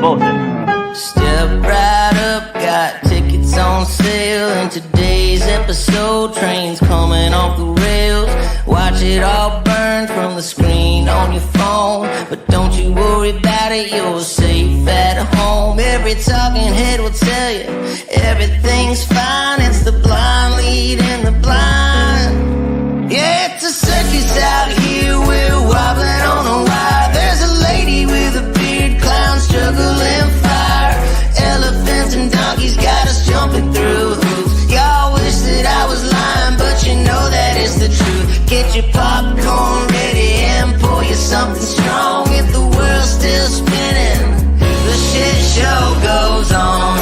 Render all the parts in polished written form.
bullshit. Step right up, got tickets on sale. In today's episode, trains coming off the rails. Watch it all burn from the screen on your phone. But don't you worry about it, you're safe at home. Every talking head will tell you everything's fine. It's the blind leading the blind. Yeah, it's a circus out here, we're wobbling on a wire. There's a lady with a beard, clowns juggling fire. Elephants and donkeys got us jumping through hoops. Y'all wish that I was lying, but you know that it's the truth. Get your popcorn ready and pour you something strong. If the world's still spinning, the shit show goes on.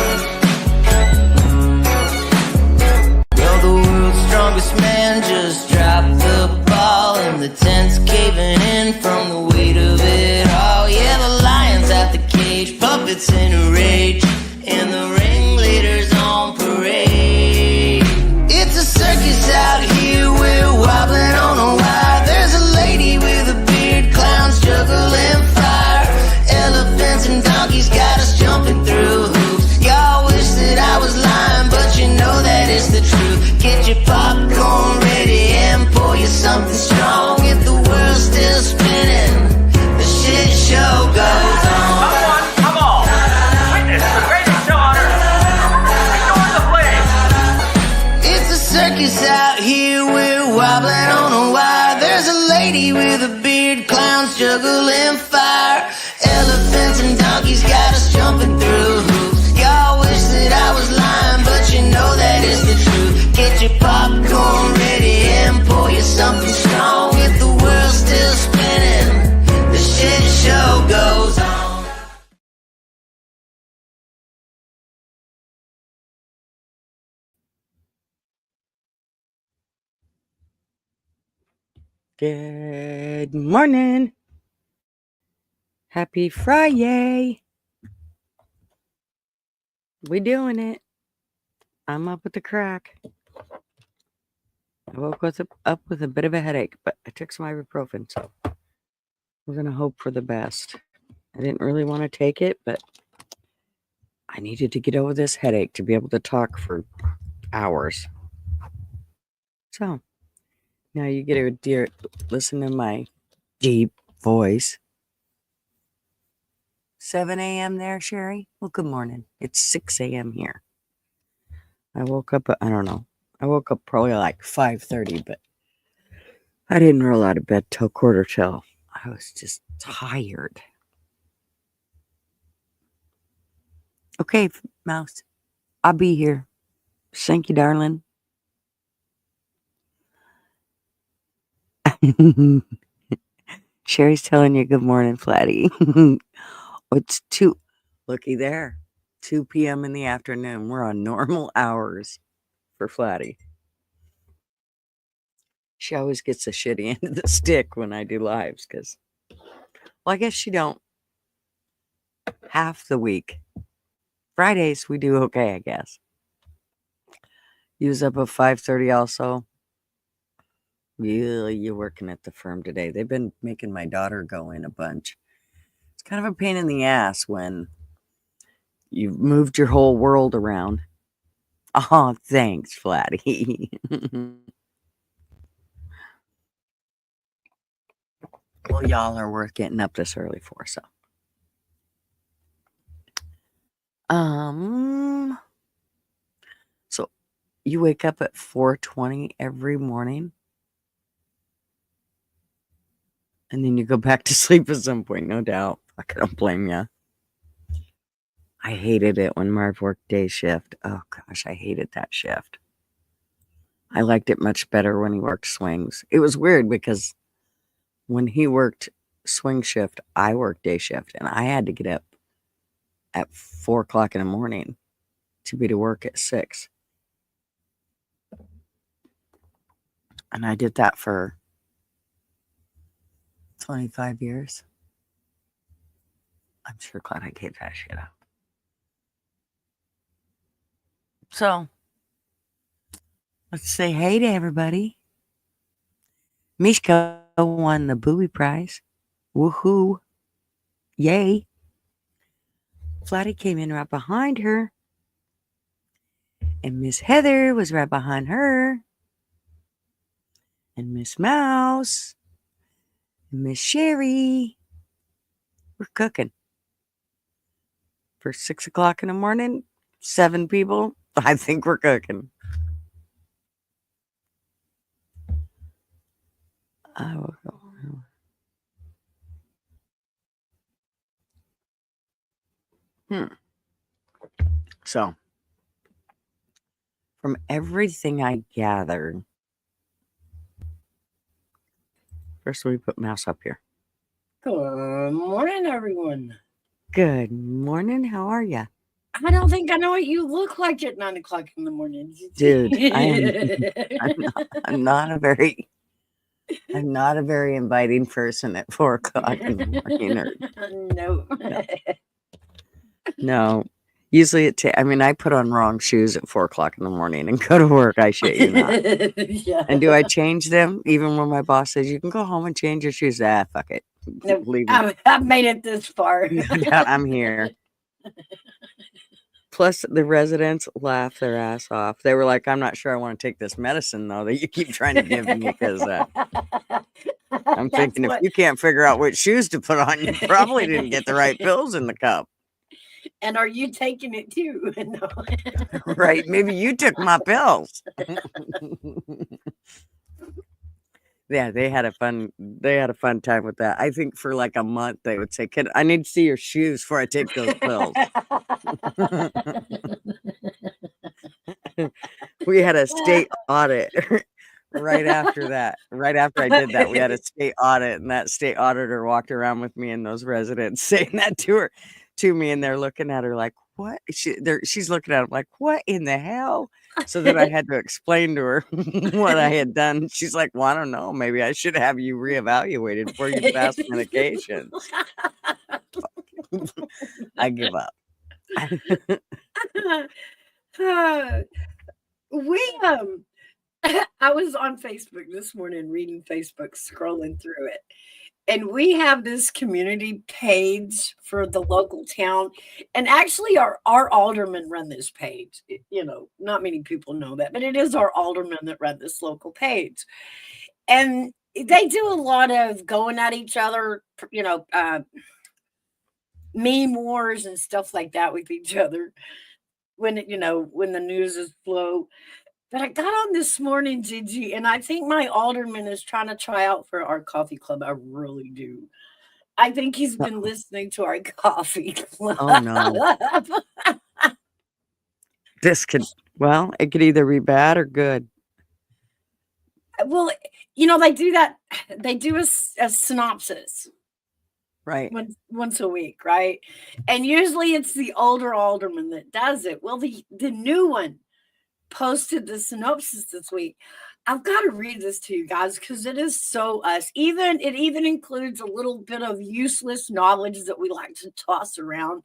Well, the world's strongest man just dropped the ball, and the tent's caving in from the weight of it all. Yeah, the lion's at the cage, puppets in a rage, and the ringleader's on parade. It's a circus out here, we're wobbling on a wire. There's a lady with a beard, clowns juggling fire. Elephants and donkeys got us jumping through hoops. Y'all wish that I was lying, but you know that it's the truth. Get your popcorn ready and pour you something strong. If the world's still spinning, the shit show goes on. Come on! Witness the greatest show on earth! Ignore the flames! It's a circus out here, we're wobbling on a wire. There's a lady with a beard, clowns juggling fire. Elephants and donkeys got us jumping through hoops. Y'all wish that I was lying, but you know that it's the truth. Get your popcorn ready and pour you something strong. If the world's still spinning, the shit show goes on. Good morning. Happy Friday. We doing it. I'm up with the crack. I woke up with a bit of a headache, but I took some ibuprofen, so we're going to hope for the best. I didn't really want to take it, but I needed to get over this headache to be able to talk for hours. So now you get to listen to my deep voice. 7 a.m. there, Sherry? Well, good morning. It's 6 a.m. here. I woke up, I don't know. I woke up probably like 5:30, but I didn't roll out of bed till 1:45. I was just tired. Okay, Mouse. I'll be here. Thank you, darling. Sherry's telling you good morning, Flatty. It's looky there, 2 p.m. in the afternoon. We're on normal hours for Flatty. She always gets the shitty end of the stick when I do lives because, well, I guess she don't half the week. Fridays we do okay, I guess. Use up at 5:30 also. Really, you're working at the firm today. They've been making my daughter go in a bunch. It's kind of a pain in the ass when you've moved your whole world around. Oh, thanks, Flatty. Well, y'all are worth getting up this early for, so. So you wake up at 4:20 every morning? And then you go back to sleep at some point, no doubt. I don't blame you. I hated it when Marv worked day shift. Oh, gosh, I hated that shift. I liked it much better when he worked swings. It was weird because when he worked swing shift, I worked day shift. And I had to get up at 4 o'clock in the morning to be to work at 6. And I did that for 25 years. I'm sure glad I gave that shit up. So, let's say hey to everybody. Mishka won the Bowie Prize. Woohoo. Yay. Flatty came in right behind her. And Miss Heather was right behind her. And Miss Mouse. And Miss Sherry. We're cooking. For 6 o'clock in the morning, 7 people. I think we're cooking. I will go. So, from everything I gathered, first we put Mouse up here. Good morning, everyone. Good morning. How are you? I don't think I know what you look like at 9 o'clock in the morning. Dude, I'm not a very inviting person at 4 o'clock in the morning. No. Usually I put on wrong shoes at 4 o'clock in the morning and go to work. I shit you not. Yeah. And do I change them even when my boss says you can go home and change your shoes? Fuck it. Nope. Leave them. I've made it this far. Yeah, I'm here. Plus, the residents laughed their ass off. They were like, I'm not sure I want to take this medicine, though, that you keep trying to give me because I'm thinking if you can't figure out which shoes to put on, you probably didn't get the right pills in the cup. And are you taking it too? No. Right. Maybe you took my pills. Yeah, they had a fun time with that. I think for like a month they would say, I need to see your shoes before I take those pills. We had a state audit right after that. Right after I did that, we had a state audit, and that state auditor walked around with me and those residents saying that to me, and they're looking at her like, what? She's looking at him like, what in the hell? So then I had to explain to her what I had done. She's like, well, I don't know. Maybe I should have you reevaluated before you pass medications. I give up. I was on Facebook this morning reading Facebook, scrolling through it. And we have this community page for the local town. And actually, our aldermen run this page. Not many people know that, but it is our aldermen that run this local page. And they do a lot of going at each other, meme wars and stuff like that with each other when the news is flow. But I got on this morning, Gigi, and I think my alderman is trying to try out for our coffee club. I really do. I think he's been listening to our coffee club. Oh, no. It could either be bad or good. Well, they do that. They do a synopsis. Right. Once a week, right? And usually it's the older alderman that does it. Well, the new one posted the synopsis this week. I've got to read this to you guys because it is so us. It even includes a little bit of useless knowledge that we like to toss around.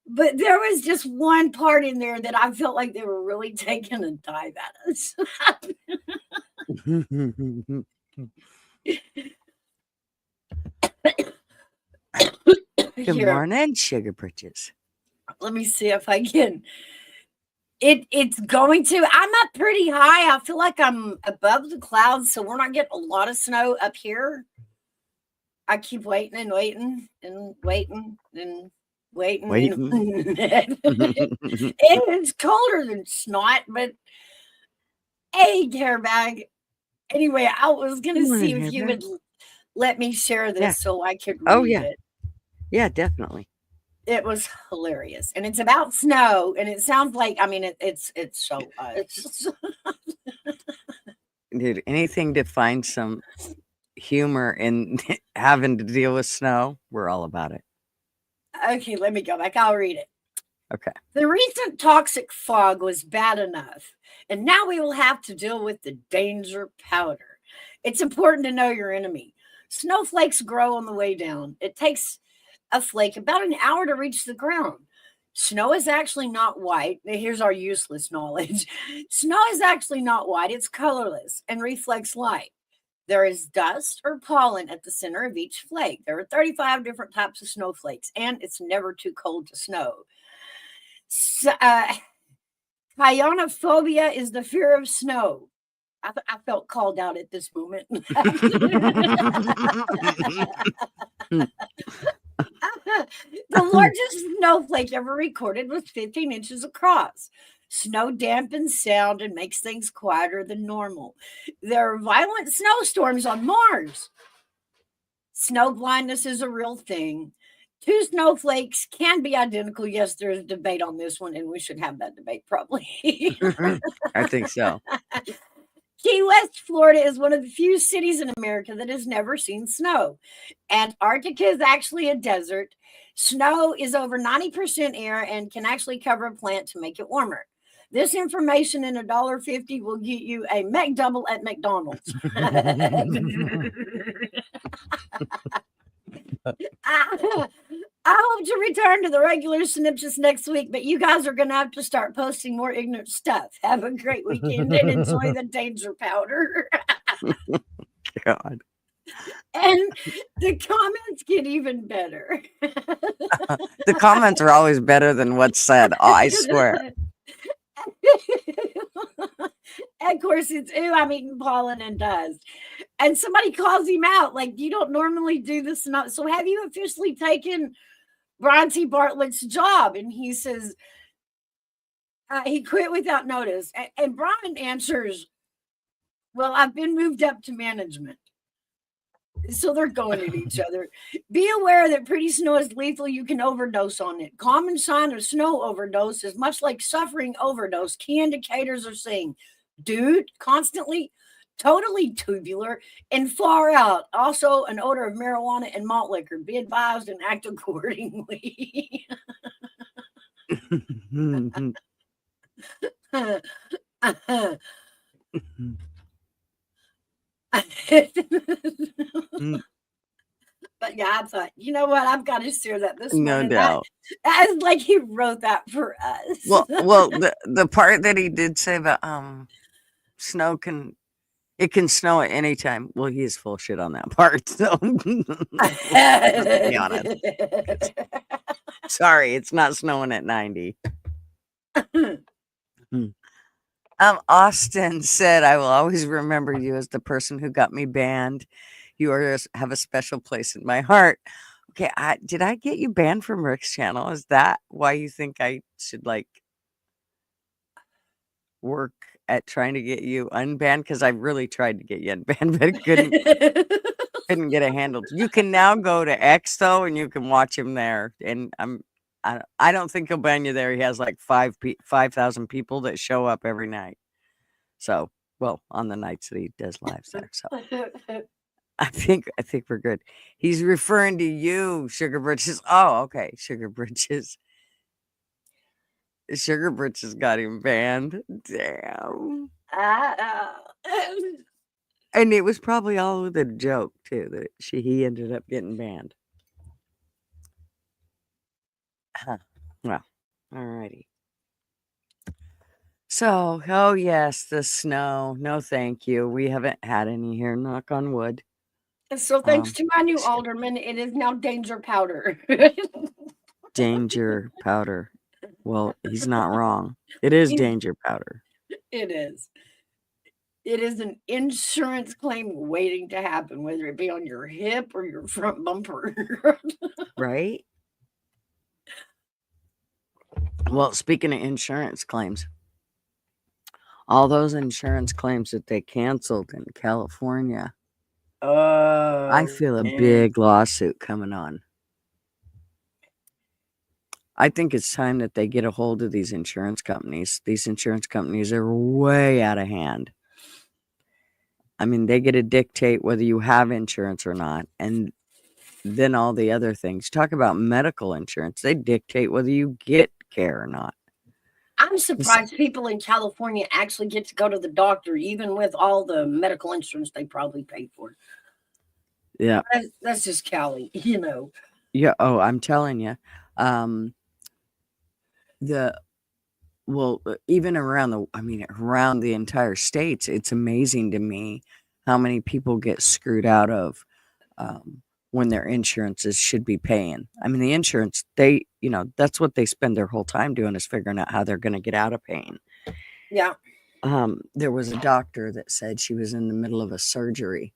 But there was just one part in there that I felt like they were really taking a dive at us. Good morning, Sugar Britches. Let me see if I can. It's going to. I'm up pretty high. I feel like I'm above the clouds, so we're not getting a lot of snow up here. I keep waiting and waiting and waiting and waiting. It's colder than snot, but hey, Carebag. Anyway, I was going to see if you would let me share this so I could read it. Yeah, definitely. It was hilarious, and it's about snow, and it sounds like it's so dude, anything to find some humor in having to deal with snow, we're all about it. Okay, let me go back. I'll read it. Okay. The recent toxic fog was bad enough, and now we will have to deal with the danger powder. It's important to know your enemy. Snowflakes grow on the way down. It takes a flake about an hour to reach the ground. Snow is actually not white. Here's our useless knowledge. Snow is actually not white. It's colorless and reflects light. There is dust or pollen at the center of each flake. There are 35 different types of snowflakes, and it's never too cold to snow. So, Chionophobia is the fear of snow. I felt called out at this moment. The largest snowflake ever recorded was 15 inches across. Snow dampens sound and makes things quieter than normal. There are violent snowstorms on Mars. Snow blindness is a real thing. Two snowflakes can be identical. Yes, there's debate on this one, and we should have that debate probably. I think so. Key West, Florida is one of the few cities in America that has never seen snow. Antarctica is actually a desert. Snow is over 90% air and can actually cover a plant to make it warmer. This information in $1.50 will get you a McDouble at McDonald's. I hope to return to the regular synopsis next week, but you guys are going to have to start posting more ignorant stuff. Have a great weekend and enjoy the danger powder. God. And the comments get even better. The comments are always better than what's said. Oh, I swear. Of course, it's I'm eating pollen and dust. And somebody calls him out, like, you don't normally do this. So have you officially taken Brian T. Bartlett's job? And he says, he quit without notice. And Brian answers, well, I've been moved up to management. So they're going at each other. Be aware that pretty snow is lethal. You can overdose on it. Common sign of snow overdose is much like suffering overdose. Key indicators are saying, dude, constantly, totally tubular, and far out. Also, an odor of marijuana and malt liquor. Be advised and act accordingly. But yeah, I thought, you know what? I've got to share that this No morning. doubt. That's like he wrote that for us. Well, the part that he did say that snow can snow at any time. Well, he is full shit on that part. So let's be honest. Sorry, it's not snowing at 90. Austin said, I will always remember you as the person who got me banned. You have a special place in my heart. Okay, did I get you banned from Rick's channel? Is that why you think I should work at trying to get you unbanned? Because I really tried to get you unbanned, but couldn't get it handled. You can now go to X though, and you can watch him there. And I don't think he'll ban you there. He has like 5,000 people that show up every night. So, well, on the nights that he does lives there. So I think we're good. He's referring to you, Sugar Britches. Oh, okay. Sugar Britches got him banned. Damn. And it was probably all with a joke too that he ended up getting banned. Well, alrighty. So, oh yes, the snow. No, thank you. We haven't had any here. Knock on wood. So thanks to my new alderman, it is now danger powder. Danger powder. Well, he's not wrong. It is danger powder. It is. It is an insurance claim waiting to happen, whether it be on your hip or your front bumper. Right? Well, speaking of insurance claims, all those insurance claims that they canceled in California, I feel a big lawsuit coming on. I think it's time that they get a hold of these insurance companies. These insurance companies are way out of hand. I mean, they get to dictate whether you have insurance or not. And then all the other things. Talk about medical insurance. They dictate whether you get care or not. I'm surprised people in California actually get to go to the doctor, even with all the medical insurance they probably paid for. Yeah. That's just Cali, you know. Yeah. Oh, I'm telling you. Even around the entire states, it's amazing to me how many people get screwed out of when their insurances should be paying. I mean, the insurance, that's what they spend their whole time doing, is figuring out how they're going to get out of paying. Yeah. There was a doctor that said she was in the middle of a surgery,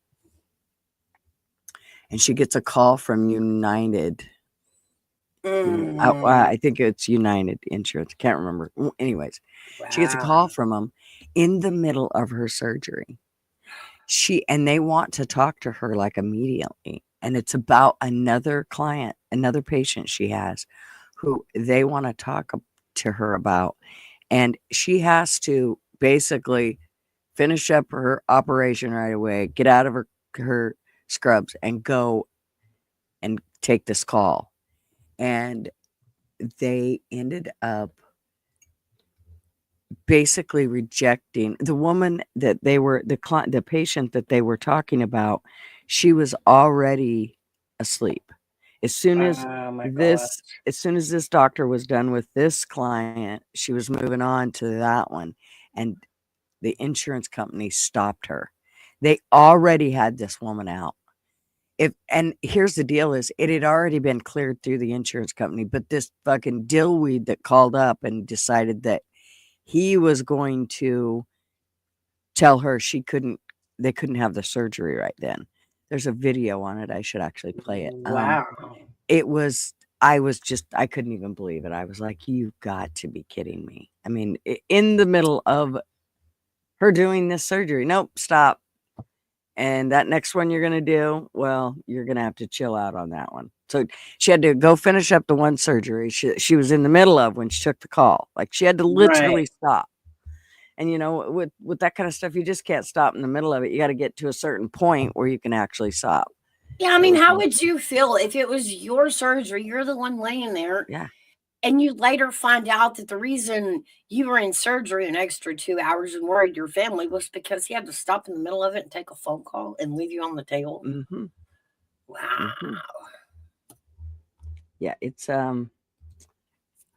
and she gets a call from United. I think it's United Insurance. Can't remember. Anyways, she gets a call from them in the middle of her surgery. And they want to talk to her like immediately. And it's about another client, another patient she has, who they want to talk to her about. And she has to basically finish up her operation right away, get out of her scrubs, and go and take this call. And they ended up basically rejecting the woman that they were, the patient that they were talking about. She was already asleep. As soon as this doctor was done with this client, she was moving on to that one, and the insurance company stopped her. They already had this woman out. And here's the deal, is it had already been cleared through the insurance company, but this fucking dillweed that called up and decided that he was going to tell her they couldn't have the surgery right then. There's a video on it. I should actually play it. Wow. I couldn't even believe it. I was like, you've got to be kidding me. I mean, in the middle of her doing this surgery. Nope, stop. And that next one you're going to do, well, you're going to have to chill out on that one. So she had to go finish up the one surgery she was in the middle of when she took the call. Like, she had to literally stop. And, with that kind of stuff, you just can't stop in the middle of it. You got to get to a certain point where you can actually stop. Yeah, I mean, how would you feel if it was your surgery? You're the one laying there. Yeah. And you later find out that the reason you were in surgery an extra 2 hours and worried your family was because he had to stop in the middle of it and take a phone call and leave you on the table. Mm-hmm. Wow. Mm-hmm. Yeah, it's I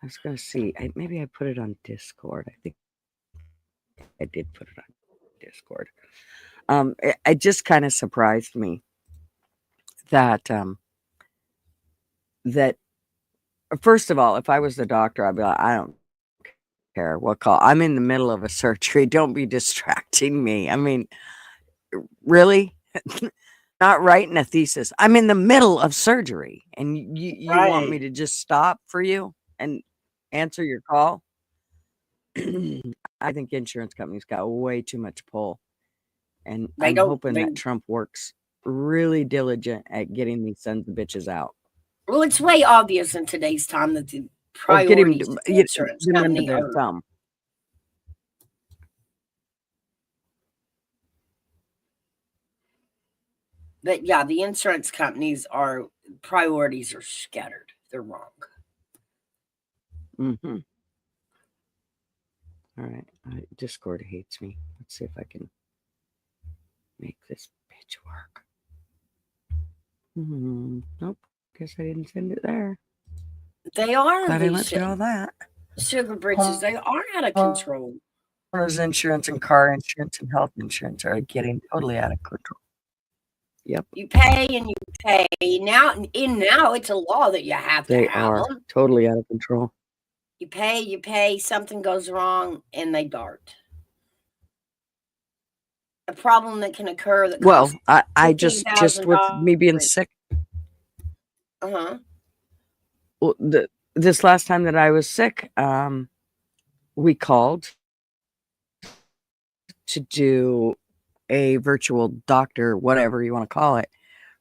was gonna see. Maybe I put it on Discord. I think I did put it on Discord. It just kind of surprised me that first of all, if I was the doctor, I'd be like, I don't care what call. I'm in the middle of a surgery. Don't be distracting me. I mean, really? Not writing a thesis. I'm in the middle of surgery, and you want me to just stop for you and answer your call? I think insurance companies got way too much pull, and I'm hoping that Trump works really diligent at getting these sons of bitches out. Well, it's way obvious in today's time that the priorities of the insurance company are thumb. But yeah, the insurance companies priorities are scattered. They're wrong. Mm-hmm. All right. Discord hates me. Let's see if I can make this bitch work. Nope. Guess I didn't send it there. They are. Glad I went through all that. Sugar bridges, they are out of control. Insurance and car insurance and health insurance are getting totally out of control. Yep. You pay and you pay. Now it's a law that you have to have them. They are totally out of control. You pay, something goes wrong, and they dart. A problem that can occur. Well, I just with me being sick. Uh-huh. Well, this last time that I was sick, we called to do a virtual doctor, whatever you want to call it.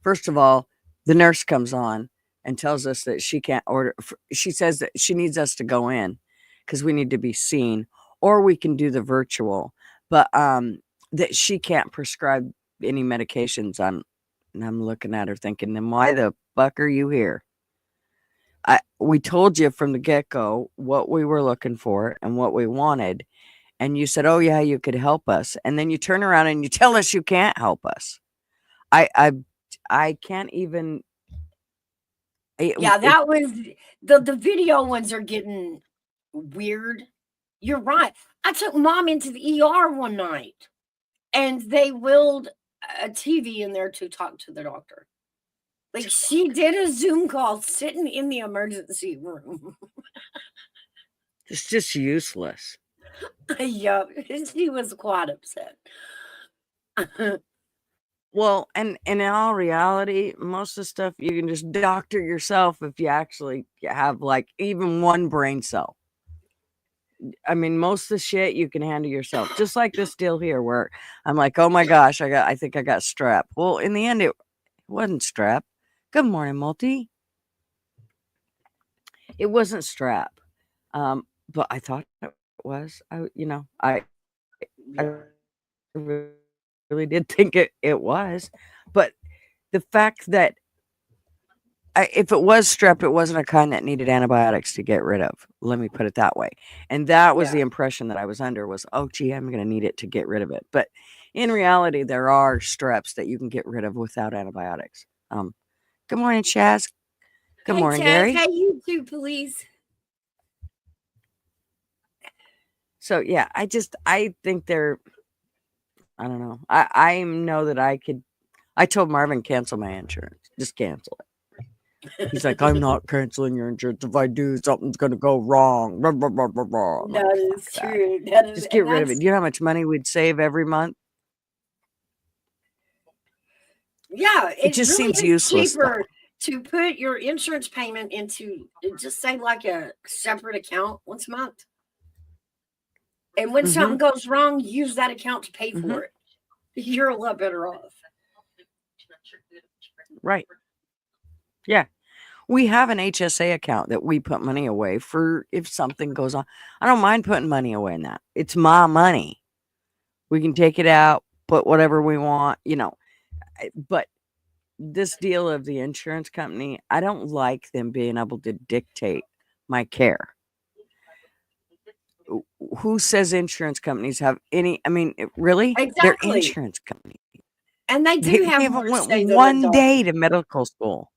First of all, the nurse comes on and tells us that she can't order. She says that she needs us to go in because we need to be seen, or we can do the virtual, but that she can't prescribe any medications on. And I'm looking at her thinking, then why the fuck are you here? We told you from the get-go what we were looking for and what we wanted. And you said, oh yeah, you could help us. And then you turn around and you tell us you can't help us. I can't even. That was the video ones are getting weird. You're right. I took mom into the ER one night and they willed a TV in there to talk to the doctor. Like she did a Zoom call sitting in the emergency room. It's just useless. Yup, she was quite upset. Well, and in all reality, most of the stuff you can just doctor yourself if you actually have like even one brain cell. I mean, most of the shit you can handle yourself. Just like this deal here where I'm like, oh my gosh, I think I got strep. Well, in the end, it wasn't strep. Good morning, Multi. It wasn't strep. But I thought it was. I really did think it was. But the fact that if it was strep, it wasn't a kind that needed antibiotics to get rid of. Let me put it that way. And that was the impression that I was under was, oh, gee, I'm going to need it to get rid of it. But in reality, there are streps that you can get rid of without antibiotics. Good morning, Chaz. Good morning, Chaz. Gary. Hey, you too, please. So, yeah, I think they're, I don't know. I know that I told Marvin, cancel my insurance. Just cancel it. He's like, I'm not canceling your insurance. If I do, something's going to go wrong. Blah, blah, blah, blah, blah. That is true. That is, just get rid of it. Do you know how much money we'd save every month? Yeah, it just really seems useless. Cheaper to put your insurance payment into, just say like a separate account once a month. And when something goes wrong, use that account to pay for it. You're a lot better off. Right. Yeah. We have an HSA account that we put money away for if something goes on. I don't mind putting money away in that. It's my money. We can take it out, put whatever we want, But this deal of the insurance company, I don't like them being able to dictate my care. Who says insurance companies have any? I mean, really? Exactly. They're insurance companies. And they do have haven't went one day to medical school.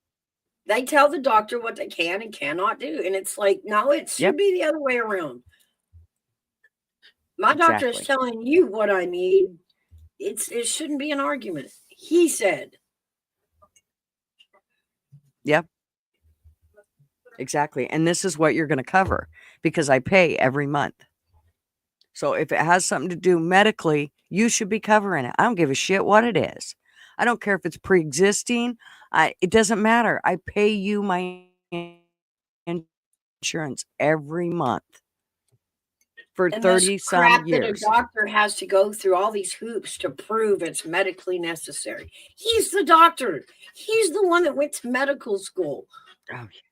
They tell the doctor what they can and cannot do. And it's like, no, it should be the other way around. My doctor is telling you what I need. It shouldn't be an argument. He said. Yep. Exactly. And this is what you're going to cover because I pay every month. So if it has something to do medically, you should be covering it. I don't give a shit what it is. I don't care if it's pre-existing. It doesn't matter. I pay you my insurance every month for 30-some years. That a doctor has to go through all these hoops to prove it's medically necessary. He's the doctor. He's the one that went to medical school,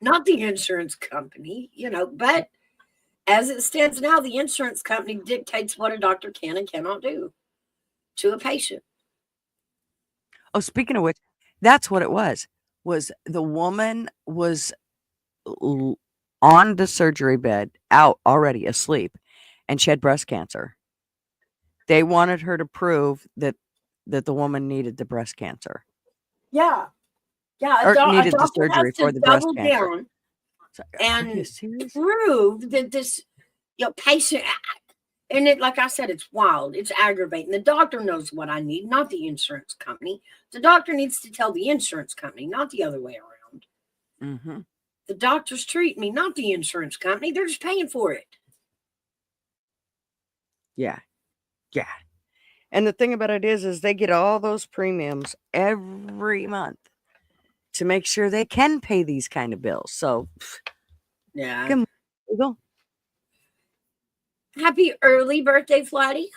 not the insurance company, But as it stands now, the insurance company dictates what a doctor can and cannot do to a patient. Oh, speaking of which, that's what it was the woman was on the surgery bed, out already asleep, and she had breast cancer. They wanted her to prove that the woman needed the breast cancer. Yeah. Or needed the surgery for the breast cancer. And prove that this patient, and it, like I said, it's wild, it's aggravating. The doctor knows what I need, not the insurance company. The doctor needs to tell the insurance company, not the other way around. The doctors treat me, not the insurance company. They're just paying for it. Yeah. And the thing about it is they get all those premiums every month to make sure they can pay these kind of bills. So, yeah. Come on. Happy early birthday, Flatty.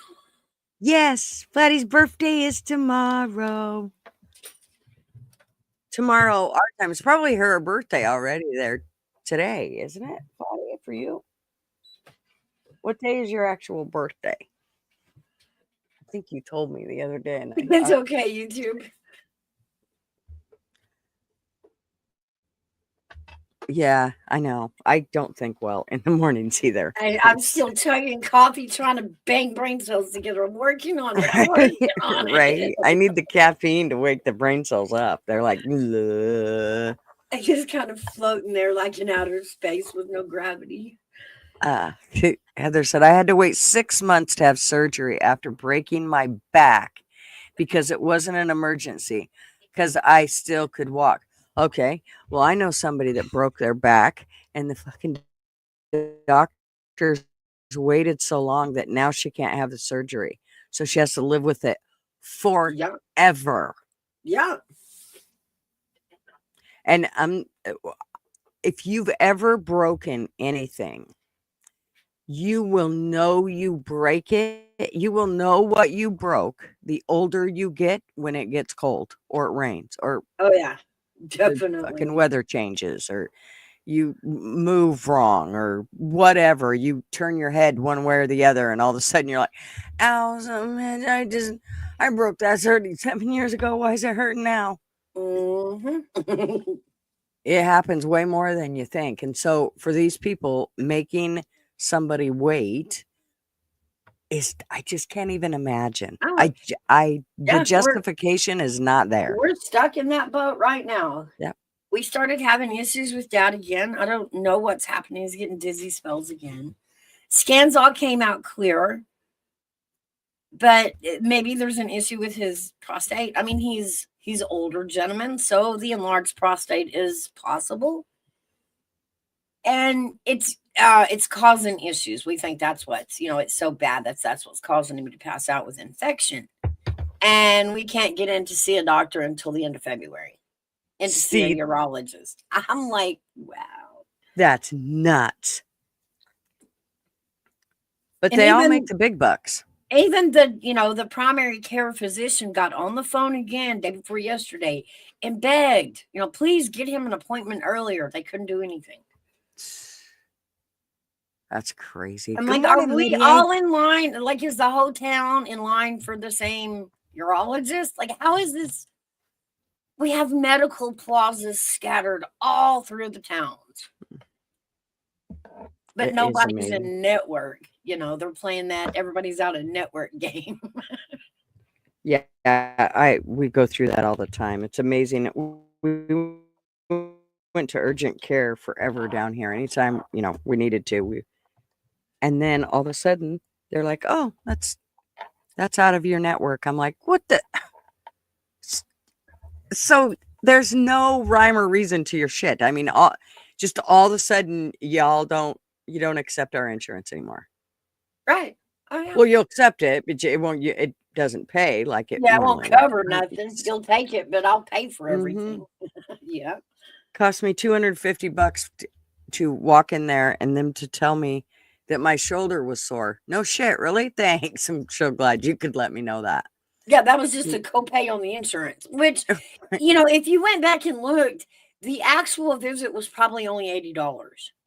Yes, Flatty's birthday is tomorrow. Tomorrow, our time. It's probably her birthday already there today, isn't it, Flatty, for you? What day is your actual birthday? I think you told me the other day. And it's okay, YouTube. Yeah, I know. I don't think well in the mornings either. I'm still chugging coffee, trying to bang brain cells together. I'm working on it. Right? I need the caffeine to wake the brain cells up. They're like, ugh. I just kind of floating there like in outer space with no gravity. Heather said, I had to wait 6 months to have surgery after breaking my back because it wasn't an emergency, because I still could walk. Okay, well, I know somebody that broke their back, and the fucking doctors waited so long that now she can't have the surgery. So she has to live with it Yeah. forever. Yeah. And if you've ever broken anything, you will know you break it. You will know what you broke the older you get when it gets cold or it rains or Oh yeah. the Definitely. fucking weather changes or you move wrong or whatever. You turn your head one way or the other, and all of a sudden you're like, "Ow, man, I broke that 37 years ago. Why is it hurting now?" Mm-hmm. It happens way more than you think. And so for these people, making somebody wait is, I just can't even imagine. Oh, The yeah, justification is not there. we're stuck in that boat right now. Yep. We started having issues with Dad again. I don't know what's happening. He's getting dizzy spells again. Scans all came out clear, but maybe there's an issue with his prostate. I mean, he's older gentleman, so the enlarged prostate is possible, and it's causing issues. We think that's what's, it's so bad that's what's causing him to pass out with infection, and we can't get in to see a doctor until the end of February. And to see a urologist. I'm like, wow. That's nuts. But they all make the big bucks. Even the primary care physician got on the phone again day before yesterday and begged, please get him an appointment earlier. They couldn't do anything. That's crazy. I'm like, are we all in line? Like, is the whole town in line for the same urologist? Like, how is this? We have medical plazas scattered all through the towns. But nobody's in network. They're playing that everybody's out of network game. Yeah, we go through that all the time. It's amazing. We went to urgent care forever down here. Anytime, we needed to. And then all of a sudden they're like, "Oh, that's out of your network." I'm like, "What the?" So there's no rhyme or reason to your shit. I mean, all of a sudden, you don't accept our insurance anymore. Right. Oh, yeah. Well, you'll accept it, but it doesn't pay like it. Yeah, it won't cover nothing. You'll take it, but I'll pay for everything. Yeah. Cost me $250 to walk in there and them to tell me that my shoulder was sore. No shit, really? Thanks. I'm so glad you could let me know that. Yeah, that was just a copay on the insurance, which, if you went back and looked, the actual visit was probably only $80.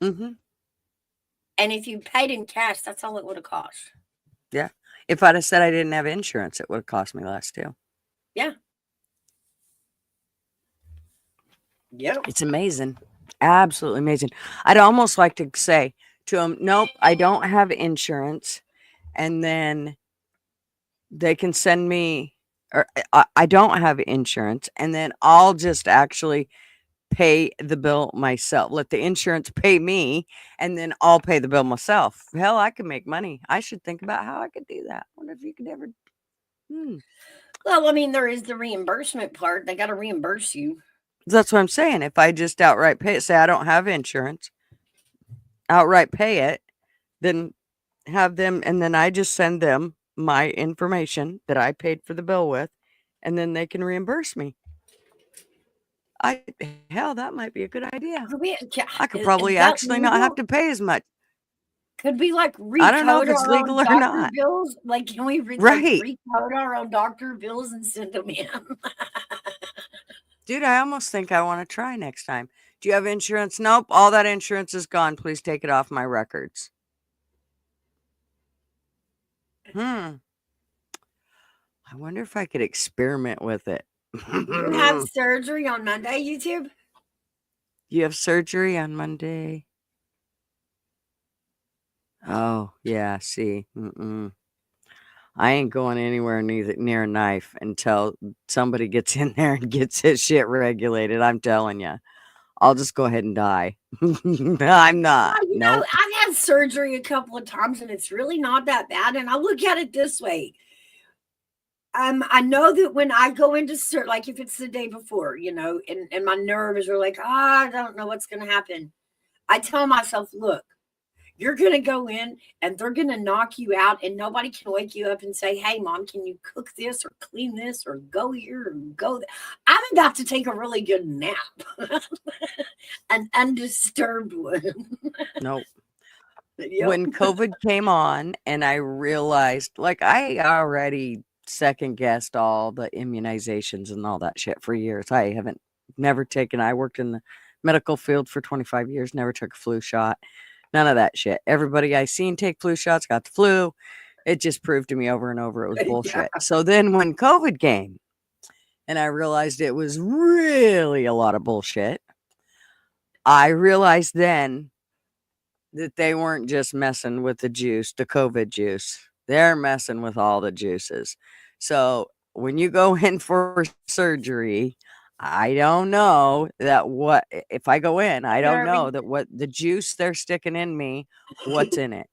Mm-hmm. And if you paid in cash, that's all it would have cost. Yeah. If I'd have said I didn't have insurance, it would have cost me less too. Yeah. Yeah. It's amazing. Absolutely amazing. I'd almost like to say to them, nope, I don't have insurance. And then they can send me, or I don't have insurance, and then I'll just actually pay the bill myself. Let the insurance pay me, and then I'll pay the bill myself. Hell, I can make money. I should think about how I could do that. I wonder if you could ever. Well, I mean, there is the reimbursement part. They got to reimburse you. That's what I'm saying. If I just outright pay it, say I don't have insurance, outright pay it, then have them, and then I just send them my information that I paid for the bill with, and then they can reimburse me. Hell, that might be a good idea. I could probably actually not have to pay as much. Could we I don't know if it's legal or not. Bills? Like, can we recode our own doctor bills and send them in? Dude, I almost think I want to try next time. Do you have insurance? Nope. All that insurance is gone. Please take it off my records. I wonder if I could experiment with it. You have surgery on Monday, YouTube? You have surgery on Monday? Oh, yeah, see. I ain't going anywhere near a knife until somebody gets in there and gets his shit regulated. I'm telling you. I'll just go ahead and die. I'm not. Nope. I've had surgery a couple of times, and it's really not that bad. And I look at it this way. I know that when I go into like if it's the day before, and my nerves are like, I don't know what's going to happen. I tell myself, look, you're going to go in and they're going to knock you out, and nobody can wake you up and say, hey, mom, can you cook this or clean this or go here or go there? I'm about to take a really good nap, an undisturbed one. Nope. Yep. When COVID came on and I realized, like, I already second guessed all the immunizations and all that shit for years. I worked in the medical field for 25 years, never took a flu shot. None of that shit. Everybody I seen take flu shots got the flu. It just proved to me over and over it was bullshit. Yeah. So then when COVID came and I realized it was really a lot of bullshit, I realized then that they weren't just messing with the juice, the COVID juice. They're messing with all the juices. So when you go in for surgery, I don't know if I go in, I don't know that what the juice they're sticking in me, what's in it.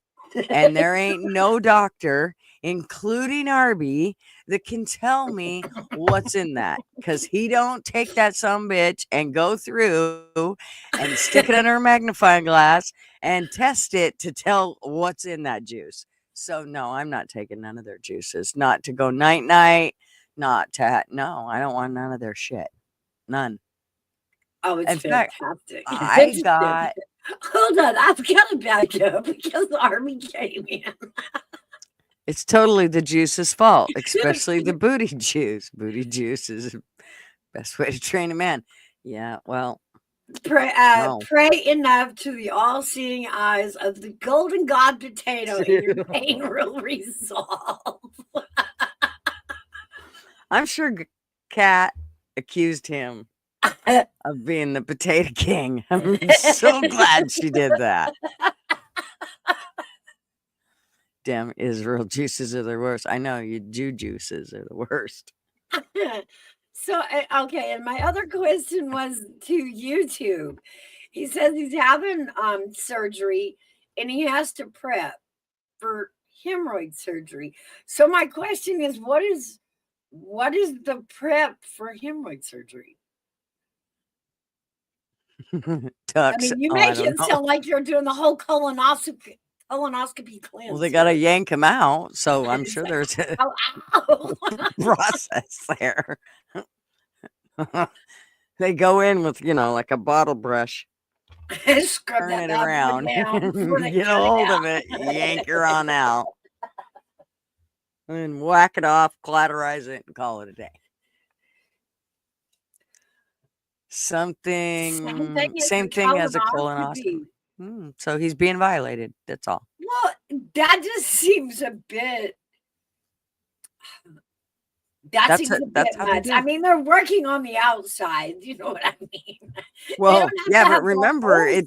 And there ain't no doctor, including Arby, that can tell me what's in that. Because he don't take that sumbitch and go through and stick it under a magnifying glass and test it to tell what's in that juice. So no, I'm not taking none of their juices. Not to go night, no, I don't want none of their shit. None. Oh, it's In fact, fantastic. Hold on, I've got to back up because the army came in. It's totally the juice's fault, especially the booty juice. Booty juice is the best way to train a man. Yeah, well, Pray no. enough to the all-seeing eyes of the golden god potato, and your pain will resolve. I'm sure Kat accused him of being the potato king. I'm so glad she did that. Damn Israel juices are the worst. I know you Jew juices are the worst. So, okay, and my other question was to YouTube. He says he's having surgery and he has to prep for hemorrhoid surgery. So my question is, what is the prep for hemorrhoid surgery? I mean, you make it sound like you're doing the whole colonoscopy cleanse. Well, they got to yank him out, so I'm sure there's a process there. They go in with, like a bottle brush, turn it around, get a hold of it, yank her on out, and whack it off, cauterize it, and call it a day. Same thing as a colonoscopy. So he's being violated. That's all. Well, that just seems a bit. That's a bit much. I mean, they're working on the outside. You know what I mean? Well, yeah, but remember, it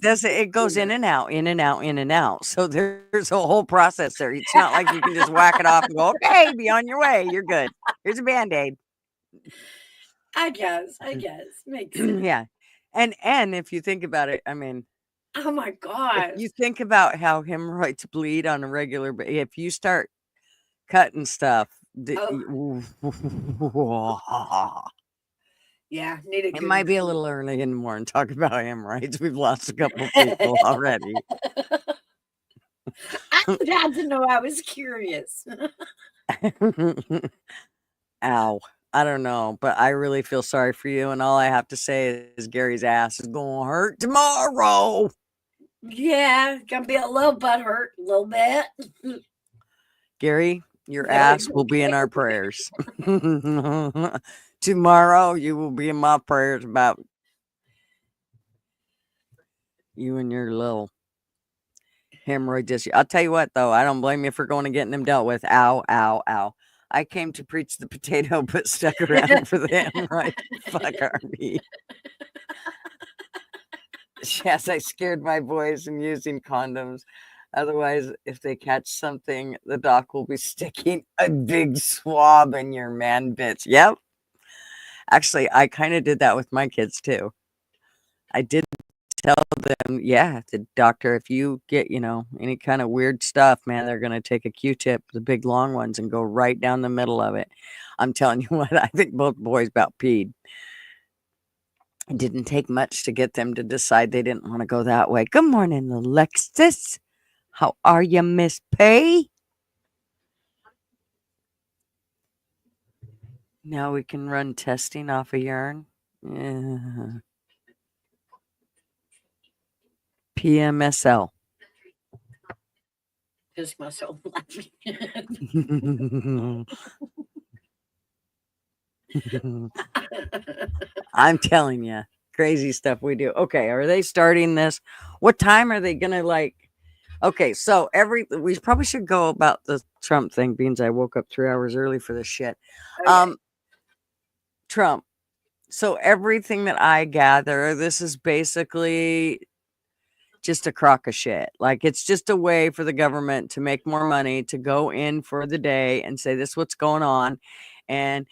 goes in and out, in and out, in and out. So there's a whole process there. It's not like you can just whack it off and go, okay, be on your way. You're good. Here's a Band-Aid. I guess. Makes sense. Yeah. And if you think about it, I mean, oh my God. If you think about how hemorrhoids bleed on a regular basis, if you start cutting stuff, yeah, it might be a little early in the morning to talk about hemorrhoids. We've lost a couple people already. I had to know. I was curious. Ow. I don't know, but I really feel sorry for you. And all I have to say is Gary's ass is going to hurt tomorrow. Yeah, gonna be a little butthurt, a little bit. Gary, your ass will be in our prayers. Tomorrow, you will be in my prayers about you and your little hemorrhoid issue. I'll tell you what, though, I don't blame you for going and getting them dealt with. Ow, ow, ow. I came to preach the potato, but stuck around for the hemorrhoid. Fuck RB. Yes, I scared my boys in using condoms. Otherwise, if they catch something, the doc will be sticking a big swab in your man bits. Yep. Actually, I kind of did that with my kids, too. I did tell them, yeah, the doctor, if you get, any kind of weird stuff, man, they're going to take a Q-tip, the big long ones, and go right down the middle of it. I'm telling you what, I think both boys about peed. It didn't take much to get them to decide they didn't want to go that way. Good morning, Alexis. How are you, Miss P? Now we can run testing off a urine. Yeah. PMSL. Piss myself laughing. I'm telling you, crazy stuff we do. Okay, are they starting this? What time are they gonna like? Okay, so we probably should go about the Trump thing, being I woke up 3 hours early for this shit. Okay. Trump. So everything that I gather, this is basically just a crock of shit. Like, it's just a way for the government to make more money, to go in for the day and say, this is what's going on. And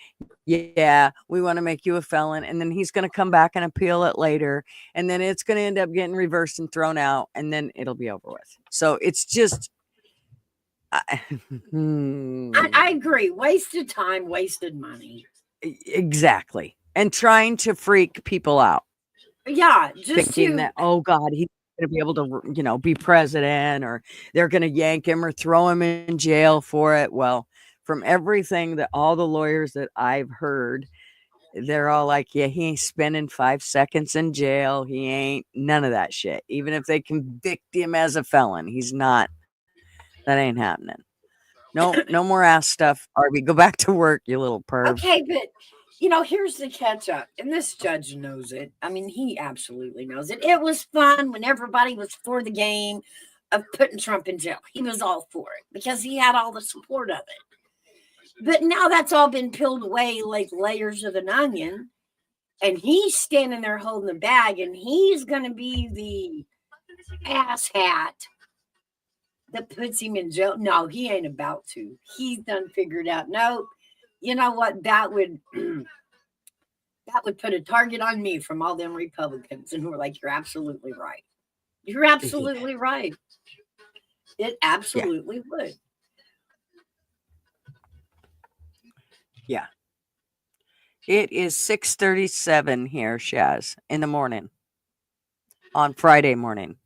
yeah, we want to make you a felon. And then he's going to come back and appeal it later. And then it's going to end up getting reversed and thrown out. And then it'll be over with. So it's just. I agree. Wasted time, wasted money. Exactly. And trying to freak people out. Yeah, just thinking that, oh God, he's going to be able to, be president, or they're going to yank him or throw him in jail for it. Well, from everything that all the lawyers that I've heard, they're all like, yeah, he ain't spending 5 seconds in jail. He ain't none of that shit. Even if they convict him as a felon, he's not. That ain't happening. No more ass stuff. Arby, go back to work, you little perv. Okay, but here's the catch up. And this judge knows it. I mean, he absolutely knows it. It was fun when everybody was for the game of putting Trump in jail. He was all for it because he had all the support of it. But now that's all been peeled away like layers of an onion. And he's standing there holding the bag, and he's going to be the ass hat that puts him in jail. No, he ain't about to. He's done figured out. No, you know what? That would put a target on me from all them Republicans. And we're like, you're absolutely right. You're absolutely right. It absolutely would. Yeah. It is 6:37 here, Shaz, in the morning. On Friday morning.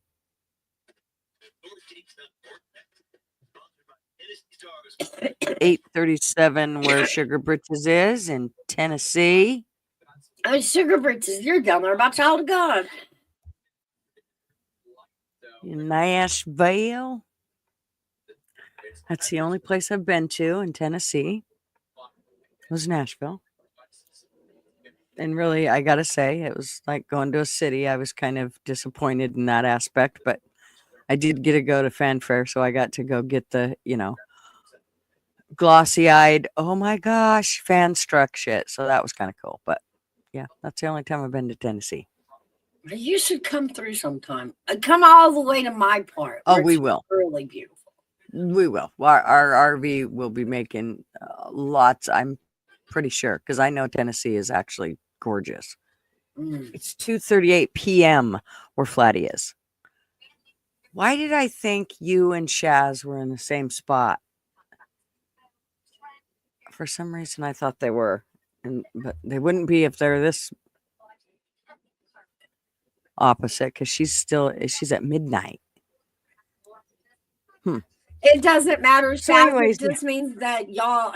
8:37 where Sugar Britches is in Tennessee. Sugar Britches, you're down there about child of God. In Nashville. That's the only place I've been to in Tennessee. Was Nashville. And really, I gotta say, it was like going to a city. I was kind of disappointed in that aspect, but I did get to go to Fanfare, so I got to go get the, glossy-eyed, oh my gosh, fan-struck shit. So that was kind of cool. But yeah, that's the only time I've been to Tennessee. You should come through sometime. Come all the way to my part. Oh, we will. Really beautiful. We will. Our RV will be making lots, I'm pretty sure, because I know Tennessee is actually gorgeous. It's 2:38 p.m. where Flatty is. Why did I think you and Shaz were in the same spot? For some reason, I thought they were, but they wouldn't be if they're this opposite, because she's at midnight. It doesn't matter. So anyways, it just means that y'all,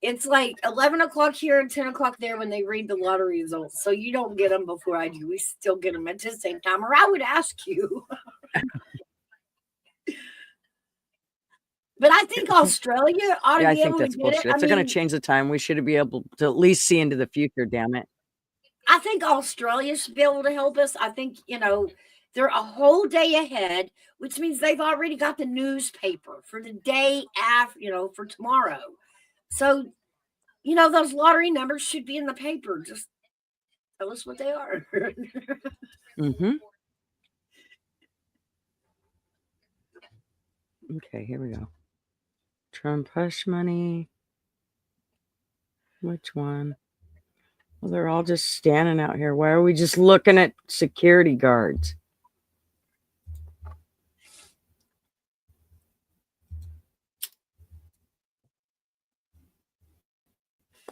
it's like 11 o'clock here and 10 o'clock there when they read the lottery results. So you don't get them before I do. We still get them at the same time, or I would ask you. But I think Australia ought to be able to get it. If they're going to change the time, we should be able to at least see into the future, damn it. I think Australia should be able to help us. I think, they're a whole day ahead, which means they've already got the newspaper for the day after, for tomorrow. So, those lottery numbers should be in the paper. Just tell us what they are. Okay, here we go. Trump hush money. Which one? Well, they're all just standing out here. Why are we just looking at security guards?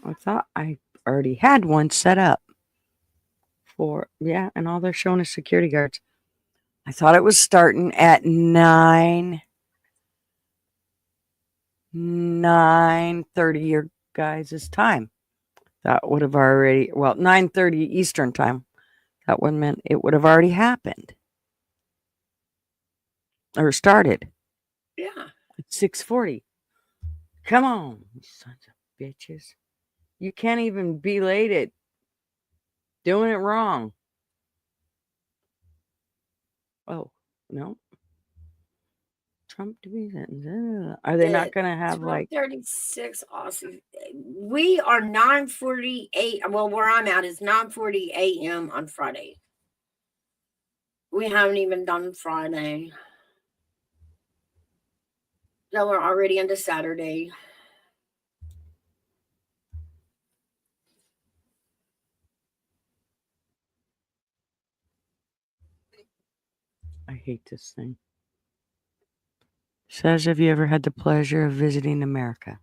I thought I already had one set up for, yeah, and all they're showing is security guards. I thought it was starting at 9:30 your guys' time. That would have already, well, 9:30 Eastern time. That would meant it would have already happened or started Yeah. at 6:40. Come on, you sons of bitches. You can't even be late at doing it wrong. Oh, no. Trump to be sentenced. Are they not going to have like 12:36 Aussie. We are 9:48. Well, where I'm at is 9:40 a.m. on Friday. We haven't even done Friday. So we're already into Saturday. I hate this thing. Says, have you ever had the pleasure of visiting America?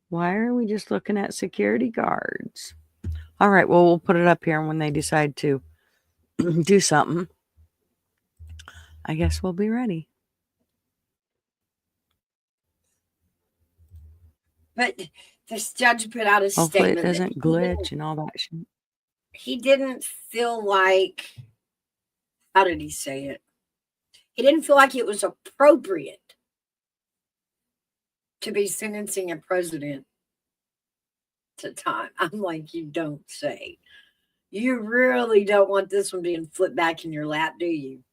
Why are we just looking at security guards? All right, well, we'll put it up here, and when they decide to do something, I guess we'll be ready. But this judge put out a Hopefully it statement that doesn't glitch and all that shit. he didn't feel like, how did he say it? He didn't feel like it was appropriate to be sentencing a president to time. I'm like, you don't say. You really don't want this one being flipped back in your lap, do you?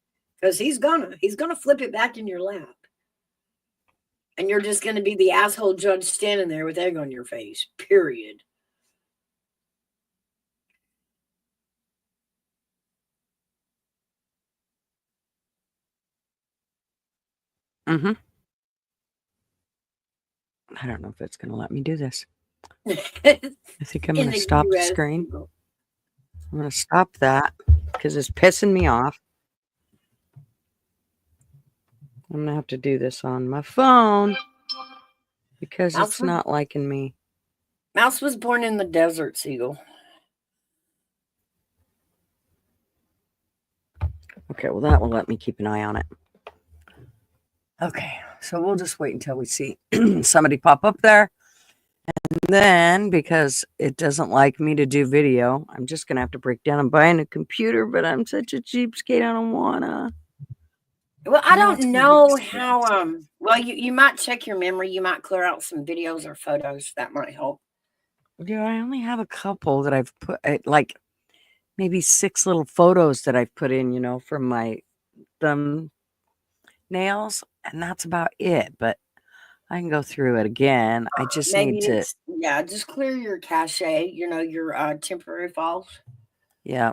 Because he's gonna flip it back in your lap. And you're just gonna be the asshole judge standing there with egg on your face. Period. Mm-hmm. I don't know if it's going to let me do this. I think I'm going to stop the screen. I'm going to stop that because it's pissing me off. I'm going to have to do this on my phone because it's not liking me. Mouse was born in the desert, Siegel. Okay, well, that will let me keep an eye on it. Okay, so we'll just wait until we see somebody pop up there. And then, because it doesn't like me to do video, I'm just going to have to break down. I'm buying a computer, but I'm such a cheapskate. I don't want to. Well, I don't know how, well, you might check your memory. You might clear out some videos or photos. That might help. Yeah, I only have a couple that I've put, like maybe 6 little photos that I've put in, from my thumb nails, and that's about it. But I can go through it again. I just need to. Yeah, just clear your cache, your temporary files. Yeah.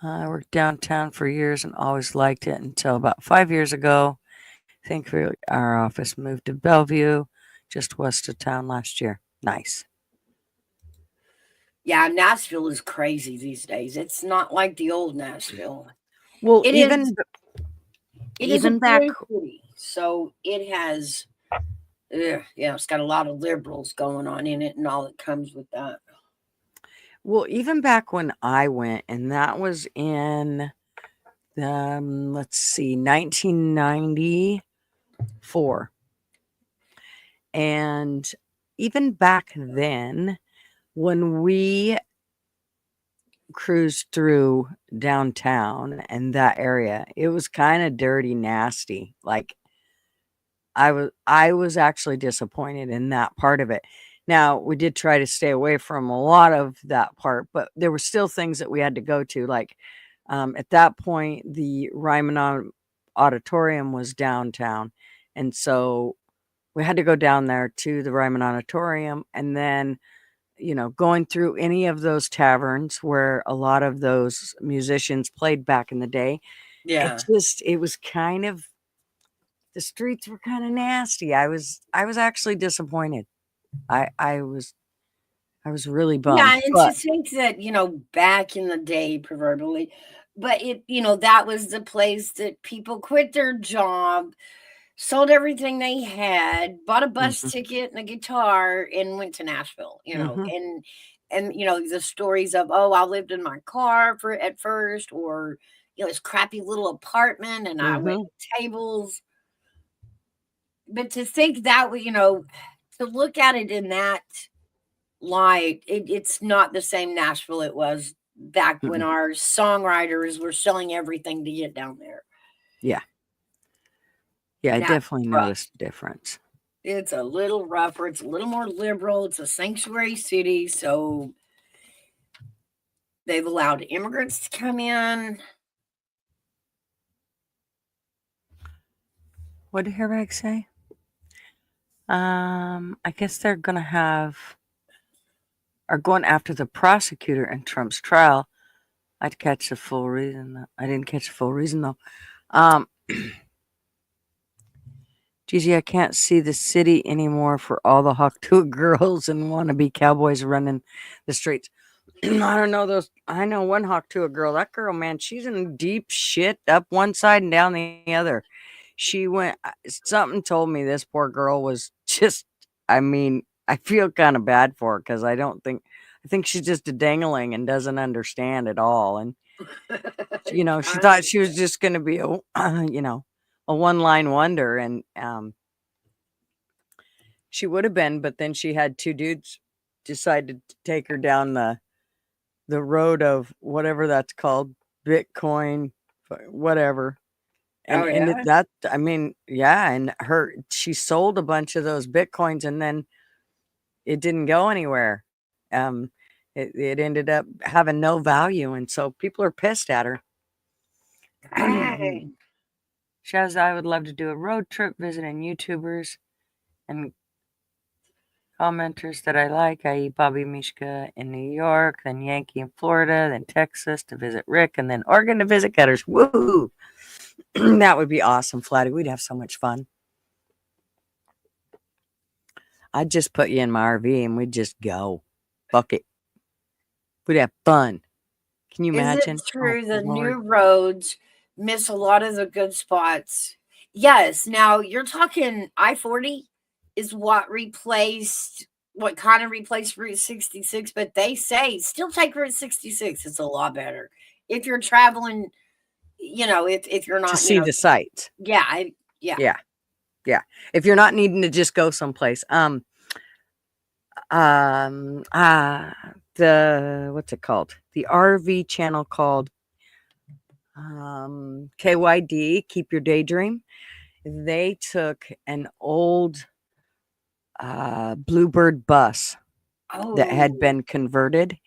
I worked downtown for years and always liked it until about 5 years ago. Thankfully, our office moved to Bellevue, just west of town last year. Nice. Yeah, Nashville is crazy these days. It's not like the old Nashville. Well, it even is a back, city, so it has, it's got a lot of liberals going on in it and all that comes with that. Well, even back when I went, and that was in, let's see, 1994. And even back then, when we cruised through downtown and that area, it was kind of dirty, nasty. Like I was actually disappointed in that part of it. Now, we did try to stay away from a lot of that part, but there were still things that we had to go to. Like at that point, the Ryman Auditorium was downtown. And so we had to go down there to the Ryman Auditorium, and then, going through any of those taverns where a lot of those musicians played back in the day. Yeah. It was kind of, the streets were kind of nasty. I was actually disappointed. I was really bummed. Yeah, and to think that, back in the day, proverbially, But that was the place that people quit their job, sold everything they had, bought a bus Mhm. ticket and a guitar, and went to Nashville. Mhm. And the stories of, oh, I lived in my car at first, or this crappy little apartment, and I went Mhm. to tables. But to think that to look at it in that light, it's not the same Nashville it was back when Mm-mm. our songwriters were selling everything to get down there. Yeah. Yeah, I Now definitely it's rough. noticed a difference. It's a little rougher. It's a little more liberal. It's a sanctuary city, so they've allowed immigrants to come in. What did Herbeck say? I guess they're are going after the prosecutor in Trump's trial. I'd catch the full reason. I didn't catch the full reason though. Gigi, I can't see the city anymore for all the Hawktua girls and wannabe cowboys running the streets. I don't know those. I know one Hawktua girl. That girl, man, she's in deep shit up one side and down the other. She went. Something told me this poor girl was just. I mean, I feel kind of bad for her because I don't think. I think she's just a dangling and doesn't understand at all. And she thought she was just going to be a, a one-line wonder, and she would have been, but then she had two dudes decide to take her down the road of whatever that's called, Bitcoin, whatever. And Oh ended yeah. that, I mean, yeah, and she sold a bunch of those Bitcoins and then it didn't go anywhere. Um, it ended up having no value, and so people are pissed at her. Dang. Shaz, I would love to do a road trip visiting YouTubers and commenters that I like, i.e. Bobby Mishka in New York, then Yankee in Florida, then Texas to visit Rick, and then Oregon to visit Gutters. Woo! That would be awesome, Flatty. We'd have so much fun. I'd just put you in my RV and we'd just go. Fuck it. We'd have fun. Can you Is it imagine? Oh, true the new Lord. roads miss a lot of the good spots? Yes. Now you're talking I-40 is what kind of replaced Route 66, but they say still take Route 66. It's a lot better if you're traveling. If you're To not, see the sights. yeah, yeah. Yeah. Yeah. If you're not needing to just go someplace. Um, uh, what's it called? The RV channel called KYD, Keep Your Daydream. They took an old Bluebird bus that had Oh, been converted,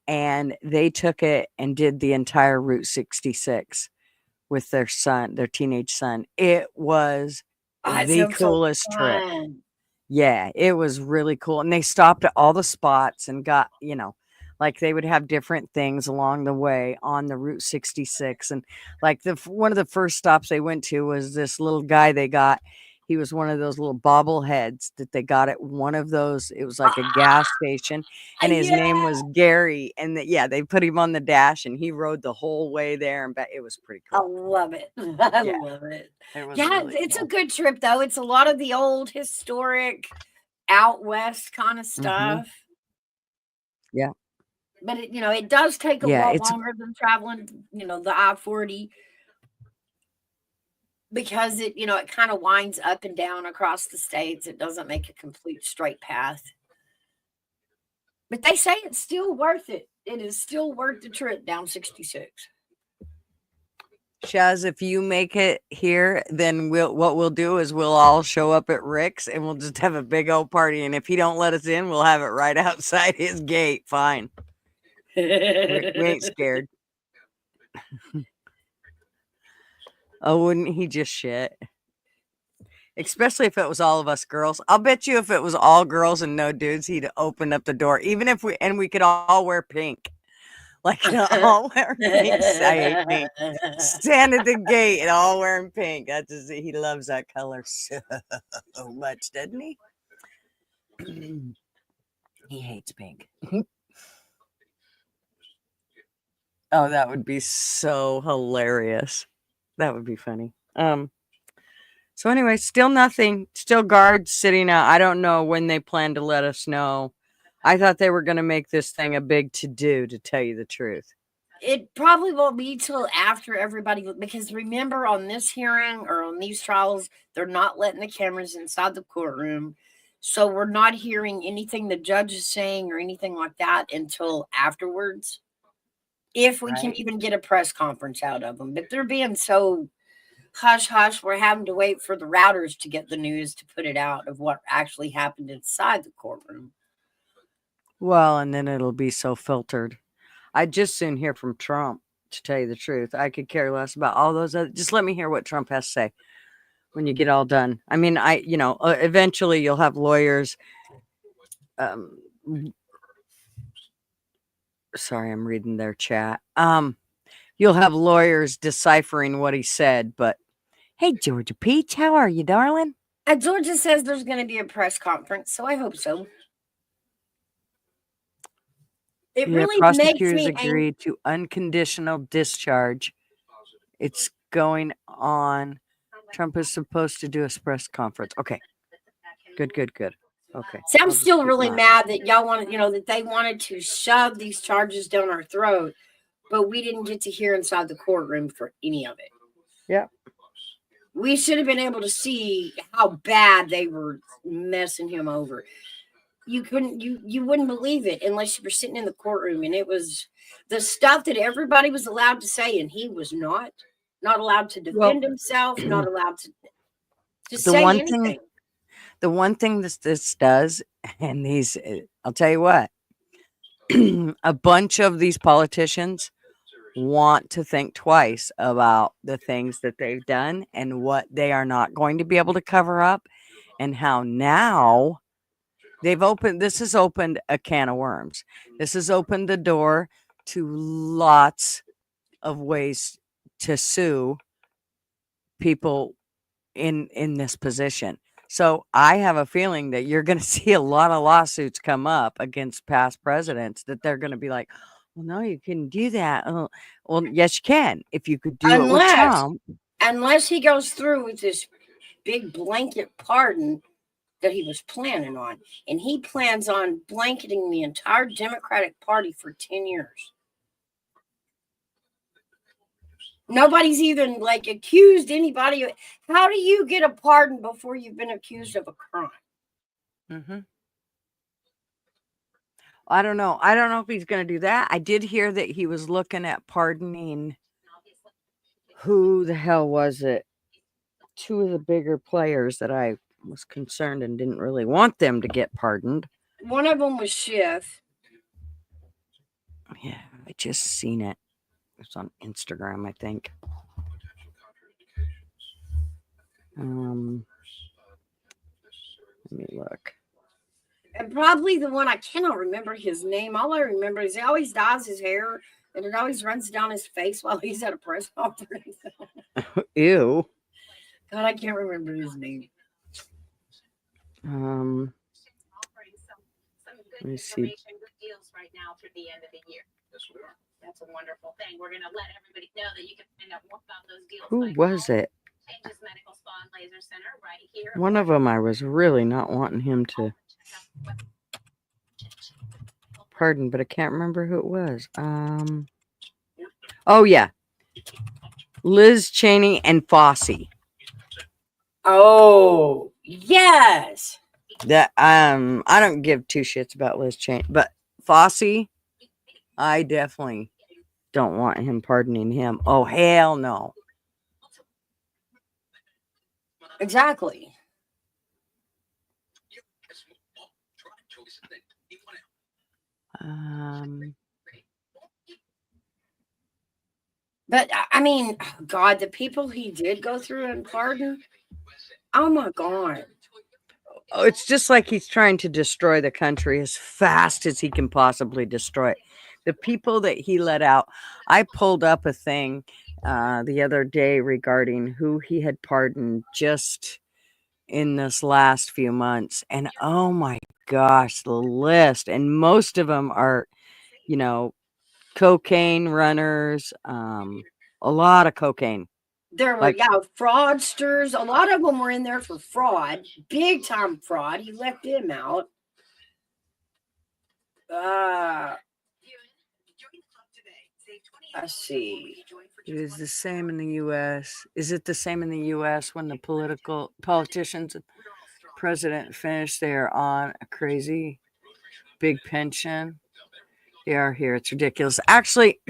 and they took it and did the entire Route 66 with their teenage son. It was it the sounds so coolest trip. fun. Yeah, it was really cool. And they stopped at all the spots and got, like they would have different things along the way on the Route 66. And like one of the first stops they went to was this little guy they got. He was one of those little bobbleheads that they got at one of those. It was like a gas station, and his Yeah, name was Gary. And yeah, they put him on the dash and he rode the whole way there and back. It was pretty I cool. love it. I Yeah, love it. it was Yeah, really it's a cool. good trip though. It's a lot of the old historic out west kind of Hmm. stuff. Yeah. But it does take a Yeah. lot longer than traveling, the I-40, because it kind of winds up and down across the states. It doesn't make a complete straight path. But they say it's still worth it. It is still worth the trip down 66. Shaz, if you make it here, then what we'll do is we'll all show up at Rick's and we'll just have a big old party. And if he don't let us in, we'll have it right outside his gate. Fine. We ain't scared. Oh, wouldn't he just shit? Especially if it was all of us girls. I'll bet you if it was all girls and no dudes, he'd open up the door. Even if we could all wear pink. Like all wearing pink. I hate pink. Stand at the gate and all wearing pink. That's just, he loves that color so much, doesn't he? He hates pink. Oh, that would be so hilarious. That would be funny. So anyway, still nothing. Still guards sitting out. I don't know when they plan to let us know. I thought they were going to make this thing a big to-do, to tell you the truth. It probably won't be till after everybody, because remember, on this hearing or on these trials, they're not letting the cameras inside the courtroom. So we're not hearing anything the judge is saying or anything like that until afterwards. If we can Right. even get a press conference out of them. But they're being so hush hush, we're having to wait for the routers to get the news to put it out of what actually happened inside the courtroom. Well, and then it'll be so filtered. I'd just soon hear from Trump, to tell you the truth. I could care less about all those other. Just let me hear what Trump has to say when you get all done. I mean, eventually you'll have lawyers. Sorry, I'm reading their chat. You'll have lawyers deciphering what he said, but hey, Georgia Peach, how are you, darling? And Georgia says there's going to be a press conference, so I hope so. It really makes prosecutors me agreed to unconditional discharge. It's going on. Trump is supposed to do a press conference. Okay. Good. Okay. See, I'm I'll just still keep really mine. mad that y'all wanted, that they wanted to shove these charges down our throat, but we didn't get to hear inside the courtroom for any of it. Yeah. We should have been able to see how bad they were messing him over. You wouldn't believe it unless you were sitting in the courtroom, and it was the stuff that everybody was allowed to say, and he was not allowed to defend himself, not allowed to say anything. The one thing this does, and these, I'll tell you what, a bunch of these politicians want to think twice about the things that they've done and what they are not going to be able to cover up, and how now this has opened a can of worms. This has opened the door to lots of ways to sue people in this position. So I have a feeling that you're going to see a lot of lawsuits come up against past presidents, that they're going to be like, well, no, you couldn't do that. Oh, well, yes, you can. If you could do it with Trump. Unless he goes through with this big blanket pardon that he was planning on. And he plans on blanketing the entire Democratic Party for 10 years. Nobody's even accused anybody. How do you get a pardon before you've been accused of a crime? Mm-hmm. I don't know. I don't know if he's going to do that. I did hear that he was looking at pardoning. Who the hell was it? Two of the bigger players that I was concerned and didn't really want them to get pardoned. One of them was Schiff. Yeah, I just seen it. It's on Instagram, I think. Let me look. And probably the one, I cannot remember his name. All I remember is he always dyes his hair and it always runs down his face while he's at a press conference. Ew. God, I can't remember his name. Let me see. Deals right now through the end of the year. That's a wonderful thing. We're going to let everybody know that you can find out more about those deals. Who was it? Changes Medical Spa and Laser Center right here. One of them I was really not wanting him to pardon, but I can't remember who it was. Oh yeah, Liz Cheney and Fossey. Oh yes. That I don't give two shits about Liz Cheney, but Fossey, I definitely don't want him pardoning him. Oh hell no. Exactly. But I mean, God, the people he did go through and pardon. Oh my God. Oh, it's just like he's trying to destroy the country as fast as he can possibly destroy it. The people that he let out, I pulled up a thing the other day regarding who he had pardoned just in this last few months. And oh my gosh, the list. And most of them are, cocaine runners, a lot of cocaine. There were Like- fraudsters. A lot of them were in there for fraud, big time fraud. He left them out. Let's see. It is the same in the U.S. Is it the same in the U.S. when the politicians, president finish, they are on a crazy big pension? They are here. It's ridiculous. Actually,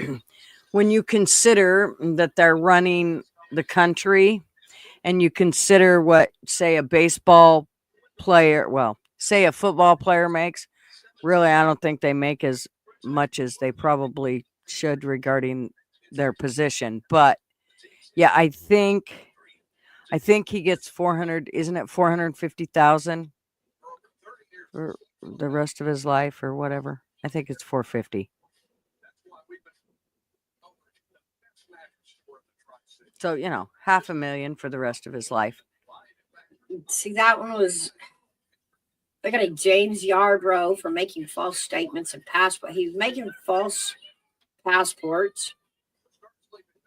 when you consider that they're running the country and you consider what, say, a baseball player, well, say a football player makes, really, I don't think they make as much as they probably should regarding their position. But yeah, I think he gets 400, isn't it 450,000 for the rest of his life or whatever? I think it's 450. So, $500,000 for the rest of his life. See, that one was. They got a James Yardrow for making false statements and passport. He was making false passports.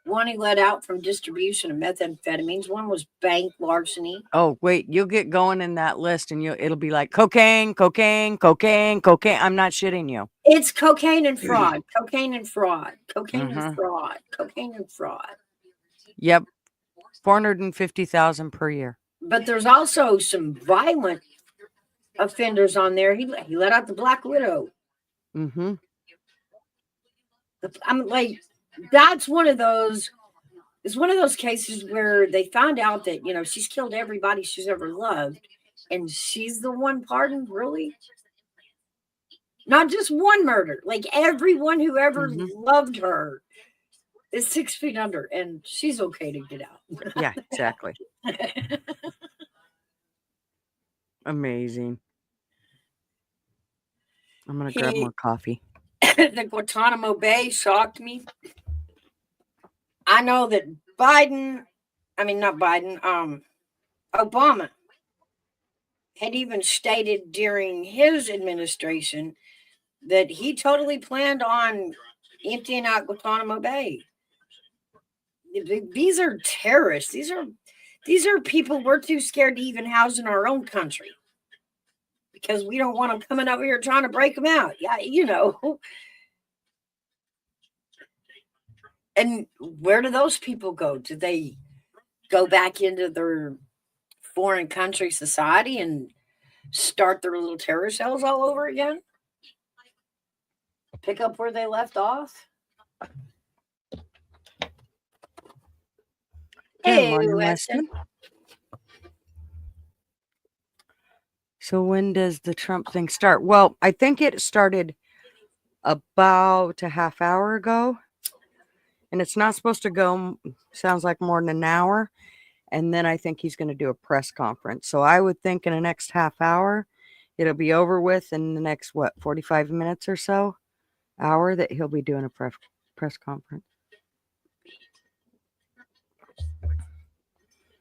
One he let out from distribution of methamphetamines. One was bank larceny. Oh, wait, you'll get going in that list and it'll be like cocaine, cocaine, cocaine, cocaine. I'm not shitting you. It's cocaine and fraud, cocaine and fraud, cocaine and fraud, cocaine and fraud. Yep. 450,000 per year. But there's also some violent offenders on there. He let out the Black Widow. Mm-hmm. I'm like, that's one of those. It's one of those cases where they found out that she's killed everybody she's ever loved, and she's the one pardoned. Really, not just one murder. Like everyone who ever loved her is 6 feet under, and she's okay to get out. Yeah, exactly. Amazing. I'm gonna grab more coffee. The Guantanamo Bay shocked me. I know that Obama had even stated during his administration that he totally planned on emptying out Guantanamo Bay. These are terrorists. These are people we're too scared to even house in our own country because we don't want them coming over here trying to break them out. Yeah, And where do those people go? Do they go back into their foreign country society and start their little terror cells all over again? Pick up where they left off? Hey, Weston. So when does the Trump thing start? Well, I think it started about a half hour ago. And it's not supposed to go, sounds like more than an hour. And then I think he's going to do a press conference. So I would think in the next half hour, it'll be over with in the next, 45 minutes or so, hour, that he'll be doing a press conference.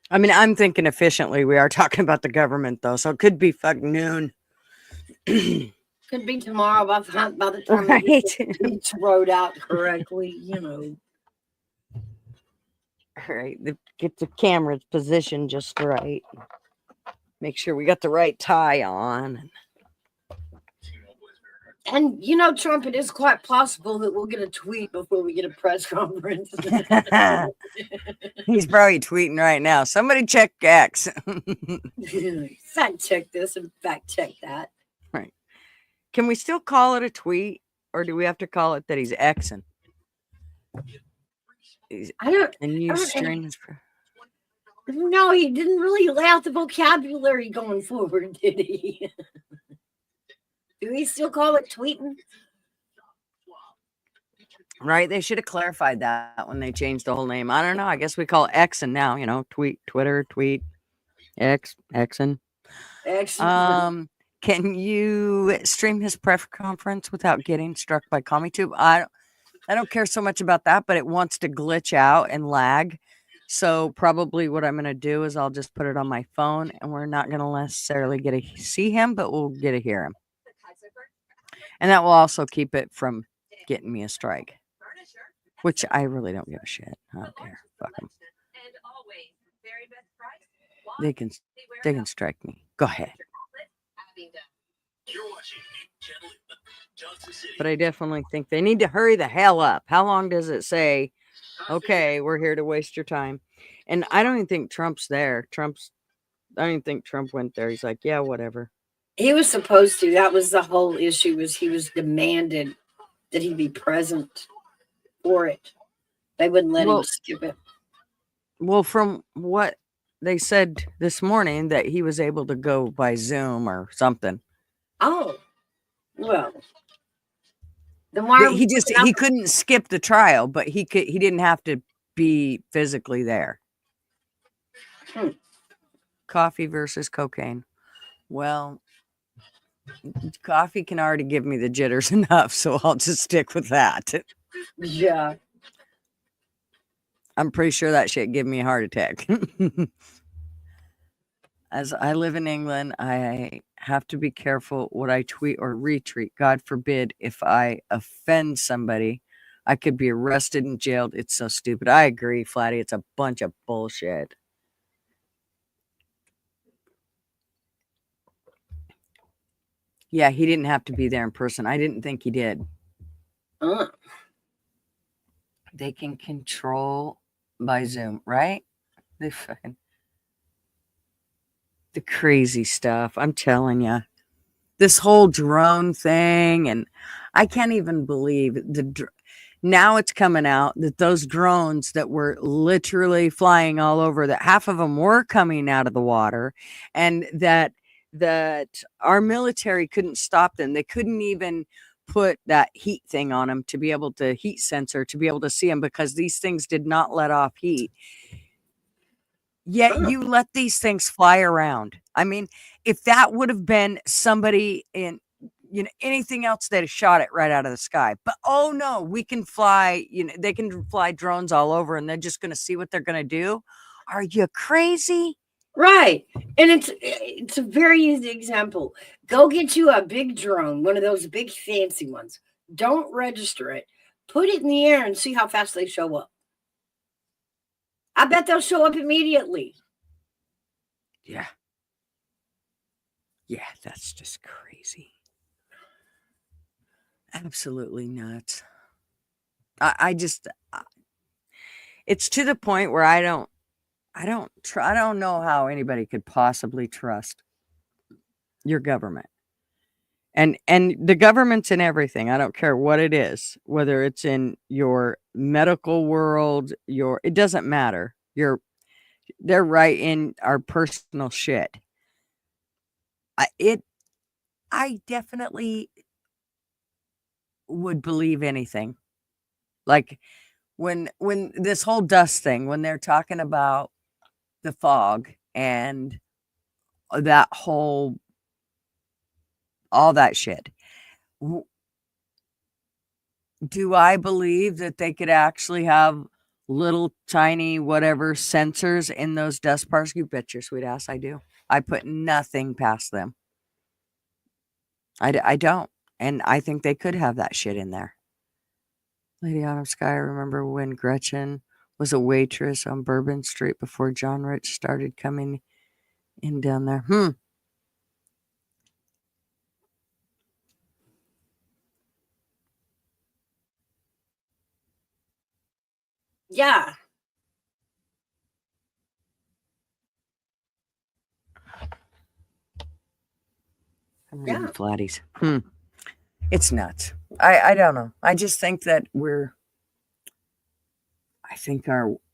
I mean, I'm thinking efficiently. We are talking about the government, though. So it could be noon. Could be tomorrow by the time Right. it's rode out correctly, All right. Get the camera's position just right. Make sure we got the right tie on. And Trump, it is quite possible that we'll get a tweet before we get a press conference. He's probably tweeting right now. Somebody check X. Fact check this and fact check that. Right. Can we still call it a tweet, or do we have to call it that he's Xing? No, he didn't really lay out the vocabulary going forward, did he? Do we still call it tweeting? Right. They should have clarified that when they changed the whole name. I don't know. I guess we call it Xing now, tweet, Twitter, tweet, Xing. Excellent. Can you stream his press conference without getting struck by CommieTube? I don't care so much about that, but it wants to glitch out and lag. So probably what I'm going to do is I'll just put it on my phone, and we're not going to necessarily get to see him, but we'll get to hear him. And that will also keep it from getting me a strike. which I really don't give a shit. I don't care. Fuck them. And always very best price. They can strike me. Go ahead. But I definitely think they need to hurry the hell up. How long does it say? Okay, we're here to waste your time. And I don't even think Trump's there. I don't even think Trump went there. He's like, yeah, whatever. He was supposed to. That was the whole issue. Was he was demanded that he be present for it. They wouldn't let him skip it. Well, from what they said this morning, that he was able to go by Zoom or something. Oh, well. He couldn't skip the trial, but he didn't have to be physically there. Coffee versus cocaine. Well, coffee can already give me the jitters enough, so I'll just stick with that. Yeah. I'm pretty sure that shit give me a heart attack. As I live in England, I have to be careful what I tweet or retweet. God forbid if I offend somebody, I could be arrested and jailed. It's so stupid. I agree, Flatty. It's a bunch of bullshit. Yeah, he didn't have to be there in person. I didn't think he did. They can control by Zoom, right? They fucking... The crazy stuff. I'm telling you, this whole drone thing, and I can't even believe now it's coming out that those drones that were literally flying all over, that half of them were coming out of the water, and that our military couldn't stop them. They couldn't even put that heat thing on them to be able to heat sensor to be able to see them, because these things did not let off heat. Yet you let these things fly around. I mean, if that would have been somebody in, anything else, they'd have shot it right out of the sky. But oh no, we can fly, they can fly drones all over, and they're just going to see what they're going to do. Are you crazy? Right. And it's a very easy example. Go get you a big drone, one of those big fancy ones. Don't register it. Put it in the air and see how fast they show up. I bet they'll show up immediately. Yeah. Yeah, that's just crazy. Absolutely nuts. I just, it's to the point where I don't know how anybody could possibly trust your government. And the government's in everything. I don't care what it is, whether it's in your medical world, it doesn't matter. They're right in our personal shit. I definitely would believe anything. Like when this whole dust thing, when they're talking about the fog and that whole, all that shit. Do I believe that they could actually have little tiny whatever sensors in those dust particles? You bet your sweet ass I do. I put nothing past them. I don't. And I think they could have that shit in there. Lady Autumn Sky, I remember when Gretchen was a waitress on Bourbon Street before John Rich started coming in down there. Yeah. I'm reading Flatties. It's nuts. I don't know. I just think that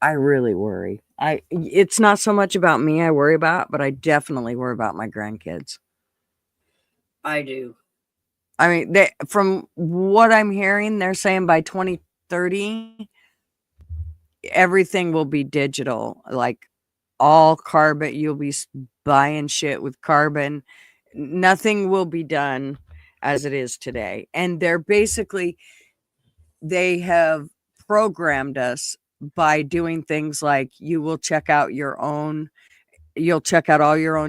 I really worry. It's not so much about me I worry about, but I definitely worry about my grandkids. I do. I mean, from what I'm hearing, they're saying by 2030, everything will be digital. Like all carbon, you'll be buying shit with carbon. Nothing will be done as it is today. And they have programmed us by doing things like you'll check out all your own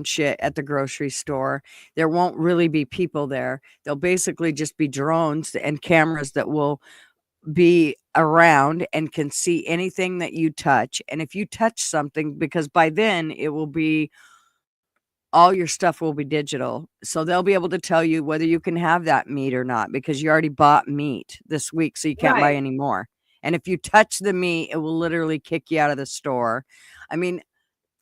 shit at the grocery store. There won't really be people there. They'll basically just be drones and cameras that will be around and can see anything that you touch. And if you touch something, because by then it will be all your stuff will be digital. So they'll be able to tell you whether you can have that meat or not, because you already bought meat this week, so you can't buy Right. any more. And if you touch the meat, it will literally kick you out of the store. I mean,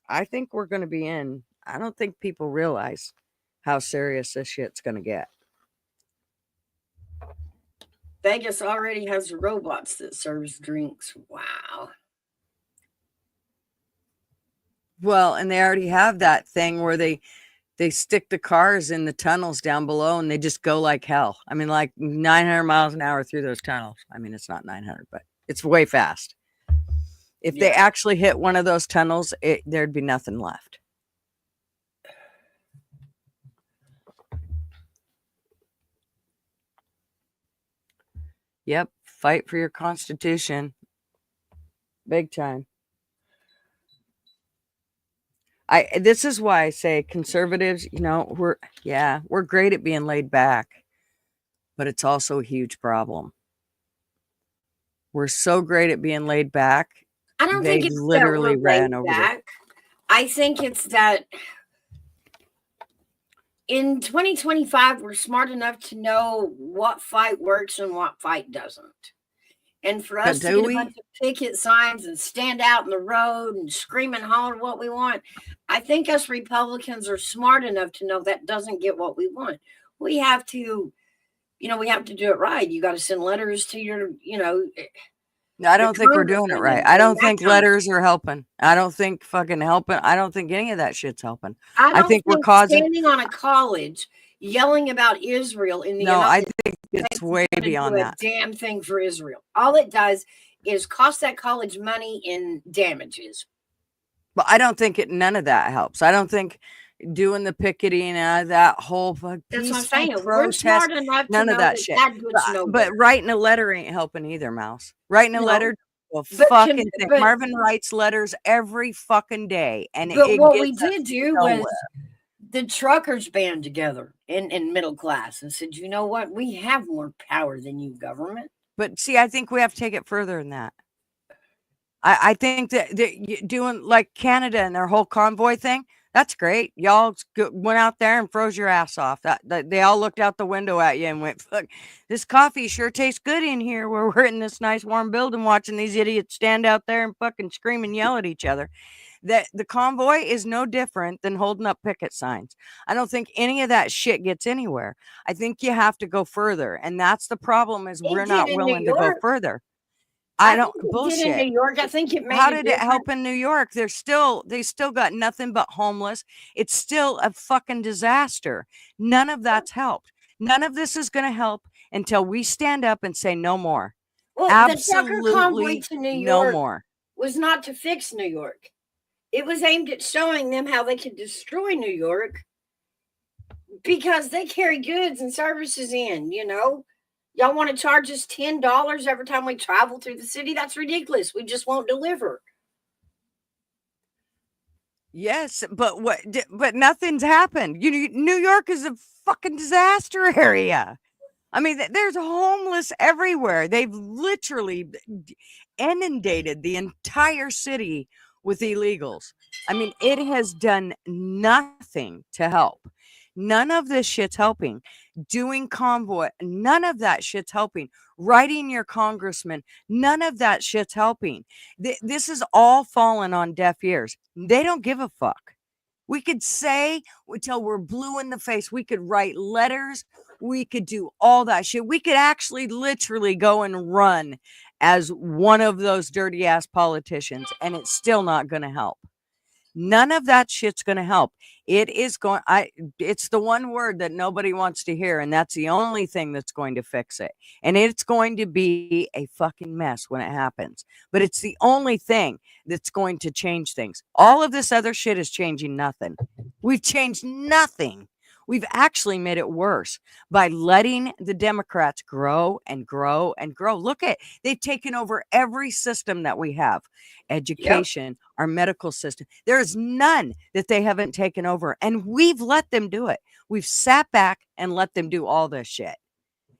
I think we're going to be in. I don't think people realize how serious this shit's going to get. Vegas already has robots that serves drinks. Wow. Well, and they already have that thing where they stick the cars in the tunnels down below and they just go like hell. I mean, like 900 miles an hour through those tunnels. I mean, it's not 900, but it's way fast. If they Yeah. actually hit one of those tunnels, there'd be nothing left. Yep. Fight for your Constitution. Big time. This is why I say conservatives, we're great at being laid back, but it's also a huge problem. We're so great at being laid back. I don't They think it's literally that we're laid ran over back. I think it's that in 2025, we're smart enough to know what fight works and what fight doesn't. And for us to do get we? a bunch of picket signs and stand out in the road and scream and holler what we want, I think us Republicans are smart enough to know that doesn't get what we want. We have to, we have to do it right. You got to send letters to your, I don't think we're doing it congressman right. and I don't that think kind of letters are helping. I don't think fucking helping. I don't think any of that shit's helping. I don't think we're think causing. standing on a college yelling about Israel in the No, I United think States it's way is gonna beyond do a that. damn thing for Israel. All it does is cost that college money in damages. But I don't think none of that helps. I don't think doing the picketing, that whole That's what I'm peaceful saying. We're protest, smart enough to none know of that that shit. that goes nowhere. But writing a letter ain't helping either, Mouse. Writing a No. letter, well, But fucking can- thing. but- Marvin writes letters every fucking day, and But it what gets we us did do nowhere. was the truckers band together in middle class and said, you know what? We have more power than you, government. But see, I think we have to take it further than that. I think that doing like Canada and their whole convoy thing, that's great. Y'all went out there and froze your ass off. That they all looked out the window at you and went, "Fuck, this coffee sure tastes good in here." Where we're in this nice warm building, watching these idiots stand out there and fucking scream and yell at each other. That the convoy is no different than holding up picket signs. I don't think any of that shit gets anywhere. I think you have to go further, and that's the problem. Is we're did not in New willing to go York. further. I don't think it did bullshit. in New York. I think it made How a did it difference. help in New York? They still got nothing but homeless. It's still a fucking disaster. None of that's helped. None of this is going to help until we stand up and say no more. Well, the trucker convoy Absolutely to New no York more. was not to fix New York. It was aimed at showing them how they could destroy New York because they carry goods and services in, Y'all want to charge us $10 every time we travel through the city? That's ridiculous. We just won't deliver. Yes, but but nothing's happened. New York is a fucking disaster area. I mean, there's homeless everywhere. They've literally inundated the entire city with illegals. I mean, it has done nothing to help. None of this shit's helping. Doing convoy, none of that shit's helping. Writing your congressman, none of that shit's helping. This is all fallen on deaf ears. They don't give a fuck. We could say until we're blue in the face. We could write letters. We could do all that shit. We could actually literally go and run as one of those dirty ass politicians, and it's still not going to help. None of that shit's going to help. It's the one word that nobody wants to hear, and that's the only thing that's going to fix it. And it's going to be a fucking mess when it happens. But it's the only thing that's going to change things. All of this other shit is changing nothing. We've changed nothing. We've actually made it worse by letting the Democrats grow and grow and grow. Look at, they've taken over every system that we have. Education, our medical system. There is none that they haven't taken over, and we've let them do it. We've sat back and let them do all this shit.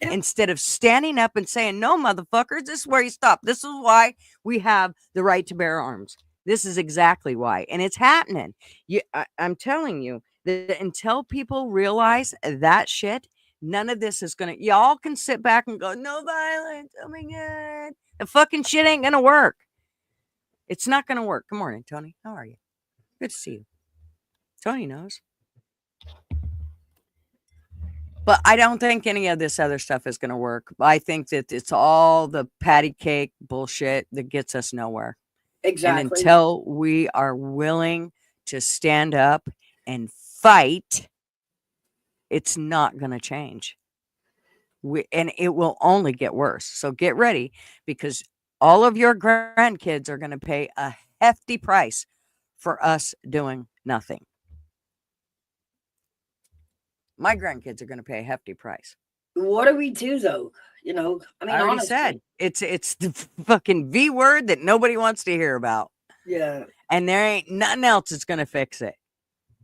Yeah. instead of standing up and saying, no, motherfuckers, this is where you stop. This is why we have the right to bear arms. This is exactly why. And it's happening. I'm telling you that until people realize that shit, none of this is going to, y'all can sit back and go, no violence. Oh my God. The fucking shit ain't going to work. It's not going to work. Good morning, Tony. How are you? Good to see you. Tony knows. But I don't think any of this other stuff is going to work. I think that it's all the patty cake bullshit that gets us nowhere. Exactly. And until we are willing to stand up and fight, it's not going to change. And it will only get worse. So get ready, because all of your grandkids are going to pay a hefty price for us doing nothing. My grandkids are going to pay a hefty price. What do we do though? You know, I mean, I already honestly, said it's the fucking V word that nobody wants to hear about. yeah. And there ain't nothing else that's going to fix it.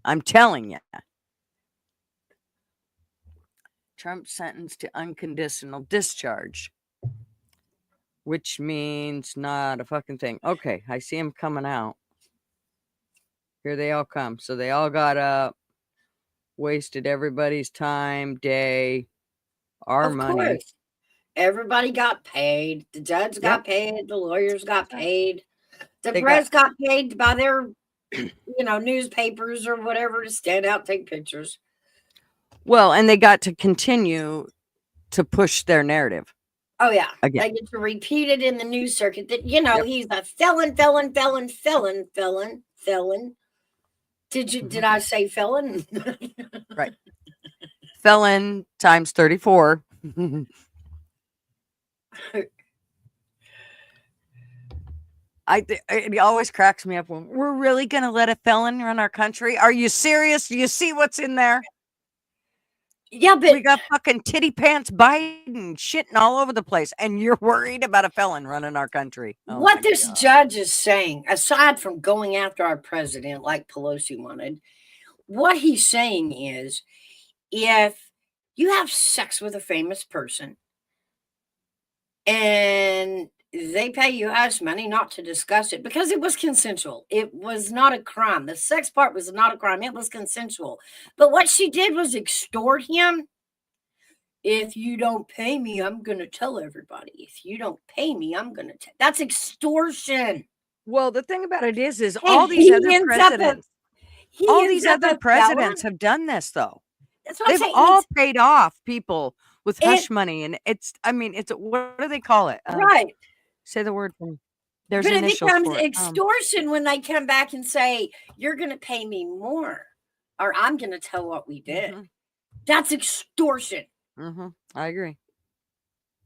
I'm telling you. Trump sentenced to unconditional discharge, which means not a fucking thing. Okay, I see him coming out. Here they all come. So they all got up, wasted everybody's time, day, our Of money. course. Everybody got paid. The judge got paid. The lawyers got paid. The press got paid by their, newspapers or whatever to stand out, take pictures. Well, and they got to continue to push their narrative. Oh, yeah. Again. They get to repeat it in the news circuit that, he's a felon. Did I say felon? Right. Felon times 34. It always cracks me up when we're really going to let a felon run our country. Are you serious? Do you see what's in there? Yeah, but we got fucking titty pants Biden shitting all over the place, and you're worried about a felon running our country. Oh, what this judge is saying, aside from going after our president like Pelosi wanted, what he's saying is, if you have sex with a famous person and they pay you house money not to discuss it because it was consensual. It was not a crime. The sex part was not a crime. It was consensual. But what she did was extort him. If you don't pay me, I'm going to tell everybody. If you don't pay me, I'm going to tell. That's extortion. Well, the thing about it is all these other presidents have done this, though. That's what They've all paid off people with hush money, and it's what do they call it? Right. Say the word for me. There's but it initials becomes for it. Extortion when they come back and say, you're going to pay me more, or I'm going to tell what we did. Mm-hmm. That's extortion. Mm-hmm. I agree.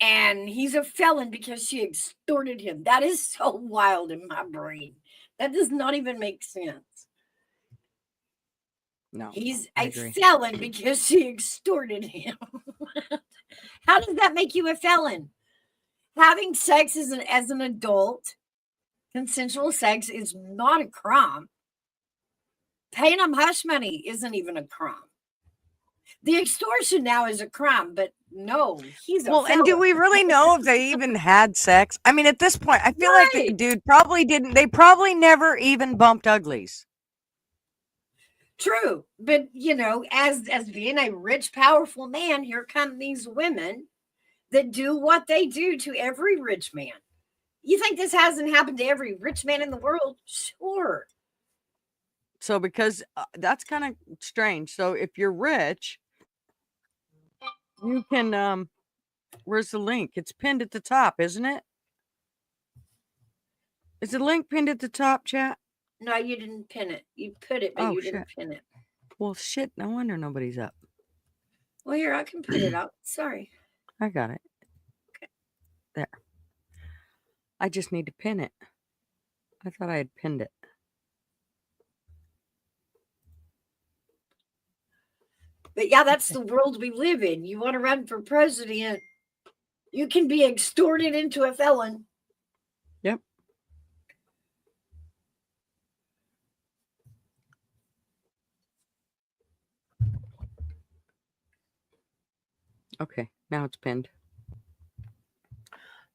And he's a felon because she extorted him. That is so wild in my brain. That does not even make sense. No, he's a felon because she extorted him. How does that make you a felon? Having sex as an adult, consensual sex is not a crime. Paying them hush money isn't even a crime. The extortion now is a crime, but no, he's a felon. And do we really know if they even had sex? I mean, at this point, I feel like the dude probably didn't. They probably never even bumped uglies. True, but as being a rich, powerful man, here come these women that do what they do to every rich man. You think this hasn't happened to every rich man in the world? Sure. So because that's kind of strange. So if you're rich, you can where's the link? It's pinned at the top, isn't it? Is the link pinned at the top, chat? No, you didn't pin it. You put it, but you didn't pin it. Well, shit, no wonder nobody's up. Well, here, I can put it up. Sorry. I got it. Okay. There. I just need to pin it. I thought I had pinned it. But yeah, that's the world we live in. You want to run for president, you can be extorted into a felon. Yep. Okay, now it's pinned.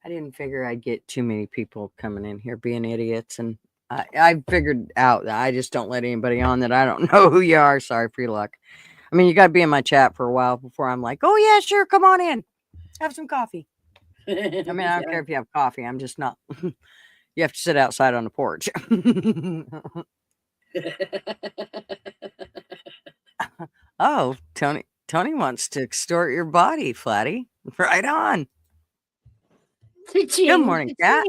I didn't figure I'd get too many people coming in here being idiots, and I figured out that I just don't let anybody on that I don't know who you are. Sorry for your luck. I mean, you got to be in my chat for a while before I'm like, oh yeah, sure, come on in, have some coffee. I mean, I don't care if you have coffee. I'm just not. You have to sit outside on the porch. Oh, Tony wants to extort your body, Flatty. Right on. Good morning, Cat.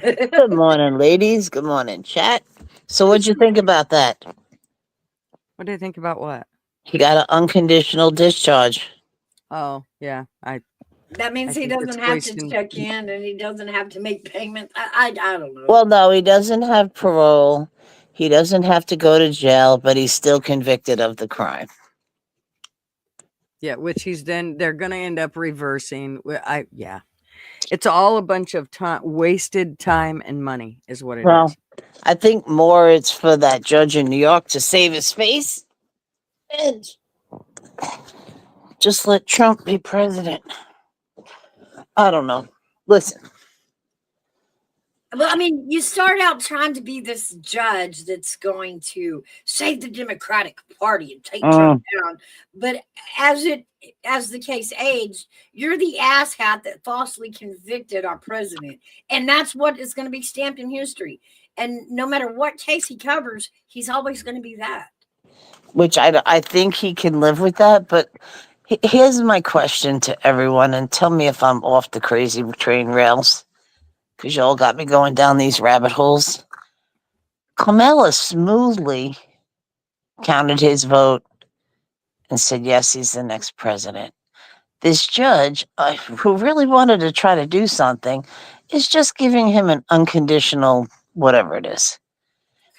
Good morning, ladies. Good morning, chat. So what'd you think about that? What do you think about what? He got an unconditional discharge. Oh, yeah. That means I he think doesn't it's have to wasting- check in and he doesn't have to make payments. I don't know. Well, no, he doesn't have parole. He doesn't have to go to jail, but he's still convicted of the crime. Yeah, which they're going to end up reversing. Yeah. It's all a bunch of time, wasted time and money is what it Well, is. I think more it's for that judge in New York to save his face and just let Trump be president. I don't know. Listen. Well, I mean, you start out trying to be this judge that's going to save the Democratic Party and take Trump down. But as the case aged, you're the asshat that falsely convicted our president. And that's what is going to be stamped in history. And no matter what case he covers, he's always going to be that. Which I think he can live with that. But here's my question to everyone, and tell me if I'm off the crazy train rails, because y'all got me going down these rabbit holes. Kamala smoothly counted his vote and said, yes, he's the next president. This judge, who really wanted to try to do something, is just giving him an unconditional whatever it is.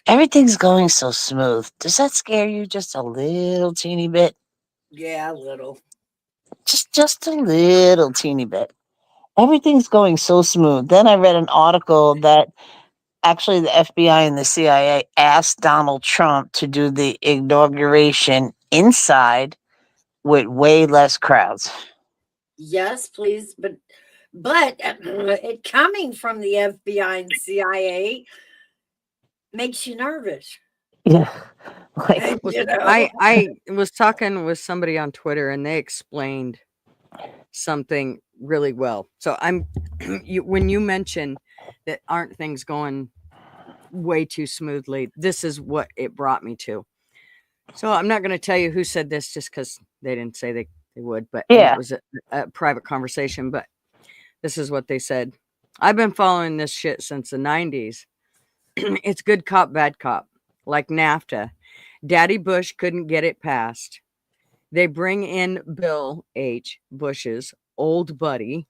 Everything's going so smooth. Does that scare you just a little teeny bit? Yeah, a little. Just a little teeny bit. Everything's going so smooth. Then I read an article that actually the FBI and the CIA asked Donald Trump to do the inauguration inside with way less crowds. Yes, please. But it coming from the FBI and CIA makes you nervous. Yeah. Like, You know? I was talking with somebody on Twitter and they explained something really well. So when you mention that aren't things going way too smoothly, this is what it brought me to. So I'm not going to tell you who said this just because they didn't say they would, but yeah. It was a private conversation. But this is what they said. I've been following this shit since the 90s. It's good cop, bad cop, like NAFTA. Daddy Bush couldn't get it passed. They bring in Bill H. Bush's old buddy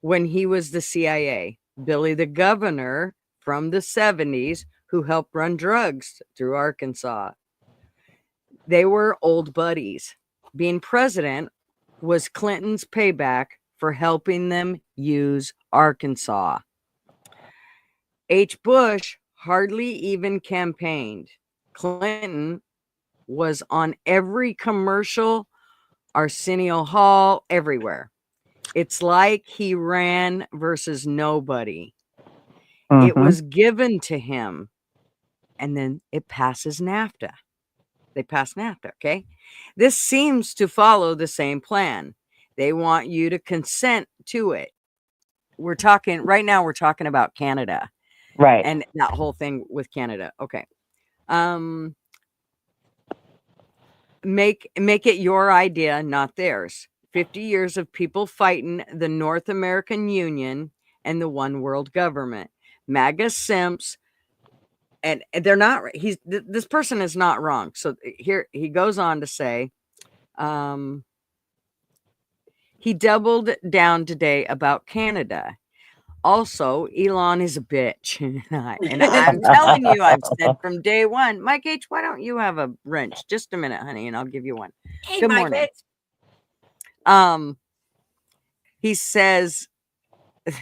when he was the CIA, Billy the governor from the 70s who helped run drugs through Arkansas. They were old buddies. Being president was Clinton's payback for helping them use Arkansas. H. Bush hardly even campaigned. Clinton was on every commercial, Arsenio Hall, everywhere. It's like he ran versus nobody. It was given to him, and then it passes NAFTA. They pass NAFTA, okay? This seems to follow the same plan. They want you to consent to it. Right now we're talking about Canada. Right. And that whole thing with Canada. Okay. Make it your idea, not theirs. 50 years of people fighting the North American Union and the one world government. MAGA simps, and they're not. This person is not wrong. So here he goes on to say, he doubled down today about Canada. Also, Elon is a bitch. And I'm telling you, I've said from day one, Mike H., why don't you have a wrench? Just a minute, honey, and I'll give you one. Hey, Good Mike morning. H. He says,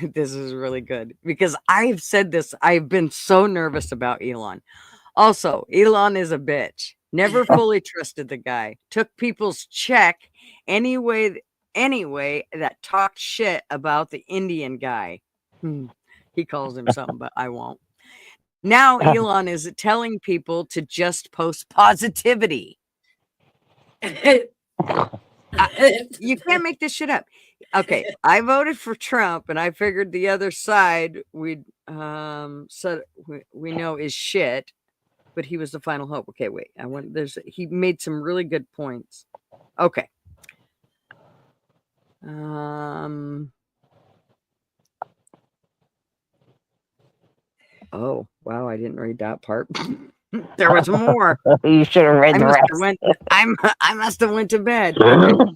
this is really good because I've said this. I've been so nervous about Elon. Also, Elon is a bitch. Never fully trusted the guy. Took people's check anyway anyway that talked shit about the Indian guy. He calls him something, but I won't. Now Elon is telling people to just post positivity. You can't make this shit up. Okay, I voted for Trump, and I figured the other side we know is shit, but he was the final hope. Okay, wait. He made some really good points. Okay. Oh, wow, I didn't read that part. There was more. You should have read the rest. I must have went to bed. Okay.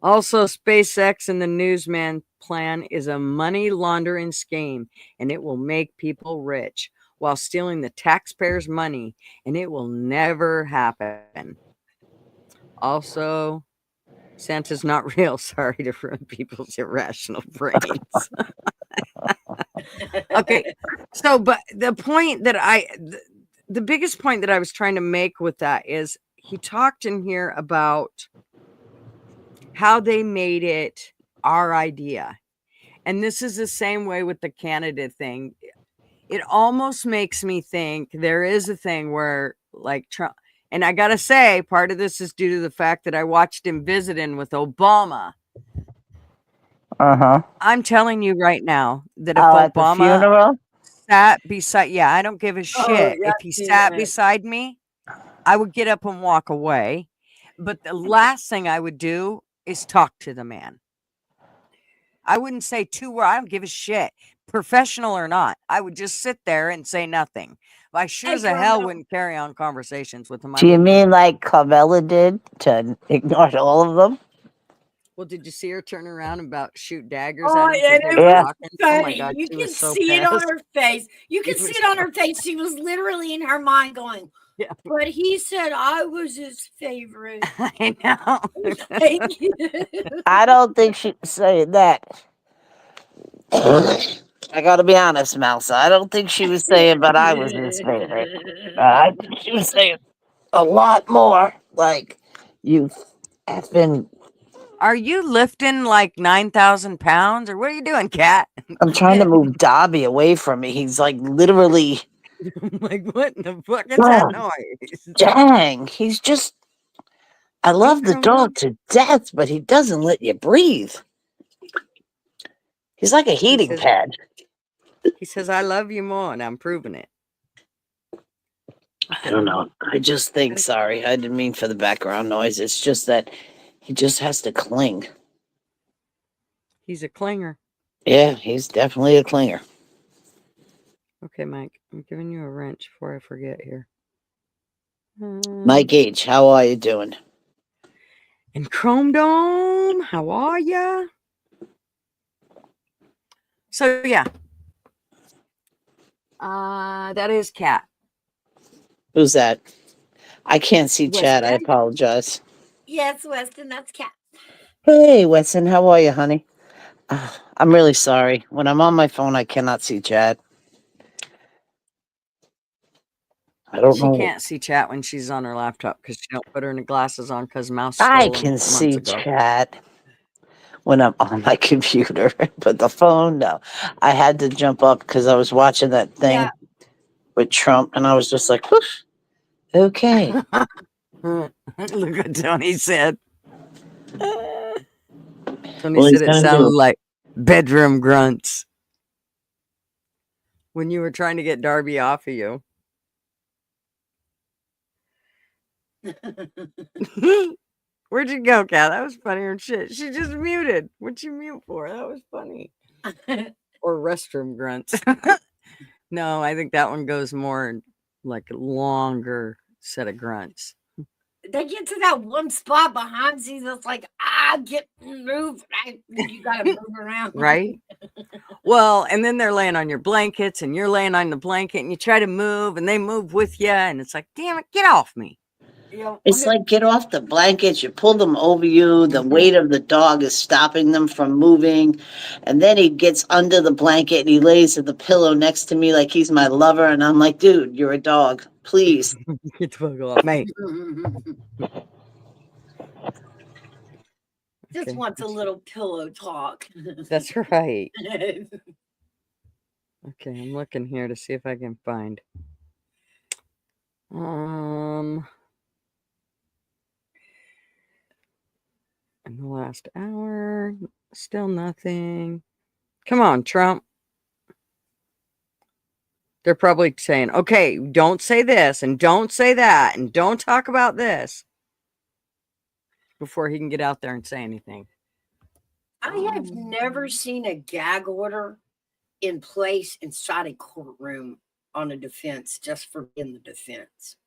Also, SpaceX and the newsman plan is a money laundering scheme, and it will make people rich while stealing the taxpayers' money, and it will never happen. Also, Santa's not real. Sorry to ruin people's irrational brains. Okay, so, but the point that the biggest point that I was trying to make with that is he talked in here about how they made it our idea. And this is the same way with the Canada thing. It almost makes me think there is a thing where, like, Trump, and I gotta say, part of this is due to the fact that I watched him visiting with Obama. I'm telling you right now that if at the Obama funeral? sat beside, yeah, I don't give a shit. yeah, If he sat beside me, I would get up and walk away. But the last thing I would do is talk to the man. I wouldn't say 2 words. I don't give a shit, professional or not. I would just sit there and say nothing. I sure as a hell wouldn't carry on conversations with him. Do you mean like Carmela did to ignore all of them? Well, did you see her turn around and about shoot daggers Oh, at him? and 'cause it they were was talking? funny. Oh my God, You she can was so see it on pissed. her face. You can It see was- it on her face. She was literally in her mind going, Yeah. but he said I was his favorite. I know. Thank you. I don't think she was saying that. I gotta be honest, Mouse. I don't think she was saying, but I was his favorite. I think she was saying a lot more. Like, you effing. Are you lifting like 9,000 pounds or what are you doing, Cat? I'm trying to move Dobby away from me. He's like literally. Like, what in the fuck is that noise? Dang. He's just. I love the dog to death, but he doesn't let you breathe. He's like a heating pad. He says, I love you more, and I'm proving it. I don't know. I just think, sorry, I didn't mean for the background noise. It's just that he just has to cling. He's a clinger. Yeah, he's definitely a clinger. Okay, Mike, I'm giving you a wrench before I forget here. Mike H., how are you doing? And Chrome Dome, how are ya? So, yeah. That is Cat. Who's that? I can't see chat. I apologize. Yes, Weston, that's Cat. Hey, Weston, how are you, honey? I'm really sorry. When I'm on my phone, I cannot see chat. I don't know. She can't see chat when she's on her laptop because she don't put her glasses on because Mouse I stole them can months see ago. chat when I'm on my computer, but the phone, no. I had to jump up because I was watching that thing with Trump, and I was just like, whoosh, okay. Look what Tony said. Tony Well, said it sounded like bedroom grunts when you were trying to get Darby off of you. Where'd you go, Cat? That was funny or shit. She just muted. What'd you mute for? That was funny. Or restroom grunts. No, I think that one goes more like a longer set of grunts. They get to that one spot behind you that's like, move. You gotta move around. Right? Well, and then they're laying on your blankets and you're laying on the blanket and you try to move and they move with you and it's like, damn it, get off me. It's like, get off the blankets, you pull them over you, the weight of the dog is stopping them from moving, and then he gets under the blanket and he lays at the pillow next to me like he's my lover, and I'm like, dude, you're a dog, please. Get the fuck off me. Just Okay, wants a that's- little pillow talk. That's right. Okay, I'm looking here to see if I can find. In the last hour, still nothing. Come on, Trump. They're probably saying, okay, don't say this and don't say that and don't talk about this before he can get out there and say anything. I have never seen a gag order in place inside a courtroom on a defense just for being the defense.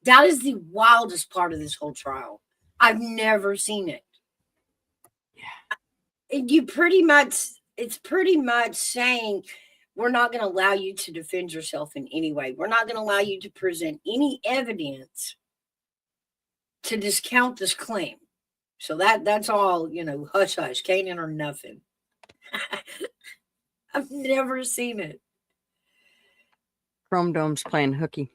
That is the wildest part of this whole trial. I've never seen it. Yeah. It's pretty much saying we're not going to allow you to defend yourself in any way. We're not going to allow you to present any evidence to discount this claim. So that's all, hush hush, can't enter nothing. I've never seen it. Chrome Dome's playing hooky.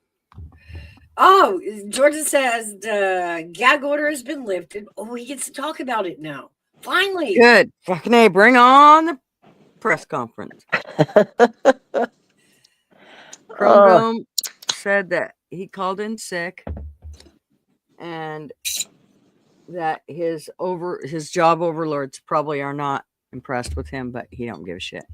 Oh, Georgia says the gag order has been lifted. Oh, he gets to talk about it now. Finally. Good. Fucking A, bring on the press conference. Chrome Dome said that he called in sick and that his job overlords probably are not impressed with him, but he don't give a shit.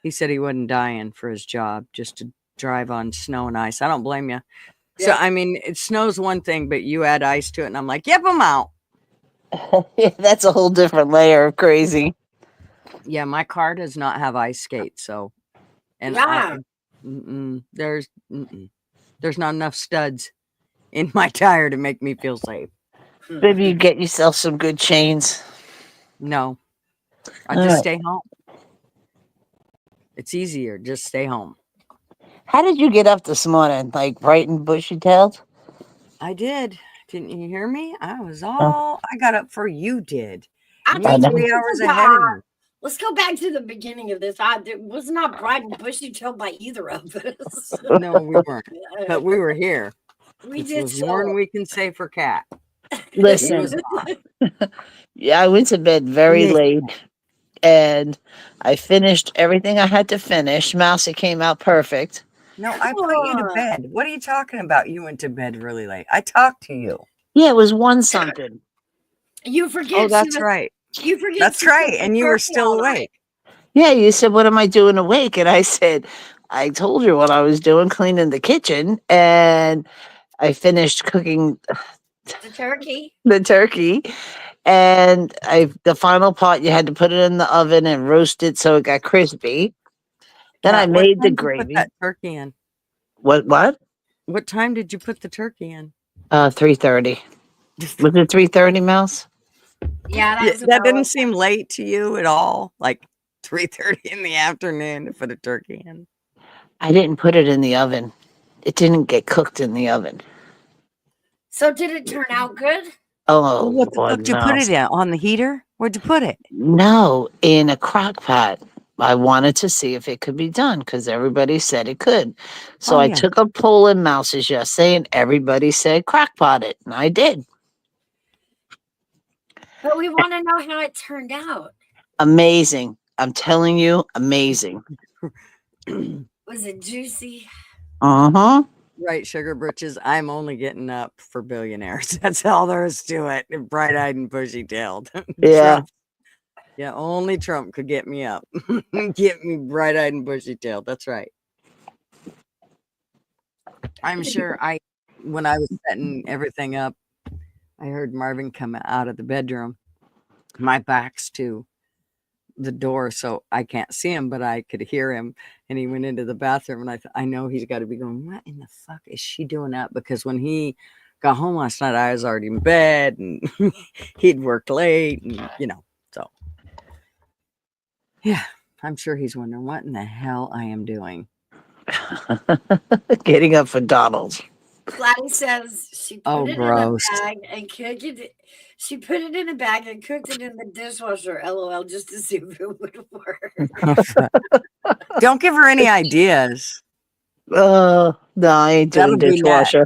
He said he wasn't dying for his job just to drive on snow and ice. I don't blame you. Yeah. So, I mean, it snows one thing, but you add ice to it, and I'm like, yep, I'm out. Yeah, that's a whole different layer of crazy. Yeah, my car does not have ice skates, so. And there's not enough studs in my tire to make me feel safe. Maybe you get yourself some good chains. No, I just stay home. It's easier. Just stay home. How did you get up this morning? Like bright and bushy-tailed? I did. Didn't you hear me? I got up for you did. I You're 3 hours ahead of me. Let's go back to the beginning of this. It was not bright and bushy-tailed by either of us. No, we weren't. But we were here. We did was more than we can say for Cat. Listen. Yeah, I went to bed very late. And I finished everything I had to finish. Mousy came out perfect. No, I put you to bed. What are you talking about? You went to bed really late. I talked to you. Yeah, it was 1 something. You forget. Oh, that's right. You forget. That's right. And you were still awake. Yeah, you said, what am I doing awake? And I said, I told you what I was doing, cleaning the kitchen. And I finished cooking the turkey. And the final part, you had to put it in the oven and roast it so it got crispy. Then I made the gravy. Put that turkey in. What? What time did you put the turkey in? 3:30. Was it 3:30, Mouse? Yeah, that didn't seem late to you at all. Like 3:30 in the afternoon to put a turkey in. I didn't put it in the oven. It didn't get cooked in the oven. So did it turn out good? Oh, what the fuck did you put it in? On the heater? Where'd you put it? No, in a crock pot. I wanted to see if it could be done because everybody said it could. So I took a poll in Mouse's yesterday and everybody said crock pot it. And I did. But we want to know how it turned out. Amazing. I'm telling you, amazing. Was it juicy? Uh-huh. Right, Sugar Britches. I'm only getting up for billionaires. That's all there is to it. Bright-eyed and bushy-tailed. Yeah. Trump. Yeah, only Trump could get me up. Get me bright-eyed and bushy-tailed. That's right. I'm sure when I was setting everything up, I heard Marvin come out of the bedroom. My back's to the door, so I can't see him, but I could hear him. And he went into the bathroom, and I know he's got to be going, what in the fuck is she doing up? Because when he got home last night, I was already in bed, and he'd worked late, and so. Yeah, I'm sure he's wondering what in the hell I am doing. Getting up for Donald. Gladys says she put it gross. in a bag and cooked it. She put it in a bag and cooked it in the dishwasher, LOL, just to see if it would work. Don't give her any ideas. No, I ain't doing dishwasher.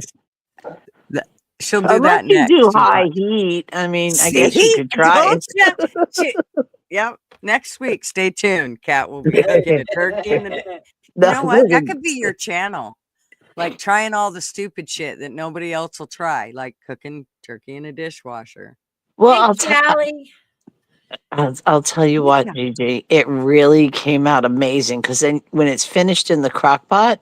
She'll do Unless that you next. do You high watch. heat. I mean, I guess you could try it. Yep. Next week, stay tuned. Kat will be cooking a turkey in the. You No, know what? That could be your channel. Like trying all the stupid shit that nobody else will try, like cooking turkey in a dishwasher. well, Hey, Callie. I'll tell you what, Gigi, it really came out amazing because then when it's finished in the crock pot,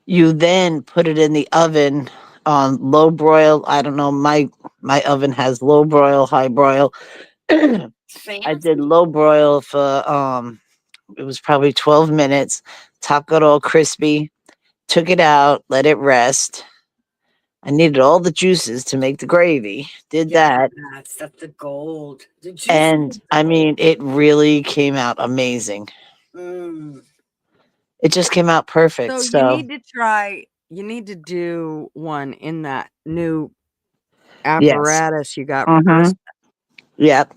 you then put it in the oven on low broil. I don't know, my oven has low broil, high broil. I did Fancy. low broil for it was probably 12 minutes. Top got all crispy. Took it out, let it rest. I needed all the juices to make the gravy. Did that. That's the gold. The juice And is the I gold. mean, it really came out amazing. Mm. It just came out perfect. So So, you need to try. You need to do one in that new yes. apparatus you got for Mm-hmm. Christmas. Yep.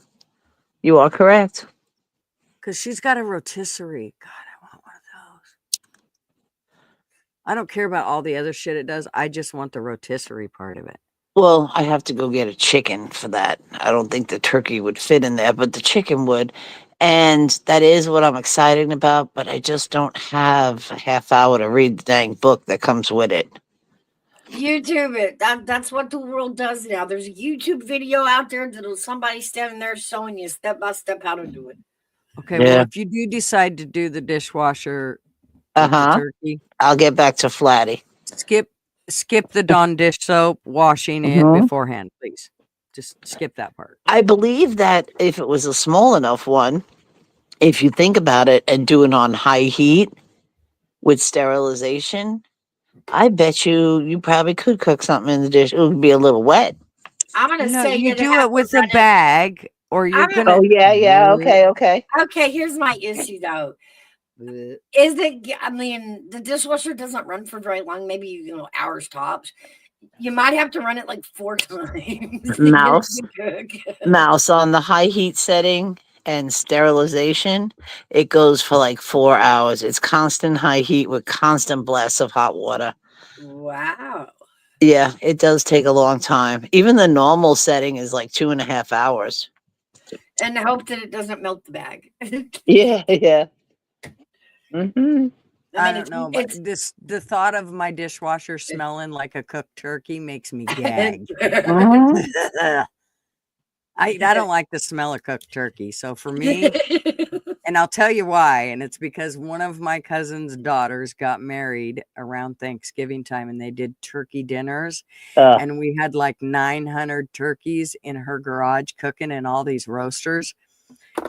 You are correct. Because she's got a rotisserie. God, I want one of those. I don't care about all the other shit it does. I just want the rotisserie part of it. Well, I have to go get a chicken for that. I don't think the turkey would fit in there, but the chicken would. And that is what I'm excited about, but I just don't have a half hour to read the dang book that comes with it. YouTube it. That's what the world does now. There's a YouTube video out there that'll somebody standing there showing you step by step how to do it. Okay, well, if you do decide to do the dishwasher with the turkey, I'll get back to Flatty. skip the Dawn dish soap, washing it beforehand, please. Just skip that part. I believe that if it was a small enough one, if you think about it and do it on high heat with sterilization, I bet you probably could cook something in the dish. It would be a little wet. I'm gonna No, say you you'd do have it to with a run it. bag, or you're gonna. Oh yeah. Okay. Okay, here's my issue though. Is that I mean the dishwasher doesn't run for very long, maybe hours tops. You might have to run it like 4 times. Mouse on the high heat setting and sterilization, it goes for like 4 hours. It's constant high heat with constant blasts of hot water. Wow. Yeah, it does take a long time. Even the normal setting is like 2.5 hours. And hope that it doesn't melt the bag. Yeah. Mm-hmm. I don't know, but the thought of my dishwasher smelling like a cooked turkey makes me gag. I don't like the smell of cooked turkey. So for me, and I'll tell you why, and it's because one of my cousin's daughters got married around Thanksgiving time, and they did turkey dinners, and we had like 900 turkeys in her garage cooking in all these roasters.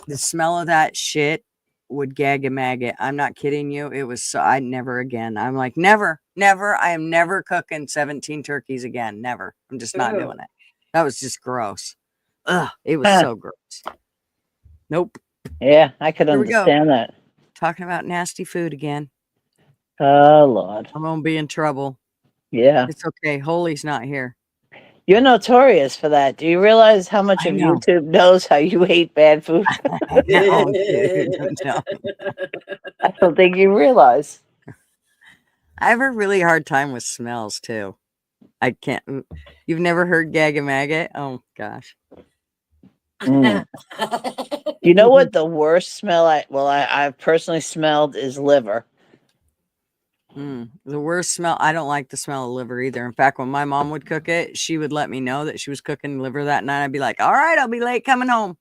The smell of that shit would gag a maggot. I'm not kidding you. It was so I never again. I'm like, never. I am never cooking 17 turkeys again. Never. I'm just not doing it. That was just gross. Ugh, it was so gross. Nope. Yeah, I could understand that. Talking about nasty food again. Oh Lord. I'm gonna be in trouble. Yeah. It's okay. Holy's not here. You're notorious for that. Do you realize how much of YouTube knows how you hate bad food? No, dude, no. I don't think you realize. I have a really hard time with smells too. I can't. You've never heard gag a maggot? Oh gosh. You know what the worst smell I've personally smelled is liver. The worst smell. I don't like the smell of liver either. In fact, when my mom would cook it, she would let me know that she was cooking liver that night. I'd be like, all right, I'll be late coming home.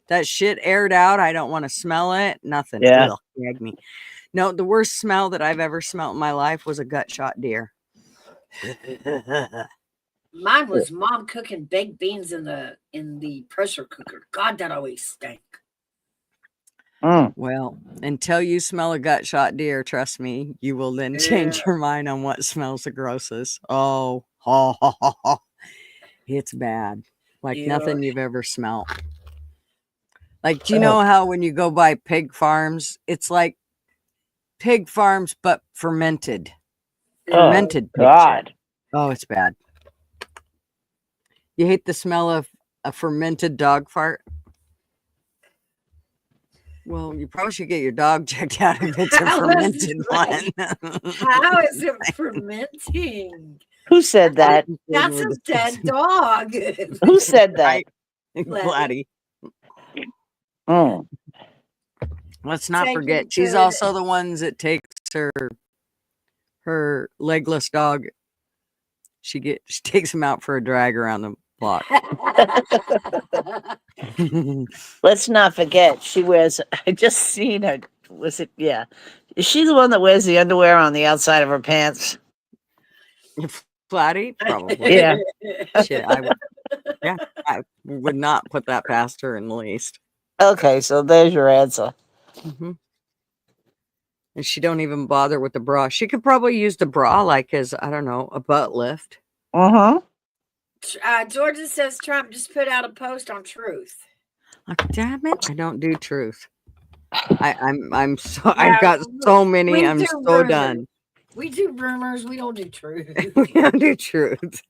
That shit aired out. I don't want to smell it. Nothing. Yeah. Ugh, gag me. No, the worst smell that I've ever smelled in my life was a gut shot deer. Mine was mom cooking baked beans in the pressure cooker. God, that always stank. Well, until you smell a gut shot deer, trust me, you will then change your mind on what smells the grossest. Oh, it's bad. Like nothing you've ever smelled. Like, do you know how when you go by pig farms, it's like pig farms, but fermented. Fermented pig shit. Oh, it's bad. You hate the smell of a fermented dog fart? Well, you probably should get your dog checked out if it's a fermented one. How is it fermenting? Who said that? That's a dead dog. Who said that? Right. Gladdy. Mm. Let's not Take forget, you she's to also the ones that takes her legless dog. She takes him out for a drag around the block. Let's not forget, she wears. I just seen her. Was it? Yeah, is she the one that wears the underwear on the outside of her pants? Flatty? Probably. Yeah. Shit, I would not put that past her in the least. Okay, so there's your answer. Mm-hmm. And she don't even bother with the bra. She could probably use the bra like as, I don't know, a butt lift. Georgia says Trump just put out a post on Truth. Oh, damn it! I don't do Truth. I'm so I've got so many. I'm so rumors. done. We do rumors. We don't do Truth. We don't do Truth.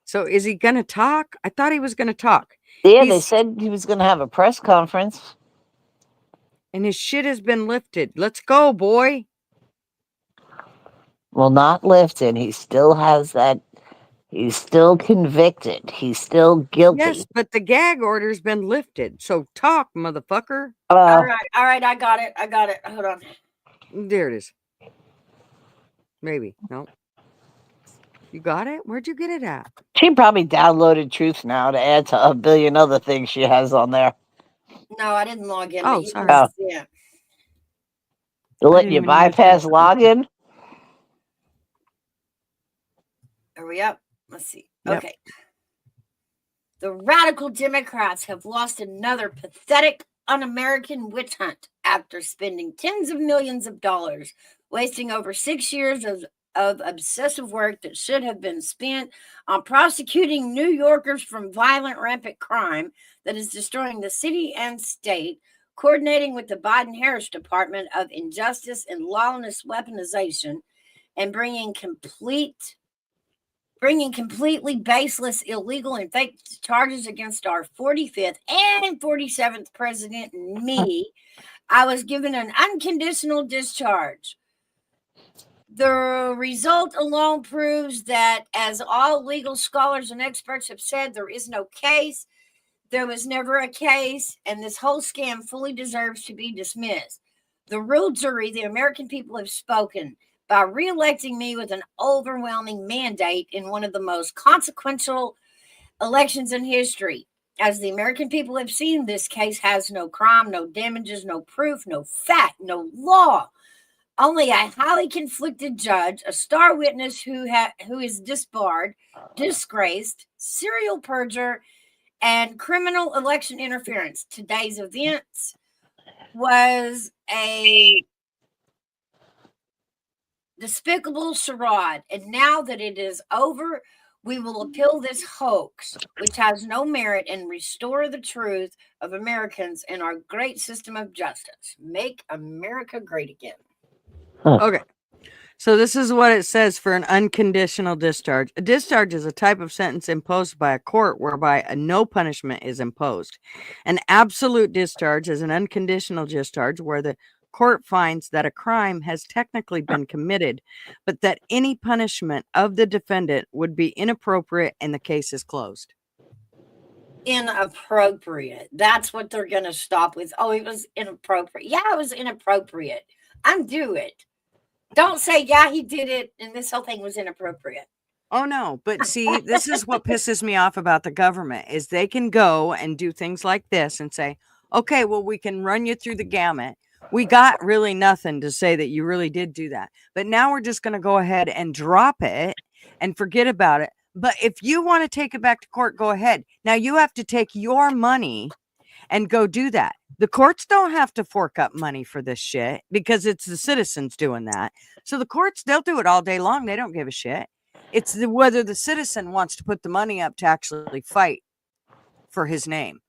So is he gonna talk? I thought he was gonna talk. Yeah, they said he was going to have a press conference. And his shit has been lifted. Let's go, boy. Well, not lifted. He still has that. He's still convicted. He's still guilty. Yes, but the gag order's been lifted. So talk, motherfucker. All right. I got it. Hold on. There it is. Maybe. No. You got it? Where'd you get it at? She probably downloaded Truth now to add to a billion other things she has on there. No, I didn't log in. Oh, sorry. Yeah. They'll let you bypass login. Are we up? Let's see. Yep. Okay. The radical Democrats have lost another pathetic, un-American witch hunt after spending tens of millions of dollars, wasting over 6 years of obsessive work that should have been spent on prosecuting New Yorkers from violent, rampant crime that is destroying the city and state, coordinating with the Biden-Harris Department of Injustice and Lawless Weaponization, and bringing completely baseless, illegal, and fake charges against our 45th and 47th president and me. I was given an unconditional discharge. The result alone proves that, as all legal scholars and experts have said, there is no case. There was never a case, and this whole scam fully deserves to be dismissed. The real jury, the American people, have spoken by re-electing me with an overwhelming mandate in one of the most consequential elections in history. As the American people have seen, this case has no crime, no damages, no proof, no fact, no law. Only a highly conflicted judge, a star witness who is disbarred, disgraced, serial perjurer, and criminal election interference. Today's events was a despicable charade, and now that it is over, we will appeal this hoax, which has no merit, and restore the truth of Americans and our great system of justice. Make America great again. Okay. So this is what it says for an unconditional discharge. A discharge is a type of sentence imposed by a court whereby no punishment is imposed. An absolute discharge is an unconditional discharge where the court finds that a crime has technically been committed, but that any punishment of the defendant would be inappropriate and the case is closed. Inappropriate. That's what they're going to stop with. Oh, it was inappropriate. Yeah, it was inappropriate. Undo it. Don't say, yeah, he did it, and this whole thing was inappropriate. Oh, no. But see, this is what pisses me off about the government is they can go and do things like this and say, okay, well, we can run you through the gamut. We got really nothing to say that you really did do that. But now we're just going to go ahead and drop it and forget about it. But if you want to take it back to court, go ahead. Now you have to take your money and go do that. The courts don't have to fork up money for this shit because it's the citizens doing that. So the courts, they'll do it all day long. They don't give a shit. It's whether the citizen wants to put the money up to actually fight for his name.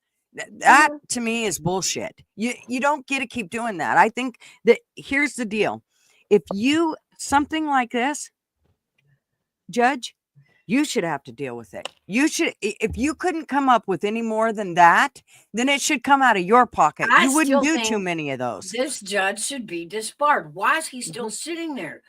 That to me is bullshit. You don't get to keep doing that. I think that here's the deal. If you, something like this, Judge, you should have to deal with it. You should, if you couldn't come up with any more than that, then it should come out of your pocket. You wouldn't do too many of those. This judge should be disbarred. Why is he still sitting there?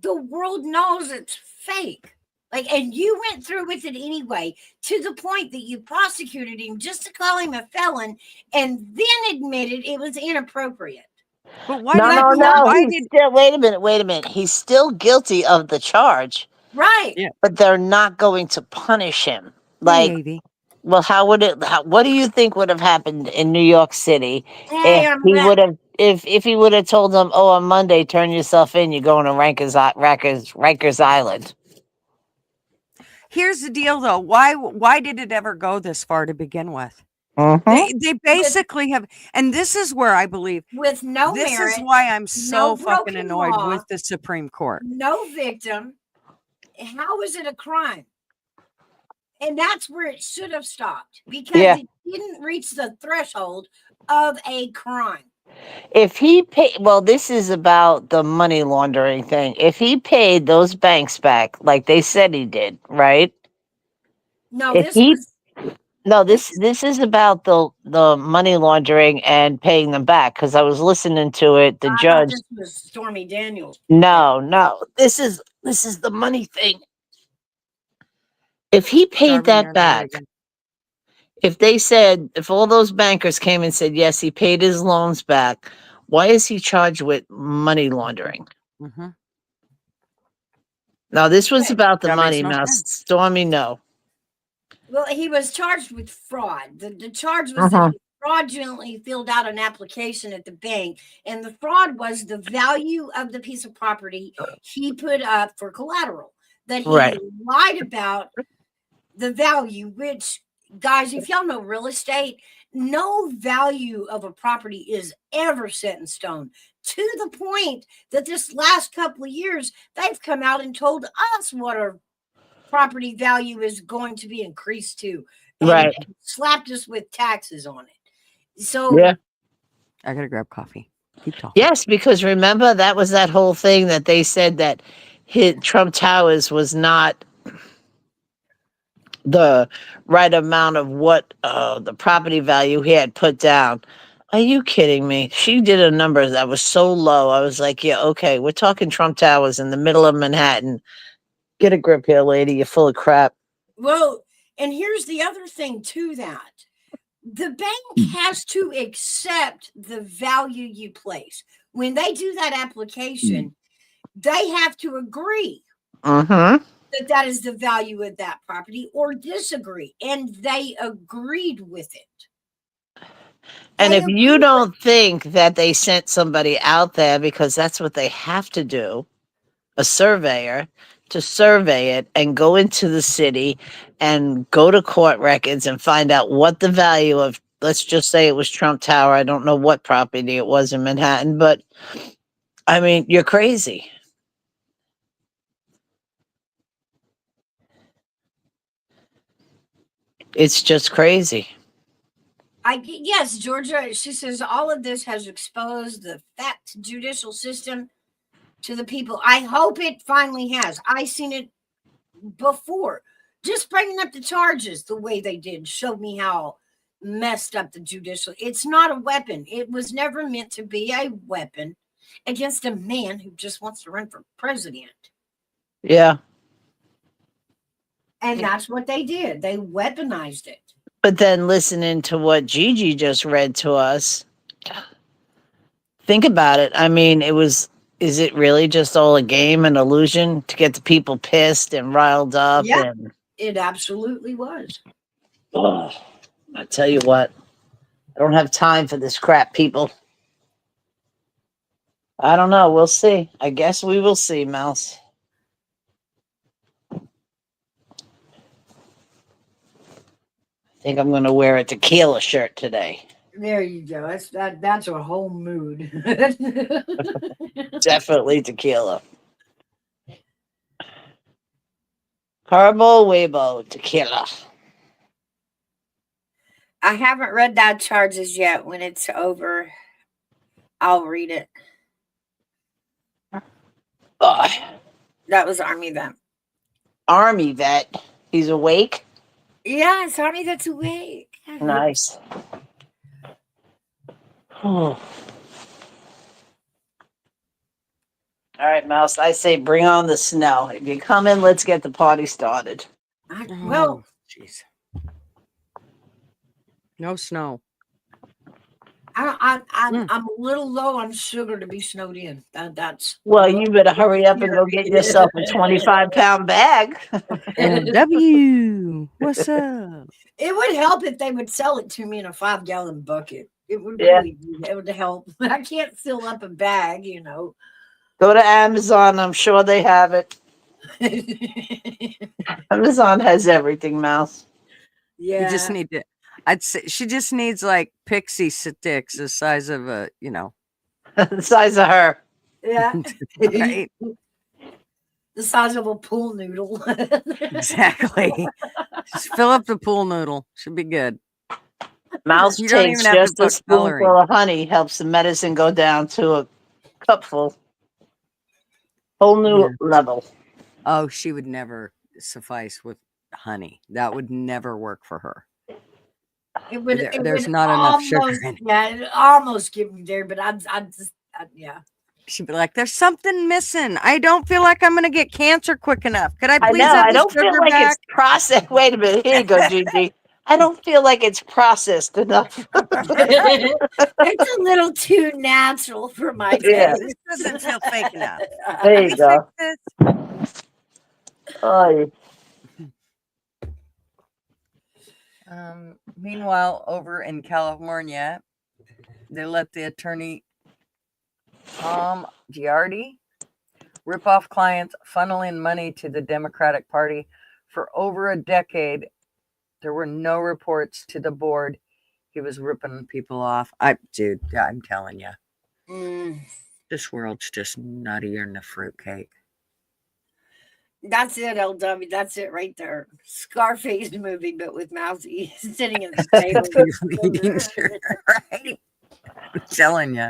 the world knows it's fake. Like, and you went through with it anyway, to the point that you prosecuted him just to call him a felon, and then admitted it was inappropriate. But why No, did no, he, no. why He's did still, wait a minute, wait a minute. He's still guilty of the charge, Right. Yeah. but they're not going to punish him. Hey, Like, Avi. well, how would it? What do you think would have happened in New York City Hey, if I'm he back. would have, if he would have told them, "Oh, on Monday, turn yourself in. You're going to Rikers Island." Here's the deal though. Why did it ever go this far to begin with? Mm-hmm. They basically have, and this is where I believe With no this is merit, why I'm so no fucking broken annoyed law, with the Supreme Court. no victim. How is it a crime? And that's where it should have stopped, because Yeah. it didn't reach the threshold of a crime. If he paid, well, this is about the money laundering thing. If he paid those banks back, like they said he did, right? No, If this he was No, this is about the money laundering and paying them back, because I was listening to it. The I thought judge, this was Stormy Daniels. no, this is the money thing. If he paid Starving that Ronald back, Reagan. if all those bankers came and said yes, he paid his loans back, why is he charged with money laundering? Mm-hmm. Now this was about the That makes money. no Now sense. Stormy, no. Well, he was charged with fraud. The charge was that Uh-huh. he fraudulently filled out an application at the bank, and the fraud was the value of the piece of property he put up for collateral. That he Right. lied about the value, which, guys, if y'all know real estate, no value of a property is ever set in stone, to the point that this last couple of years they've come out and told us what our property value is going to be increased to, and Right. slapped us with taxes on it. So Yeah. I gotta grab coffee. Keep talking. Yes, because remember that was that whole thing that they said that Trump Towers was not the right amount of what the property value he had put down. Are you kidding me? She did a number that was so low. I was like, yeah, okay, we're talking Trump Towers in the middle of Manhattan. Get a grip here, lady. You're full of crap. well, and here's the other thing to that. The bank has to accept the value you place. When they do that application, they have to agree Mm-hmm. that that is the value of that property, or disagree. And they agreed with it. And They if you agreed. don't think that they sent somebody out there because that's what they have to do, a surveyor, to survey it and go into the city and go to court records and find out what the value of, let's just say it was Trump Tower. I don't know what property it was in Manhattan, but I mean, you're crazy. It's just crazy. Yes, Georgia, she says all of this has exposed the fat judicial system to the people. I hope it finally has. I seen it before. Just bringing up the charges the way they did showed me how messed up the judicial. It's not a weapon. It was never meant to be a weapon against a man who just wants to run for president. Yeah. And that's what they did. They weaponized it. But then listening to what Gigi just read to us, think about it. I mean, is it really just all a game, an illusion to get the people pissed and riled up? Yeah. And It absolutely was. oh, I tell you what, I don't have time for this crap, people. I don't know. We'll see. I guess we will see, Mouse. I think I'm going to wear a tequila shirt today. There you go. That's a whole mood. Definitely tequila. Carbo Weibo tequila. I haven't read that charges yet. When it's over, I'll read it. Ugh. That was Army vet. Army vet. He's awake. Yeah, it's Army that's awake. Nice. Oh. All right, Mouse. I say bring on the snow. If you come in, let's get the party started. Well, jeez. No snow. I'm Mm. a little low on sugar to be snowed in. That's Well, you better hurry up and go get yourself a 25-pound bag. LW, what's up? It would help if they would sell it to me in a 5-gallon bucket. It would Yeah. really it would help. I can't fill up a bag, you know. Go to Amazon. I'm sure they have it. Amazon has everything, Mouse. You just Yeah. need to. I'd say she just needs like pixie sticks the size of a, The size of her. Yeah. right? The size of a pool noodle. Exactly. Just fill up the pool noodle. Should be good. Mouse You don't takes even have to just a put spoonful coloring. of honey, helps the medicine go down to a cupful. Whole new Yeah. level. Oh, she would never suffice with honey. That would never work for her. There's not enough sugar in it. Yeah, it almost give me there, but yeah. She'd be like, "There's something missing. I don't feel like I'm gonna get cancer quick enough. Could I I please know. have I the don't feel sugar like back?" it's processed. Wait a minute. Here you go, Gigi. I don't feel like it's processed enough. It's a little too natural for my Yeah. taste. This doesn't feel fake enough. There Can you we go. fix this? Oh, Meanwhile, over in California, they let the attorney Tom Giardi rip off clients, funneling money to the Democratic Party for over a decade. There were no reports to the board. He was ripping people off. Dude, I'm telling you, this world's just nuttier than a fruitcake. That's it, LW. That's it right there. Scarface movie, but with Mousy sitting in the Eating sugar, right? I'm telling you.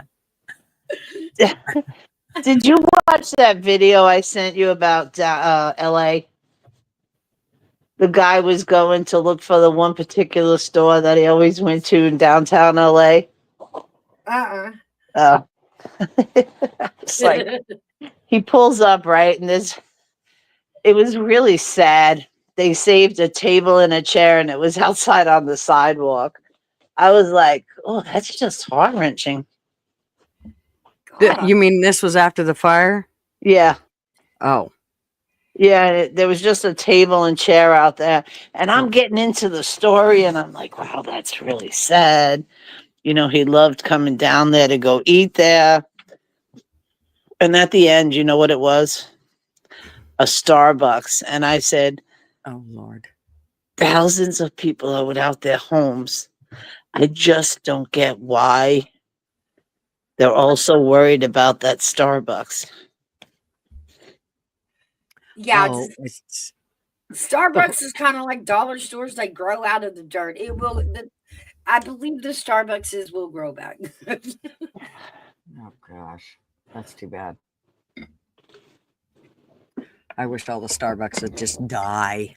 did you watch that video I sent you about LA? The guy was going to look for the one particular store that he always went to in downtown LA. Uh-uh. Oh. It's like he pulls up, right? And it was really sad. They saved a table and a chair and it was outside on the sidewalk. I was like, oh, that's just heart wrenching. You mean this was after the fire? Yeah. Oh. Yeah, there was just a table and chair out there. And I'm getting into the story and I'm like, wow, that's really sad. You know, he loved coming down there to go eat there. And at the end, you know what it was? A Starbucks. And I said, oh, Lord. Thousands of people are without their homes. I just don't get why they're all so worried about that Starbucks. Yeah, Oh, Starbucks is kind of like dollar stores. They grow out of the dirt. It will. I believe the Starbucks will grow back. oh gosh, that's too bad. I wish all the Starbucks would just die.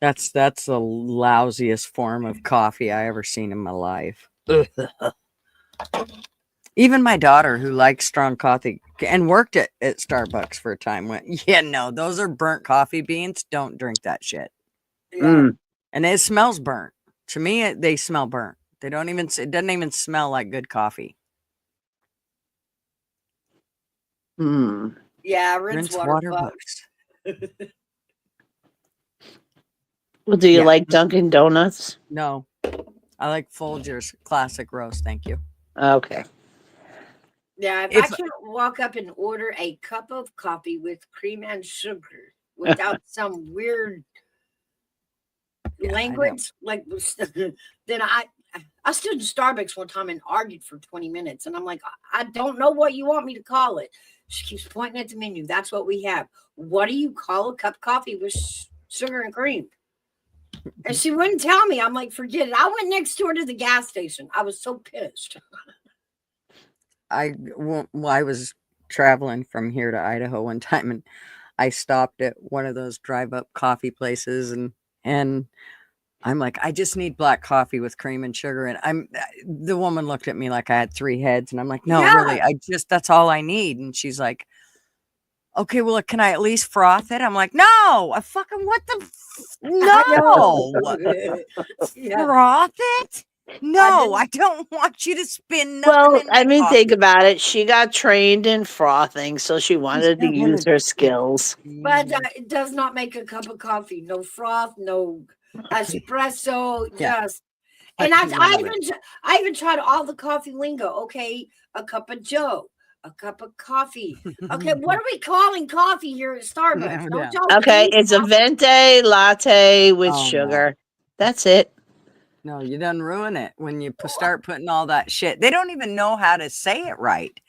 That's the lousiest form of coffee I ever seen in my life. Even my daughter, who likes strong coffee and worked at Starbucks for a time, went, yeah, no, those are burnt coffee beans. Don't drink that shit. Mm. And it smells burnt. To me, they smell burnt. It doesn't even smell like good coffee. Mm. Yeah, rinse water bucks. Well, do you like Dunkin' Donuts? No, I like Folgers classic roast. Thank you. Okay. Yeah, if I can't walk up and order a cup of coffee with cream and sugar without some weird language, like then I stood in Starbucks one time and argued for 20 minutes, and I'm like, I don't know what you want me to call it. She keeps pointing at the menu. That's what we have. What do you call a cup of coffee with sugar and cream? And she wouldn't tell me. I'm like, forget it. I went next door to the gas station. I was so pissed. I was traveling from here to Idaho one time, and I stopped at one of those drive-up coffee places, and I'm like, I just need black coffee with cream and sugar. And the woman looked at me like I had 3 heads. And I'm like, no, Yeah. really, that's all I need. And she's like, okay, well, can I at least froth it? I'm like, no, what the, no, Yeah. froth it? No, I don't want you to spin nothing Well, in I my mean, coffee. think about it. She got trained in frothing, so she wanted to not use gonna- her skills. But it does not make a cup of coffee. No froth, no espresso. Yeah. Just But and he wanted it. I even tried all the coffee lingo. Okay, a cup of Joe, a cup of coffee. Okay, what are we calling coffee here at Starbucks? No Don't doubt. y'all Okay, it's a decaf- venti latte with Oh, no. sugar. That's it. No, you done ruin it when you start putting all that shit. They don't even know how to say it right.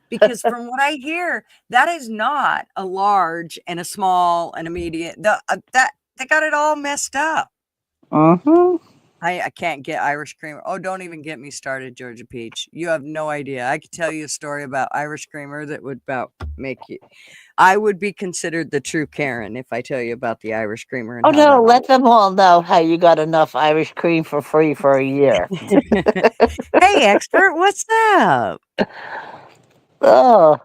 Because from what I hear, that is not a large and a small and a medium. That they got it all messed up. Mm-hmm. I can't get Irish creamer. Oh, don't even get me started, Georgia Peach. You have no idea. I could tell you a story about Irish creamer that would about make you. I would be considered the true Karen if I tell you about the Irish creamer and Oh how no, that all. let them all know how you got enough Irish cream for free for a year. Hey, expert, what's up? Oh,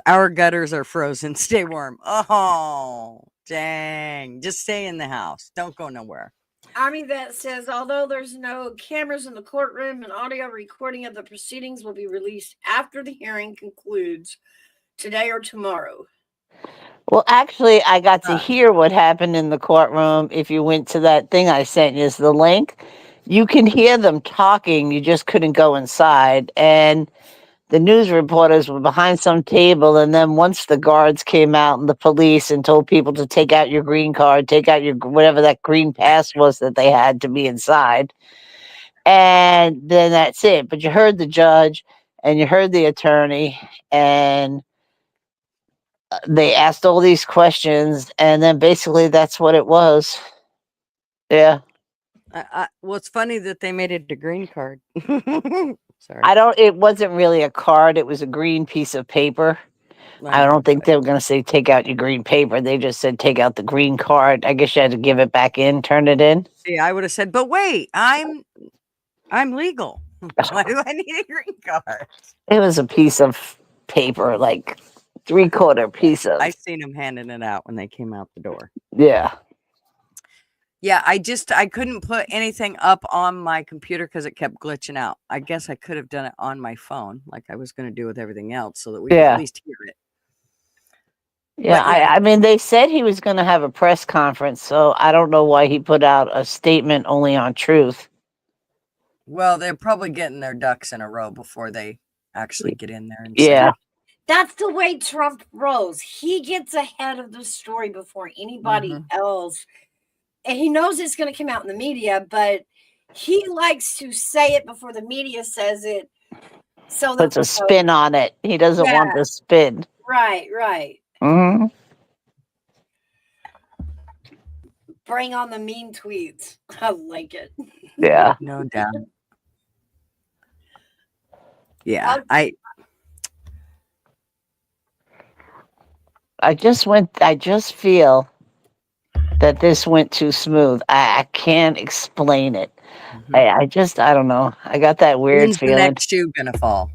Our gutters are frozen. Stay warm. Oh, dang. Just stay in the house. Don't go nowhere. Army vet says, although there's no cameras in the courtroom, an audio recording of the proceedings will be released after the hearing concludes today or tomorrow. well, actually, I got to hear what happened in the courtroom. If you went to that thing I sent you, the link, you can hear them talking. You just couldn't go inside. And the news reporters were behind some table. And then once the guards came out and the police and told people to take out your green card, take out your whatever that green pass was that they had to be inside. And then that's it. But you heard the judge and you heard the attorney, and they asked all these questions, and then basically that's what it was. Yeah. Well, it's funny that they made it a green card. Sorry. It wasn't really a card, it was a green piece of paper. I don't think they were going to say take out your green paper. They just said take out the green card. I guess you had to give it back in, turn it in. See, I would have said, but wait, I'm legal. Why do I need a green card? It was a piece of paper, like 3/4 piece of. I seen them handing it out when they came out the door. Yeah. Yeah, I couldn't put anything up on my computer because it kept glitching out. I guess I could have done it on my phone, like I was going to do with everything else, so that we could at least hear it. Yeah, I mean, they said he was going to have a press conference, so I don't know why he put out a statement only on Truth. Well, they're probably getting their ducks in a row before they actually get in there and Yeah. That's the way Trump rolls. He gets ahead of the story before anybody else. And he knows it's going to come out in the media, but he likes to say it before the media says it. So Puts a spin on it. He doesn't want the spin. Right. Mm-hmm. Bring on the mean tweets. I like it. Yeah. No doubt. Yeah, I just feel that this went too smooth. I can't explain it. I don't know. I got that weird when's feeling. the next shoe gonna fall?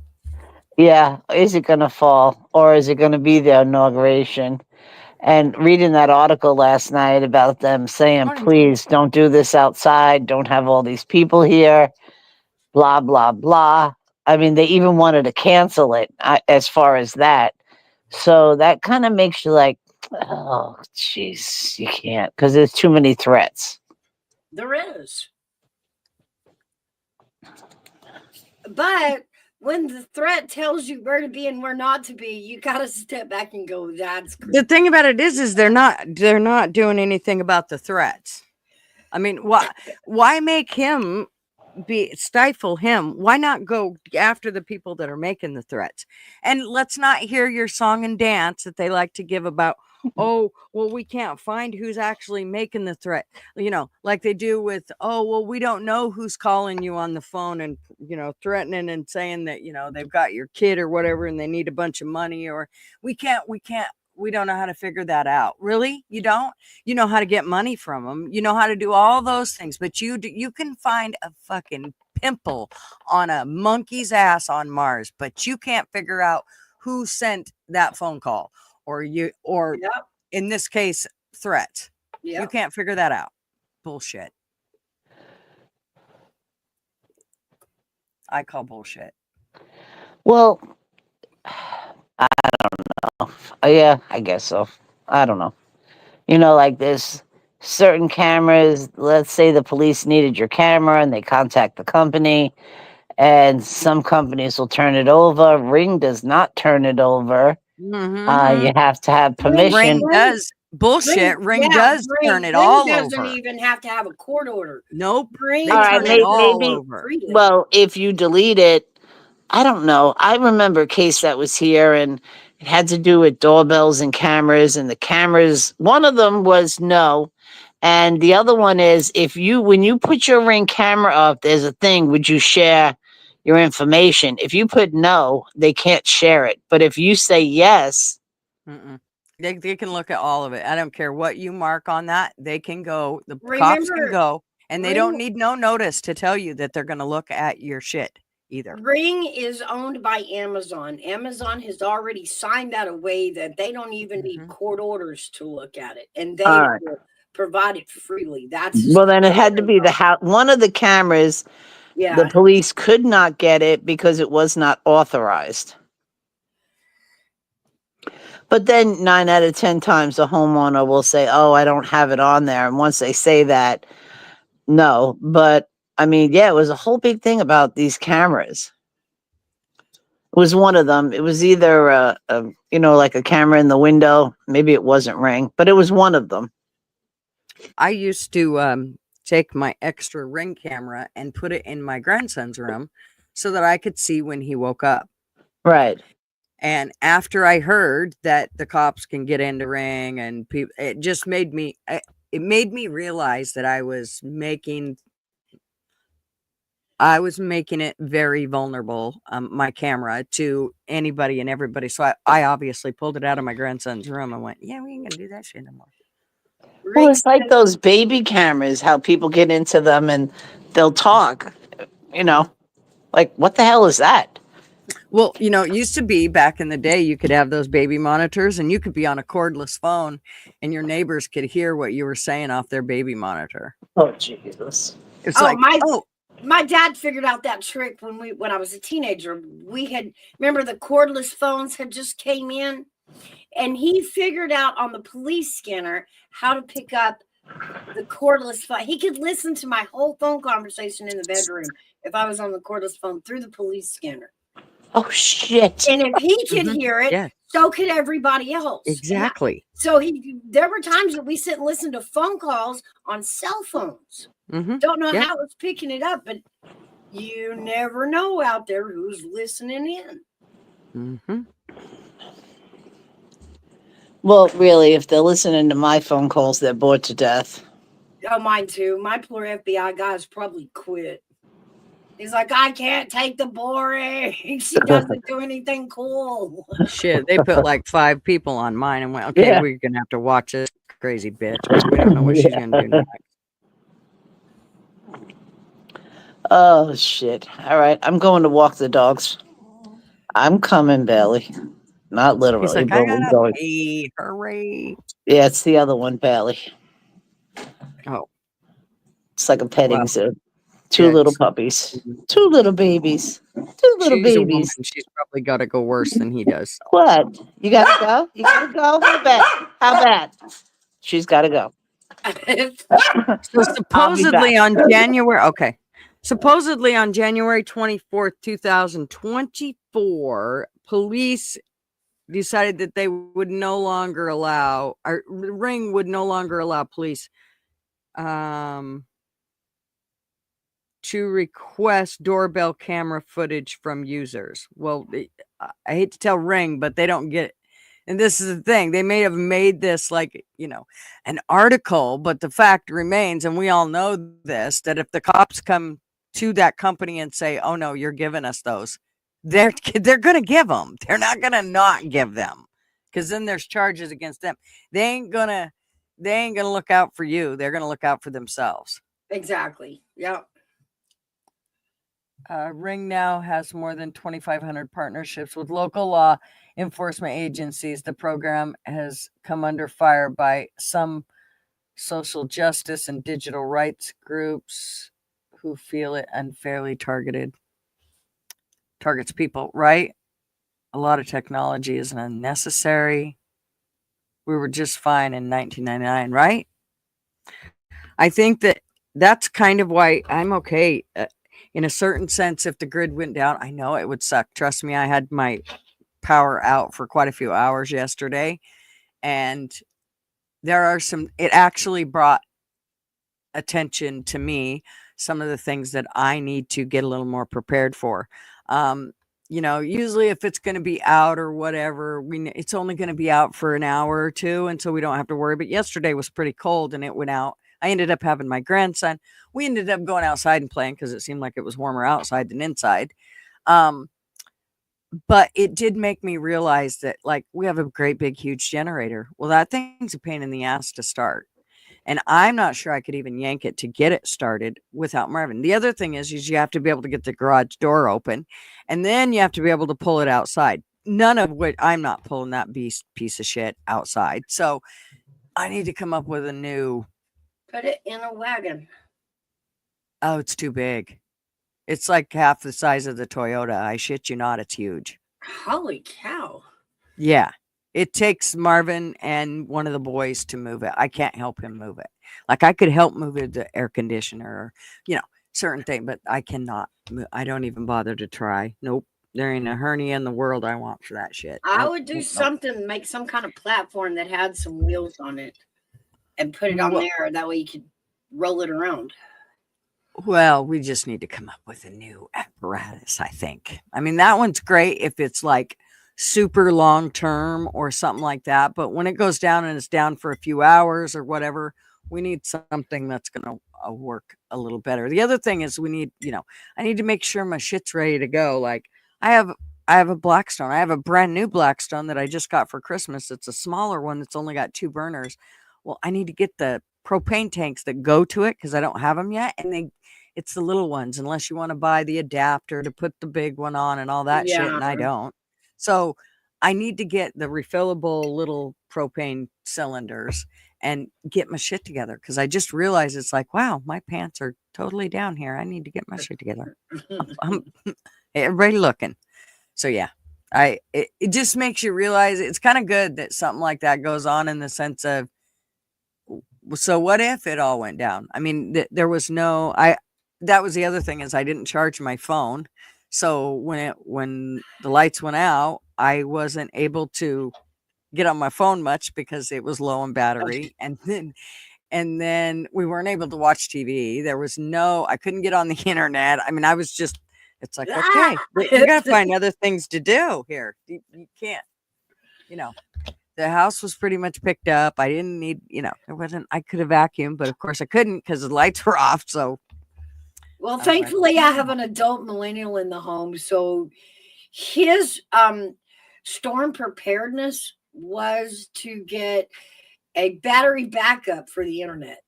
Yeah. Is it going to fall, or is it going to be the inauguration? And reading that article last night about them saying, please don't do this outside. Don't have all these people here. Blah, blah, blah. I mean, they even wanted to cancel it as far as that. So that kind of makes you like, oh, jeez, you can't, because there's too many threats. There is. But when the threat tells you where to be and where not to be, you got to step back and go, that's crazy. The thing about it is they're not doing anything about the threats. I mean, why make him stifle him? Why not go after the people that are making the threats? And let's not hear your song and dance that they like to give about, oh, well, we can't find who's actually making the threat. Like they do with, oh, well, we don't know who's calling you on the phone and, threatening and saying that, they've got your kid or whatever and they need a bunch of money, or we can't we don't know how to figure that out. Really? You don't? You know how to get money from them. You know how to do all those things, but you can find a fucking pimple on a monkey's ass on Mars, but you can't figure out who sent that phone call or Yep. in this case, threat. Yep. You can't figure that out. Bullshit. I call bullshit. Well, I don't know. Yeah, I guess so. I don't know. Like there's certain cameras. Let's say the police needed your camera and they contact the company, and some companies will turn it over. Ring does not turn it over. You have to have permission. Ring does bullshit. Ring does turn it all over. Ring doesn't even have to have a court order. Nope. Ring They turn it all over. freely. Well, if you delete it, I don't know. I remember a case that was here, and it had to do with doorbells and cameras. And the cameras, one of them was no, and the other one is when you put your Ring camera up, there's a thing. Would you share your information? If you put no, they can't share it. But if you say yes, they can look at all of it. I don't care what you mark on that. They can go. The cops can go, and they don't need no notice to tell you that they're going to look at your shit either. Ring is owned by Amazon. Amazon has already signed that away that they don't even need court orders to look at it, and they will provide it freely. Then it had to be one of the cameras. Yeah. The police could not get it because it was not authorized. But then 9 out of 10 times the homeowner will say, "Oh, I don't have it on there." And once they say that, no. But I mean, yeah, it was a whole big thing about these cameras. It was one of them. It was either like a camera in the window. Maybe it wasn't Ring, but it was one of them. I used to take my extra Ring camera and put it in my grandson's room so that I could see when he woke up. Right. And after I heard that the cops can get into Ring and people, it just made me realize that I was making it very vulnerable, my camera, to anybody and everybody. So I obviously pulled it out of my grandson's room and went, yeah, we ain't gonna do that shit no more. Well, it's like those baby cameras, how people get into them and they'll talk, like, what the hell is that? Well, it used to be back in the day, you could have those baby monitors and you could be on a cordless phone and your neighbors could hear what you were saying off their baby monitor. Oh, Jesus. It's my dad figured out that trick when I was a teenager. Remember the cordless phones had just came in, and he figured out on the police scanner how to pick up the cordless phone. He could listen to my whole phone conversation in the bedroom if I was on the cordless phone through the police scanner. Oh, shit. And if he could hear it, so could everybody else. Exactly. So there were times that we sit and listen to phone calls on cell phones. Don't know how it's picking it up, but you never know out there who's listening in. Well, really, if they're listening to my phone calls, they're bored to death. Oh, mine too. My poor FBI guy's probably quit. He's like, I can't take the boring. She doesn't do anything cool. Shit, they put like 5 people on mine and went, okay, we're going to have to watch this crazy bitch because we don't know what she's going to do next. Oh, shit. All right, I'm going to walk the dogs. I'm coming, Bailey. Not literally. He's like, I gotta pee. Hooray. Yeah, it's the other one, Bailey. Oh. It's like a petting zoo. 2 little puppies. 2 little babies. 2 little babies. She's probably got to go worse than he does. So. What? You got to go? You got to go? How bad? She's got to go. So supposedly on January 24th, 2024, police decided that they would no longer allow, or Ring would no longer allow police to request doorbell camera footage from users. Well, I hate to tell Ring, but they don't get it. And this is the thing. They may have made this like, an article, but the fact remains, and we all know this, that if the cops come to that company and say, oh no, you're giving us those, they're going to give them. They're not going to not give them. because then there's charges against them. They ain't gonna look out for you. They're gonna look out for themselves. Exactly. Yep. Ring now has more than 2,500 partnerships with local law enforcement agencies. The program has come under fire by some social justice and digital rights groups who feel it unfairly targets people, right? A lot of technology is unnecessary. We were just fine in 1999, right? I think that's kind of why I'm okay. In a certain sense, if the grid went down, I know it would suck. Trust me, I had my power out for quite a few hours yesterday. And it actually brought attention to me, some of the things that I need to get a little more prepared for. Usually if it's going to be out or whatever, it's only going to be out for an hour or two, and so we don't have to worry. But yesterday was pretty cold and it went out. I ended up having my grandson. We ended up going outside and playing because it seemed like it was warmer outside than inside. But it did make me realize that, like, we have a great big huge generator. Well, that thing's a pain in the ass to start. And I'm not sure I could even yank it to get it started without Marvin. The other thing is you have to be able to get the garage door open, and then you have to be able to pull it outside. None of which I'm not pulling that piece of shit outside. So I need to come up with a new. Put it in a wagon. Oh, it's too big. It's like half the size of the Toyota. I shit you not, it's huge. Holy cow. Yeah. It takes Marvin and one of the boys to move it. I can't help him move it. Like, I could help move it, the air conditioner, or, certain thing, but I cannot. I don't even bother to try. Nope. There ain't a hernia in the world I want for that shit. I would do something, make some kind of platform that had some wheels on it and put it on there. That way you could roll it around. Well, we just need to come up with a new apparatus, I think. I mean, that one's great if it's like super long term or something like that. But when it goes down and it's down for a few hours or whatever, we need something that's going to work a little better. The other thing is we need, I need to make sure my shit's ready to go. Like, I have a Blackstone. I have a brand new Blackstone that I just got for Christmas. It's a smaller one that's only got 2 burners. Well, I need to get the propane tanks that go to it because I don't have them yet. And it's the little ones, unless you want to buy the adapter to put the big one on and all that shit. And I don't. So I need to get the refillable little propane cylinders and get my shit together, because I just realized it's like, wow, my pants are totally down here. I need to get my shit together. Everybody looking. So yeah, it just makes you realize it's kind of good that something like that goes on, in the sense of, so what if it all went down? I mean, there was that was the other thing, is I didn't charge my phone. So when the lights went out, I wasn't able to get on my phone much because it was low on battery. And then we weren't able to watch TV. I couldn't get on the internet. I mean, it's like, okay, you got to find other things to do here. You can't, the house was pretty much picked up. I didn't need, I could have vacuumed, but of course I couldn't because the lights were off. So. Well, thankfully, I have an adult millennial in the home, so his storm preparedness was to get a battery backup for the internet.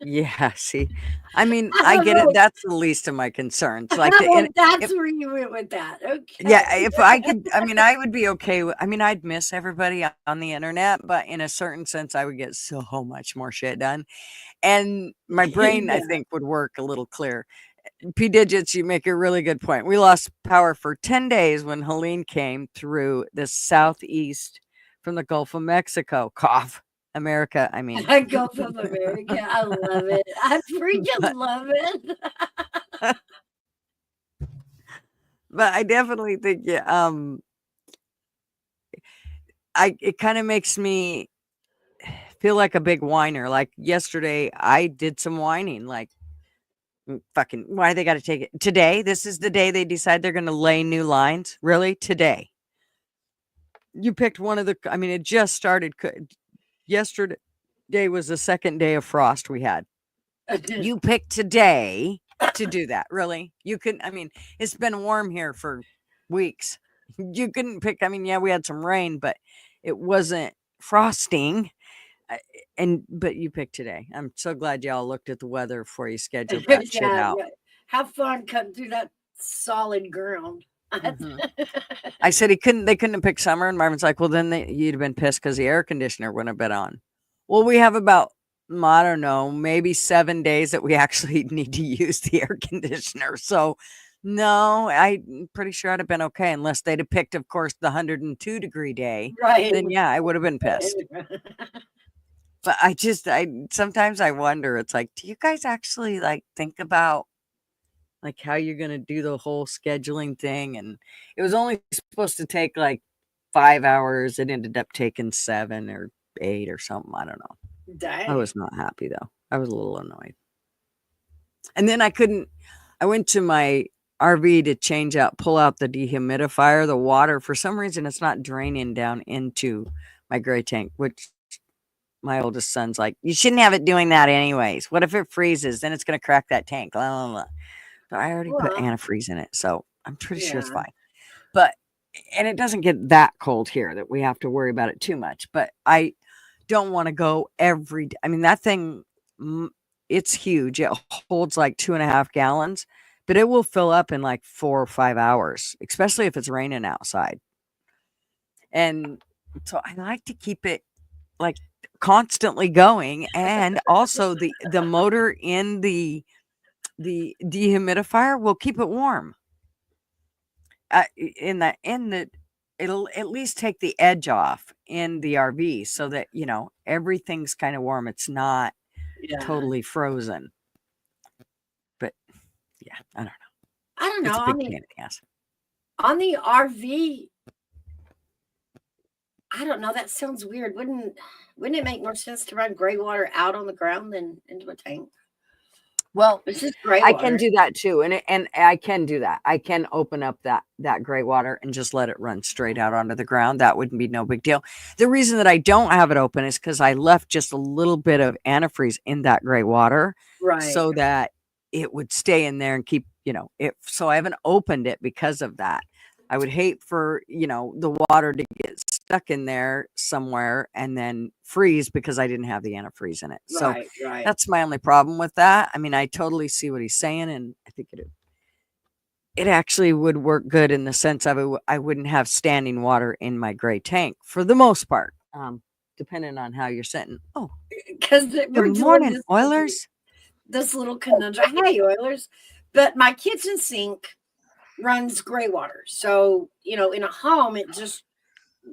Yeah, see, I mean, I get it. That's the least of my concerns. Like, that's where you went with that. Okay. Yeah, if I could, I mean, I would be okay with. I mean, I'd miss everybody on the internet, but in a certain sense, I would get so much more shit done. And my brain, I think, would work a little clear. P Digits, you make a really good point. We lost power for 10 days when Helene came through the southeast from the Gulf of Mexico. Cough. America, I mean. Gulf of America. I love it. I freaking love it. But I definitely think, it kind of makes me feel like a big whiner. Like yesterday, I did some whining. Like, fucking, why they got to take it today? This is the day they decide they're going to lay new lines. Really, today? You picked one of the. I mean, it just started. Yesterday was the second day of frost we had. You picked today to do that. Really? You couldn't. I mean, it's been warm here for weeks. You couldn't pick. I mean, yeah, we had some rain, but it wasn't frosting. But you picked today. I'm so glad y'all looked at the weather before you scheduled that shit Yeah, out. yeah. Have fun cutting through that solid ground. Mhm. I said they couldn't have picked summer, and Marvin's like, well, then you'd have been pissed because the air conditioner wouldn't have been on. Well, we have about, I don't know, maybe 7 days that we actually need to use the air conditioner. So, no, I'm pretty sure I'd have been okay unless they'd have picked, of course, the 102-degree day. Right. Then, yeah, I would have been pissed. But I sometimes I wonder, it's like, do you guys actually like think about like how you're going to do the whole scheduling thing? And it was only supposed to take like 5 hours. It ended up taking 7 or 8 or something. I don't know. I Dang. was not happy though. I was a little annoyed. And then I went to my RV to pull out the dehumidifier, the water. For some reason, it's not draining down into my gray tank, which my oldest son's like, you shouldn't have it doing that anyways. What if it freezes? Then it's going to crack that tank. Blah, blah, blah. So I already put Well, antifreeze in it. So I'm pretty sure it's yeah. fine. But, and it doesn't get that cold here that we have to worry about it too much. But I don't want to go every day. I mean, that thing, it's huge. It holds like 2.5 gallons, but it will fill up in like 4 or 5 hours, especially if it's raining outside. And so I like to keep it like constantly going, and also the motor in the dehumidifier will keep it warm. It'll at least take the edge off in the RV so that everything's kind of warm. It's not Yeah. totally frozen. But yeah, I don't know. I don't It's know. a I big mean, pain in the ass. on the RV, I don't know. That sounds weird. Wouldn't it make more sense to run gray water out on the ground than into a tank? Well, It's just gray I water. can do that too, and I can do that. I can open up that gray water and just let it run straight out onto the ground. That wouldn't be no big deal. The reason that I don't have it open is because I left just a little bit of antifreeze in that gray water, Right. so that it would stay in there and keep it. So I haven't opened it because of that. I would hate for the water to get stuck in there somewhere and then freeze because I didn't have the antifreeze in it. So Right. Right. that's my only problem with that. I mean, I totally see what he's saying, and I think it actually would work good in the sense of I wouldn't have standing water in my gray tank for the most part, depending on how you're sitting. Oh, Because we're good doing morning, Oilers. this little conundrum. Hey, Oilers. But my kitchen sink runs gray water. So, in a home, it just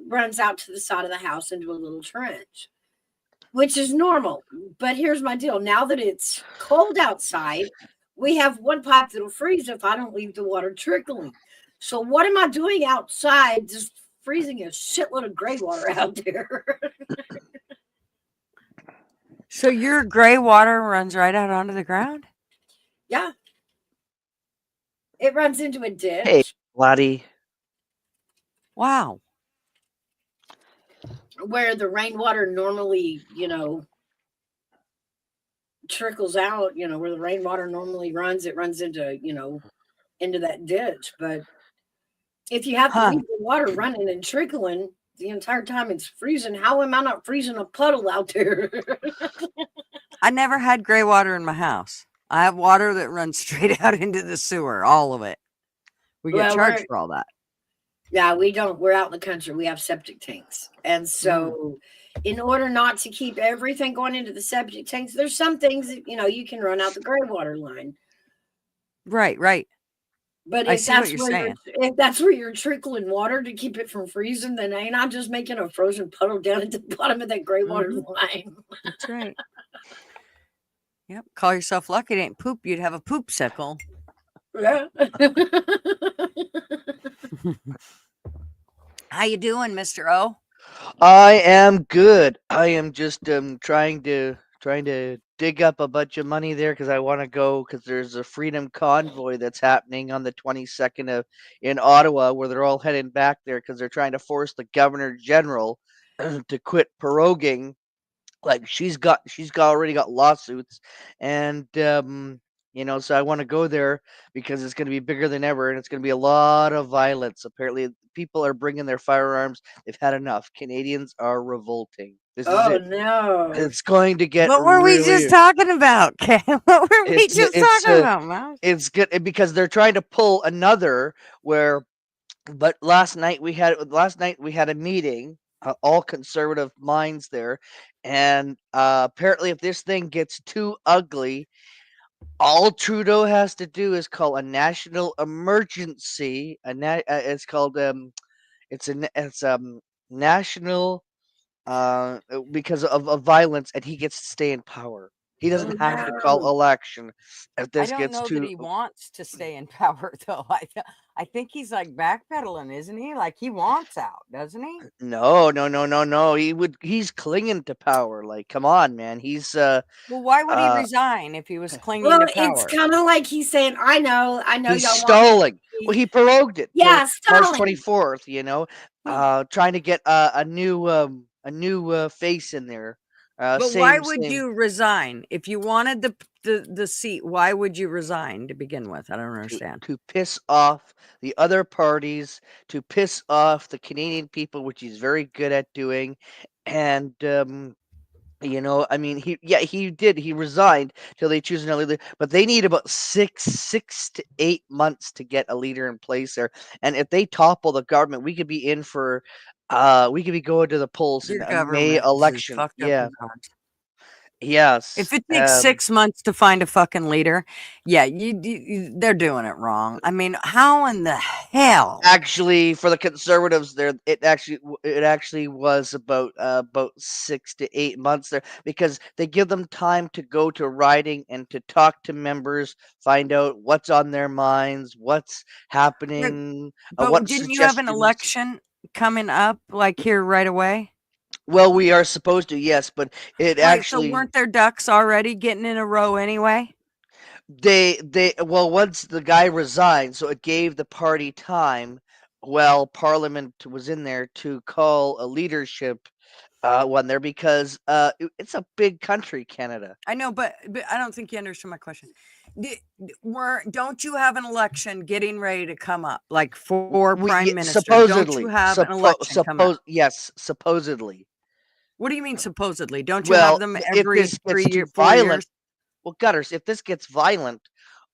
runs out to the side of the house into a little trench, which is normal. But here's my deal. Now that it's cold outside, we have one pipe that'll freeze if I don't leave the water trickling. So what am I doing outside just freezing a shitload of gray water out there? So your gray water runs right out onto the ground? Yeah. It runs into a ditch. Hey, Lottie. Wow. Where the rainwater normally, trickles out, where the rainwater normally runs, it runs into, into that ditch. But if you have to leave the water running and trickling the entire time it's freezing, how am I not freezing a puddle out there? I never had gray water in my house. I have water that runs straight out into the sewer, all of it. We get charged for all that. Yeah, we don't. We're out in the country. We have septic tanks. And so in order not to keep everything going into the septic tanks, there's some things that, you can run out the gray water line. Right, right. But I if see what that's you're where saying. if that's where you're trickling water to keep it from freezing, then ain't I just making a frozen puddle down at the bottom of that gray water line? That's right. Yep. Call yourself lucky it ain't poop. You'd have a poop sickle. Yeah. How you doing, Mr. O? I am good. I am just trying to dig up a bunch of money there because I want to go because there's a freedom convoy that's happening on the 22nd in Ottawa where they're all heading back there because they're trying to force the governor general to quit proroguing. Like she's already got lawsuits, and So I want to go there because it's going to be bigger than ever, and it's going to be a lot of violence. Apparently, people are bringing their firearms. They've had enough. Canadians are revolting. This is Oh it. no. It's going to get What were we just really. talking about, Ken? What were we It's just it's talking about, Mouse? it's good because they're trying to pull another where. But last night we had a meeting, all conservative minds there, and apparently, if this thing gets too ugly, all Trudeau has to do is call a national emergency. It's called it's national because of violence, and he gets to stay in power. He Oh doesn't have to no. call election if I this don't gets know that too. he wants to stay in power, though. I think he's like backpedaling, isn't he? Like he wants out, doesn't he? No, no, no, no, no. He's clinging to power. Like, come on, man. Well, why would he Uh resign if he was clinging Well, to it's power? kind of like he's saying, I know he's y'all want me to stalling. Well, be. he prorogued it till Yeah, March stalling. 24th, trying to get a new face in there. But why Same would same you resign if you wanted the seat? Why would you resign to begin with? I don't to understand. to piss off the other parties, to piss off the Canadian people, which he's very good at doing. And I mean, he did. He resigned till they choose another leader, but they need about 6 to 8 months to get a leader in place there. And if they topple the government, we could be going to the polls in Your a May government is as election. fucked up Yeah. as ours. If Yes. it takes 6 months to find a fucking leader, yeah, they're doing it wrong. I mean, how in the hell? Actually, for the conservatives, there it actually was about 6 to 8 months there because they give them time to go to writing and to talk to members, find out what's on their minds, what's But, happening, but what didn't you have an suggestions. election coming up like here right away? Well, we are supposed to, yes, but it Right. So actually weren't their ducks already getting in a row anyway? well, once the guy resigned, so it gave the party time while Parliament was in there to call a leadership one there because it's a big country, Canada. I know, but I don't think you understood my question. Don't you have an election getting ready to come up, like for prime minister? Don't you Supposedly, have an election coming up? yes, supposedly. What do you mean supposedly? Don't you have Well, them if every this gets too 4 violent, years? well, Gutters, if this gets violent,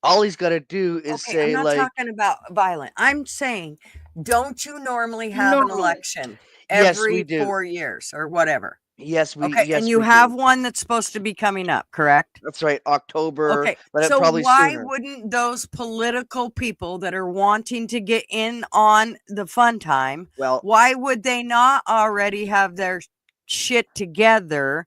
all he's got to do is Okay, I'm say not like, talking about violent. I'm saying, don't you normally have an Normally. election yes, we every do. 4 years or whatever? Okay, and Yes, you we have do. one that's supposed to be coming up, correct? That's right, October, Okay, but so probably why sooner. wouldn't those political people that are wanting to get in on the fun time, Well, why would they not already have their shit together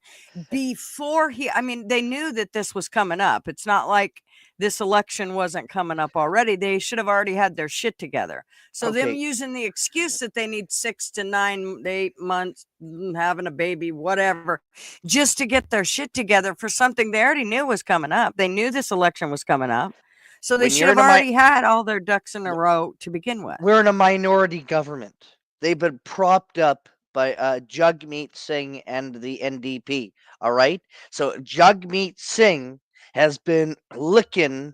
before I mean, they knew that this was coming up. It's not like this election wasn't coming up already. They should have already had their shit together. So them okay. using the excuse that they need 6 to 8 months, having a baby, whatever, just to get their shit together for something they already knew was coming up. They knew this election was coming up. So they When should you're have in a mi- already had all their ducks in a row to begin with. we're in a minority government. They've been propped up by Jagmeet Singh and the NDP. All right, so Jagmeet Singh has been licking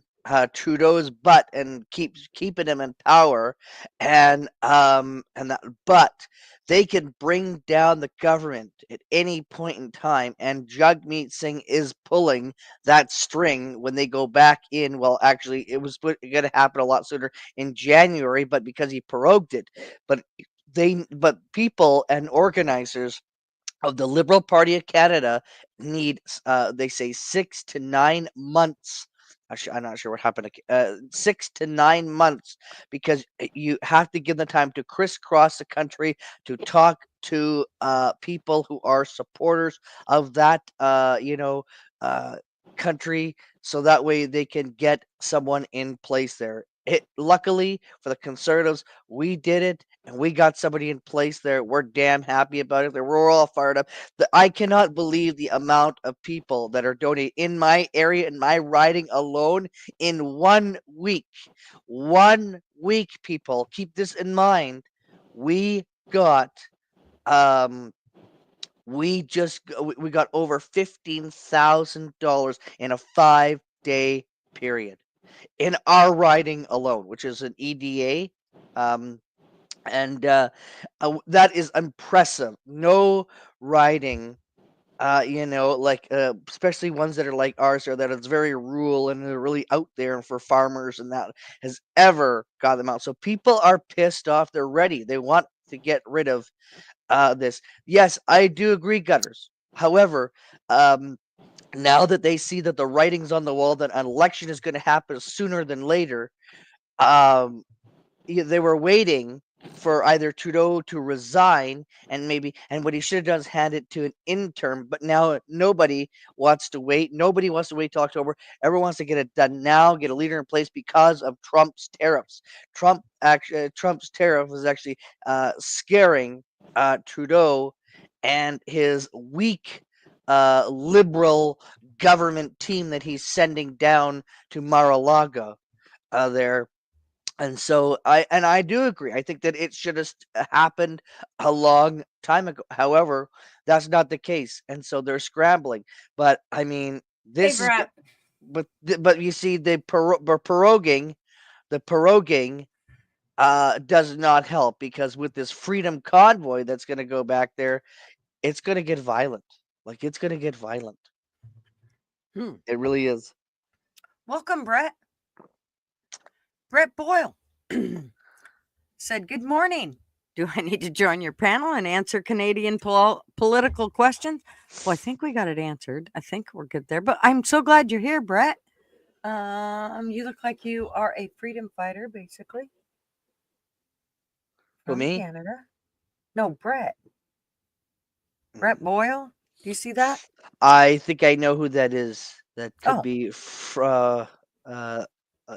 Trudeau's butt and keeps keeping him in power, but they can bring down the government at any point in time, and Jagmeet Singh is pulling that string when they go back in. Well, actually, it was going to happen a lot sooner in January, but because he prorogued it, but but people and organizers of the Liberal Party of Canada need, they say, 6 to 9 months. I'm not sure what happened. 6 to 9 months because you have to give them time to crisscross the country to talk to people who are supporters of that, uh, country, so that way they can get someone in place there. Luckily for the Conservatives, we did it and we got somebody in place there. We're damn happy about it. We're all fired up. I cannot believe the amount of people that are donating in my area, in my riding alone, in 1 week. 1 week, people. Keep this in mind. We got um we got over $15,000 in a 5-day period. In our riding alone, which is an EDA, and that is impressive. No riding, especially ones that are like ours, or that it's very rural and they're really out there and for farmers, and that has ever got them out. So people are pissed off. They're ready. They want to get rid of this. Yes, I do agree, Gutters. However, now that they see that the writing's on the wall that an election is going to happen sooner than later, um, they were waiting for either Trudeau to resign and what he should have done is hand it to an intern. But now nobody wants to wait. Nobody wants to wait till October. Everyone wants to get it done now, get a leader in place because of Trump's tariffs. Trump's tariff was actually scaring Trudeau and his weak liberal government team that he's sending down to Mar-a-Lago there. And so I do agree. I think that it should have happened a long time ago. However, that's not the case, and so they're scrambling. But I mean, this is Brett. but you see the proroguing does not help, because with this freedom convoy that's going to go back there, it's going to get violent. Like, it's going to get violent. It really is. Welcome, Brett. Brett Boyle said, "Good morning. Do I need to join your panel and answer Canadian political questions?" Well, I think we got it answered. I think we're good there. But I'm so glad you're here, Brett. You look like you are a freedom fighter, basically. For From me? Canada. No, Brett. Brett Boyle. Do you see that? I think I know who that is. That could Oh. be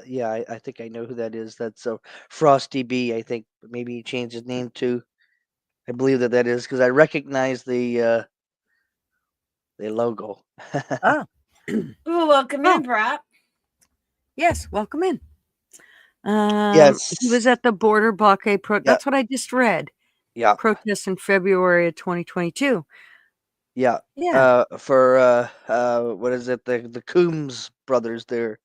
yeah, I think I know who that is. That's Frosty B. I think maybe he changed his name to. I believe that is because I recognize the logo. Oh. Well, welcome in, Brett. Yes, welcome in. Yes. He was at the border blockade That's what I just read. Yeah. Protest in February of 2022. Yeah. Yeah. For what is it? The Coombs brothers there.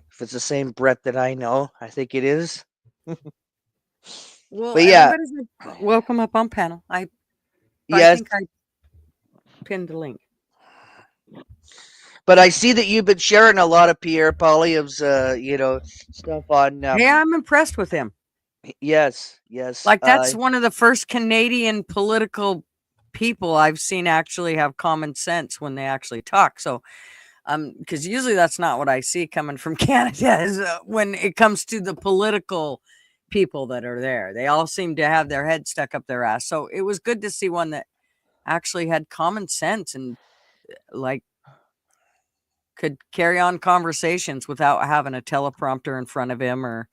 If it's the same Brett that I know, I think it is. Well, But yeah. everybody's welcome up on panel. I think I pinned the link. But I see that you've been sharing a lot of Pierre Poilievre's, stuff on. Hey, I'm impressed with him. Yes. Like, that's one of the first Canadian political people I've seen actually have common sense when they actually talk. So, because usually that's not what I see coming from Canada is when it comes to the political people that are there. They all seem to have their head stuck up their ass. So it was good to see one that actually had common sense and like could carry on conversations without having a teleprompter in front of him, or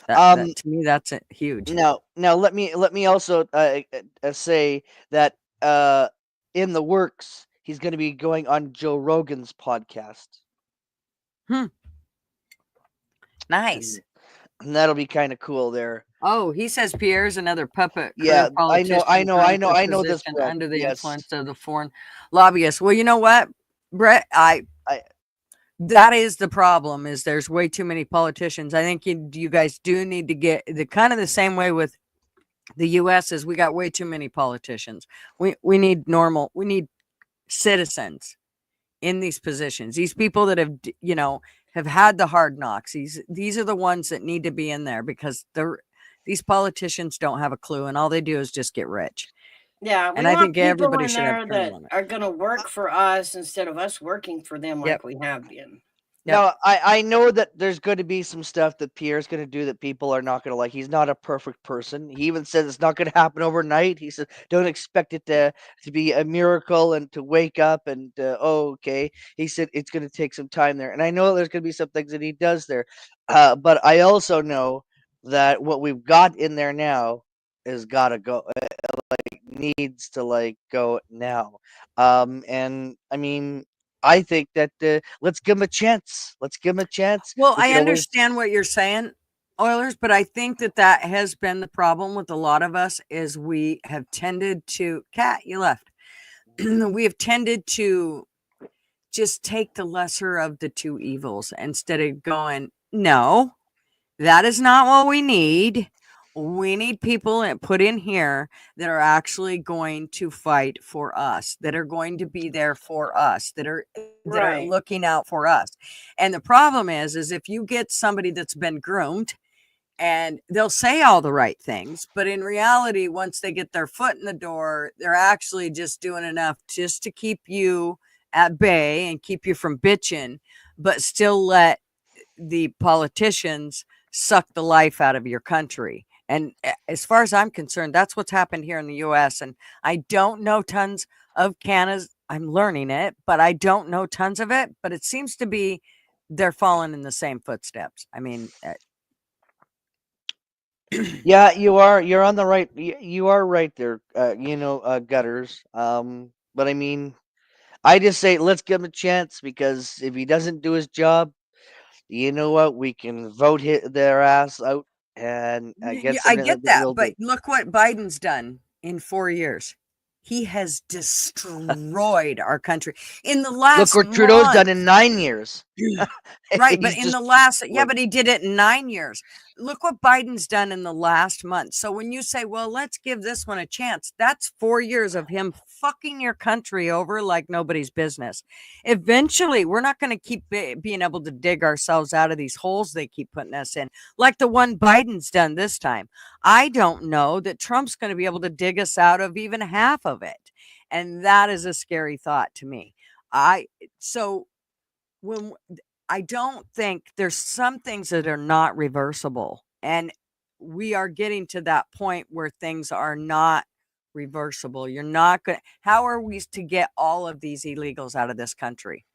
that to me that's huge. Now let me also say that in the works he's going to be going on Joe Rogan's podcast. Nice. And that'll be kind of cool there. Oh, he says Pierre's another puppet. Yeah, I know this under the influence of the foreign lobbyists. Well, you know what, Brett, that is the problem, is there's way too many politicians. I think you guys do need to get the kind of the same way with the US is we got way too many politicians. We need we need citizens in these positions. These people that have had the hard knocks. These are the ones that need to be in there, because these politicians don't have a clue, and all they do is just get rich. Yeah, and I think everybody should have that are going to work for us instead of us working for them like we have been. Yep. Now, I know that there's going to be some stuff that Pierre's going to do that people are not going to like. He's not a perfect person. He even says it's not going to happen overnight. He said, don't expect it to be a miracle and to wake up and, okay. He said it's going to take some time there. And I know there's going to be some things that he does there. But I also know that what we've got in there now is got to go. Needs to go now. And I mean, I think that let's give him a chance. Well, I understand what you're saying, Oilers, but I think that has been the problem with a lot of us is we have tended to, Kat, you left. We have tended to just take the lesser of the two evils instead of going, no, that is not what we need. We need people put in here that are actually going to fight for us, that are going to be there for us, that are Right. looking out for us. And the problem is if you get somebody that's been groomed and they'll say all the right things, but in reality, once they get their foot in the door, they're actually just doing enough just to keep you at bay and keep you from bitching, but still let the politicians suck the life out of your country. And as far as I'm concerned, that's what's happened here in the US. And I don't know tons of Canada's. I'm learning it, but I don't know tons of it. But it seems to be they're following in the same footsteps. I mean, Yeah, you are. You're on the right. You are right there. Gutters. But I mean, I just say let's give him a chance because if he doesn't do his job, you know what? We can vote their ass out and get I something get that that, will but do. look what Biden's done in 4 years. He has destroyed our country in the Look last what Trudeau's done month. in 9 years. Right, but He's in just the last, yeah, like, but he did it in 9 years. Look what Biden's done in the last month. So when you say, well, let's give this one a chance, that's 4 years of him fucking your country over like nobody's business. Eventually, we're not going to keep being able to dig ourselves out of these holes they keep putting us in, like the one Biden's done this time. I don't know that Trump's going to be able to dig us out of even half of it. And that is a scary thought to me. So when I don't think there's some things that are not reversible. And we are getting to that point where things are not reversible. You're not going to, how are we to get all of these illegals out of this country,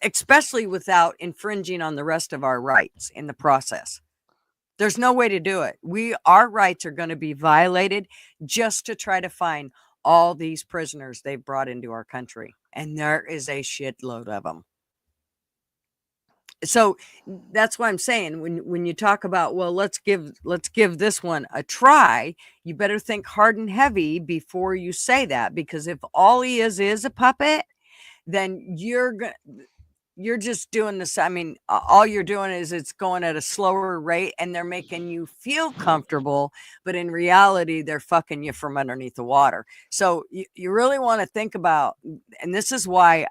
especially without infringing on the rest of our rights in the process? There's no way to do it. Our rights are going to be violated just to try to find all these prisoners they've brought into our country. And there is a shitload of them. So that's why I'm saying when you talk about, well, let's give this one a try, you better think hard and heavy before you say that, because if all he is a puppet, then you're just doing this. I mean, all you're doing is it's going at a slower rate and they're making you feel comfortable, but in reality, they're fucking you from underneath the water. So you really want to think about, and this is why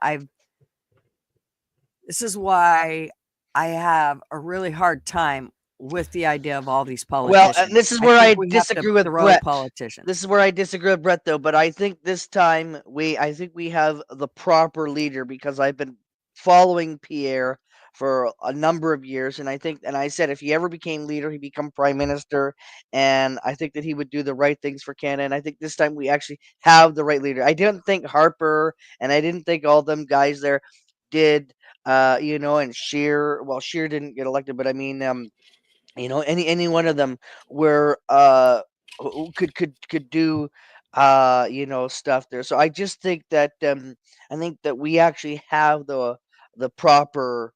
I have a really hard time with the idea of all these well, and politicians. this is I where think I we have to disagree with throw Brett. politicians. This is where I disagree with Brett, though. But I think this time I think we have the proper leader because I've been following Pierre for a number of years, and I said if he ever became leader, he'd become prime minister, and I think that he would do the right things for Canada. And I think this time we actually have the right leader. I didn't think Harper, and I didn't think all them guys there did, and Scheer. Well, Scheer didn't get elected, but I mean, any one of them were who could do stuff there. So I just think that I think that we actually have the proper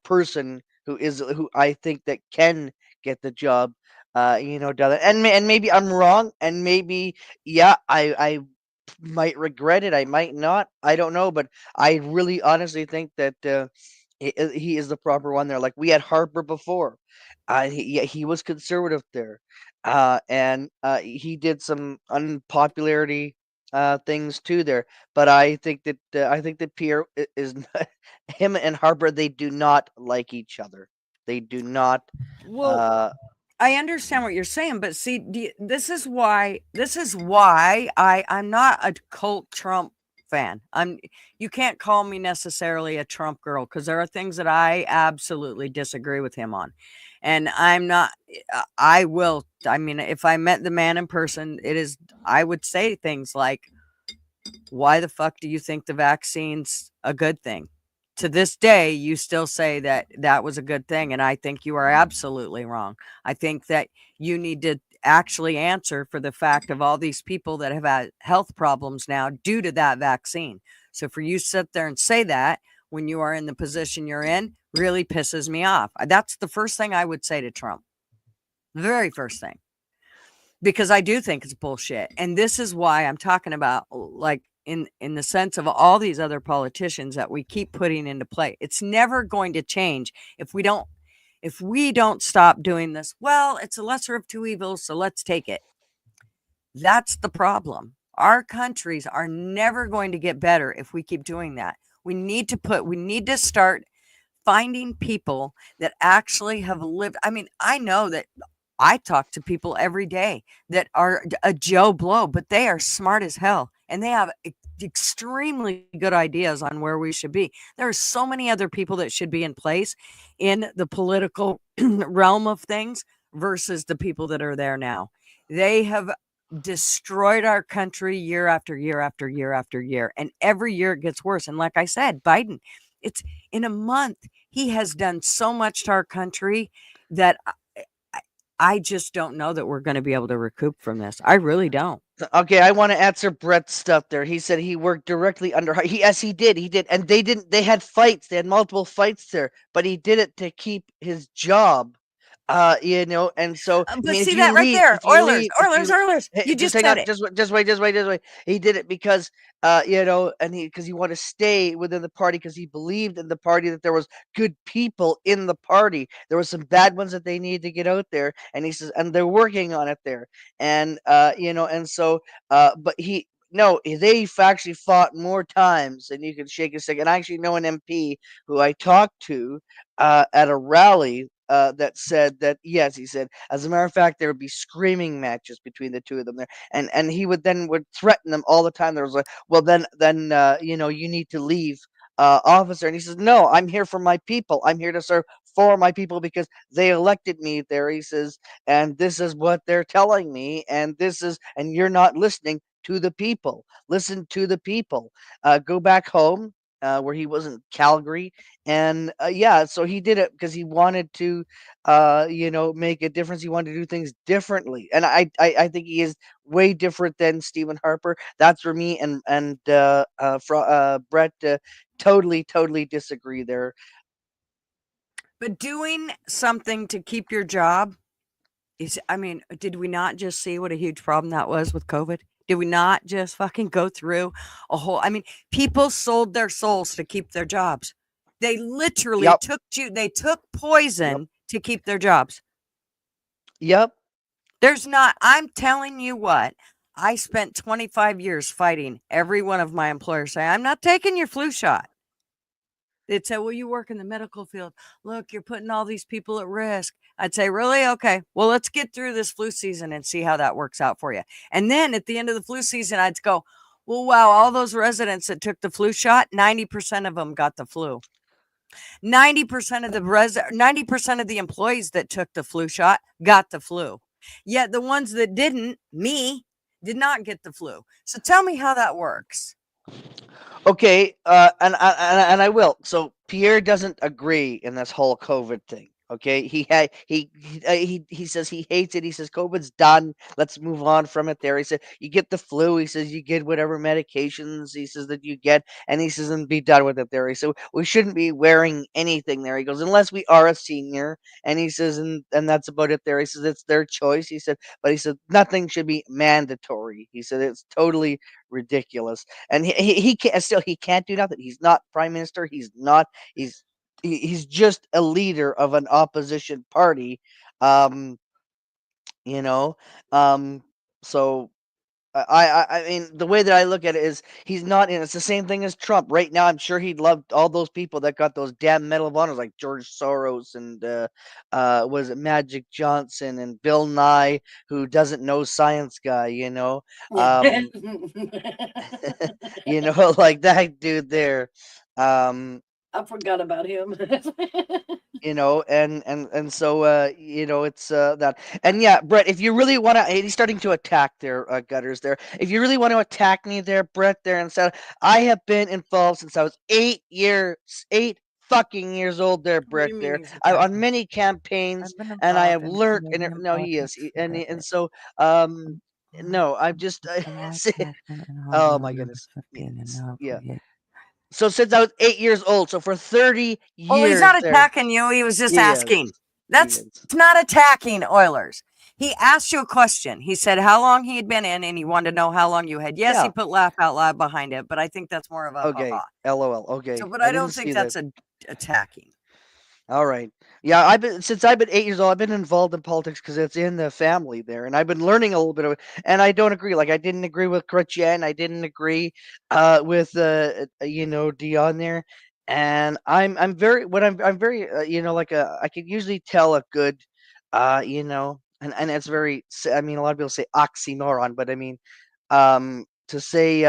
person who I think that can get the job done. And maybe I'm wrong, and maybe yeah, I might regret it, I might not, I don't know, but I really honestly think that he is the proper one there. Like we had Harper before. He was conservative there, and he did some unpopularity things too there. But I think that Pierre is him and Harper. They do not like each other. They do not. Well, Uh, I understand what you're saying, but see, this is why I'm not a cult Trump fan. You can't call me necessarily a Trump girl because there are things that I absolutely disagree with him on. And I'm not, I mean, if I met the man in person, I would say things like, why the fuck do you think the vaccine's a good thing? To this day, you still say that was a good thing. And I think you are absolutely wrong. I think that you need to actually answer for the fact of all these people that have had health problems now due to that vaccine. So for you to sit there and say that when you are in the position you're in really pisses me off. That's the first thing I would say to Trump. The very first thing. Because I do think it's bullshit. And this is why I'm talking about, like, in the sense of all these other politicians that we keep putting into play. It's never going to change if we don't stop doing this. Well, it's a lesser of two evils, so let's take it. That's the problem. Our countries are never going to get better if we keep doing that. We need to start finding people that actually have lived. I mean, I know that I talk to people every day that are a Joe Blow, but they are smart as hell and they have extremely good ideas on where we should be. There are so many other people that should be in place in the political realm of things versus the people that are there now. They have destroyed our country year after year after year after year. And every year it gets worse. And like I said, Biden, it's in a month, he has done so much to our country that I just don't know that we're going to be able to recoup from this. I really don't. Okay, I want to answer Brett's stuff there. He said he worked directly under her. Yes, he did. He did. And they didn't, they had fights. They had multiple fights there, but he did it to keep his job. And so I But mean, see that right there, Oilers. Hey, You just hang said on, it. just wait. He did it because, and because he wanted to stay within the party because he believed in the party that there was good people in the party. There was some bad ones that they needed to get out there, and he says, and they're working on it there, and and so, but he. No, they've actually fought more times than you can shake a stick. And I actually know an MP who I talked to at a rally that said that yes, he said, as a matter of fact, there would be screaming matches between the two of them there, and he would threaten them all the time. There was like, well, then you need to leave, officer, and he says, no, I'm here for my people. I'm here to serve for my people because they elected me there. He says, and this is what they're telling me, and you're not listening to the people. Listen to the people. Go back home. Where he was in Calgary, and so he did it because he wanted to, make a difference. He wanted to do things differently, and I think he is way different than Stephen Harper. That's for me, and Brett, totally disagree there. But doing something to keep your job did we not just see what a huge problem that was with COVID? Did we not just fucking go through people sold their souls to keep their jobs. They literally Yep. took poison to keep their jobs. Yep. I'm telling you what, I spent 25 years fighting every one of my employers say, I'm not taking your flu shot. They'd say, well, you work in the medical field. Look, you're putting all these people at risk. I'd say, really? Okay. Well, let's get through this flu season and see how that works out for you. And then at the end of the flu season, I'd go, well, wow, all those residents that took the flu shot, 90% of them got the flu. 90% of the employees that took the flu shot got the flu. Yet the ones that didn't, did not get the flu. So tell me how that works. Okay, and I will. So Pierre doesn't agree in this whole COVID thing. Okay, he says he hates it. He says COVID's done. Let's move on from it. There, he said you get the flu. He says you get whatever medications. He says that you get, and he says and be done with it. There, he said we shouldn't be wearing anything. There, he goes unless we are a senior, and he says and that's about it. There, he says it's their choice. He said, but he said nothing should be mandatory. He said it's totally ridiculous, and he can't still he can't do nothing. He's not prime minister. He's not. He's just a leader of an opposition party, um, you know. So I mean, the way that I look at it is he's not in. It's the same thing as Trump right now. I'm sure he'd love all those people that got those damn Medal of Honors, like George Soros and was it Magic Johnson and Bill Nye, who doesn't know science guy, like that dude there. I forgot about him. And so it's that. And yeah, Brett, if you really want to, he's starting to attack their Gutters there. If you really want to attack me there, Brett, there, and said I have been involved since I was 8 fucking years old there, Brett, there. On many campaigns, and I have learned, no, he is, and so no, I'm just oh my goodness, yeah. So since I was 8 years old, so for 30 years. Well, he's not there, attacking you. He was just asking. is. That's not attacking, Oilers. He asked you a question. He said how long he had been in, and he wanted to know how long you had. Yes, Yeah. he put laugh out loud behind it, but I think that's more of a Okay. ha-ha. LOL. So, Okay. but I I didn't don't think see that's that. attacking. All right. Yeah, I've been 8 years old. I've been involved in politics because it's in the family there, and I've been learning a little bit of it. And I don't agree. Like I didn't agree with Chrétien. I didn't agree with Dion there. And I'm very what I'm very like I could usually tell a good and it's very I mean a lot of people say oxymoron, but I mean to say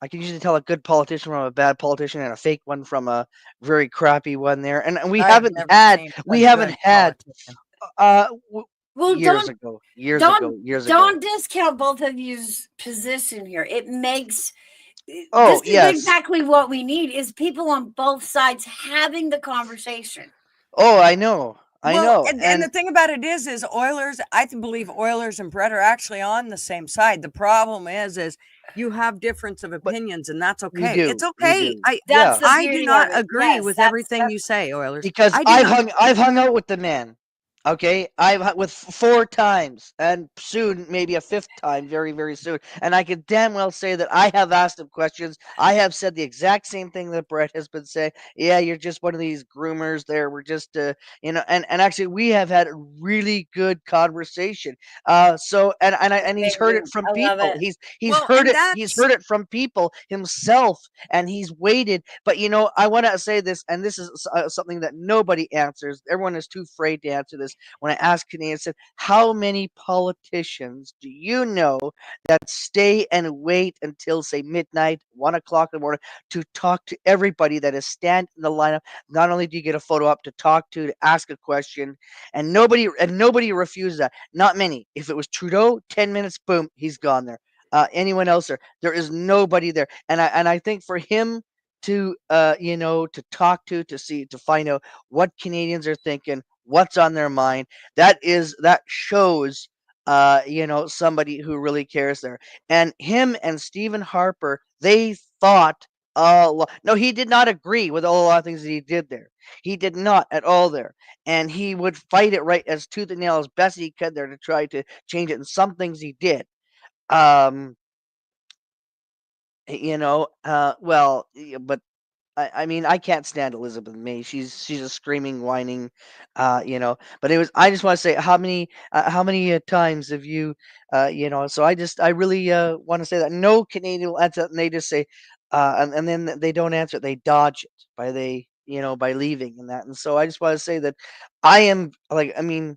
I can usually tell a good politician from a bad politician and a fake one from a very crappy one there. And we I've haven't never had seen we a haven't good had politician. Well, years ago, years ago, years ago. don't discount both of you's position here. It makes Oh this is yes. exactly what we need is people on both sides having the conversation. Oh, I know. I Well, know. and the thing about it is Oilers. I believe Oilers and Brett are actually on the same side. The problem is you have difference of But opinions, and that's we okay. It's do. We okay. do. That's Yeah. the I do beauty not of it. agree Yes, with that's everything you say, Oilers. Because I do not. I've hung out with the man. Okay, with 4 times, and soon maybe a fifth time, very very soon. And I can damn well say that I have asked him questions. I have said the exact same thing that Brett has been saying. Yeah, you're just one of these groomers. There, we're just and actually we have had a really good conversation. So and he's heard it amazing. from I love people. it. He's Well, heard and it. He's that's heard it from people himself, and he's waited. But I want to say this, and this is something that nobody answers. Everyone is too afraid to answer this. When I asked Canadians, I said, how many politicians do you know that stay and wait until say midnight, 1 o'clock in the morning to talk to everybody that is stand in the lineup? Not only do you get a photo up to talk to ask a question, and nobody refuses that. Not many. If it was Trudeau, 10 minutes, boom, he's gone there. Anyone else there is nobody there, and I think for him to to talk to see to find out what Canadians are thinking, what's on their mind, that shows somebody who really cares there. And him and Stephen Harper, they thought no, he did not agree with a lot of things that he did there. He did not at all there. And he would fight it right as tooth and nail as best he could there to try to change it. And some things he did. Um, but I mean, I can't stand Elizabeth May. She's a screaming, whining, But it was. I just want to say how many times have you, So I really want to say that no Canadian will answer, and they just say, and then they don't answer it. They dodge it by leaving and that. And so I just want to say that I am like, I mean,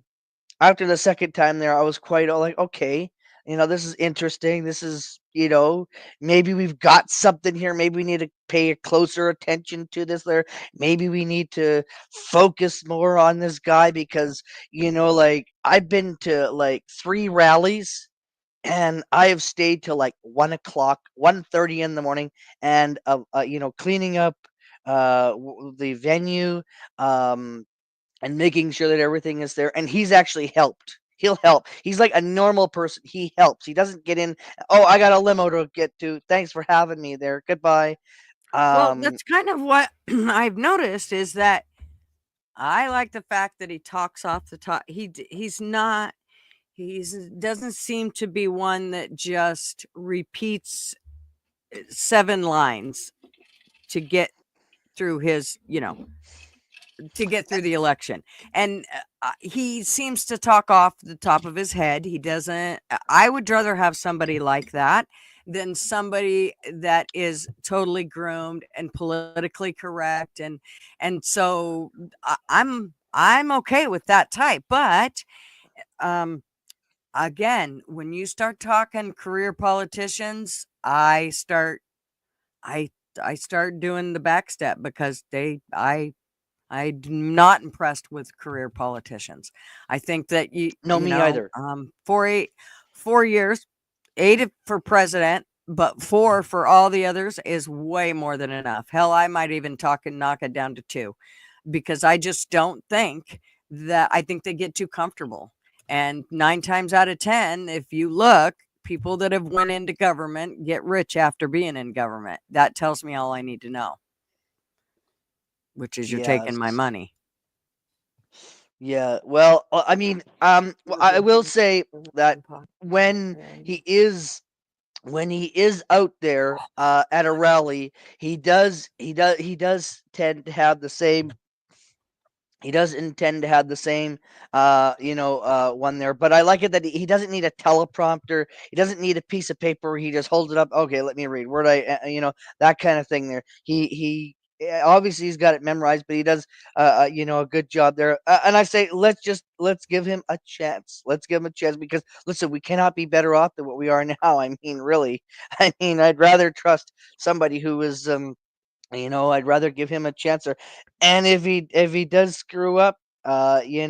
after the second time there, I was quite all like, okay, this is interesting. This is, maybe we've got something here. Maybe we need to pay a closer attention to this there. Maybe we need to focus more on this guy because, like I've been to like 3 rallies and I have stayed till like 1 o'clock, 1:30 in the morning, and cleaning up the venue, um, and making sure that everything is there. And he's actually helped. He'll help. He's like a normal person. He helps. He doesn't get in. Oh, I got a limo to get to. Thanks for having me there. Goodbye. well, Um, that's kind of what I've noticed is that I like the fact that he talks off the top. He's not. He's doesn't seem to be one that just repeats 7 lines to get through his, to get through the election. And he seems to talk off the top of his head. He doesn't. I would rather have somebody like that than somebody that is totally groomed and politically correct. And so I'm okay with that type. But again, when you start talking career politicians, I start doing the backstep because I'm not impressed with career politicians. I think that no, me either. 4 years, 8 for president, but 4 for all the others is way more than enough. Hell, I might even knock it down to 2 because I just don't think that I think they get too comfortable. And 9 times out of 10, if you look, people that have went into government get rich after being in government. That tells me all I need to know, which is you're taking my Yes. money. Yeah. Well, I mean, well, I will say that when he is out there at a rally, he does tend to have the same he does intend to have the same one there, but I like it that he doesn't need a teleprompter. He doesn't need a piece of paper. He just holds it up. Okay, let me read where that kind of thing there. Obviously he's got it memorized, but he does a good job there. And I say let's give him a chance. Let's give him a chance, because listen, we cannot be better off than what we are now. I mean, really. I mean, I'd rather trust somebody who is I'd rather give him a chance. And if he does screw up, he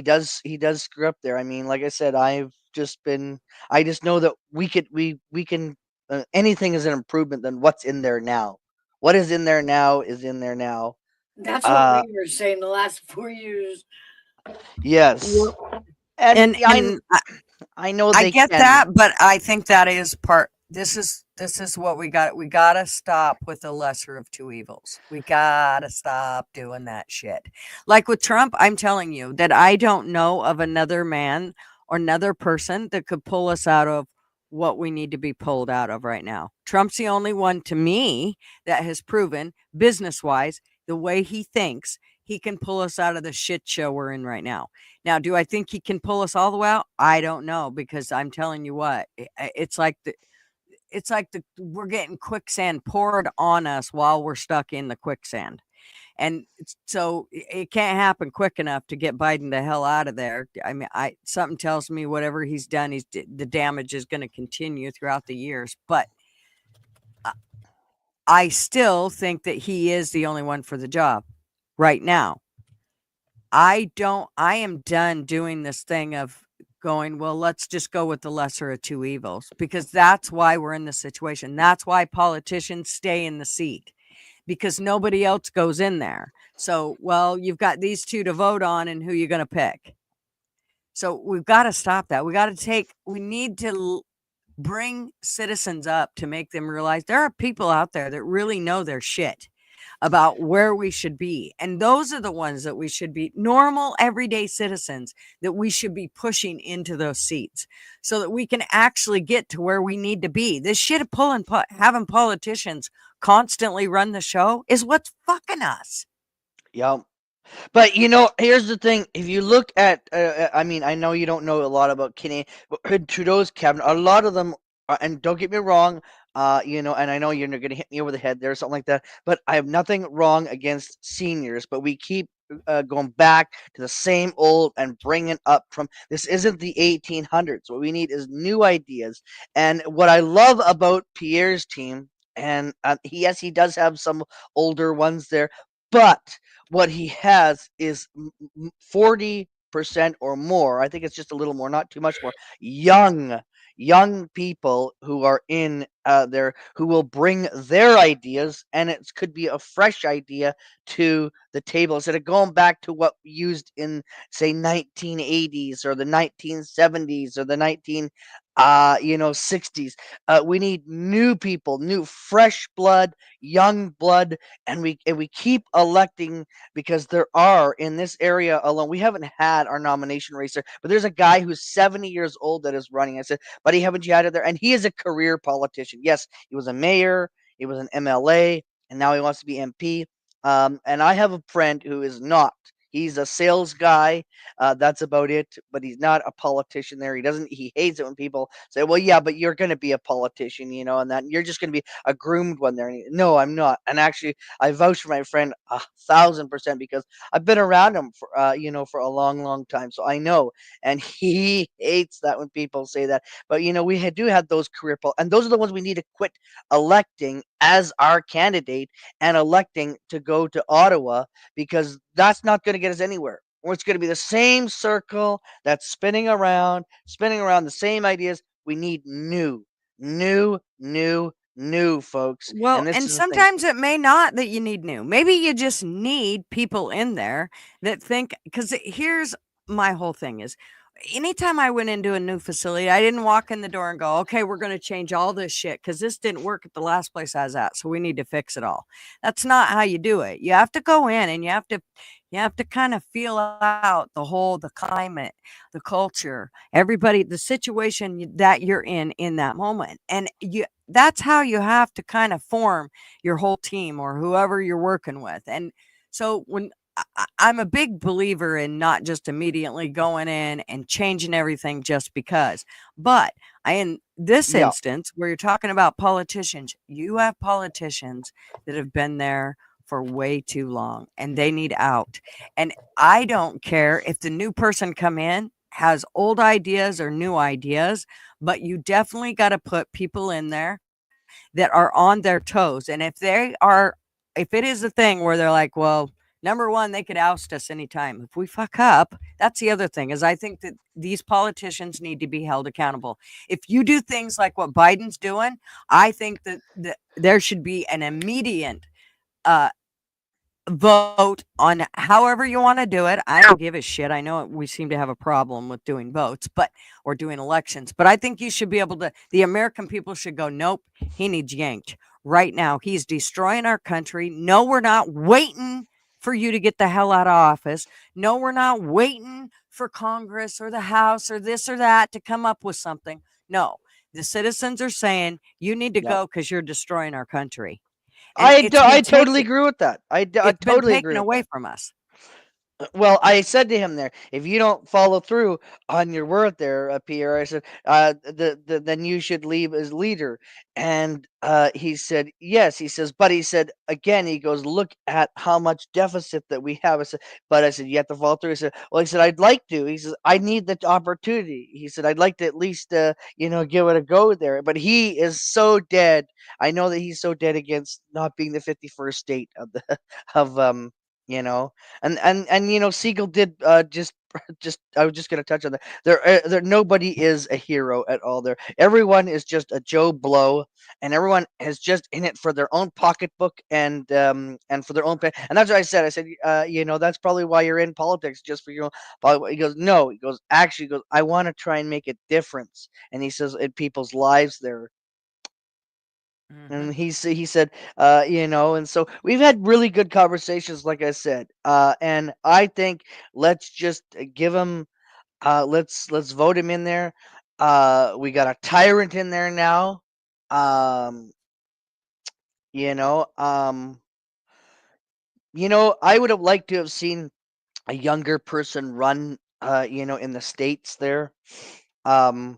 does screw up there. I mean, like I said, I just know that we can anything is an improvement than what's in there now. What is in there now is in there now. That's what Uh we were saying the last 4 years. yes. And And yeah, and I know I they get can. that, but I think that is part. This is what we got. We gotta stop with the lesser of two evils. We gotta stop doing that shit. Like with Trump, I'm telling you that I don't know of another man or another person that could pull us out of what we need to be pulled out of right now. Trump's the only one to me that has proven, business wise, the way he thinks, he can pull us out of the shit show we're in right now. Now, do I think he can pull us all the way out? I don't know, because I'm telling you what, it's like we're getting quicksand poured on us while we're stuck in the quicksand. And so it can't happen quick enough to get Biden the hell out of there. I mean, something tells me whatever he's done, the damage is going to continue throughout the years. But I still think that he is the only one for the job right now. I am done doing this thing of going, well, let's just go with the lesser of two evils, because that's why we're in this situation. That's why politicians stay in the seat, because nobody else goes in there. So, well, you've got these two to vote on, and who you're going to pick. So we've got to stop that. We need to bring citizens up to make them realize there are people out there that really know their shit about where we should be. And those are the ones that we should be, normal, everyday citizens, that we should be pushing into those seats so that we can actually get to where we need to be. This shit of having politicians constantly run the show is what's fucking us. Yeah. But here's the thing. If you look at, I mean, I know you don't know a lot about Trudeau's cabinet. A lot of them, and don't get me wrong, and I know you're going to hit me over the head there or something like that. But I have nothing wrong against seniors. But we keep going back to the same old and bringing up from. This isn't the 1800s. What we need is new ideas. And what I love about Pierre's team, and yes, he does have some older ones there, but what he has is 40% or more. I think it's just a little more, not too much more. Young people who are in there, who will bring their ideas, and it could be a fresh idea to the table instead of going back to what we used in, say, 1980s or the 1970s or the 60s. We need new people, new fresh blood, young blood, and we keep electing, because there are in this area alone. We haven't had our nomination racer, but there's a guy who's 70 years old that is running. I said, buddy, haven't you had it there? And he is a career politician. Yes, he was a mayor, he was an MLA, and now he wants to be MP. And I have a friend who is not. He's a sales guy. That's about it. But he's not a politician there. He hates it when people say, well, yeah, but you're going to be a politician, and that you're just going to be a groomed one there. No, I'm not. And actually, I vouch for my friend 1,000%, because I've been around him for a long, long time. So I know. And he hates that when people say that. But, we do have those and those are the ones we need to quit electing as our candidate and electing to go to Ottawa, because that's not going to get us anywhere. Or it's going to be the same circle that's spinning around the same ideas. We need new, folks. Well, And this and is the thing. sometimes it may not that you need new. Maybe you just need people in there that think, because here's my whole thing is, anytime I went into a new facility, I didn't walk in the door and go, okay, we're going to change all this shit because this didn't work at the last place I was at. So we need to fix it all. That's not how you do it. You have to go in and you have to You have to kind of feel out the climate, the culture, everybody, the situation that you're in that moment. And that's how you have to kind of form your whole team or whoever you're working with. And so I'm a big believer in not just immediately going in and changing everything just because. But in this Yeah. instance, where you're talking about politicians, you have politicians that have been there for way too long and they need out. And I don't care if the new person come in has old ideas or new ideas, but you definitely got to put people in there that are on their toes. And if it is a thing where they're like, well, number one, they could oust us anytime. If we fuck up, that's the other thing is I think that these politicians need to be held accountable. If you do things like what Biden's doing, I think that there should be an immediate uh, vote on however you want to do it. I don't give a shit. I know we seem to have a problem with doing votes, or doing elections, but I think you should be able to, the American people should go, nope, he needs yanked right now. He's destroying our country. No, we're not waiting for you to get the hell out of office. No, we're not waiting for Congress or the House or this or that to come up with something. No, the citizens are saying you need to Yep. go because you're destroying our country. And it's I been totally taken, agree with that. I it's been totally agree taken with away that. from us. Well, I said to him there, if you don't follow through on your word there, Pierre, I said, then you should leave as leader. And he said, yes. He says, but he said, again, he goes, look at how much deficit that we have. I said, but I said, you have to follow through. He said, well, he said, I'd like to. He says, I need the opportunity. He said, I'd like to at least, give it a go there. But he is so dead. I know that he's so dead against not being the 51st state of the, of, you know, and Siegel did just I was just gonna touch on that. There nobody is a hero at all. There, everyone is just a Joe Blow, and everyone is just in it for their own pocketbook and for their own pay. And that's what I said. I said, that's probably why you're in politics, just for your own. He goes, no. He goes, actually, he goes, I want to try and make a difference. And he says, in people's lives there. And he said, and so we've had really good conversations, like I said, and I think let's just give him, let's vote him in there. We got a tyrant in there now, um, you know, um, I would have liked to have seen a younger person run, in the states there, um,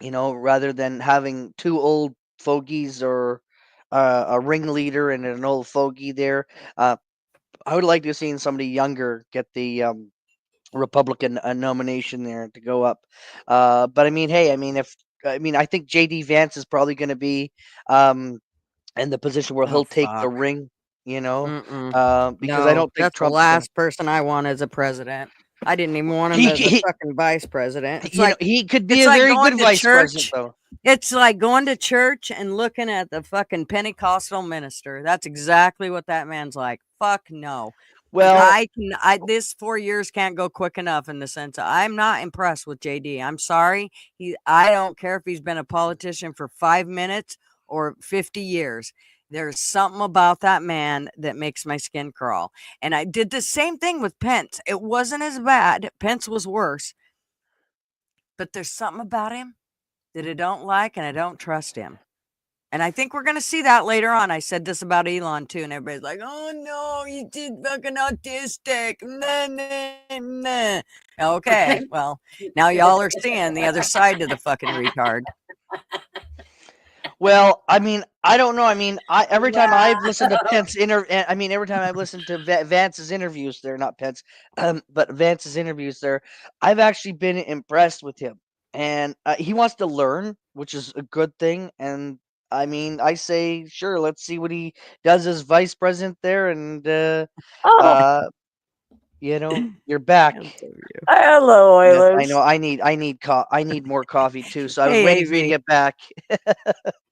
rather than having two old fogies or a ringleader and an old fogey there. Uh, I would like to have seen somebody younger get the Republican nomination there to go up. But I mean, hey, I think JD Vance is probably going to be um, in the position where Oh he'll take the fuck. ring, Mm-mm. because I No, don't think that's the Trump's going to. last person I want as a president. I didn't even want him He, as a he, fucking vice president. he could be It's a like very going good to vice president, church. though. It's like going to church and looking at the fucking Pentecostal minister. That's exactly what that man's like. Fuck no. Well, This 4 years can't go quick enough in the sense I'm not impressed with JD. I'm sorry. I don't care if he's been a politician for 5 minutes or 50 years. There's something about that man that makes my skin crawl. And I did the same thing with Pence. It wasn't as bad. Pence was worse, but there's something about him that I don't like and I don't trust him. And I think we're going to see that later on. I said this about Elon too, and everybody's like, oh no, he's just fucking autistic. Nah, nah, nah. Okay, well, now y'all are seeing the other side of the fucking retard. Well, I don't know. Every time I've listened to every time I've listened to Vance's interviews there, not Pence, but Vance's interviews there, I've actually been impressed with him. And he wants to learn, which is a good thing. And I say, sure, let's see what he does as vice president there. And, Oh, uh, you're back. hello, Yes, I know. Oilers. I need more coffee too. So I was Hey, waiting for you to AV. get back.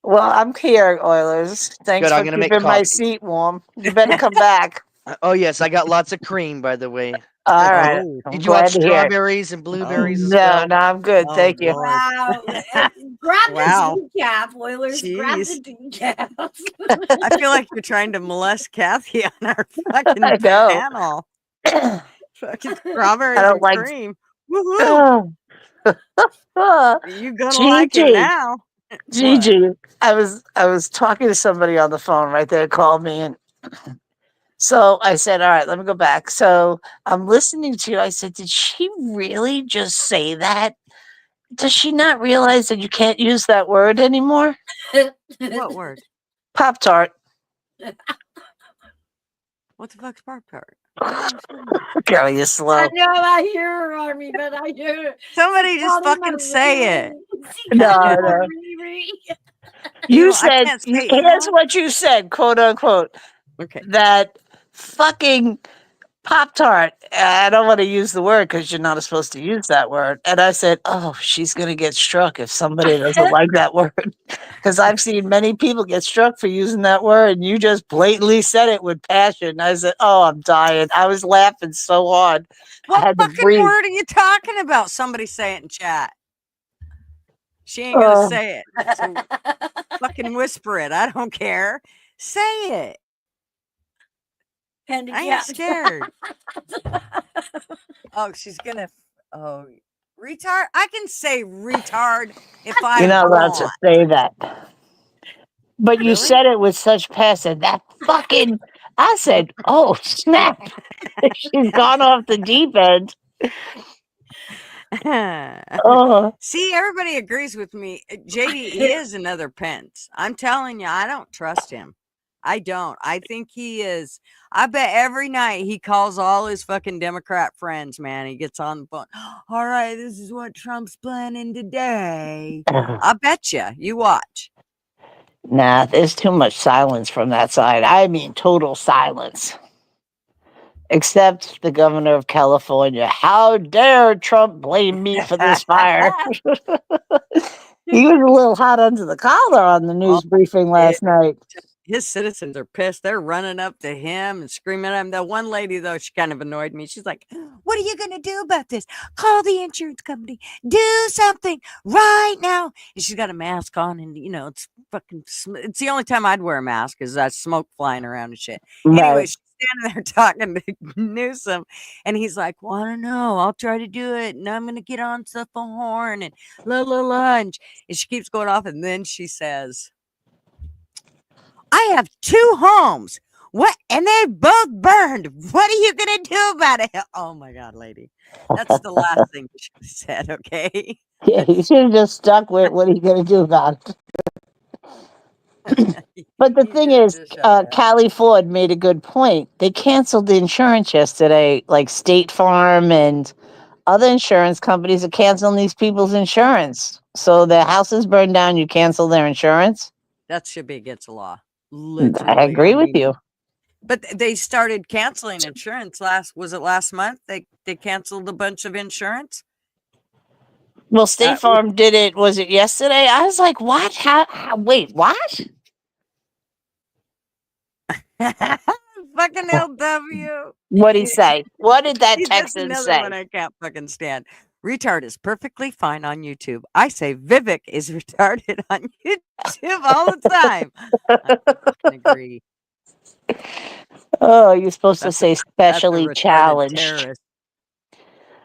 Well, I'm here, Oilers. Thanks Good. I'm for gonna make keeping my coffee. seat warm. You better come back. Oh yes, I got lots of cream, by the way. All right. Oh, I'm Did you want glad to hear it. strawberries and oh, blueberries as No, well? no, I'm good. oh, Thank you. Lord. Wow. Grab Wow. the decaf, Oilers. Grab Jeez. the decaf. I feel like you're trying to molest Kathy on our fucking I know. panel. Fucking I strawberries don't and like. cream. Woohoo! Oh, You gonna like it Gigi, now? What? Gigi. I was talking to somebody on the phone right there. Called me, and so I said, "All right, let me go back." So I'm listening to you. I said, "Did she really just say that? Does she not realize that you can't use that word anymore?" What word? Pop tart. What the fuck's Pop Tart? I don't understand that. Girl, you're I slow. know I hear her, Army, but I do. Somebody She just called him a fucking say it. Riri. She No, called him a no. Riri. You I said, can't say it. here's what you said, quote unquote, Okay. that fucking Pop Tart. I don't want to use the word because you're not supposed to use that word. And I said, oh, she's going to get struck if somebody doesn't like that word. Because I've seen many people get struck for using that word. And you just blatantly said it with passion. I said, oh, I'm dying. I was laughing so hard. I What had to fucking breathe. word are you talking about? Somebody say it in chat. She ain't gonna Oh, say it. So fucking whisper it. I don't care. Say it. I ain't Handicapped. scared. Oh, she's gonna. Oh, retard. I can say retard if I you're not allowed to want. say that. But you Really? said it with such passion. That fucking. I said, oh, snap. She's gone off the deep end. Oh, See, everybody agrees with me. JD, he is another Pence. I'm telling you, I don't trust him. I don't. I think he is. I bet every night he calls all his fucking Democrat friends, man. He gets on the phone. All right, this is what Trump's planning today. I bet you. You watch. nah, there's too much silence from that side. I mean, total silence. Except the governor of California. How dare Trump blame me for this fire? He was a little hot under the collar on the Oh, news briefing last night. his citizens are pissed. They're running up to him and screaming at him. That one lady, though, she kind of annoyed me. She's like, what are you going to do about this? Call the insurance company. Do something right now. And she's got a mask on, and, you know, it's fucking, it's the only time I'd wear a mask is that smoke flying around and shit. Anyway, Right. she's standing there talking to Newsom, and he's like, well, I don't know. I'll try to do it, and I'm going to get on the horn, and la, la, la. And she keeps going off, and then she says, I have 2 homes. What? And they both burned. What are you gonna do about it? Oh my god, lady. That's the last thing you should have said, okay? Yeah, you should have just stuck with what are you going to do about it? But the You thing should have is, just shut up. Callie Ford made a good point. They canceled the insurance yesterday, like State Farm and other insurance companies are canceling these people's insurance. So their houses burned down, you cancel their insurance. That should be against the law. I Literally. agree with you. But they started canceling insurance last month? They canceled a bunch of insurance? Well, State Farm did it. Was it yesterday? I was like, what? How wait, what? Fucking LW. What'd he say? What did that See, that's Texan another say? one I can't fucking stand. Retard is perfectly fine on YouTube. I say Vivek is retarded on YouTube all the time. I fucking agree. Oh, you're supposed to That's say a specially retarded challenged. terrorist.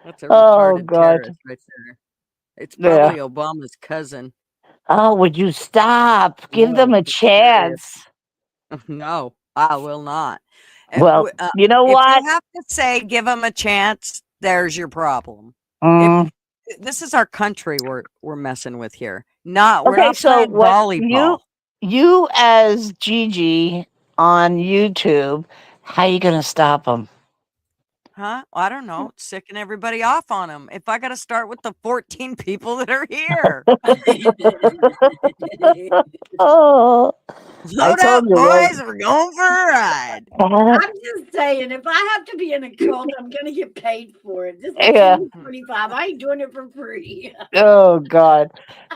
That's a Oh retarded God. terrorist right there. It's Yeah. probably Obama's cousin. Oh, would you stop? Give them No, a it sure is. chance. No, I will not. Well, you know If you what? have to say give them a chance, there's your problem. Mm. This is our country we're messing with here. We're Okay, not so playing what volleyball. you as Gigi on YouTube, how you gonna stop them? Huh? I don't know. Sicking everybody off on them. If I got to start with the 14 people that are here. Oh, I Load up, told you, boys. We're going for a ride. I'm just saying, if I have to be in a cult, I'm gonna get paid for it. This is yeah. 2025. I ain't doing it for free. Oh God.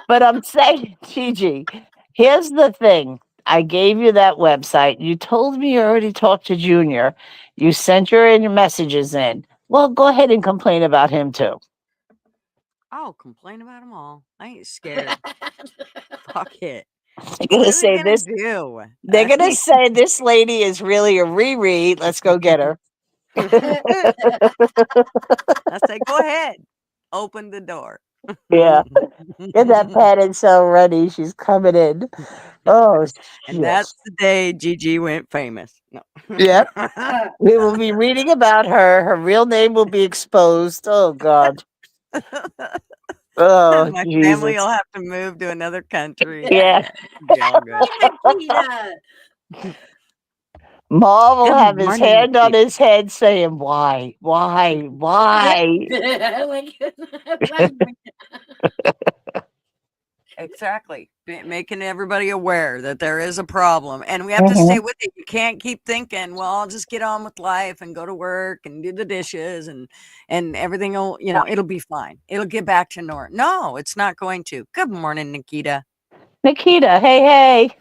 But I'm saying, Gigi, here's the thing. I gave you that website. You told me you already talked to Junior. You sent your messages in. Well, go ahead and complain about him too. I'll complain about them all. I ain't scared. Fuck it. They're What gonna are we say gonna this. do? They're gonna say this lady is really a Riri. Let's go get her. I say, go ahead, open the door. Yeah. Get that padded cell ready. She's coming in. Oh, And that's shit. the day Gigi went famous. No. Yep. We will be reading about her. Her real name will be exposed. Oh, God. Oh, My family Jesus. will have to move to another country. Yeah. It'll be all good. Nikita. Ma will Good have his morning, hand on Nikita. his head saying, why? Why? Like, why- Exactly. Making everybody aware that there is a problem. And we have to Mhm. stay with it. You can't keep thinking, well, I'll just get on with life and go to work and do the dishes and everything will, it'll be fine. It'll get back to normal. No, it's not going to. Good morning, Nikita. Nikita, hey.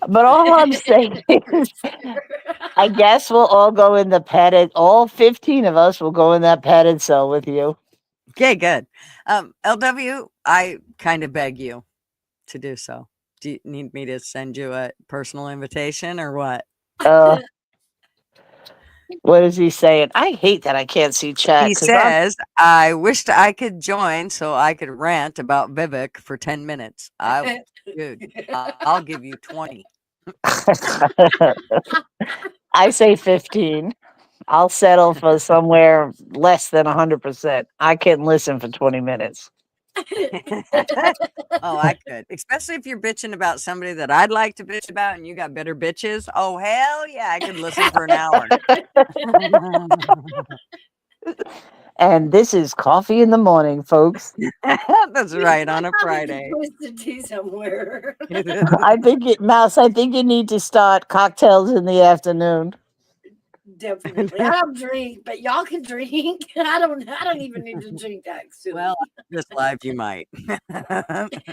But all I'm saying is, I guess we'll all go in the padded, all 15 of us will go in that padded cell with you. Okay, good. LW, I kind of beg you to do so. Do you need me to send you a personal invitation or what? Uh, what is he saying? I hate that I can't see chat He because I'm. says, I wished I could join so I could rant about Vivek for 10 minutes. Dude, I'll give you 20. I say 15. I'll settle for somewhere less than 100%. I can listen for 20 minutes. Oh, I could. Especially if you're bitching about somebody that I'd like to bitch about and you got better bitches. Oh, hell yeah, I could listen for an hour. And this is coffee in the morning, folks. That's right, on a Friday. Twisted tea somewhere. I think you need to start cocktails in the afternoon. Definitely. I don't drink, but y'all can drink. I don't even need to drink that soon. Well, this live you might.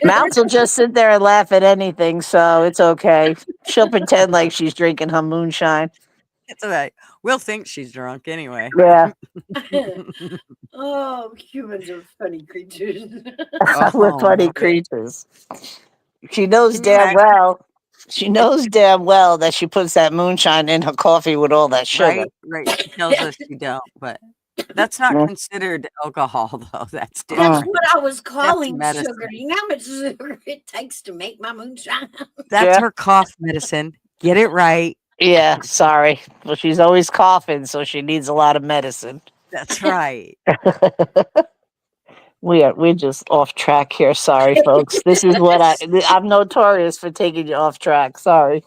Mounts will just sit there and laugh at anything, so it's okay. She'll pretend like she's drinking her moonshine. It's all right. We'll think she's drunk anyway. Yeah. Oh, humans are funny creatures. We're Oh, funny boy. creatures. She knows Can you damn imagine? well. She knows damn well that she puts that moonshine in her coffee with all that sugar. Right. She tells us she don't, but that's not Mm. considered alcohol, though. That's That's different. what I was calling medicine. sugar. You know how much sugar it takes to make my moonshine? That's Yeah. her cough medicine. Get it right. Yeah, sorry. Well, she's always coughing, so she needs a lot of medicine. That's right. We're just off track here. Sorry, folks. This is what I'm notorious for taking you off track. Sorry.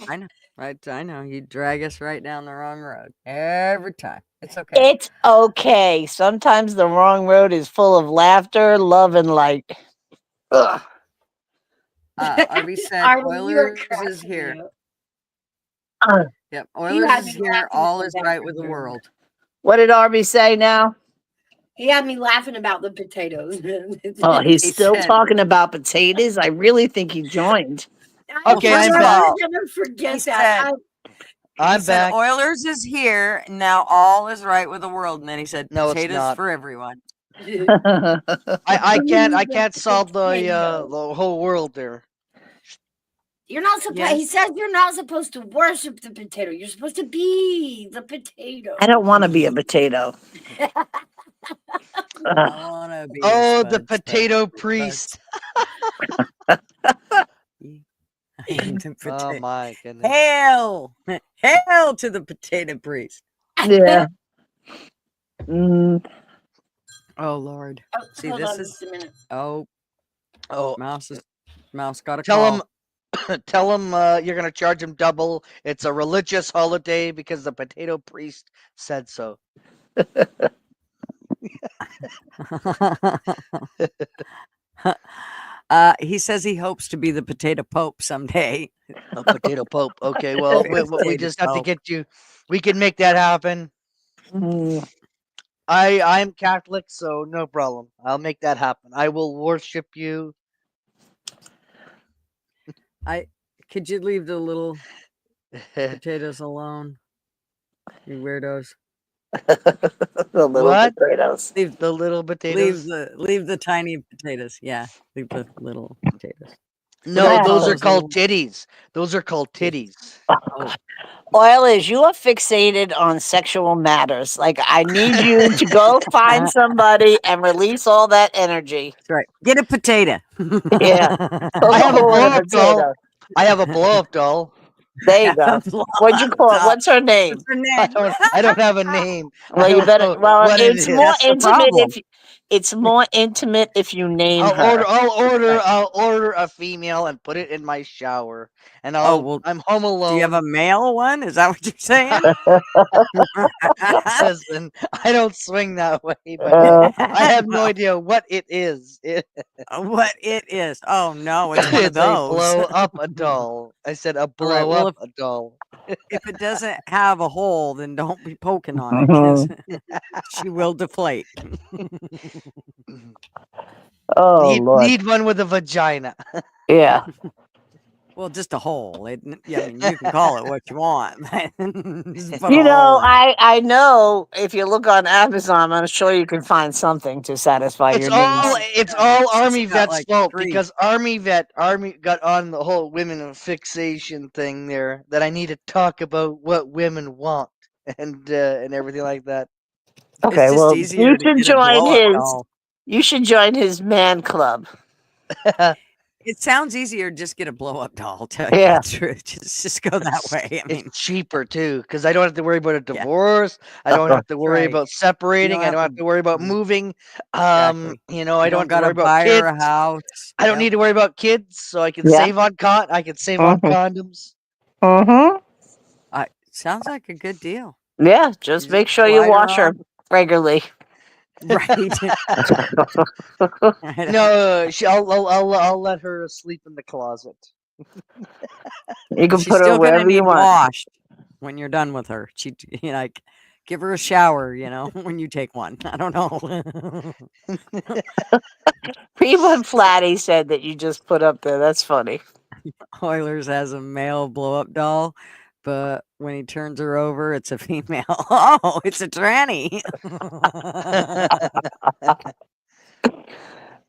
I know. Right. I know. You drag us right down the wrong road every time. It's okay. It's okay. Sometimes the wrong road is full of laughter, love, and light. Ugh. RB said Arby, you are Oilers is cracking me here. Uh, Yep. You Oilers had is me here. laughing All at is that right with the picture. world. What did Arby say now? He had me laughing about the potatoes. Oh, he's He still said- talking about potatoes. I really think he joined. Okay, first I'm of all, gonna forget he that. said- I'm he said back. Oilers is here. Now all is right with the world. And then he said No, it's potatoes not. for everyone. I can't solve the whole world there. You're not supposed. Yes. He says you're not supposed to worship the potato. You're supposed to be the potato. I don't want to be a potato. I want to be. Oh, the Spud, potato Spud, priest. Spud. The Oh potato. my goodness. Hail! Hail to the potato priest. Yeah. Mm, Oh Lord. Oh, See, hold this on is just a minute. Oh, mouse got a tell call. him tell him you're gonna charge him double. It's a religious holiday because the potato priest said so. He says he hopes to be the potato pope someday. A potato pope. Okay, well we Potato just have to pope. get you. We can make that happen. mm. I'm Catholic, so no problem. I'll make that happen. I will worship you. Could you leave the little potatoes alone? You weirdos. The little What? potatoes. Leave The little potatoes. leave the tiny potatoes. Yeah. Leave the little potatoes. No, they those are close called early? titties. Those are called titties. Oh, Oilers, you are fixated on sexual matters. Like, I need you to go find somebody and release all that energy. that's right. Get a potato. Yeah. I have a Oh, and blow a up doll. potato. I have a blow up doll. There you go. What'd you call it? What's her name? What's her name? I don't have a name. Well, I you don't better. know Well, what it it's is. more That's the intimate problem. it's more intimate if you name her. I'll order a female and put it in my shower. And Oh, well, I'm home do you have a alone. male one? Is that what you're saying? Listen, I don't swing that way, but I have no idea what it is. What it is. Oh no, it's one of It's a those. blow up a doll. I said a All right. blow Well, up a doll. if it doesn't have a hole, then don't be poking on it Mhm. because she will deflate. Oh Lord. Need one with a vagina. Yeah. Well, just a hole. I mean, you can call it what you want. Just put a You know, hole in it. I know if you look on Amazon, I'm sure you can find something to satisfy It's your needs. all She's army got vets' like fault 3. because army got on the whole women fixation thing there that I need to talk about what women want and everything like that. Okay, It's just well, easier to get a blow up doll. you should join his man club. It sounds easier to just get a blow up doll. I'll tell you Yeah. the truth. Just go that way. I mean, It's cheaper too because I don't have to worry about a Yeah. divorce. I don't have to worry right. about separating. I have don't have to worry about Mhm. moving. Exactly. I You don't have to gotta worry about buy her kids. a house. I don't need to worry about kids, so I can Yeah. save on condoms. Mm-hmm. Sounds like a good deal. Yeah, just You make sure you slide her wash her on. regularly. Right. Right. No, I'll let her sleep in the closet. You can She's put her still gonna wherever you need want. washed when you're done with her. Like give her a shower, when you take one. I don't know. Prima Flatty said that you just put up there. That's funny. Oilers has a male blow up doll, but when he turns her over, it's a female. Oh, it's a tranny.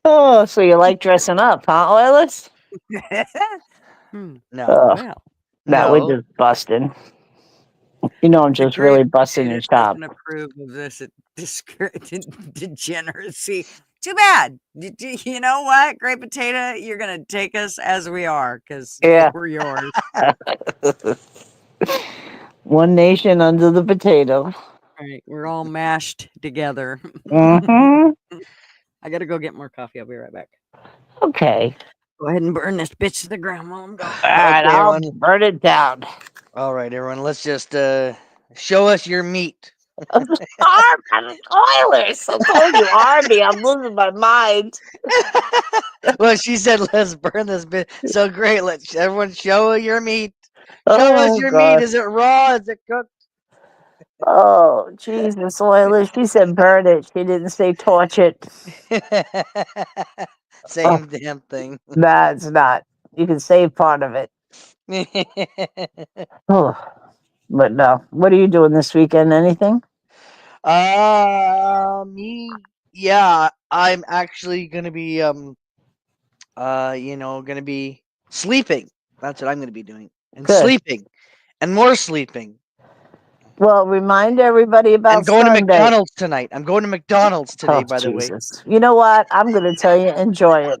Oh, so you like dressing up, huh, Oilers? Hmm, No, well, No, we're no. just busting. You know, I'm the just great really busting your potato chops. doesn't approve of this degeneracy. Too bad. You know what, Great Potato? You're gonna take us as we are because Yeah. we're yours. One nation under the potato. Right, we're all mashed together. Mm-hmm. I gotta go get more coffee. I'll be right back. Okay. Go ahead and burn this bitch to the ground while I'm gone. All right, Okay, I'll everyone. burn it down. All right, everyone. Let's just show us your meat. Oilers. I'm calling you Army. I'm losing my mind. Well, she said, "Let's burn this bit." So great. Let's everyone show your meat. Show us Oh your meat. God. Is it raw? Is it cooked? Oh Jesus, Oilers. She said burn it. She didn't say torch it. Same damn thing. That's not. You can save part of it. Oh, but no. What are you doing this weekend? Anything? Me. Yeah, I'm actually gonna be gonna be sleeping. That's what I'm gonna be doing, and Good. sleeping, and more sleeping. Well, remind everybody I'm about going to Sunday. McDonald's tonight. I'm going to McDonald's today, Oh by the way. Jesus! You know what? I'm going to tell you, enjoy it.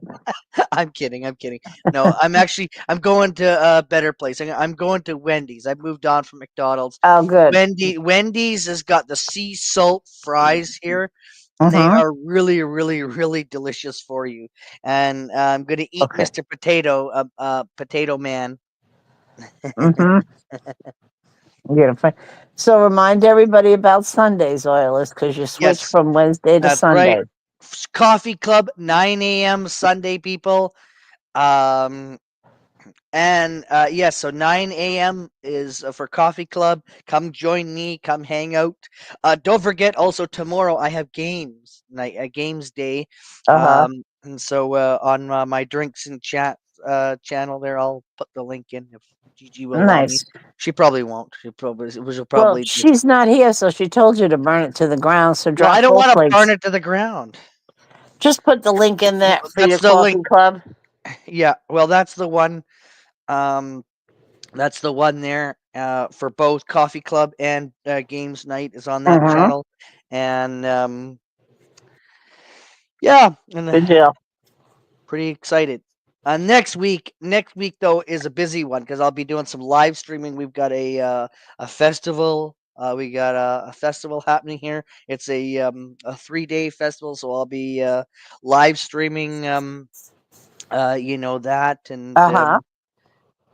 I'm kidding. I'm kidding. No, I'm going to a better place. I'm going to Wendy's. I moved on from McDonald's. Oh, good. Wendy's has got the sea salt fries here, and they Mm-hmm. are really, really, really delicious for you. And I'm going to eat Okay. Mr. Potato, Potato Man. Mm-hmm. You're gonna find. So remind everybody about Sundays, Oilers, because you switch Yes, from Wednesday to that's right. Sunday. Coffee Club, 9 a.m. Sunday, people. Um, And yes, so 9 a.m. is for Coffee Club. Come join me. Come hang out. Don't forget, also tomorrow I have games night, games day. Uh-huh. And so on my drinks and chat channel there, I'll put the link in if Gigi will allow me. Nice. She probably won't. She'll Well, probably just. she's not here, so she told you to burn it to the ground. So Well, drop I don't both want to links. burn it to the ground. Just put the link in there for That's your the link. coffee club. Yeah, well, that's the one. Um, that's the one there. For both Coffee Club and Games Night is on that Mm-hmm. channel, and yeah, and Good deal. pretty excited. Next week though is a busy one because I'll be doing some live streaming. We've got a festival. We got a festival happening here. It's a 3-day festival, so I'll be live streaming. That, and Uh-huh.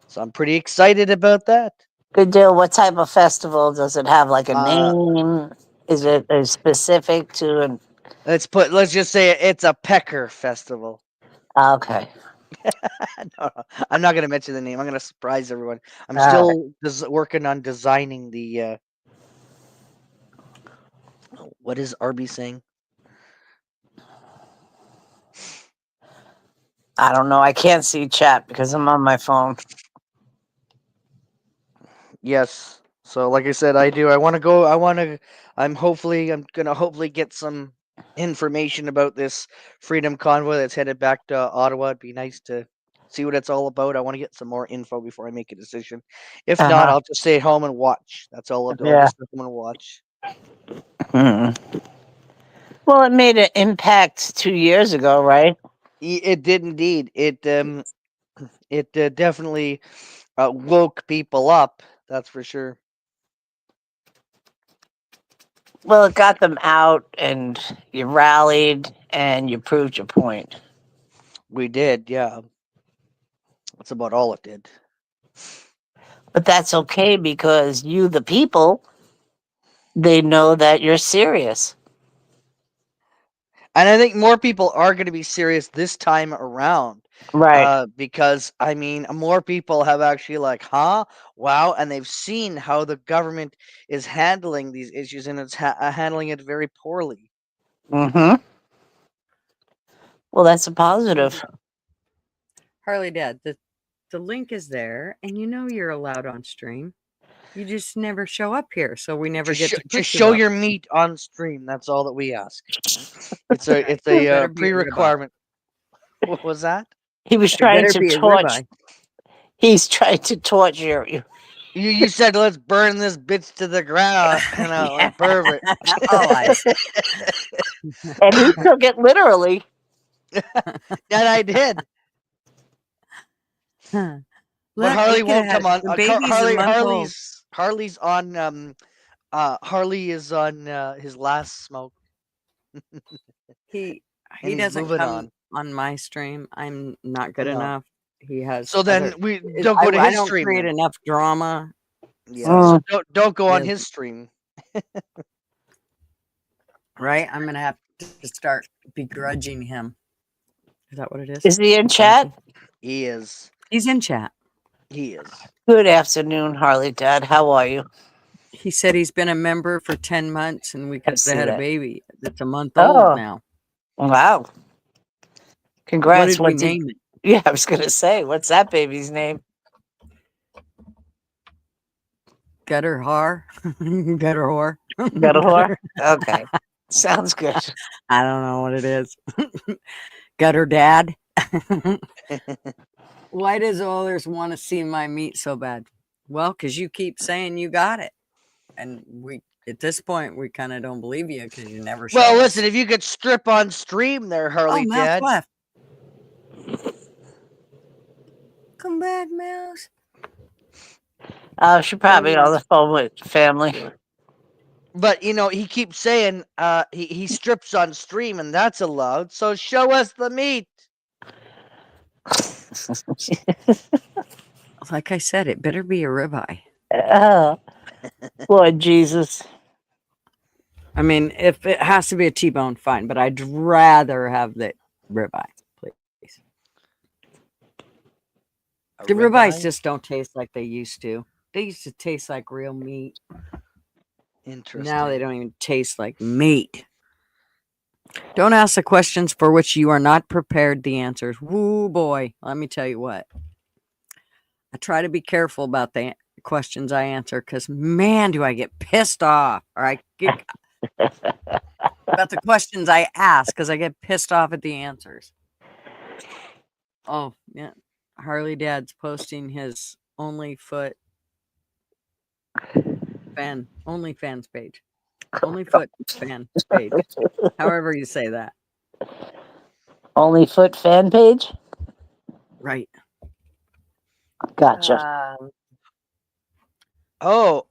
so I'm pretty excited about that. Good deal. What type of festival does it have? Like a Uh, name? Is it specific to an? let's just say it's a pecker festival. Okay. No, I'm not gonna mention the name. I'm gonna surprise everyone. I'm All right. still working on designing the. What is Arby saying? I don't know. I can't see chat because I'm on my phone. Yes. So, like I said, I do. I want to go. I'm gonna hopefully get some information about this freedom convoy that's headed back to Ottawa. It'd be nice to see what it's all about. I want to get some more info before I make a decision. If not, Uh-huh. I'll just stay at home and watch. That's all I'll do. I'll Yeah. just sit home and watch. Hmm. Well, it made an impact 2 years ago, right? It did indeed. It definitely woke people up. That's for sure. Well, it got them out, and you rallied, and you proved your point. We did, yeah. That's about all it did. But that's okay because you, the people, they know that you're serious. And I think more people are going to be serious this time around. Right. Because I mean, more people have actually like, huh, wow, and they've seen how the government is handling these issues, and it's handling it very poorly. Mm-hmm. Well, that's a positive. Harley Dad, the link is there, and you know you're allowed on stream. You just never show up here, so we never get to put Just you show up. your meat on stream. That's all that we ask. It's a It better be a ribeye. pre-requirement. What was that? He was It trying better to be a torch. ribeye. He's trying to torture you. You said let's burn this bitch to the ground, and I Yeah. like perfect. All eyes. And he took it literally. That I did. Huh. But Look, Harley it could won't have come on. the baby's a month old. Harley's on. Harley is on his last smoke, He and he's doesn't moving come on. on my stream. I'm not good No. enough. He has So other. then we don't go to I his don't stream create then. enough drama. Yeah. So So don't go he on has- his stream. right. I'm gonna have to start begrudging him. Is that what it is? Is he in chat? He is. He's in chat. He is. Good afternoon, Harley Dad. How are you? He said he's been a member for 10 months and we I could see have had a that. baby that's a month Oh. old now. Wow. What Congrats. did we name it? Yeah, I was going to say, what's that baby's name? Gutter Har? Gutter Whore? Got a whore? Okay. Sounds good. I don't know what it is. Gutter Dad? Why does others want to see my meat so bad? Well, because you keep saying you got it. And we, at this point, we kind of don't believe you because you never show Well, us. listen, if you could strip on stream there, Harley Oh, Mouse Dad. left. Come back, Mouse. She probably on the phone with family. But he keeps saying he strips on stream, and that's allowed. So show us the meat. Like I said, it better be a ribeye. Oh, Lord Jesus. I mean, if it has to be a T-bone, fine. But I'd rather have the ribeye, please. The ribeyes just don't taste like they used to. They used to taste like real meat. Interesting. Now they don't even taste like meat. Don't ask the questions for which you are not prepared the answers. Woo boy, let me tell you what. I try to be careful about the questions I answer because, man, do I get pissed off. Or I get about the questions I ask because I get pissed off at the answers. Oh, yeah. Harley Dad's posting his OnlyFans page. OnlyFoot fan page. However you say that. Only Foot fan page? Right. Gotcha. Oh,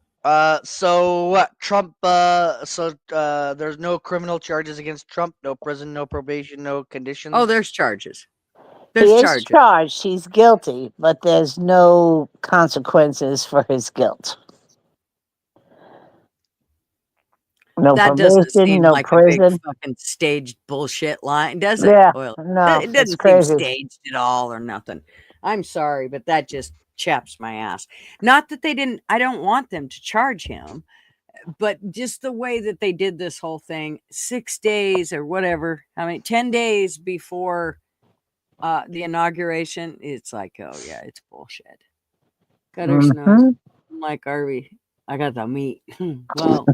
so what? Trump, there's no criminal charges against Trump, no prison, no probation, no conditions. Oh, there's charges. He There's is charges. charged. He's guilty, but there's no consequences for his guilt. No That doesn't probation, seem no like a big prison. fucking staged bullshit line, does it? Yeah, Well, no, it it's doesn't seem crazy. staged at all or nothing. I'm sorry, but that just chaps my ass. Not that they didn't, I don't want them to charge him, but just the way that they did this whole thing 6 days or whatever, 10 days before the inauguration, it's like, oh yeah, it's bullshit. Gutter's knows. Mhm. I'm like, Arby, I got the meat. Well,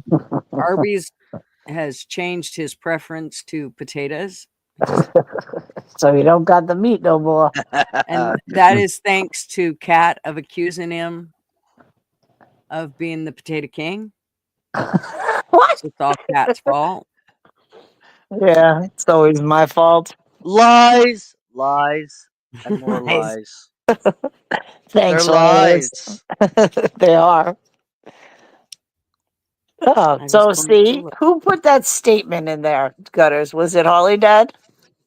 Arby's has changed his preference to potatoes. So you don't got the meat no more. And that is thanks to Kat of accusing him of being the potato king. What? It's all Kat's fault. Yeah, it's always my fault. Lies, lies, and more Lies. lies. Thanks, They're always. lies. They are. Oh, I so just wanted to see, look. who put that statement in there, Gutters? Was it Harley Dad?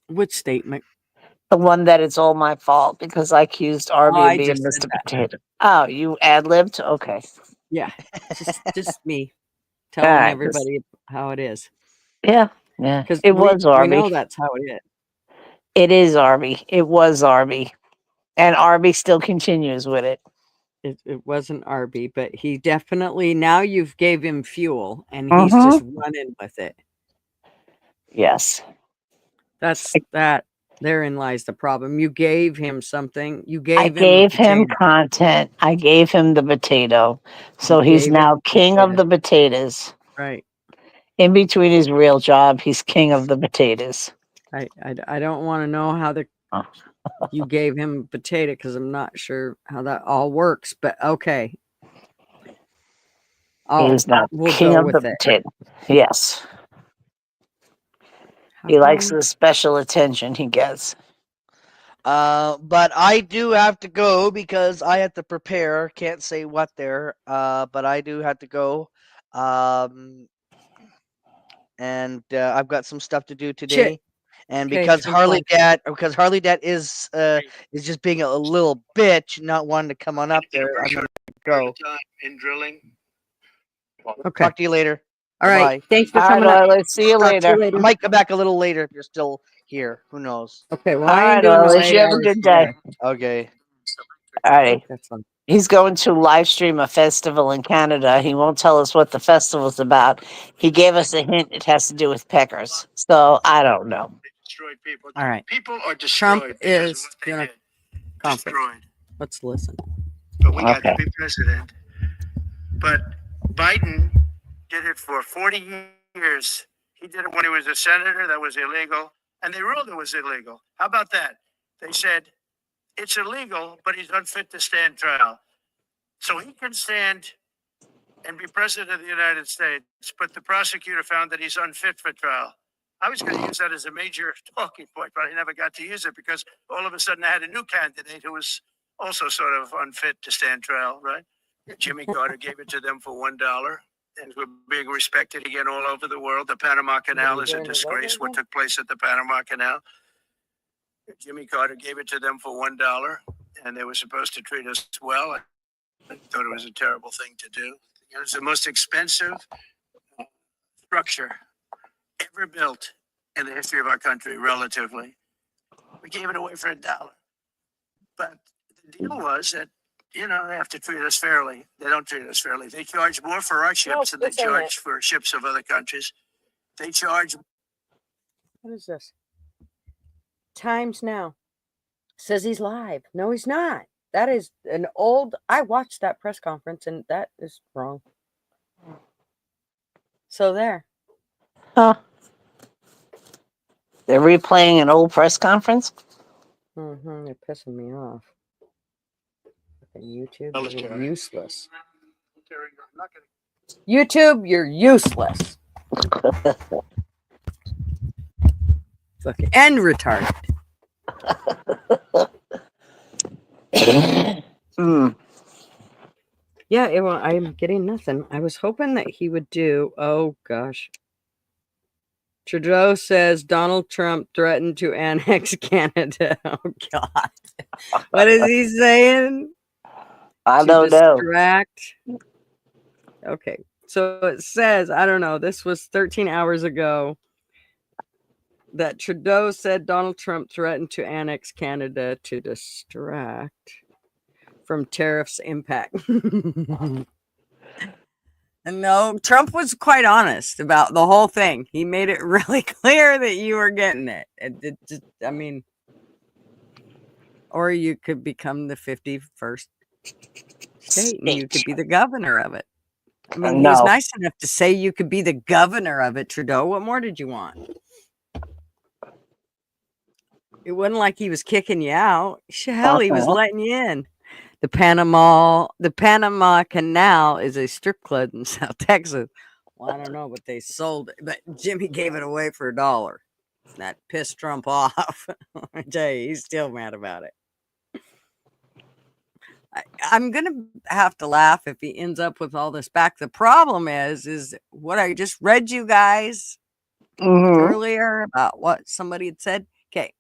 Which statement? The one that it's all my fault because I accused Oh, Arby of I being just said Mr. that. Potato. Oh, you ad-libbed? Okay. Yeah. Just me All telling right. everybody how it is. Yeah. Because It was we Arby. know that's how it is. It is Arby. It was Arby. And Arby still continues with it. It wasn't Arby, but he definitely, now you've gave him fuel and he's just running with it. Yes. Therein lies the problem. You gave him something. You I gave him gave him potato. content. I gave him the potato. So You he's gave now him king of potato. the potatoes. Right. In between his real job, he's king of the potatoes. I don't want to know how you gave him potato because I'm not sure how that all works, but okay. He's now We'll king go of the with it. potato. Yes. How He likes come? the special attention he gets. But I do have to go because I have to prepare. Can't say what there. But I do have to go. And I've got some stuff to do today. And Okay, because chimp life. Harley Dad is just being a little bitch, not wanting to come on up there, I'm gonna go. In drilling. Okay. Talk to you later. All right. Bye. Thanks for All coming right, up. let's see you Talk to later. later. I might come back a little later if you're still here. Who knows? Okay. Well, All I ain't right, doing the Lois, late you have a hours good day. today. Okay. All right. That's fun. He's going to live stream a festival in Canada. He won't tell us what the festival's about. He gave us a hint. It has to do with peckers. So I don't know. They destroyed people. All right. People are destroyed. Trump because is of what they gonna did. conference. Destroyed. Let's listen. But we got to Okay. be president. But Biden did it for 40 years. He did it when he was a senator. That was illegal. And they ruled it was illegal. How about that? They said it's illegal, but he's unfit to stand trial. So he can stand and be president of the United States, but the prosecutor found that he's unfit for trial. I was going to use that as a major talking point, but I never got to use it because all of a sudden I had a new candidate who was also sort of unfit to stand trial, right? Jimmy Carter gave it to them for $1. And we're being respected again all over the world. The Panama Canal is a disgrace, what took place at the Panama Canal. Jimmy Carter gave it to them for $1, and they were supposed to treat us well. I thought it was a terrible thing to do. It was the most expensive structure ever built in the history of our country, relatively. We gave it away for $1. But the deal was that, they have to treat us fairly. They don't treat us fairly. They charge more for our ships than they charge for ships of other countries. They charge. What is this? Times Now. Says he's live. No, he's not. That is an old. I watched that press conference and that is wrong. So there. Huh. They're replaying an old press conference? Mm-hmm. They're pissing me off. Fucking YouTube, you're useless. YouTube, you're useless. Fucking and retarded. Yeah, well, I'm getting nothing. I was hoping that he would do. Oh gosh. Trudeau says Donald Trump threatened to annex Canada. Oh God. What is he saying? I To don't know. distract. Okay. So it says, I don't know, this was 13 hours ago that Trudeau said Donald Trump threatened to annex Canada to distract from tariffs impact. And no, Trump was quite honest about the whole thing. He made it really clear that you were getting it. It just, I mean, or you could become the 51st state and you could be the governor of it. I mean, he was No. nice enough to say you could be the governor of it, Trudeau. What more did you want? It wasn't like he was kicking you out. Hell, he was letting you in. The Panama Canal is a strip club in South Texas. Well, I don't know, but they sold it. But Jimmy gave it away for $1. That pissed Trump off. I tell you, he's still mad about it. I'm gonna have to laugh if he ends up with all this back. The problem is what I just read you guys earlier about what somebody had said. Okay,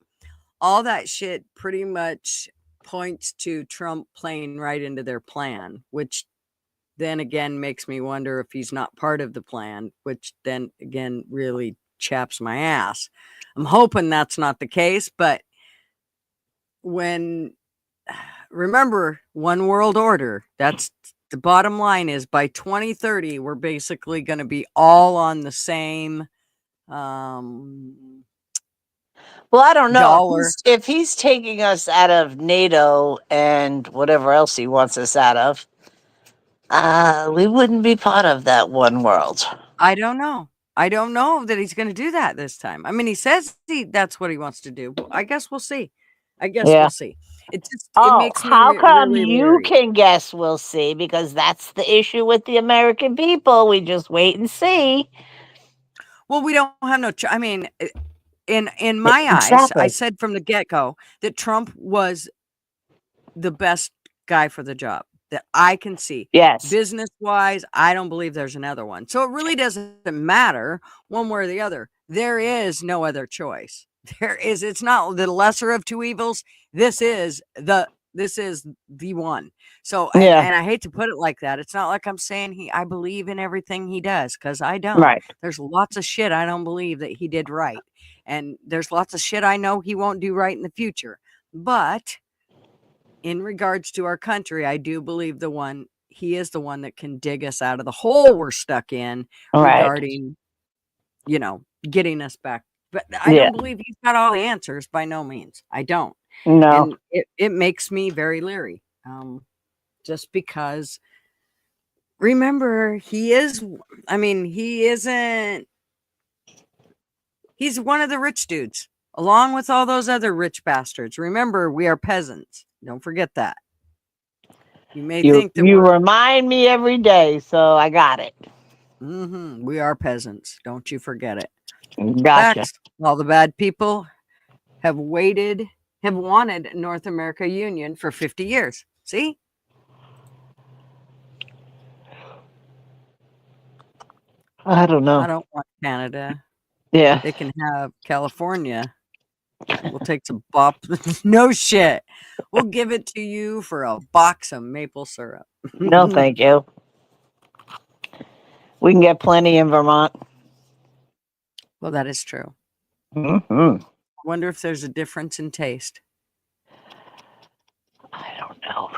all that shit pretty much points to Trump playing right into their plan, which then again makes me wonder if he's not part of the plan, which then again really chaps my ass. I'm hoping that's not the case, but remember, one world order, that's the bottom line is by 2030, we're basically going to be all on the same Well, I don't know. dollar. If he's taking us out of NATO and whatever else he wants us out of, we wouldn't be part of that one world. I don't know. I don't know that he's going to do that this time. I mean, he says that's what he wants to do. I guess we'll see. We'll see. It makes me how come really you leery. can guess we'll see? Because that's the issue with the American people. We just wait and see. Well, we don't have no. I mean, in my eyes, Exactly. I said from the get-go that Trump was the best guy for the job that I can see. Yes. Business-wise, I don't believe there's another one. So it really doesn't matter one way or the other. There is no other choice. It's not the lesser of two evils. This is the one. So, Yeah. and I hate to put it like that. It's not like I'm saying I believe in everything he does, because I don't. Right. There's lots of shit I don't believe that he did right. And there's lots of shit I know he won't do right in the future. But in regards to our country, I do believe he is the one that can dig us out of the hole we're stuck in regarding, getting us back. But I don't believe he's got all the answers, by no means. I don't. No. And it makes me very leery. Just because, remember, he's one of the rich dudes, along with all those other rich bastards. Remember, we are peasants. Don't forget that. You may think that you remind me every day, so I got it. We are peasants. Don't you forget it. Gotcha. Facts. All the bad people have wanted North America Union for 50 years. See? I don't know. I don't want Canada. Yeah. They can have California. We'll take some bop. No shit. We'll give it to you for a box of maple syrup. No, thank you. We can get plenty in Vermont. Well, that is true. I wonder if there's a difference in taste. I don't know.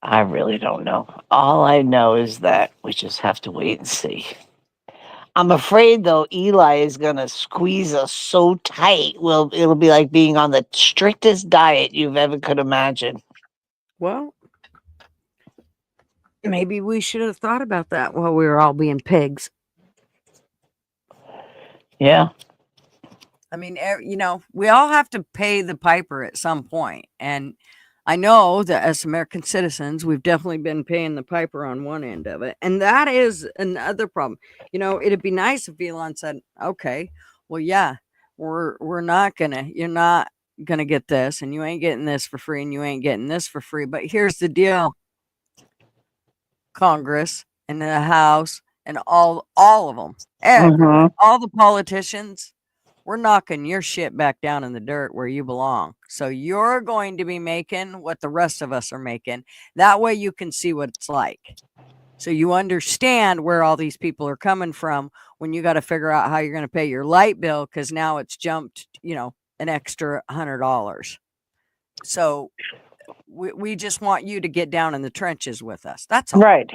I really don't know. All I know is that we just have to wait and see. I'm afraid, though, Eli is going to squeeze us so tight. It'll be like being on the strictest diet you've ever could imagine. Well, maybe we should have thought about that while we were all being pigs. Yeah. I mean, we all have to pay the piper at some point. And I know that as American citizens, we've definitely been paying the piper on one end of it. And that is another problem. It'd be nice if Elon said, okay, well, yeah, you're not gonna get this, and you ain't getting this for free, and you ain't getting this for free. But here's the deal, Congress and the House and all of them, everyone, all the politicians, we're knocking your shit back down in the dirt where you belong. So you're going to be making what the rest of us are making. That way you can see what it's like. So you understand where all these people are coming from when you got to figure out how you're going to pay your light bill, because now it's jumped, an extra $100. So we just want you to get down in the trenches with us. That's all. Right.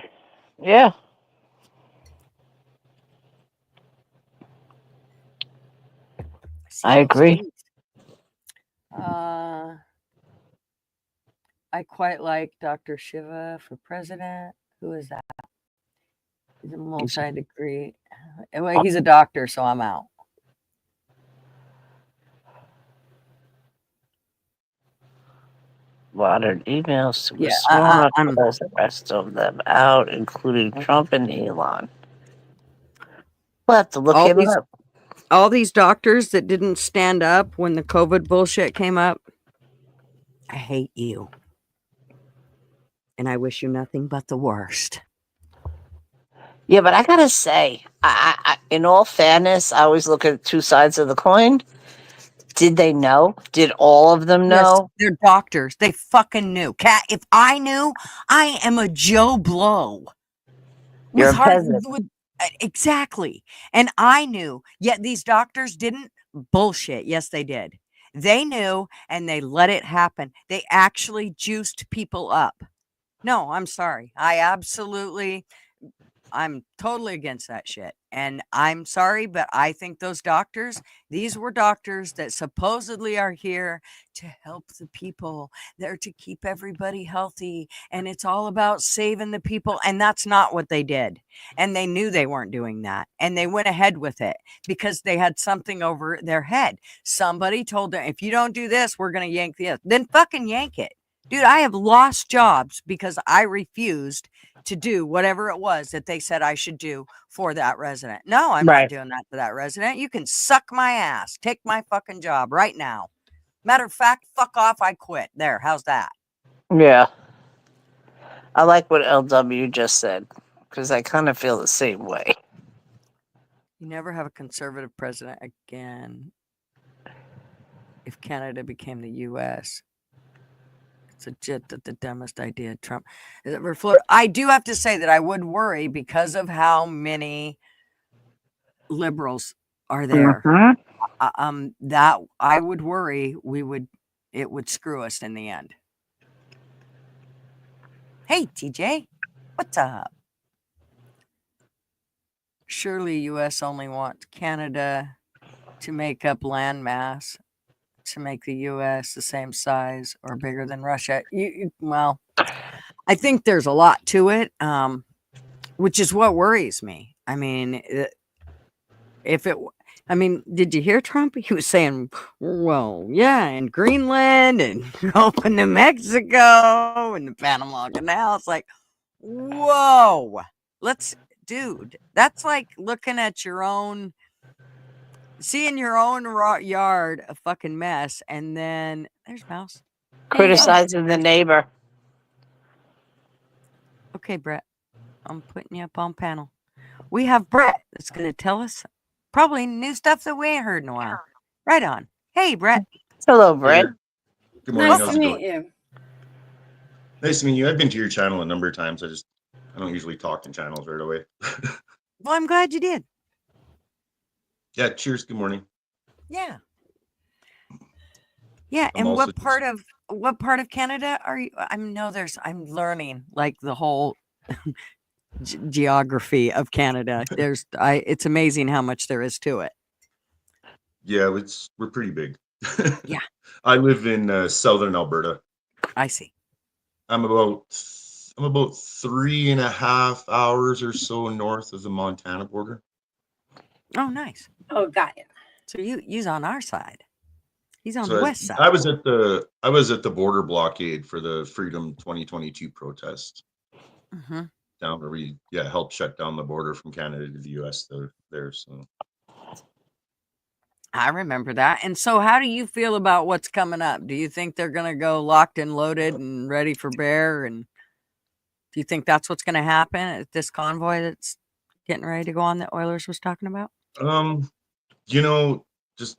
Yeah. I agree. I quite like Dr. Shiva for president. Who is that? He's a multi-degree. Well, he's a doctor, so I'm out. Watered emails to Yeah, Swamp, I'm calls the rest of them out, including Trump and Elon. We'll have to look him up. All these doctors that didn't stand up when the COVID bullshit came up. I hate you. And I wish you nothing but the worst. Yeah, but I gotta say, I in all fairness, I always look at two sides of the coin. Did they know? Did all of them know? Yes, they're doctors. They fucking knew. Cat, if I knew, I am a Joe Blow. You're a peasant. Exactly. And I knew, yet these doctors didn't. Bullshit. Yes, they did. They knew, and they let it happen. They actually juiced people up. No, I'm sorry. I'm totally against that shit. And I'm sorry, but I think these were doctors that supposedly are here to help the people. They're to keep everybody healthy. And it's all about saving the people. And that's not what they did. And they knew they weren't doing that. And they went ahead with it because they had something over their head. Somebody told them, if you don't do this, we're going to yank this. Then fucking yank it. Dude, I have lost jobs because I refused to do whatever it was that they said I should do for that resident. No, I'm not doing that for that resident. You can suck my ass. Take my fucking job right now. Matter of fact, fuck off. I quit. There. How's that? Yeah. I like what LW just said, because I kind of feel the same way. You never have a conservative president again if Canada became the U.S. It's legit that the dumbest idea Trump has ever floated. I do have to say that I would worry because of how many liberals are there. That I would worry it would screw us in the end. Hey, TJ, what's up? Surely U.S. only wants Canada to make up land mass to make the U.S. the same size or bigger than Russia. Well, I think there's a lot to it, which is what worries me. I mean, did you hear Trump? He was saying, well, yeah, and Greenland and open to Mexico and the Panama Canal. It's like, whoa, dude, that's like looking at seeing your own yard a fucking mess, and then there's Mouse Criticizing the neighbor. Okay, Brett, I'm putting you up on panel. We have Brett that's going to tell us probably new stuff that we ain't heard in a while. Right on. Hey, Brett. Hello, Brett. Good morning. Nice to meet you. Nice to meet you. I've been to your channel a number of times. I don't usually talk in channels right away. Well, I'm glad you did. Yeah. Cheers. Good morning. Yeah. Yeah. And what part of Canada are you? I'm learning like the whole geography of Canada. It's amazing how much there is to it. Yeah, we're pretty big. Yeah. I live in southern Alberta. I see. I'm about 3.5 hours or so north of the Montana border. Oh, nice. Oh, got it. So he's on our side. He's on the So west side. I was at the border blockade for the Freedom 2022 protest Mm-hmm. down where we helped shut down the border from Canada to the US there. So I remember that. And so how do you feel about what's coming up? Do you think they're going to go locked and loaded and ready for bear? And do you think that's what's going to happen at this convoy that's getting ready to go on that Oilers was talking about? just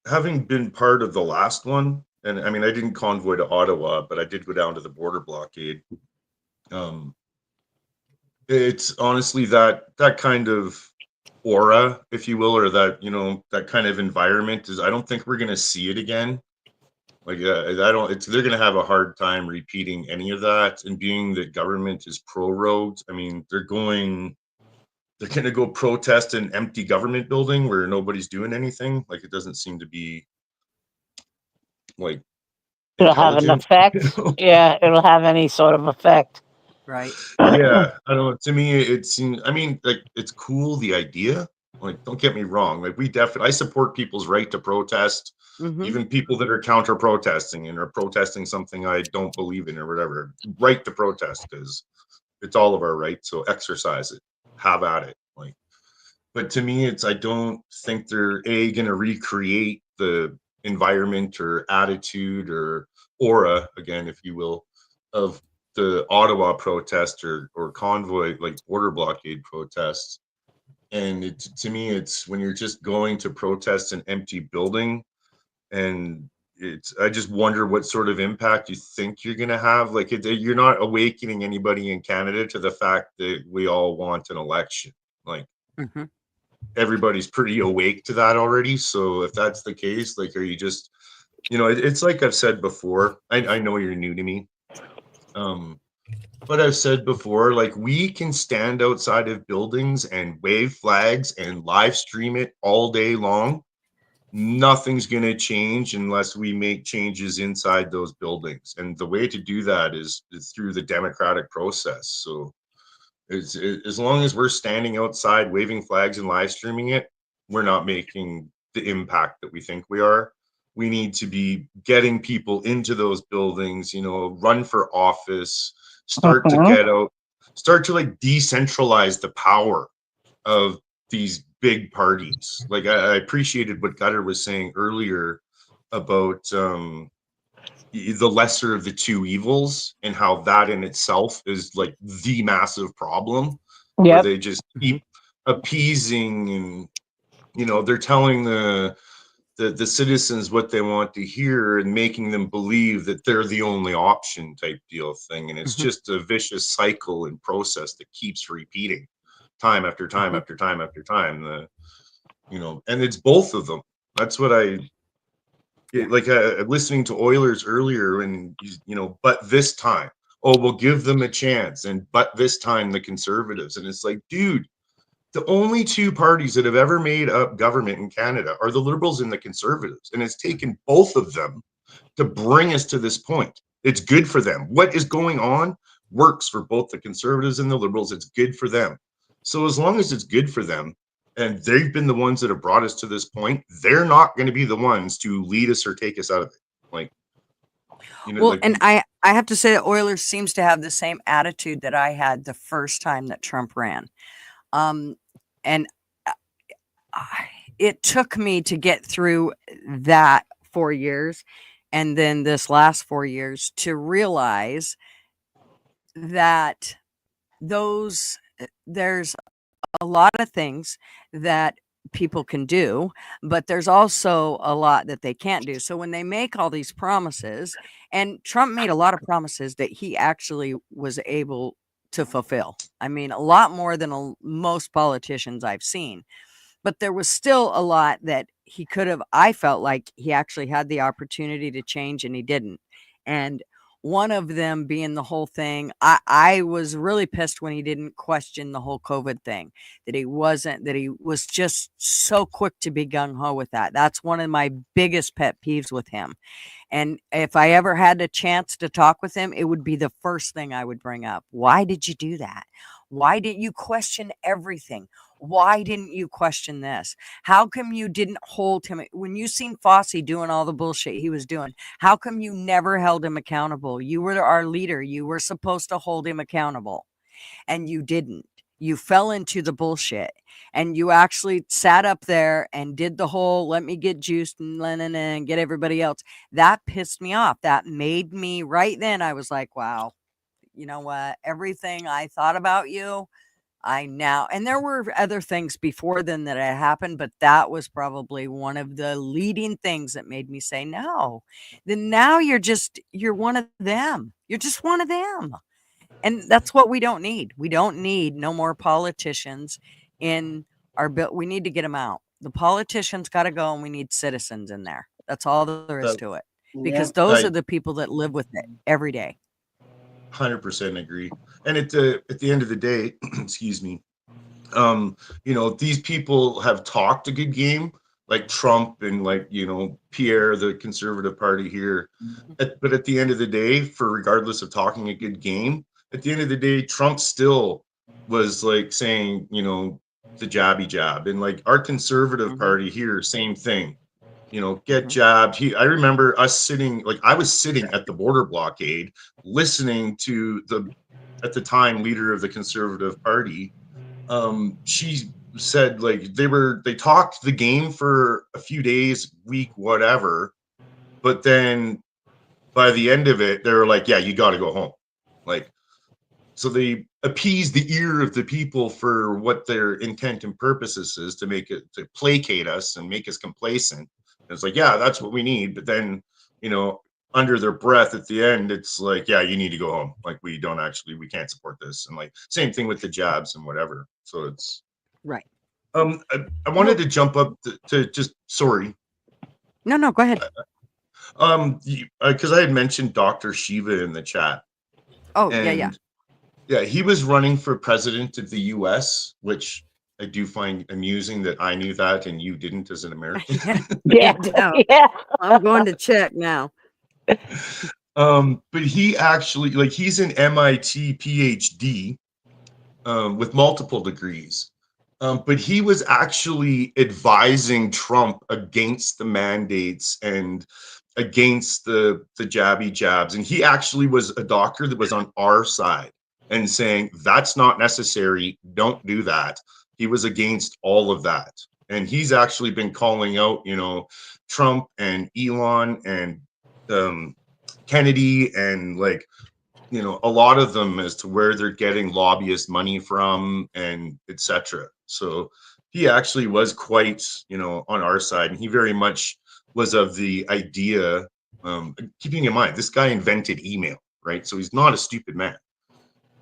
having been part of the last one, and I mean I didn't convoy to Ottawa, but I did go down to the border blockade. It's honestly that kind of aura, if you will, or that that kind of environment I don't think we're gonna see it again. Like I don't. They're gonna have a hard time repeating any of that. And being that government is prorogued, I mean they're gonna go protest an empty government building where nobody's doing anything. Like it doesn't seem to be like It'll have an intelligent. effect. Yeah, it'll have any sort of effect. Right. Yeah, I don't know. To me, it seems. I mean, like it's cool the idea. Like, don't get me wrong. Like I support people's right to protest, Mm-hmm. even people that are counter protesting and are protesting something I don't believe in or whatever. Right to protest because it's all of our right. So exercise it, have at it. Like, but to me, I don't think they're going to recreate the environment or attitude or aura again, if you will, of the Ottawa protest or convoy, like border blockade protests. And to me, it's when you're just going to protest an empty building, and I just wonder what sort of impact you think you're going to have. Like you're not awakening anybody in Canada to the fact that we all want an election. Like Mm-hmm. everybody's pretty awake to that already. So if that's the case, like, are you just, it's like I've said before, I know you're new to me. But I've said before, like we can stand outside of buildings and wave flags and live stream it all day long. Nothing's going to change unless we make changes inside those buildings. And the way to do that is through the democratic process. So as long as we're standing outside waving flags and live streaming it, we're not making the impact that we think we are. We need to be getting people into those buildings, run for office, start to get out, start to like decentralize the power of these big parties. Like I appreciated what Gutter was saying earlier about the lesser of the two evils and how that in itself is like the massive problem where they just keep appeasing and they're telling the citizens what they want to hear and making them believe that they're the only option type deal thing. And it's just a vicious cycle and process that keeps repeating time after time after time after time. And it's both of them. That's what listening to Oilers earlier and, but this time, we'll give them a chance. And, but this time the Conservatives. And it's like, dude, the only two parties that have ever made up government in Canada are the Liberals and the Conservatives. And it's taken both of them to bring us to this point. It's good for them. What is going on works for both the Conservatives and the Liberals. It's good for them. So as long as it's good for them, and they've been the ones that have brought us to this point, they're not going to be the ones to lead us or take us out of it. Like, and I have to say that Oilers seems to have the same attitude that I had the first time that Trump ran. And it took me to get through that 4 years and then this last 4 years to realize that there's a lot of things that people can do, but there's also a lot that they can't do. So when they make all these promises, and Trump made a lot of promises that he actually was able to fulfill. I mean, a lot more than most politicians I've seen. But there was still a lot that he could have. I felt like he actually had the opportunity to change and he didn't. And one of them being the whole thing. I was really pissed when he didn't question the whole COVID thing, that he was just so quick to be gung-ho with that. That's one of my biggest pet peeves with him. And if I ever had a chance to talk with him, it would be the first thing I would bring up. Why did you do that? Why didn't you question everything? Why didn't you question this? How come you didn't hold him when you seen Fosse doing all the bullshit he was doing? How come you never held him accountable? You were our leader. You were supposed to hold him accountable, and you didn't. You fell into the bullshit, and you actually sat up there and did the whole let me get juiced and get everybody else. That pissed me off. That made me right then. I was like, wow, you know what? Everything I thought about you, I now, and there were other things before then that had happened, but that was probably one of the leading things that made me say no. Then now you're one of them. You're just one of them. And that's what we don't need. We don't need no more politicians in our bill. We need to get them out. The politicians got to go, and we need citizens in there. That's all there is to it. Because those are the people that live with it every day. 100% agree. And at the end of the day, excuse me, these people have talked a good game, like Trump and like, Pierre, the Conservative Party here. But at the end of the day, for regardless of talking a good game, at the end of the day, Trump still was like saying, the jabby jab. And like our Conservative Party here, same thing. Get jabbed. I remember us sitting, like I was sitting at the border blockade, listening to at the time, leader of the Conservative Party. She said like they talked the game for a few days, week, whatever. But then by the end of it, they were like, yeah, you got to go home. Like, so they appease the ear of the people for what their intent and purposes is to placate us and make us complacent. It's like, yeah, that's what we need. But then, under their breath at the end, it's like, yeah, you need to go home. Like, we can't support this. And like, same thing with the jabs and whatever. So it's right. I wanted to jump up to just, sorry. No, go ahead. Because I had mentioned Dr. Shiva in the chat. Oh, yeah. Yeah, he was running for president of the U.S., which I do find amusing that I knew that and you didn't as an American. Yeah. Yeah. I'm going to check now. But he actually, like, he's an MIT PhD with multiple degrees. But he was actually advising Trump against the mandates and against the jabby jabs. And he actually was a doctor that was on our side and saying, that's not necessary. Don't do that. He was against all of that. And he's actually been calling out, Trump and Elon and Kennedy and like, a lot of them as to where they're getting lobbyist money from and etc. So he actually was quite, on our side. And he very much was of the idea, keeping in mind, this guy invented email, right? So he's not a stupid man.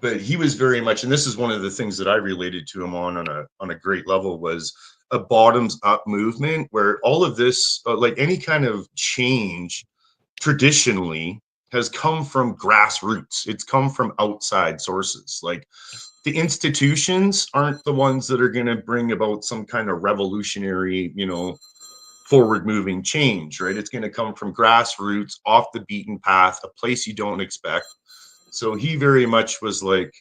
But he was very much, and this is one of the things that I related to him on a great level, was a bottoms up movement where all of this, like any kind of change traditionally has come from grassroots. It's come from outside sources. Like the institutions aren't the ones that are going to bring about some kind of revolutionary, forward moving change, right? It's going to come from grassroots, off the beaten path, a place you don't expect. So he very much was like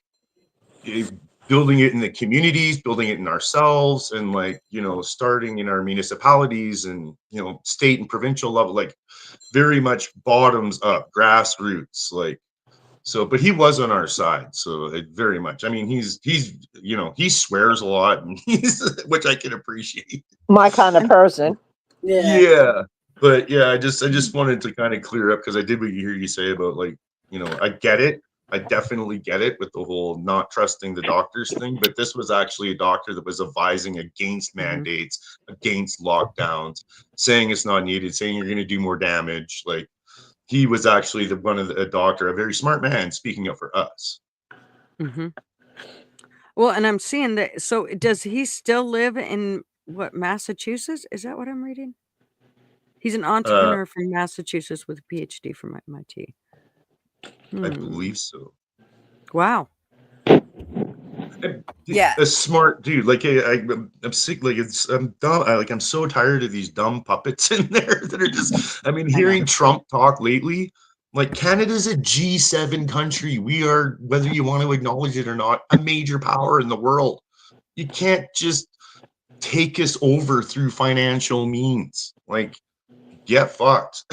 building it in the communities, building it in ourselves, and like, starting in our municipalities and, state and provincial level, like very much bottoms up, grassroots, like, so, but he was on our side. So it very much, I mean, he's, he swears a lot and which I can appreciate. My kind of person. Yeah. But yeah, I just wanted to kind of clear up because I did hear you say about like, I get it. I definitely get it with the whole not trusting the doctors thing, but this was actually a doctor that was advising against mandates, against lockdowns, saying it's not needed, saying you're going to do more damage. Like he was actually a doctor, a very smart man speaking up for us. Mm-hmm. Well, and I'm seeing that. So does he still live in Massachusetts? Is that what I'm reading? He's an entrepreneur from Massachusetts with a PhD from MIT. I believe so. Wow. Yeah, a smart dude. Like I'm sick. Like I'm dumb. I'm so tired of these dumb puppets in there that are just. I mean, hearing Trump talk lately, Like, Canada's a G7 country. We are, whether you want to acknowledge it or not, a major power in the world. You can't just take us over through financial means. Like, get fucked.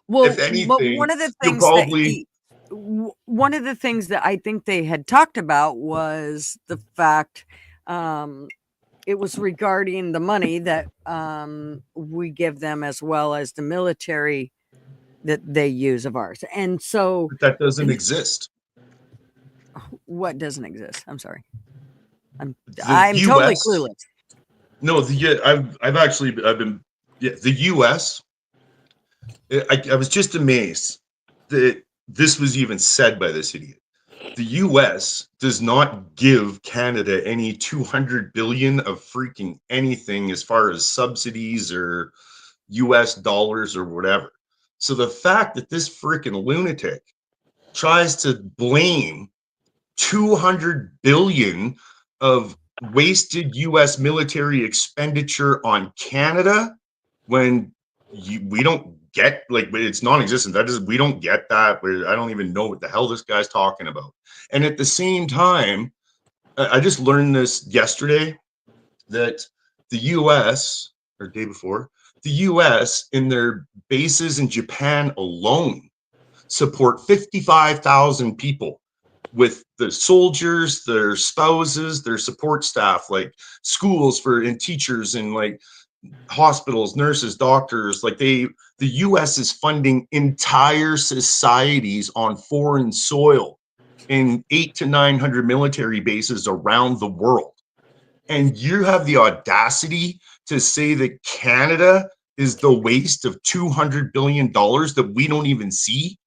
Well, If but anything, you'll probably one of the things that I think they had talked about was the fact it was regarding the money that we give them as well as the military that they use of ours. And so that doesn't exist. what doesn't exist? I'm sorry. The I'm totally US, clueless. no, I've been, yeah, the US, I was just amazed that this was even said by this idiot. The US does not give Canada any 200 billion of freaking anything as far as subsidies or US dollars or whatever. So the fact that this freaking lunatic tries to blame 200 billion of wasted US military expenditure on Canada when we don't get, like, it's non-existent. That is, we don't get that. I don't even know what the hell this guy's talking about. And at the same time, I just learned this yesterday that the US, or day before, the US in their bases in Japan alone support 55,000 people with the soldiers, their spouses, their support staff, like schools for and teachers and like hospitals, nurses, doctors. Like the US is funding entire societies on foreign soil in 800 to 900 military bases around the world. And you have the audacity to say that Canada is the waste of $200 billion that we don't even see?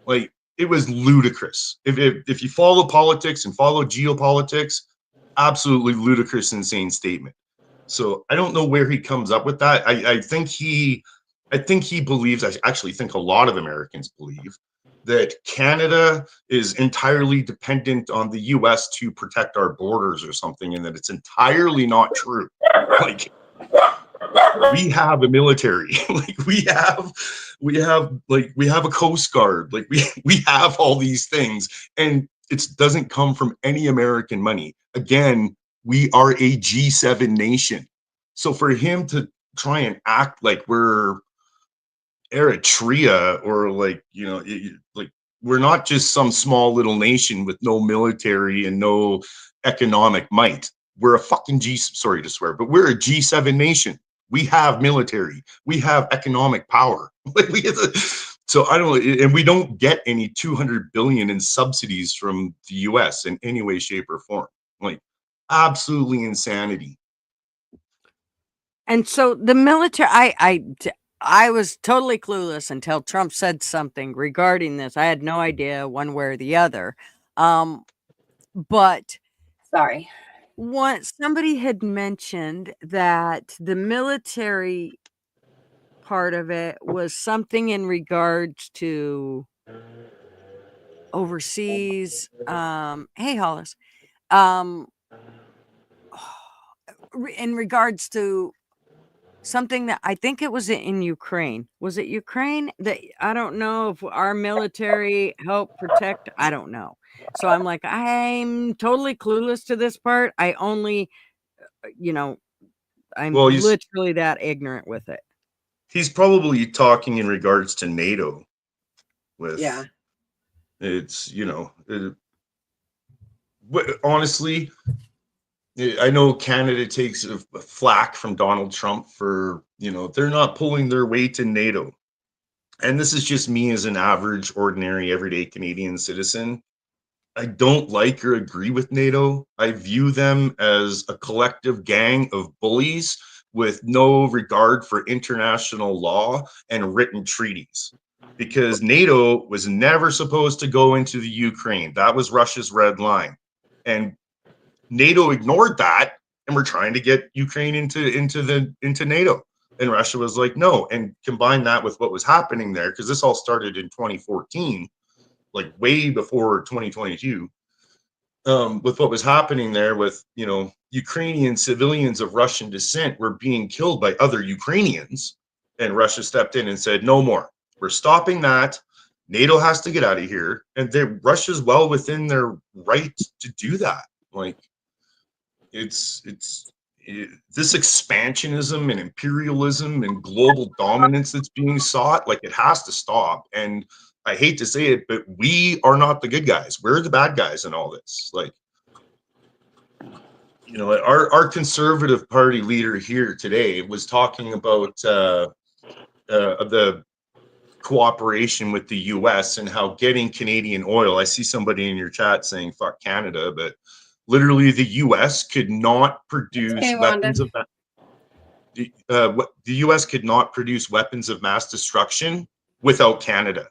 Like, it was ludicrous. If you follow politics and follow geopolitics, absolutely ludicrous, insane statement. So I don't know where he comes up with that. I think he believes, I actually think a lot of Americans believe, that Canada is entirely dependent on the US to protect our borders or something, and that it's entirely not true. Like, we have a military. Like, we have a Coast Guard. Like, we have all these things, and it doesn't come from any American money. Again, we are a G7 nation. So for him to try and act like we're Eritrea, or like, like we're not just some small little nation with no military and no economic might. We're a fucking sorry to swear, but we're a G7 nation. We have military. We have economic power. So I don't, and we don't get any 200 billion in subsidies from the US in any way, shape, or form. Like, absolutely insanity. And so the military, I was totally clueless until Trump said something regarding this. I had no idea one way or the other. But Sorry. once somebody had mentioned that the military part of it was something in regards to overseas. Hey, Hollis. In regards to something that I think it was in Ukraine. Was it Ukraine? That I don't know if our military helped protect. I don't know. So I'm like, I'm totally clueless to this part. I only, I'm Well, literally that ignorant with it. he's probably talking in regards to NATO. With, Yeah. It's, honestly, I know Canada takes a flack from Donald Trump for, they're not pulling their weight in NATO. And this is just me as an average, ordinary, everyday Canadian citizen. I don't like or agree with NATO. I view them as a collective gang of bullies with no regard for international law and written treaties. Because NATO was never supposed to go into the Ukraine. That was Russia's red line. And NATO ignored that, and we're trying to get Ukraine into NATO. And Russia was like, no. And combine that with what was happening there, because this all started in 2014, like way before 2022, with what was happening there with, Ukrainian civilians of Russian descent were being killed by other Ukrainians. And Russia stepped in and said, no more. We're stopping that. NATO has to get out of here, and Russia's well within their right to do that. Like, it's this expansionism and imperialism and global dominance that's being sought, like, it has to stop. And I hate to say it, but we are not the good guys. We're the bad guys in all this. Like, you know, our Conservative Party leader here today was talking about the cooperation with the US and how getting Canadian oil. I see somebody in your chat saying fuck Canada, but literally the US could not produce Hey, Wanda. the US could not produce weapons of mass destruction without Canada.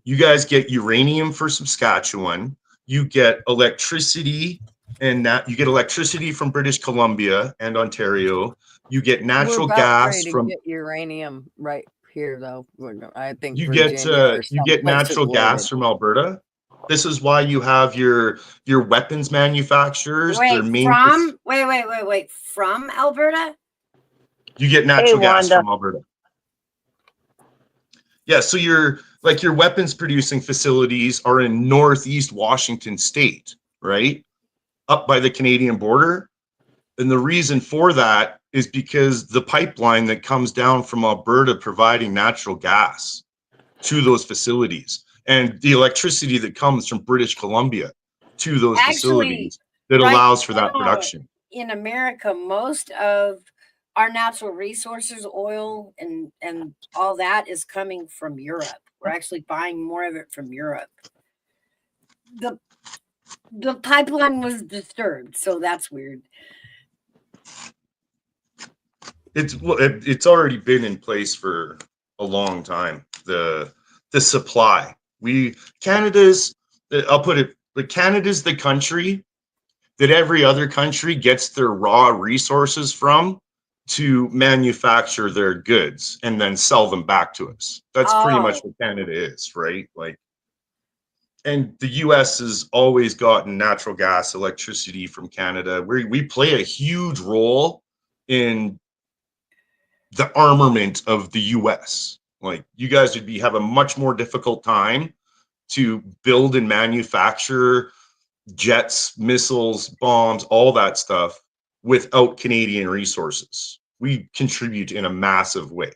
You guys get uranium for Saskatchewan, you get electricity, and you get electricity from British Columbia and Ontario, you get natural We're about gas ready to from get uranium right here, though. I think you Virginia or you get someplace is natural gas loaded. from Alberta. This is why you have your weapons manufacturers. Wait, Their main wait. From Alberta? you get natural gas Wanda. from Alberta. Yeah, so your weapons producing facilities are in northeast Washington state, right? Up by the Canadian border. And the reason for that is because the pipeline that comes down from Alberta providing natural gas to those facilities, and the electricity that comes from British Columbia to those facilities that allows for that production. In America, most of our natural resources, oil and all that, is coming from Europe. We're actually buying more of it from Europe. The pipeline was disturbed, so that's weird. It's already been in place for a long time. The supply. Canada's the country that every other country gets their raw resources from to manufacture their goods and then sell them back to us. That's pretty much what Canada is, right? Like, and the US has always gotten natural gas, electricity from Canada. We play a huge role in the armament of the US. Like, you guys would have a much more difficult time to build and manufacture jets, missiles, bombs, all that stuff without Canadian resources. We contribute in a massive way.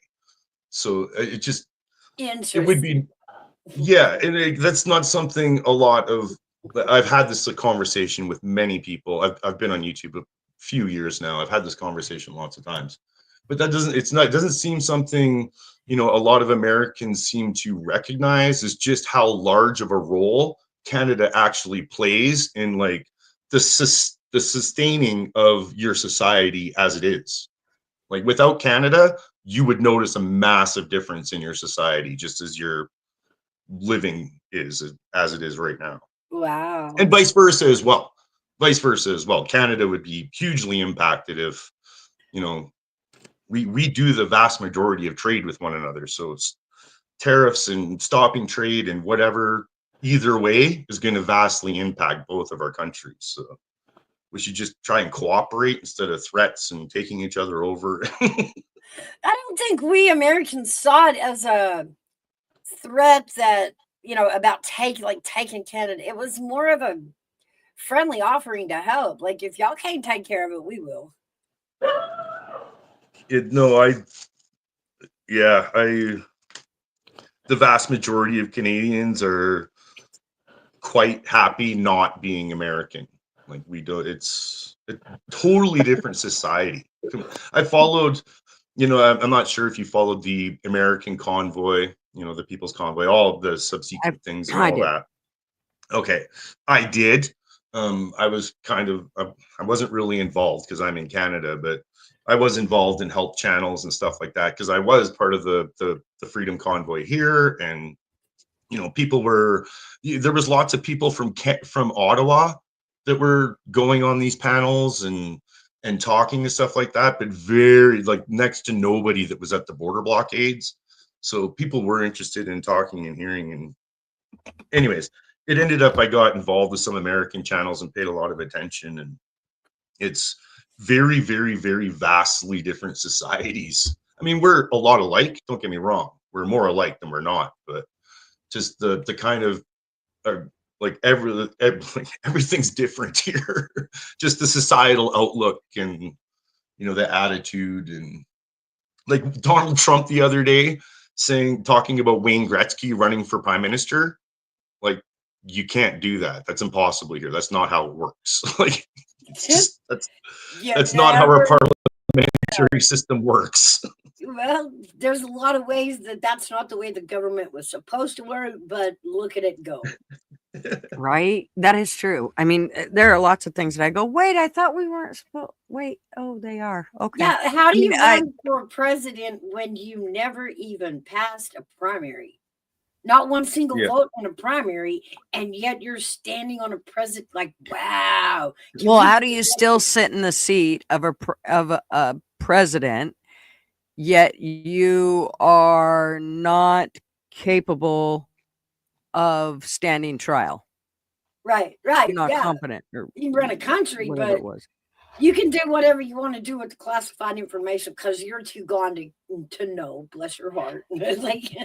So it would be, yeah, and that's not something I've had this conversation with many people. I've been on YouTube a few years now. I've had this conversation lots of times. But it doesn't seem something, you know, a lot of Americans seem to recognize, is just how large of a role Canada actually plays in, like, the sustaining of your society as it is. Like, without Canada, you would notice a massive difference in your society, just as your living is as it is right now. Wow. And vice versa as well. Canada would be hugely impacted if, you know, we do the vast majority of trade with one another. So it's tariffs and stopping trade and whatever, either way, is going to vastly impact both of our countries. So we should just try and cooperate instead of threats and taking each other over. I don't think we Americans saw it as a threat that, you know, about taking Canada. It was more of a friendly offering to help. Like, if y'all can't take care of it, we will. The vast majority of Canadians are quite happy not being American. Like, it's a totally different society. I followed, you know, I'm not sure if you followed the American convoy, you know, the People's Convoy, all of the subsequent things and all that. Okay, I did. I was I wasn't really involved because I'm in Canada, but I was involved in help channels and stuff like that because I was part of the Freedom Convoy here, and, you know, there was lots of people from Ottawa that were going on these panels and talking and stuff like that, but very, like, next to nobody that was at the border blockades. So people were interested in talking and hearing. And anyways, it ended up, I got involved with some American channels and paid a lot of attention, and it's very, very, very vastly different societies. I mean, we're a lot alike, don't get me wrong. We're more alike than we're not, but just the kind of like everything's different here. Just the societal outlook and the attitude, and like Donald Trump the other day talking about Wayne Gretzky running for prime minister. Like, you can't do that. That's impossible here. That's not how it works. Like, it's just that's not how our parliamentary system works. Well, there's a lot of ways that's not the way the government was supposed to work, but look at it go. Right? That is true. I mean, there are lots of things that I go, wait, I thought we weren't supposed. Wait, oh, they are. Okay. Yeah, how do I you mean, run for president when you never even passed a primary? Not one single Yeah. vote in a primary, and yet you're standing on a president. Like, wow. Well, how do you still sit in the seat of a president, yet you are not capable of standing trial? Right, You're not yeah. competent, or You can run a country, whatever but it was. you can do whatever you want to do with the classified information because you're too gone to know. Bless your heart. It's like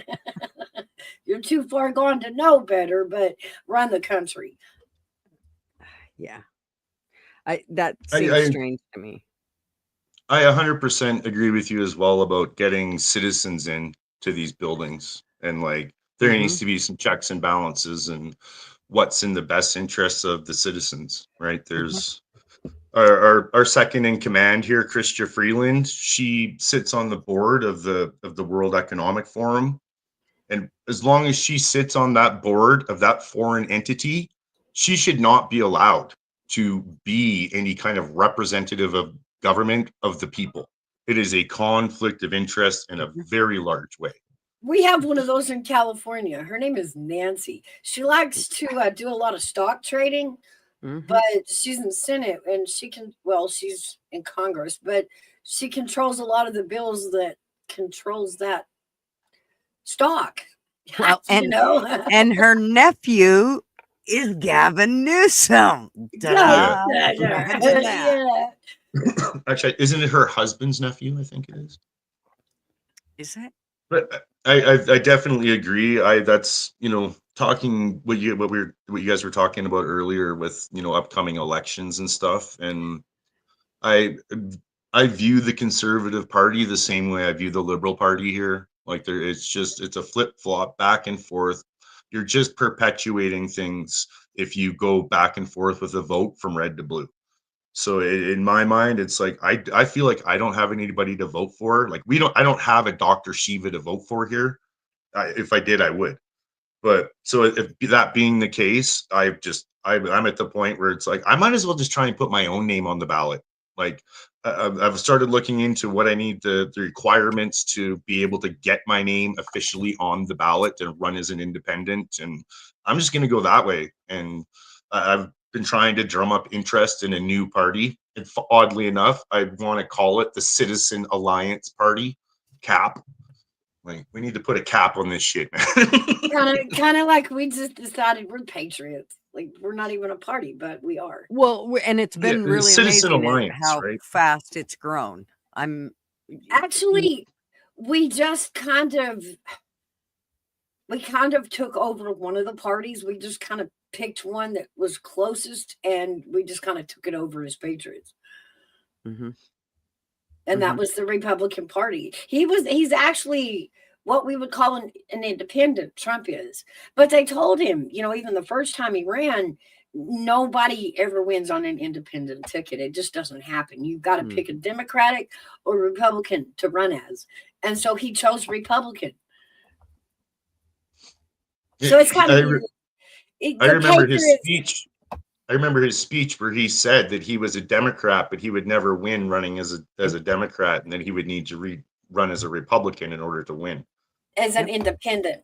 you're too far gone to know better, but run the country. Yeah, that seems strange to me. I 100% agree with you as well about getting citizens in to these buildings, and like there needs to be some checks and balances and what's in the best interests of the citizens, right? There's our second in command here, Chrystia Freeland. She sits on the board of the World Economic Forum, and as long as she sits on that board of that foreign entity, she should not be allowed to be any kind of representative of government of the people. It is a conflict of interest in a very large way. We have one of those in California. Her name is Nancy. She likes to do a lot of stock trading, but she's in the Senate and she's in Congress, but she controls a lot of the bills that controls that stock. Well, and her nephew is Gavin Newsom. Yeah. Actually, isn't it her husband's nephew? I think it is. Is it? But I definitely agree. That's talking what you guys were talking about earlier with upcoming elections and stuff, and I view the Conservative Party the same way I view the Liberal Party here. Like it's a flip flop back and forth. You're just perpetuating things if you go back and forth with a vote from red to blue. So in my mind, it's like I feel like I don't have anybody to vote for. Like I don't have a Dr. Shiva to vote for here. If I did, I would. But so if that being the case, I'm at the point where it's like I might as well just try and put my own name on the ballot. Like I've started looking into what I need the requirements to be able to get my name officially on the ballot and run as an independent, and I'm just going to go that way. And I've been trying to drum up interest in a new party. And oddly enough, I want to call it the Citizen Alliance Party, CAP. Like, we need to put a cap on this shit, man. kind of like we just decided we're patriots. Like, we're not even a party, but we are. Well, and it's been really Citizen amazing Alliance, how right? fast it's grown. Actually, we kind of took over one of the parties. We just kind of picked one that was closest, and we just kind of took it over as patriots. And that was the Republican Party. He's actually what we would call an independent. Trump is, but they told him, even the first time he ran, nobody ever wins on an independent ticket. It just doesn't happen. You've got to pick a Democratic or Republican to run as, and so he chose Republican. So it's kind of. I remember his speech. I remember his speech where he said that he was a Democrat, but he would never win running as a Democrat, and then he would need to run as a Republican in order to win. As an independent.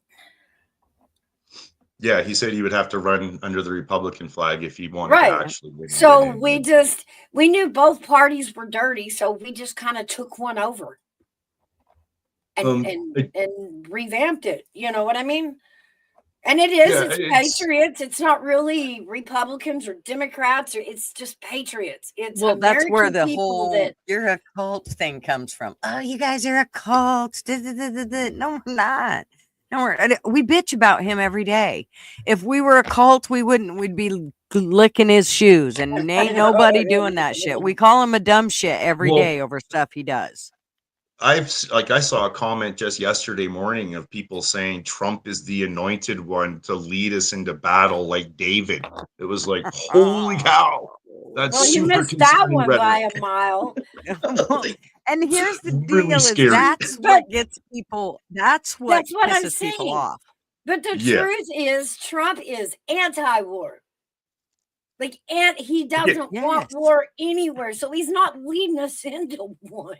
Yeah, he said he would have to run under the Republican flag if he wanted to actually win. So we knew both parties were dirty, so we just kind of took one over and revamped it. You know what I mean? And it's patriots. It's not really Republicans or Democrats, or it's just patriots. It's that's where the whole "you're a cult" thing comes from. Oh, you guys are a cult. No, we're not. We bitch about him every day. If we were a cult, we'd be licking his shoes, and ain't nobody doing that shit. We call him a dumb shit every Well, day over stuff he does. I saw a comment just yesterday morning of people saying Trump is the anointed one to lead us into battle like David. It was like, holy cow. That's Well, you super missed that concerning one by rhetoric. a mile. Like, And here's the really deal: is scary. that's But what gets people. That's what that's what I'm pisses people saying. off. But the Yeah. truth is, Trump is anti-war. Like, and he doesn't want Yes. war anywhere, so he's not leading us into one.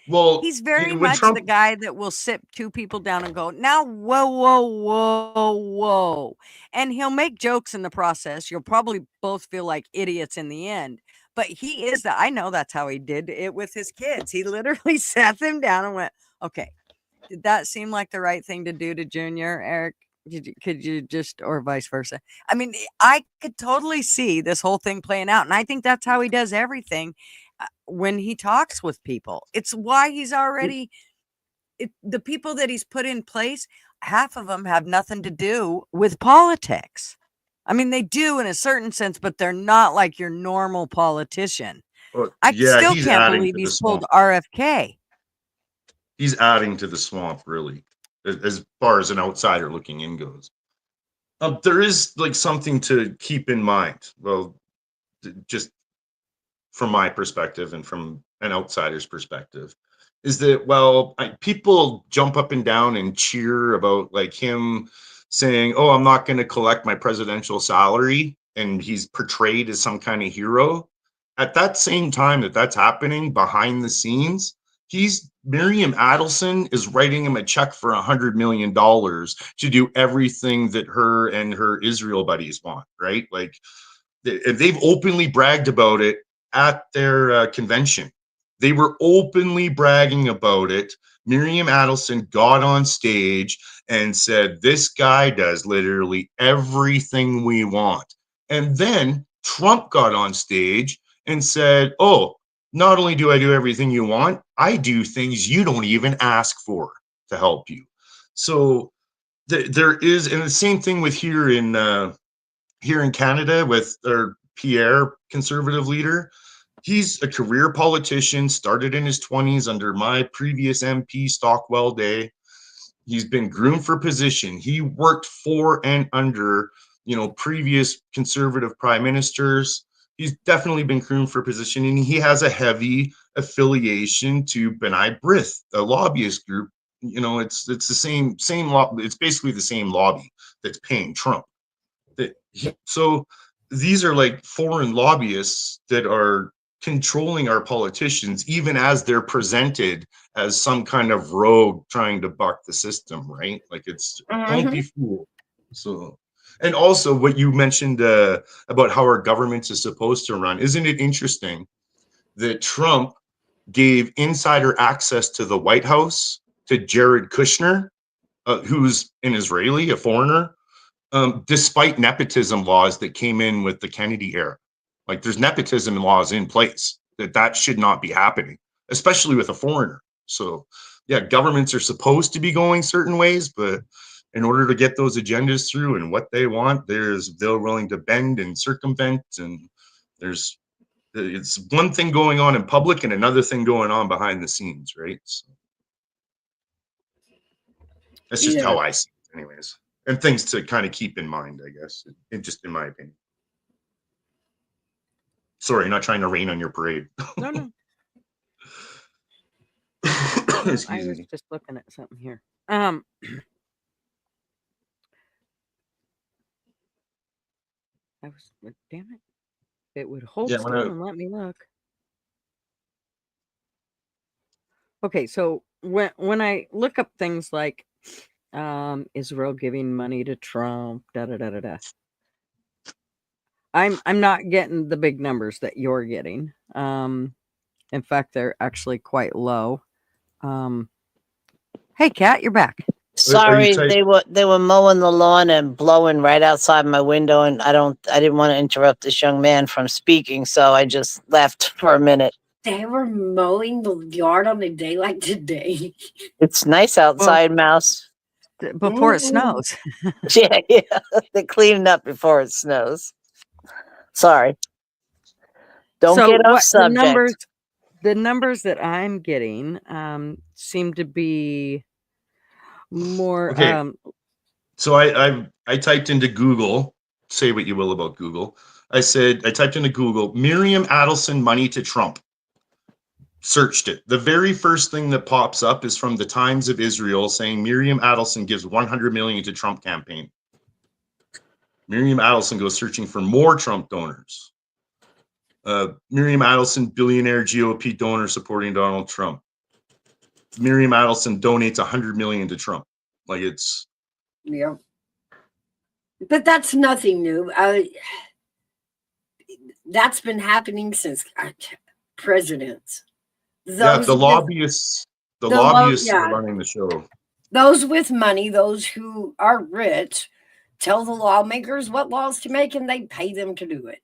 Well, He's very when much Trump, the guy that will sit two people down and go, now, whoa, whoa, whoa, whoa. And he'll make jokes in the process. You'll probably both feel like idiots in the end. But he is I know that's how he did it with his kids. He literally sat them down and went, okay, did that seem like the right thing to do to Junior, Eric? Could you just, or vice versa? I mean, I could totally see this whole thing playing out. And I think that's how he does everything when he talks with people. It's why he's already, the people that he's put in place, half of them have nothing to do with politics. I mean, they do in a certain sense, but they're not like your normal politician. I still he's can't adding believe to the he's pulled swamp. RFK. He's adding to the swamp, really, as far as an outsider looking in goes. There is like something to keep in mind. Well, just from my perspective and from an outsider's perspective, is that, well, people jump up and down and cheer about like him saying, oh, I'm not going to collect my presidential salary, and he's portrayed as some kind of hero. At that same time that's happening behind the scenes, Miriam Adelson is writing him a check for $100 million to do everything that her and her Israel buddies want, right? Like, they've openly bragged about it at their convention. They were openly bragging about it. Miriam Adelson got on stage and said, this guy does literally everything we want. And then Trump got on stage and said, oh, not only do I do everything you want, I do things you don't even ask for to help you. So there is, and the same thing with here in Canada with our Pierre, conservative leader. He's a career politician, started in his 20s under my previous MP Stockwell Day. He's been groomed for position. He worked for and under, previous conservative prime ministers. He's definitely been groomed for position, and he has a heavy affiliation to B'nai B'rith, a lobbyist group. It's the same it's basically the same lobby that's paying Trump. So these are like foreign lobbyists that are controlling our politicians, even as they're presented as some kind of rogue trying to buck the system, right? Like, it's don't be fooled. So, and also what you mentioned about how our government is supposed to run, isn't it interesting that Trump gave insider access to the White House to Jared Kushner, who's an Israeli, a foreigner, despite nepotism laws that came in with the Kennedy era. Like, there's nepotism laws in place that should not be happening, especially with a foreigner. So yeah, governments are supposed to be going certain ways, but in order to get those agendas through and what they want, they're willing to bend and circumvent, and it's one thing going on in public and another thing going on behind the scenes, right? So that's just how I see it anyways. And things to kind of keep in mind, I guess, just in my opinion. Sorry, not trying to rain on your parade. No. Excuse I was me. just looking at something here. Damn it. It would hold Yeah, still and let me look. Okay, so when I look up things like Israel giving money to Trump, I'm not getting the big numbers that you're getting. In fact, they're actually quite low. Hey, Kat, you're back. Sorry, they were mowing the lawn and blowing right outside my window, and I didn't want to interrupt this young man from speaking, so I just left for a minute. They were mowing the yard on a day like today. It's nice outside, Mouse. before it Mm. snows. Yeah, yeah. They're cleaning up before it snows. Sorry. Don't So get off what subject. the numbers that I'm getting seem to be more Okay, so I typed into Google. Say what you will about Google. I typed into Google Miriam Adelson money to Trump. Searched it. The very first thing that pops up is from the Times of Israel saying Miriam Adelson gives 100 million to Trump campaign. Miriam Adelson goes searching for more Trump donors. Miriam Adelson, billionaire GOP donor supporting Donald Trump. Miriam Adelson donates 100 million to Trump. Like it's Yeah. But that's nothing new. That's been happening since presidents. yeah, Those the with lobbyists, are yeah, running the show. those with money, those who are rich, tell the lawmakers what laws to make, and they pay them to do it.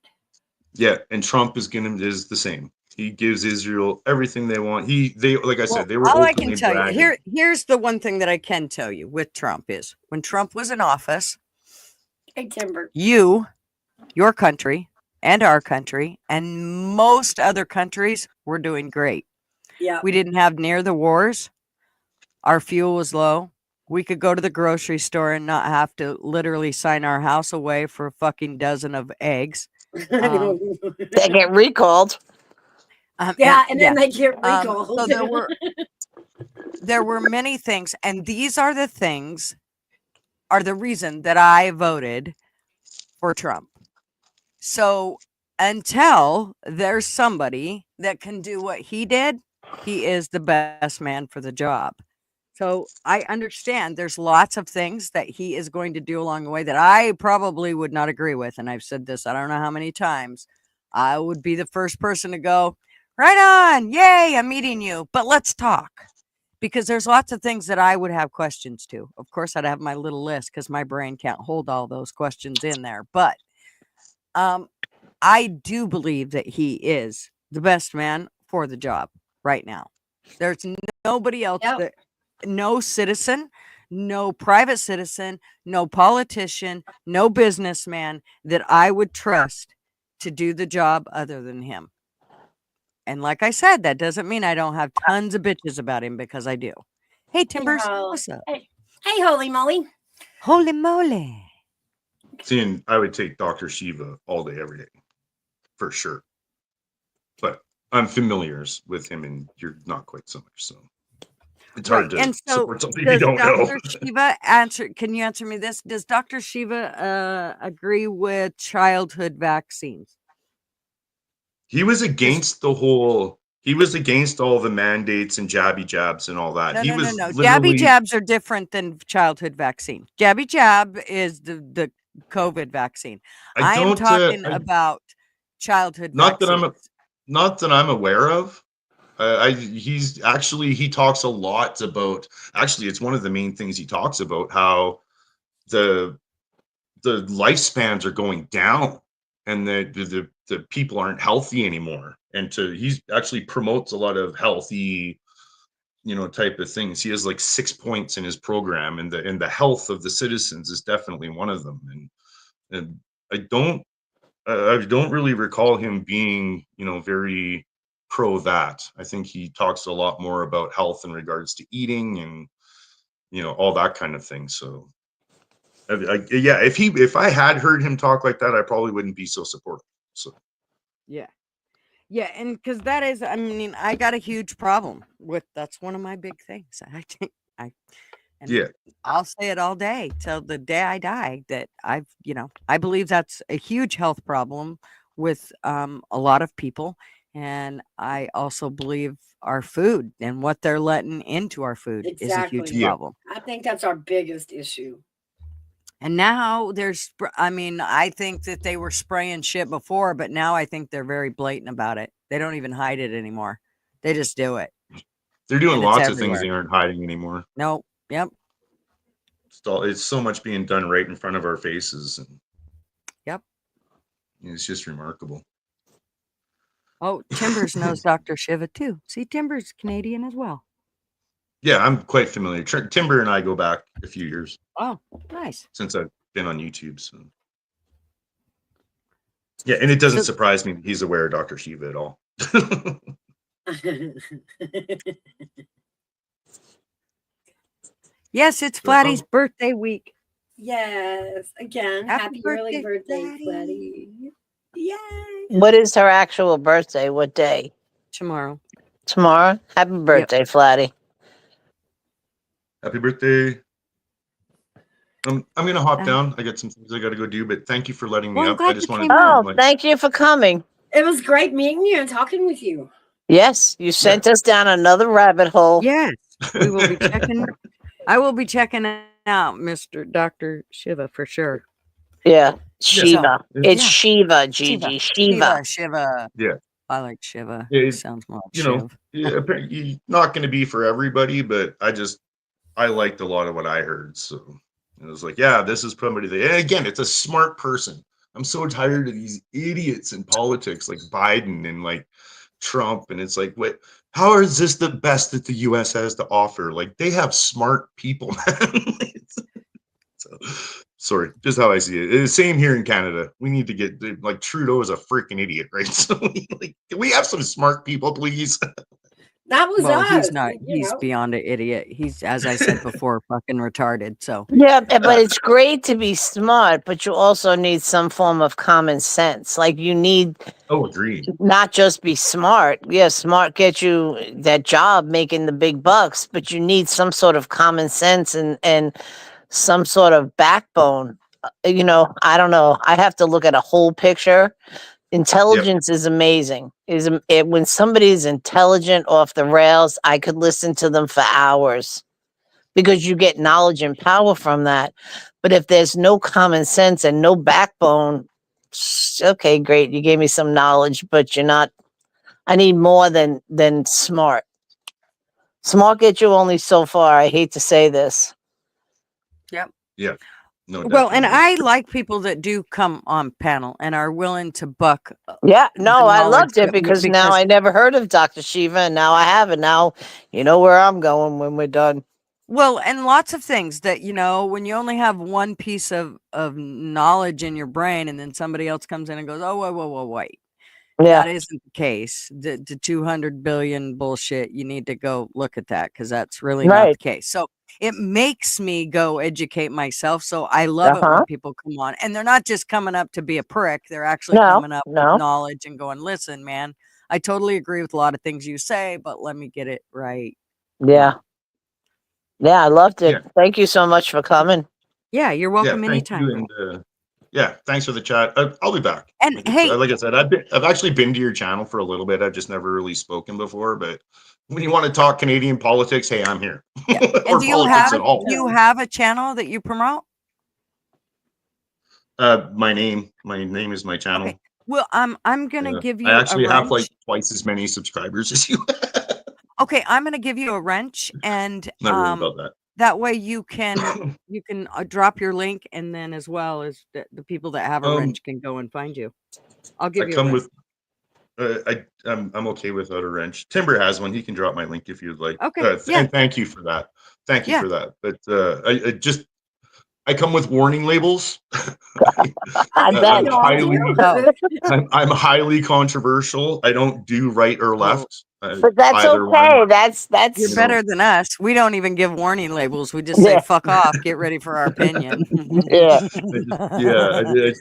Yeah, and Trump is the same. He gives Israel everything they want. They like I well, said, they were all I can openly tell you bragging. here's the one thing that I can tell you with Trump is when Trump was in office, Hey, Timber. your country and our country and most other countries were doing great. Yeah. We didn't have near the wars. Our fuel was low. We could go to the grocery store and not have to literally sign our house away for a fucking dozen of eggs. They get recalled. Yeah, and then they get So recalled. there were many things, and these are the things are the reason that I voted for Trump. So until there's somebody that can do what he did, he is the best man for the job. So I understand there's lots of things that he is going to do along the way that I probably would not agree with. And I've said this, I don't know how many times. I would be the first person to go, right on, yay, I'm meeting you, but let's talk. Because there's lots of things that I would have questions to. Of course, I'd have my little list because my brain can't hold all those questions in there. But I do believe that he is the best man for the job right now. There's nobody else Yep. that, no citizen, no private citizen, no politician, no businessman that I would trust to do the job other than him. And like I said, that doesn't mean I don't have tons of bitches about him because I do. Hey, Timbers, Yeah. what's up? Hey, holy moly. Holy moly. Seeing, I would take Dr. Shiva all day, every day, for sure. But I'm familiar with him, and you're not quite so much. So it's hard to And so support something you does don't know. Dr. Shiva answer? Can you answer me this? Does Dr. Shiva agree with childhood vaccines? He was against the whole. He was against all the mandates and jabby jabs and all that. No. Literally, Jabby jabs are different than childhood vaccine. Jabby jab is the COVID vaccine. I am talking about childhood not vaccines. that I'm aware of. He talks a lot about. Actually, it's one of the main things he talks about, how the lifespans are going down and the people aren't healthy anymore. And he actually promotes a lot of healthy, type of things. He has like 6 points in his program, and the health of the citizens is definitely one of them. And I don't really recall him being, very pro that. I think he talks a lot more about health in regards to eating and, all that kind of thing. So yeah, if I had heard him talk like that, I probably wouldn't be so supportive. So Yeah, and because that is, I mean, I got a huge problem with. That's one of my big things. yeah, I'll say it all day till the day I die. That I believe that's a huge health problem with a lot of people, and I also believe our food and what they're letting into our food is a huge Exactly. Yeah. problem. I think that's our biggest issue. And now I think that they were spraying shit before, but now I think they're very blatant about it. They don't even hide it anymore. They just do it. they're doing And it's lots of things everywhere. they aren't hiding anymore. Nope. Yep. It's so much being done right in front of our faces, and Yep. it's just remarkable. Oh, Timbers knows Dr. Shiva too. See, Timbers Canadian as well. Yeah, I'm quite familiar. Timber and I go back a few years Oh, nice. since I've been on YouTube. So yeah, and it doesn't So- surprise me he's aware of Dr. Shiva at all. Yes, it's So, Flatty's birthday week. Yes, again, Happy happy early birthday, birthday, Flatty. Yay. What is her actual birthday? What day? Tomorrow. Tomorrow? Happy birthday, Flatty. happy birthday. I'm gonna hop Uh, down. I got some things I gotta go do, but thank you for letting me Well, I'm up. glad I just you wanted came to on. Oh, like, thank you for coming. It was great meeting you and talking with you. Yes, you sent us down another rabbit hole. Yes, we will be checking. I will be checking out Mr. Dr. Shiva for sure. Yeah, Shiva. So, It's yeah. Shiva, Gigi. Shiva. Shiva. yeah, I like Shiva. Yeah, It sounds more like you know, Shiv. yeah, apparently not gonna be for everybody, but I liked a lot of what I heard. So it was like, yeah, this is somebody that, and again, it's a smart person. I'm so tired of these idiots in politics like Biden and like Trump. And it's like, wait, how is this the best that the US has to offer? Like, they have smart people, man. So, sorry, just how I see it. It's the same here in Canada. We need to get, like, Trudeau is a freaking idiot, right? So, can we have some smart people, please? That was Well, us. he's not. you He's know. beyond an idiot. He's, as I said before, fucking retarded. So Yeah, but it's great to be smart, but you also need some form of common sense. Like you need Oh, agreed. not just be smart. Yeah, smart gets you that job making the big bucks, but you need some sort of common sense and some sort of backbone. I don't know. I have to look at a whole picture. Intelligence is amazing. When somebody's intelligent off the rails, I could listen to them for hours because you get knowledge and power from that. But if there's no common sense and no backbone, okay, great, you gave me some knowledge, but you're not. I need more than smart. Smart gets you only so far. I hate to say this. Yeah. No, well, and definitely. I like people that do come on panel and are willing to buck. Yeah, the no, I knowledge loved it because now I never heard of Dr. Shiva, and now I have it. Now you know where I'm going when we're done. Well, and lots of things that, when you only have one piece of knowledge in your brain and then somebody else comes in and goes, oh, whoa, wait. Yeah, That isn't the case. The 200 billion bullshit, you need to go look at that because that's really not the right. case. So it makes me go educate myself. So I love it Uh-huh. when people come on and they're not just coming up to be a prick. They're actually No, coming up with no. knowledge and going, listen, man, I totally agree with a lot of things you say, but let me get it right. Yeah. Yeah, I loved it. Yeah. Thank you so much for coming. Yeah, you're Yeah, welcome thank anytime. you, and yeah, thanks for the chat. I'll be back. And hey, like I said, I've actually been to your channel for a little bit. I've just never really spoken before. But when you want to talk Canadian politics, hey, I'm here. yeah. Or And do politics at all. you have a channel that you promote? My name is my channel. Okay. Well, I'm gonna give you I actually a have wrench. like twice as many subscribers as you. Okay, I'm gonna give you a wrench, and Not really about that. that way you can drop your link, and then as well as the people that have a wrench can go and find you. I'll give I you a come wrench. with. I'm okay without a wrench. Timber has one. He can drop my link if you'd like. Okay, yeah. And thank you for that. Thank you Yeah. for that. But I come with warning labels. I bet. I'm highly controversial. I don't do right or left. But that's either okay. one. That's You're better than us. We don't even give warning labels. We just say Yeah. "fuck off." Get ready for our opinion. Yeah.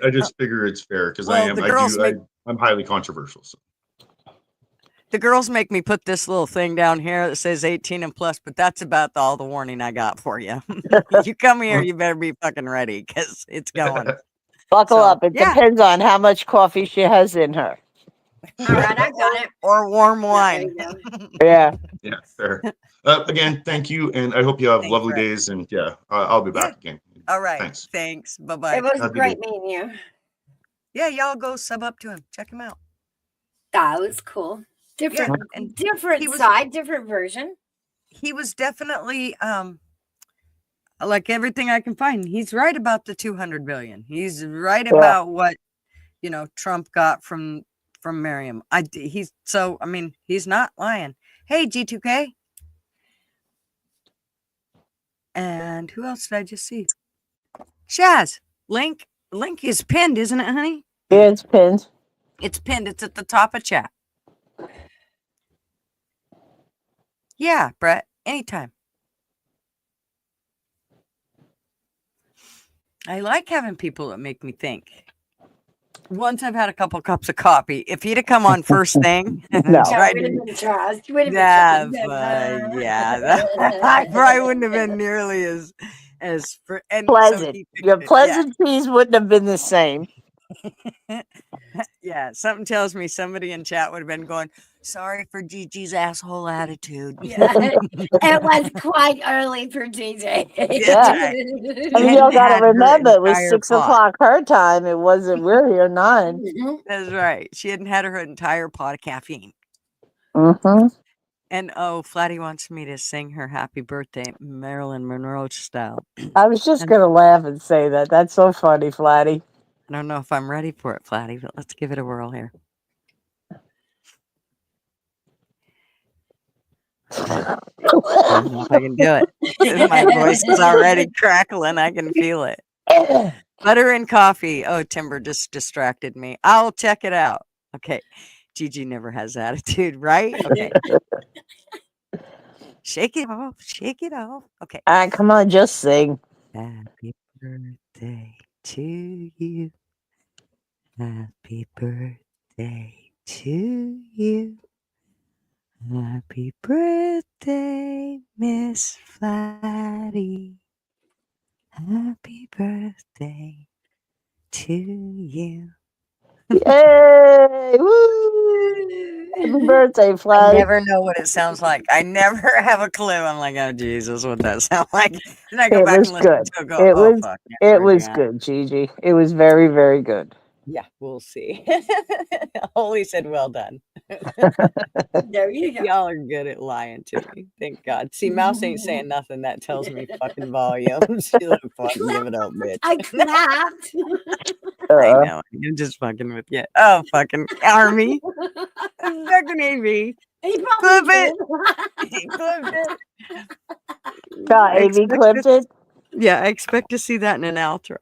I just figure it's fair because Well, I'm highly controversial. So. The girls make me put this little thing down here that says 18 and plus, but that's about all the warning I got for you. You come here, you better be fucking ready because it's going. Buckle up. It depends on how much coffee she has in her. All right, I got it. Or warm wine. Yeah. Yeah, fair. Again, thank you, and I hope you have Thanks, lovely Fred. days. And yeah, I'll be back again. All right. Thanks. Bye-bye. It was Have a good great day. meeting you. Yeah, y'all go sub up to him. Check him out. That was cool. Different side, different version. He was definitely like everything I can find. He's right about the 200 billion. He's right about what Trump got from Miriam. He's not lying. Hey, G2K. And who else did I just see? Shaz. Link is pinned, isn't it, honey? Yeah, it's pinned. It's pinned. It's at the top of chat. Yeah, Brett. Anytime. I like having people that make me think. Once I've had a couple cups of coffee. If he'd have come on first thing, No. tried would have to, been trust. Would have yeah, been I probably wouldn't have been nearly as and so Pleasant. he Your fixed it. pleasantries wouldn't have been the same. Yeah, something tells me somebody in chat would have been going, sorry for Gigi's asshole attitude. Yeah, it was quite early for DJ. That's right. I mean, Hadn't y'all got had to her remember, it was entire 6 pot. o'clock her time. It wasn't, we're here 9. That's right. She hadn't had her entire pot of caffeine. Mm-hmm. And Flatty wants me to sing her happy birthday, Marilyn Monroe style. I was just going to laugh and say that. That's so funny, Flatty. I don't know if I'm ready for it, Flatty, but let's give it a whirl here. I don't know if I can do it. My voice is already crackling. I can feel it. Butter and coffee. Oh, Timber just distracted me. I'll check it out. Okay. Gigi never has attitude, right? Okay. Shake it off. Shake it off. Okay. All right, come on, just sing. Happy birthday to you. Happy birthday to you. Happy birthday, Miss Flatty. Happy birthday to you. Yay! Woo! Happy birthday, I Flatty. never know what it sounds like. I never have a clue. I'm like, oh Jesus, what that sound like? Then I go It back was and listen good. to it. Go, It oh was fuck. it was good, Gigi. It was very, very good. Yeah, we'll see. Holy said, well done. There you go. Y'all are good at lying to me. Thank God. See, Mouse ain't saying nothing. That tells me fucking volumes. She's like, fucking give it up, bitch. I clapped. I know. I'm just fucking with you. Oh, fucking Army. Fucking AV. He Clip probably it. did. He clipped it. Got I AV expect clipped to- it. Yeah, I expect to see that in an outro.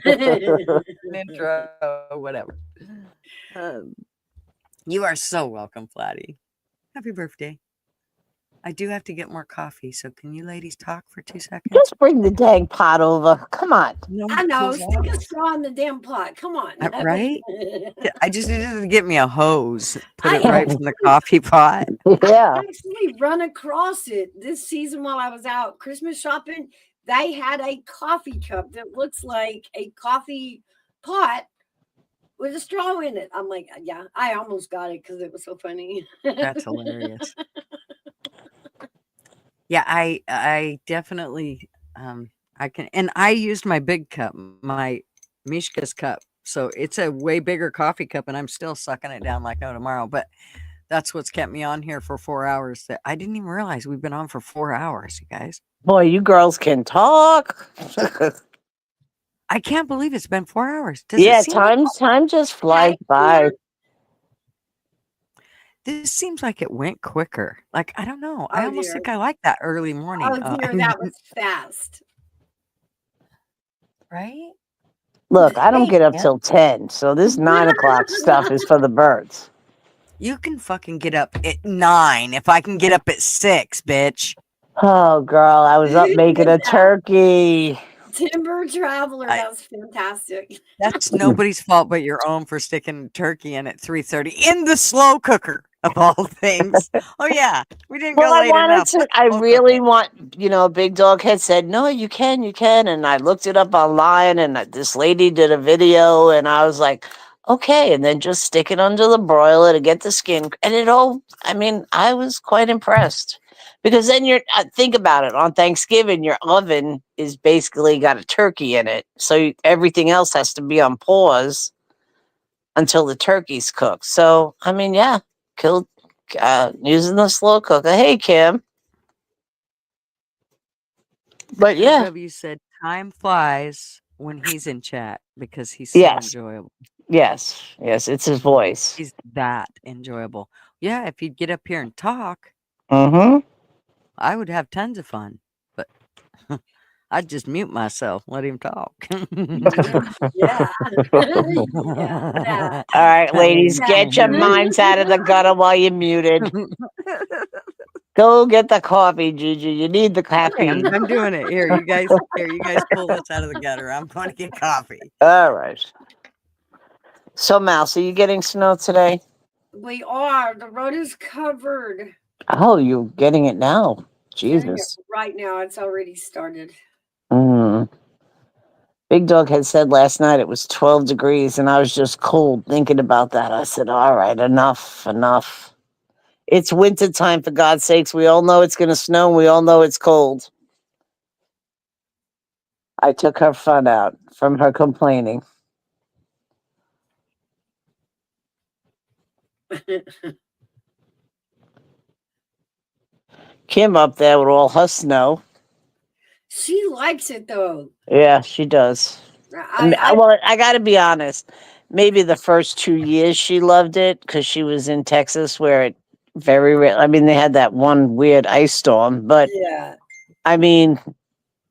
An intro, whatever. You are so welcome, Flatty. Happy birthday. I do have to get more coffee, so can you ladies talk for 2 seconds? Just bring the dang pot over. Come on. No, I know. close Stick a eyes. straw in the damn pot. Come on. Right? I just needed to get me a hose, put I it right from the coffee pot. Yeah. actually run across it this season while I was out Christmas shopping. They had a coffee cup that looks like a coffee pot with a straw in it. I'm like, yeah, I almost got it because it was so funny. That's hilarious. Yeah, I definitely I can, and I used my big cup, my Mishka's cup. So it's a way bigger coffee cup and I'm still sucking it down like no tomorrow. But that's what's kept me on here for 4 hours. That I didn't even realize we've been on for 4 hours, you guys. Boy, you girls can talk. I can't believe it's been 4 hours. Does Yeah, it seem like time just flies by. this seems like it went quicker? Like, I don't know. I Oh, almost dear. think I like that early morning. Oh dear, that was fast. right? Look, I don't Hey, get up man. till 10, so this 9 o'clock stuff is for the birds. You can fucking get up at 9 if I can get up at 6, bitch. Oh, girl, I was up making a turkey. Timber Traveler, that was fantastic. That's nobody's fault but your own for sticking turkey in at 3:30 in the slow cooker of all things. Oh yeah, we didn't Well, go I late wanted enough. to. Let's I slow cook really it. want. Big Dog had said, "No, you can, and I looked it up online, and this lady did a video, and I was like, okay, and then just stick it under the broiler to get the skin, and it all. I mean, I was quite impressed. Because then think about it, on Thanksgiving, your oven is basically got a turkey in it. So everything else has to be on pause until the turkey's cooked. So, I mean, yeah, using the slow cooker. Hey, Kim. But yeah. W said time flies when he's in chat because he's so Yes. enjoyable. Yes. Yes. It's his voice. He's that enjoyable. Yeah, if you'd get up here and talk, Mm-hmm. I would have tons of fun. I'd just mute myself, let him talk. Yeah. Yeah. All right, ladies, Yeah. get your minds out of the gutter while you're muted. Go get the coffee, Gigi. You need the Okay, caffeine. I'm doing it. Here, you guys pull this out of the gutter. I'm going to get coffee. All right. So, Mouse, are you getting snow today? We are. The road is covered. Oh, you're getting it now. Getting it Jesus. right now. It's already started. Mm. Big Dog had said last night it was 12 degrees, and I was just cold thinking about that. I said, all right, enough. It's winter time, for God's sakes. We all know it's going to snow. We all know it's cold. I took her fun out from her complaining. Kim up there with all her snow. She likes it though. Yeah, she does. Well, I got to be honest. Maybe the first 2 years she loved it because she was in Texas where it very rare. I mean, they had that one weird ice storm, but Yeah. I mean,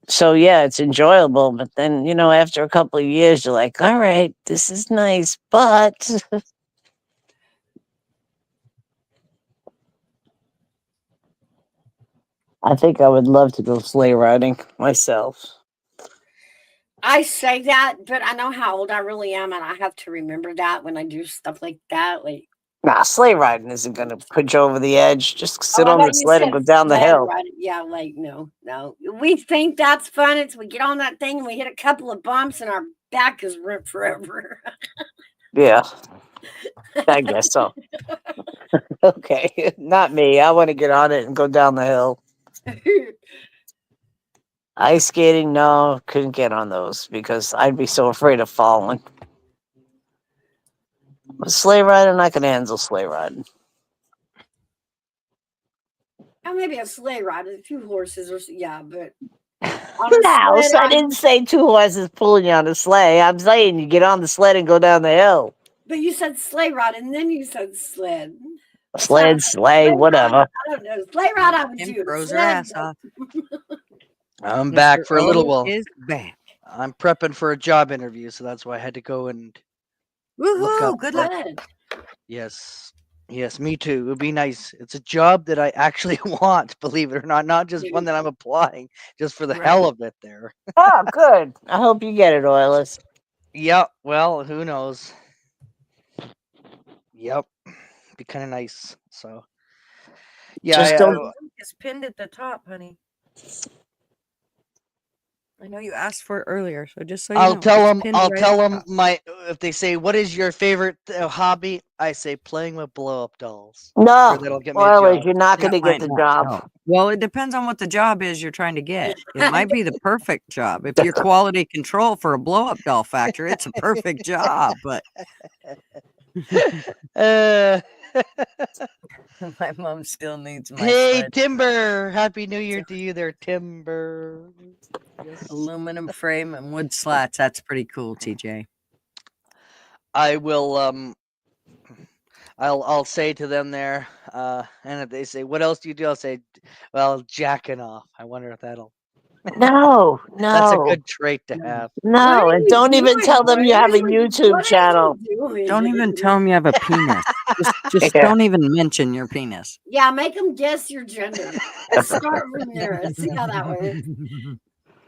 so yeah, it's enjoyable. But then, after a couple of years, you're like, all right, this is nice, but I think I would love to go sleigh riding myself. I say that, but I know how old I really am, and I have to remember that when I do stuff like that. Like, Nah, sleigh riding isn't going to put you over the edge. Just sit I on thought the you sled and said go down the sled hill. riding. Yeah, like no. We think that's fun. It's we get on that thing and we hit a couple of bumps and our back is ripped forever. Yeah, I guess so. Okay, not me. I want to get on it and go down the hill. Ice skating, no, couldn't get on those because I'd be so afraid of falling. But sleigh riding, I can handle sleigh riding. Maybe a sleigh ride, a few horses, or yeah, but No, so I didn't say 2 horses pulling you on a sleigh. I'm saying you get on the sled and go down the hill. But you said sleigh ride, and then you said sled. Sled, sleigh, whatever. I don't know. Sleigh ride, I would Kim do. throws her Sled, ass off. I'm back for a little while. Is back. I'm prepping for a job interview, so that's why I had to go and look Woohoo! up. Good luck. Yes, me too. It would be nice. It's a job that I actually want, believe it or not. Not just one that I'm applying, just for the hell of it there. Oh, good. I hope you get it, Oilers. Yep. Well, who knows? Yep. Be kind of nice. So, yeah. Just don't. It's pinned at the top, honey. I know you asked for it earlier, so just so you know. I'll tell them. pinned I'll right tell at the them top. if they say what is your favorite hobby, I say playing with blow up dolls. No, Sure, that'll get me a Oilers, job. you're not going to That might get the not job. help. Well, it depends on what the job is you're trying to get. It might be the perfect job. If you're quality control for a blow-up doll factory, it's a perfect job. But my mom still needs my Hey, sled. Timber! Happy New Year to you there, Timber. Yes. Aluminum frame and wood slats. That's pretty cool, TJ. I will I'll say to them there, and if they say, what else do you do? I'll say, well, jacking off. I wonder if that'll No. that's a good trait to have. No, and don't even tell them you have a YouTube What channel. are you doing? Don't even tell them you have a penis. Just Yeah. don't even mention your penis. Yeah, make them guess your gender. Let's start from there and see how that works.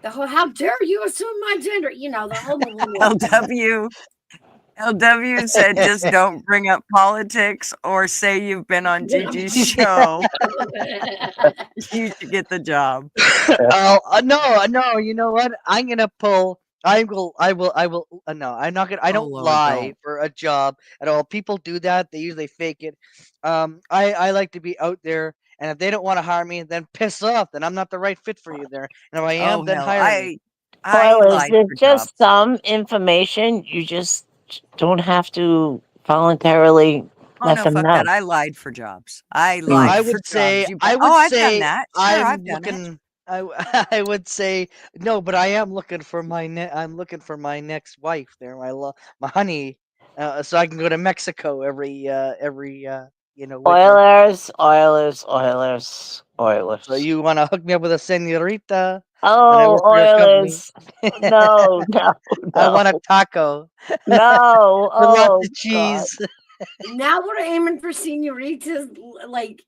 The whole, how dare you assume my gender? You know, the whole LW said just don't bring up politics or say you've been on Gigi's show. You should get the job. No, you know what? I'm gonna pull. I will. No, I'm not gonna. I don't Lord, lie don't. for a job at all. People do that. They usually fake it. I like to be out there, and if they don't want to hire me, then piss off. Then I'm not the right fit for you there. And if I am, then hell, hire me. I Oilers, lied there's for just jobs. some information you just don't have to voluntarily Oh let no, them fuck know. that. I lied for jobs. I lied I for would say. jobs. I would I've say. done that. Sure, I'm I've done it. looking. I would say no, but I am looking for I'm looking for my next wife there, my honey, so I can go to Mexico every winter. Oilers. So you want to hook me up with a senorita? I Oh, work for your company. Oilers. No, no, I want a no, taco no. with lots Oh, of God. cheese. Now we're aiming for senoritas. Like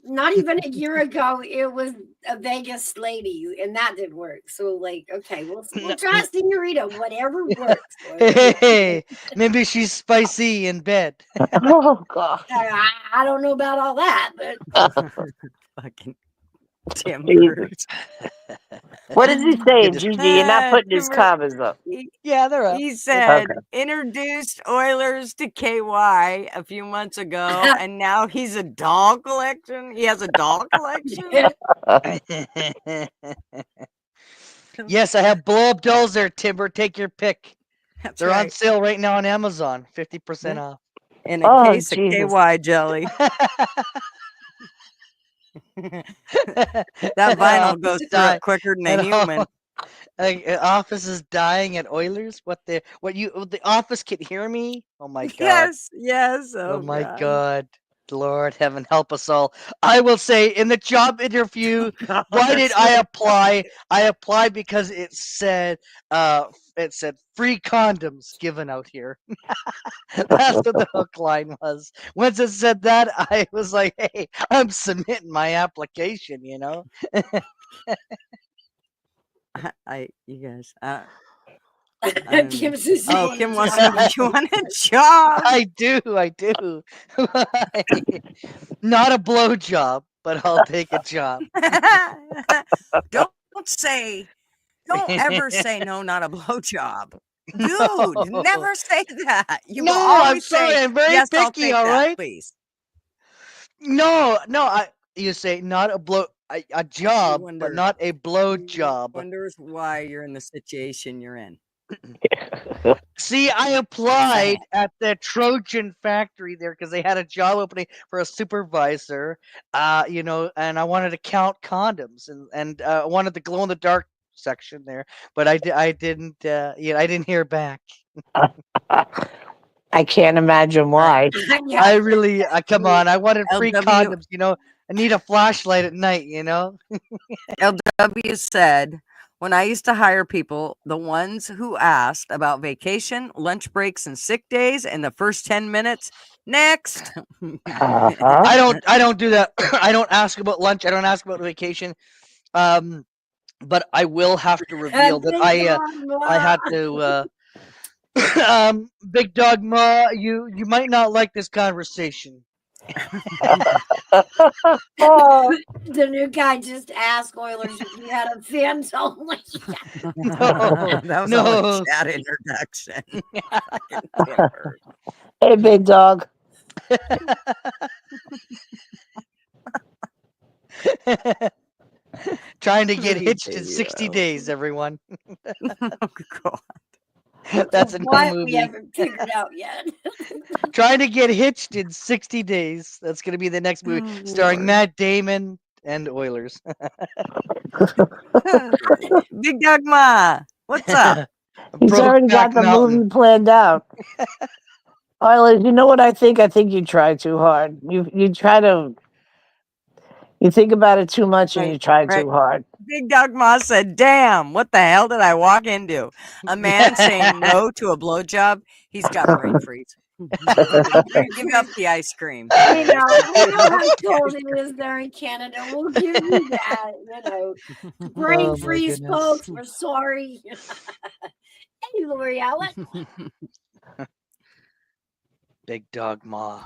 not even a year ago, it was a Vegas lady, and that didn't work. So like, okay, we'll try a senorita, whatever works. Hey, maybe she's spicy in bed. Oh, God. I don't know about all that, but Fucking Tim Jesus. Cruz. What does he say, Goodness. Gigi? You're not putting his Timber- comments up. Yeah, they're up. He said Okay. introduced Oilers to KY a few months ago, and now he's a doll collection. He has a doll collection. Yes, I have blow up dolls there, Timber. Take your pick. That's They're on right. sale right now on Amazon. 50% off. In a Oh, case of Jesus. KY jelly. That vinyl goes through it quicker than a And human. office is dying at Oilers. What the office can hear me? Oh my god. Yes, yes. Oh Oh, my God. god. Lord heaven help us all. I will say in the job interview, why did I apply? I applied because it said free condoms given out here. That's what the hook line was. Once it said that, I was like, hey, I'm submitting my application, you know? You guys. Kim says, Oh, Kim wants to know if you want a job. I do. Not a blow job, but I'll take a job. Don't ever say no, not a blowjob. Dude, No. never say that. You will No, I'm always sorry. say, I'm very yes, I'll picky, take all that, right? please. No, you say not a job, but wonder- not a blow job. Wonders why you're in the situation you're in. See, I applied at the Trojan factory there because they had a job opening for a supervisor, and I wanted to count condoms and I wanted the glow in the dark section there, but I didn't hear back. I can't imagine why. I really, come on, I wanted free LW condoms, I need a flashlight at night, LW said, when I used to hire people, the ones who asked about vacation, lunch breaks, and sick days in the first 10 minutes, next. Uh-huh. I don't do that. I don't ask about lunch. I don't ask about vacation. But I will have to reveal that I had to. Big Dog Ma, you might not like this conversation. the new guy just asked Oilers if you had a fans only. That was all No. a chat introduction. Hey, big dog. Trying to get Hey, hitched in baby 60 oil. days, everyone. Oh, God. That's a new What we movie. haven't figured out yet. Trying to get hitched in 60 days. That's going to be the next movie Oh, starring Lord. Matt Damon and Oilers. Big Dog Ma, what's up? He's already got Brokeback the Mountain. movie planned out. Oilers, you know what I think? I think you try too hard. You think about it too much and Right, you try right. too hard. Big Dog Ma said, damn, what the hell did I walk into? A man saying no to a blowjob. He's got brain freeze. Give up the ice cream. We know how cold it is there in Canada. We'll give you that. Brain Oh, my freeze, goodness. folks. We're sorry. Hey, Lori Allen. Big Dog Ma.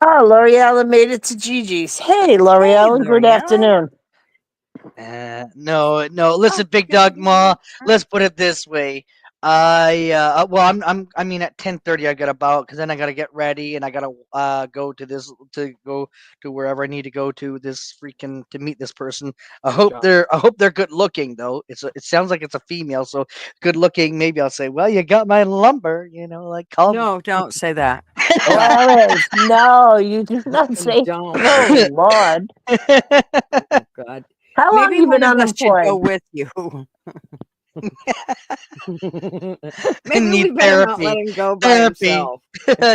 Oh, L'Oreal made it to Gigi's. Hey, L'Oreal, good L'Oreal. afternoon. No. Listen, Big Dog Ma. Let's put it this way. At 10:30 I got about because then I gotta get ready and I gotta go to wherever I need to go to to meet this person. I hope they're good looking though. It sounds like it's a female, so good looking. Maybe I'll say, well, you got my lumber, call me. No, don't say that. Alice, no, you do not say. Don't. Oh, Lord. Oh, God. How long Maybe you one been of us should go unemployed? with you. Maybe Need we better not therapy. let him go by Therapy. himself.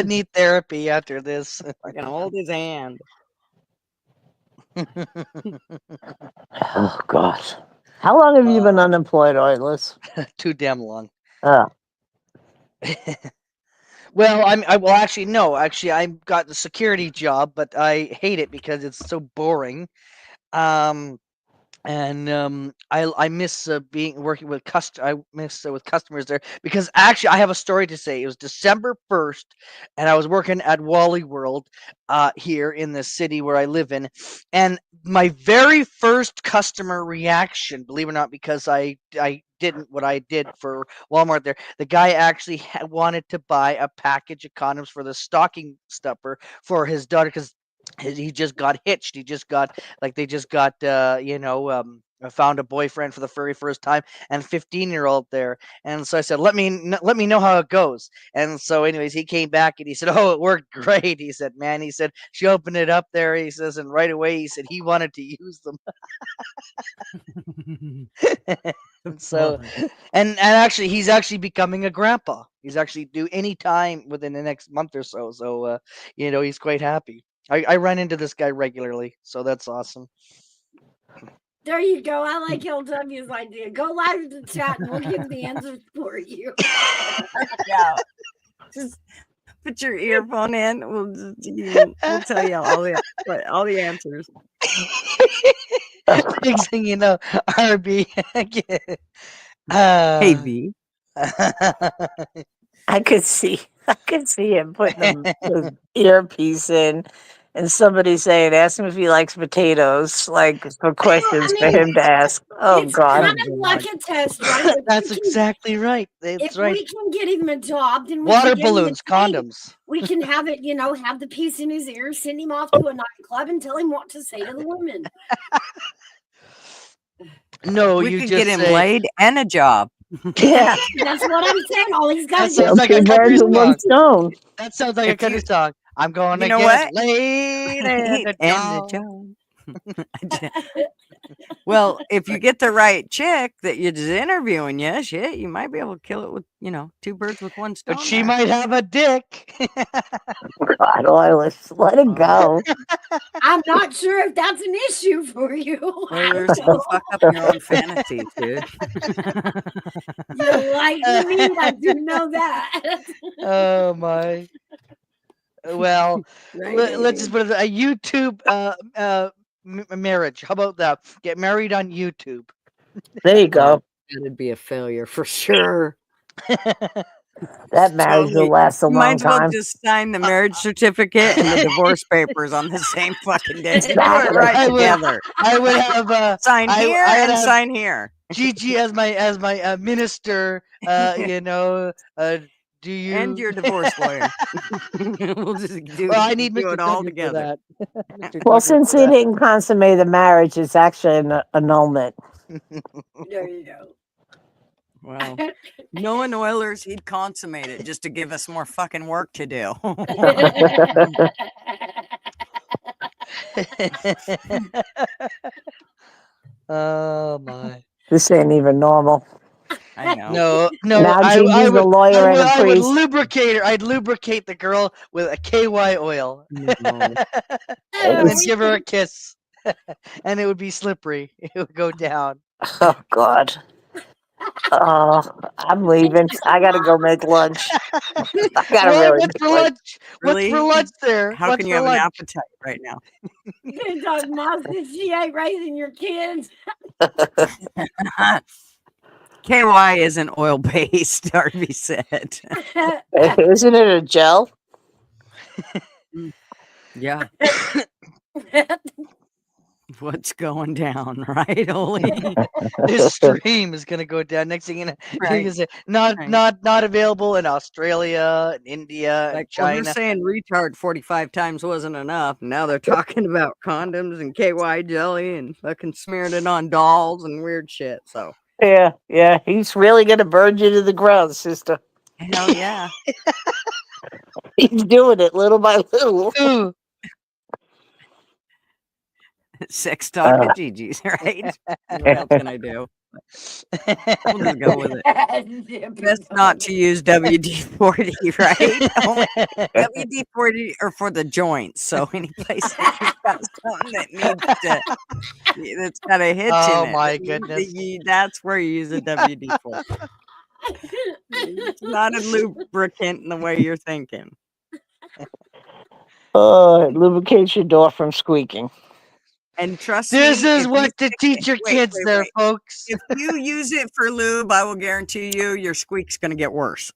Need therapy after this. I can hold his hand. Oh, God. How long have you been unemployed, Oilers? Too damn long. Oh, Well, well, actually, no. Actually, I got the security job, but I hate it because it's so boring. Um, and I miss being working with I miss with customers there because actually I have a story to say. It was December 1st, and I was working at Wally World, here in the city where I live in, and my very first customer reaction, believe it or not, because I didn't what I did for Walmart there. The guy actually wanted to buy a package of condoms for the stocking stuffer for his daughter because he just got hitched. He just got they just got found a boyfriend for the very first time and 15-year-old there. And so I said, let me know how it goes. And so anyways, he came back and he said, oh, it worked great. He said, man, he said, she opened it up there. He says, and right away he said he wanted to use them. And so and actually he's actually becoming a grandpa. He's actually due any time within the next month or so. So he's quite happy. I run into this guy regularly, so that's awesome. There you go. I like LW's idea. Go live to the chat and we'll give the answers for you. Yeah. Just put your earphone in. We'll tell you all the answers. Next thing you know, RB. Hey V. I could see him putting the earpiece in, and somebody saying, "Ask him if he likes potatoes," like for questions for him to ask. Oh It's God! kind of like a test, right? That's exactly right. That's If right. we can get him a job, then we Water can get him balloons, the thing. condoms. We can have it, have the piece in his ear, send him off to a nightclub, and tell him what to say to the women. No, We you could just get him say, laid and a job. Yeah, That's what I'm saying. All he's got That to do sounds is like a two country birds with one song. stone. That sounds like a If country you- song. I'm going You to know get what? laid and a And job. the job. Well, if you get the right chick that you're just interviewing, shit, you might be able to kill it with, two birds with one stone. But she there. might have a dick. God, Oilers, let it go. I'm not sure if that's an issue for you. Oilers, you fuck up your own fantasies, dude. You like me, I do know that. Oh my. Well, Right, let's just Amy? put it a YouTube marriage. How about that? Get married on YouTube. There you go. That'd be a failure for sure. That marriage will Totally. last a You might long as well time. just sign the marriage certificate and the divorce papers on the same fucking day. Do it Exactly. right I would- together. I would have Sign I here would and have sign here. Gigi as my minister. Do you? And your divorce lawyer. We'll just do, Well, I need do Mr. it all Tucker together. for that. Mr. Well, Tucker since for he that. didn't consummate the marriage, it's actually an annulment. There you go. Well, knowing Oilers, he'd consummate it just to give us more fucking work to do. Oh my. This ain't even normal. I know. No. Now I Gigi's a lawyer and a I would priest. lubricate her. I'd lubricate the girl with a KY oil, No. and then give her a kiss, and it would be slippery. It would go down. Oh God. Oh, I'm leaving. I gotta go make lunch. I gotta What? really What's make for lunch. lunch? What's for Really? lunch there? How What's can you for have an lunch? appetite right now? Good dog, Mom said she ain't raising your kids. KY isn't oil based, Darby said. Isn't it a gel? Yeah. What's going down, right, Oli? This stream is gonna go down. Next thing you know, Right. you say not available in Australia, and India, and Like, well, China. they're saying retard 45 times wasn't enough. Now they're talking about condoms and KY jelly and fucking smearing it on dolls and weird shit. So, Yeah. He's really gonna burn you to the ground, sister. hell yeah. He's doing it little by little. Ooh. Sex talk at Gigi's, right? What else can I do? We'll just go with it. Best not to use WD-40, right? Only WD-40 or for the joints. So any place that you've got something that needs to, that's got a hitch Oh in it, my goodness. that's where you use a WD-40. It's not a lubricant in the way you're thinking. Lubricate your door from squeaking. And trust This me, is if you what to stick teach your wait, kids wait, there, wait. folks. If you use it for lube, I will guarantee you your squeak's going to get worse.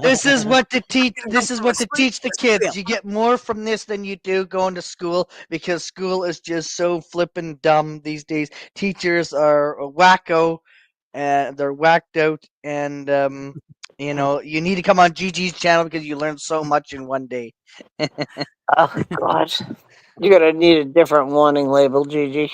This is what to teach. You're gonna This go is from a what to squeak teach the to a kids. squeal. You get more from this than you do going to school because school is just so flippin' dumb these days. Teachers are wacko, and they're whacked out, and you know you need to come on Gigi's channel because you learn so much in one day. Oh God, you're gonna need a different warning label, Gigi.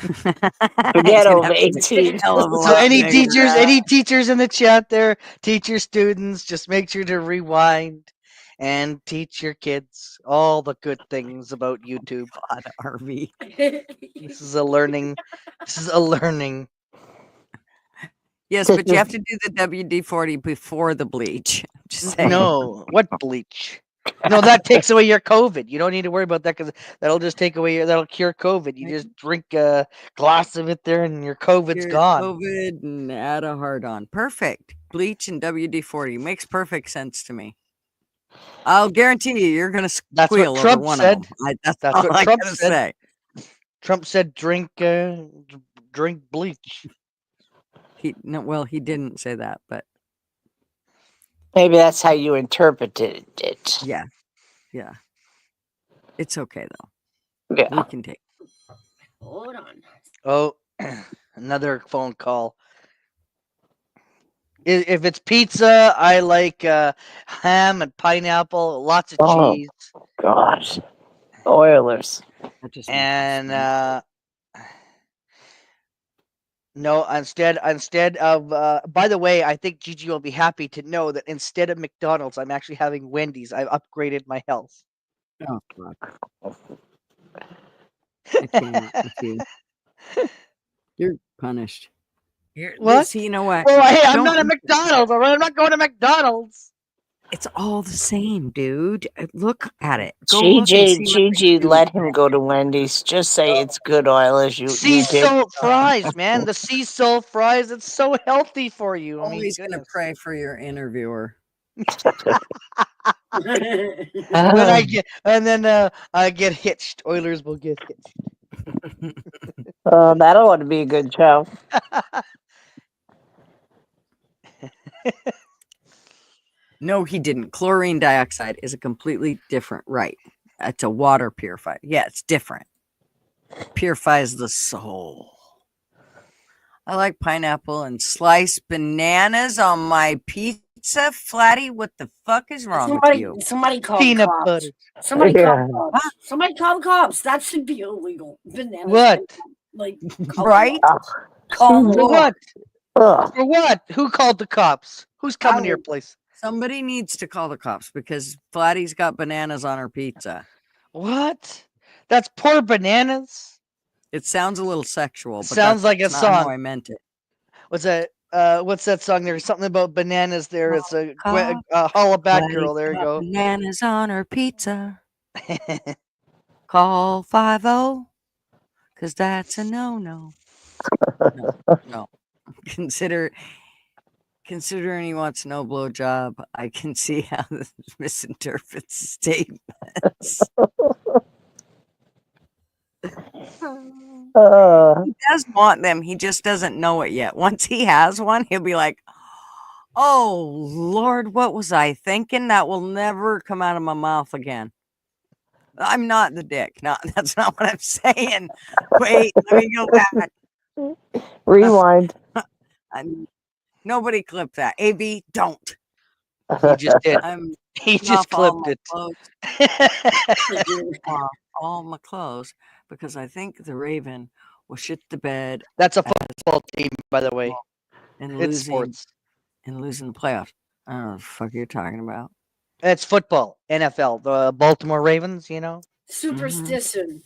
He's Forget gonna over have to make a 18. hell of a So lot any bigger. teachers in the chat there, teacher students, just make sure to rewind and teach your kids all the good things about YouTube. God, RV. This is a learning. This is a learning. Yes, but you have to do the WD-40 before the bleach. Just saying. No, what bleach? No, that takes away your COVID. You don't need to worry about that because that'll just take away your. That'll cure COVID. You just drink a glass of it there, and your COVID's Cure gone. COVID and add a hard on. Perfect. Bleach and WD-40 makes perfect sense to me. I'll guarantee you're going to That's what squeal over Trump one said. of them. That's That's all what I Trump gotta said. say. Trump said drink bleach. He didn't say that, but Maybe that's how you interpreted it. yeah. It's okay though. Yeah. We can take. Hold on. Oh, another phone call. If it's pizza, I like ham and pineapple, lots of Oh. cheese, Gosh, Oilers. That just makes me and sad. no, instead of by the way, I think Gigi will be happy to know that instead of McDonald's, I'm actually having Wendy's. I've upgraded my health. Oh fuck. I can't with you. You're punished. What? See, you know what? Well, hey, I'm Don't- not a McDonald's. Or I'm not going to McDonald's. It's all the same, dude. Look at it. Go look and Gigi, see what they Gigi, do. let him go to Wendy's. Just say it's good Oilers. You Sea did. salt fries, man. The sea salt fries. It's so healthy for you. I mean, Always gonna goodness. pray for your interviewer. When I get and then I get hitched. Oilers will get hitched. That ought to be a good show. No, he didn't. Chlorine dioxide is a completely different, right? It's a water purifier. Yeah, it's different. Purifies the soul. I like pineapple and sliced bananas on my pizza. Flatty, what the fuck is wrong with you? Somebody call Peanut the cops. butter. Somebody Yeah. call the cops. Somebody call the cops. That should be illegal. Bananas. What? Like, call the Right? cops. Call For the what? Ugh. For what? Who called the cops? Who's coming to your would. place? Somebody needs to call the cops because Flatty's got bananas on her pizza. What? That's poor bananas. It sounds a little sexual, but Sounds like a that's not how song. I meant it. What's that? What's that song? There's something about bananas there. It's a Cop. Holla Back Flatty's Girl. There you got go. Bananas on her pizza. Call 50 because that's a no. No. Considering he wants no blowjob, I can see how this misinterprets statements. He does want them. He just doesn't know it yet. Once he has one, he'll be like, "Oh Lord, what was I thinking? That will never come out of my mouth again." I'm not the dick. No, that's not what I'm saying. Wait, let me go back. Rewind. Nobody clip that. AB, don't. He just did. I'm He taking just off all clipped my it. clothes, all my clothes, because I think the Raven will shit the bed That's a football team, by the way. and It's losing sports. and losing the playoffs. I don't know what the fuck you're talking about. It's football. NFL. The Baltimore Ravens. You know. Superstition.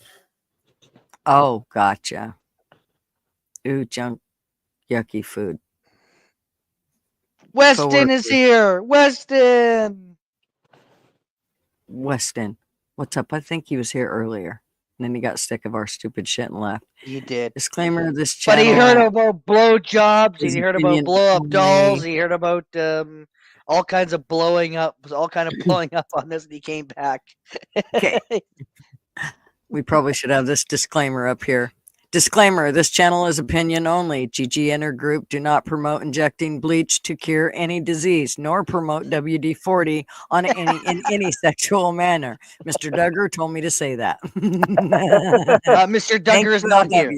Oh, gotcha. Ooh, junk, yucky food. Weston is Coworkers. here. Weston. Weston, what's up? I think he was here earlier. And then he got sick of our stupid shit and left. He did. Disclaimer: this But channel. he heard about blow jobs. his He heard about opinion blow up dolls. only. He heard about all kinds of blowing up on this, and he came back. Okay. We probably should have this disclaimer up here. Disclaimer: this channel is opinion only. GG and her group do not promote injecting bleach to cure any disease, nor promote WD-40 in any sexual manner. Mr. Duggar told me to say that. Mr. Duggar is not here.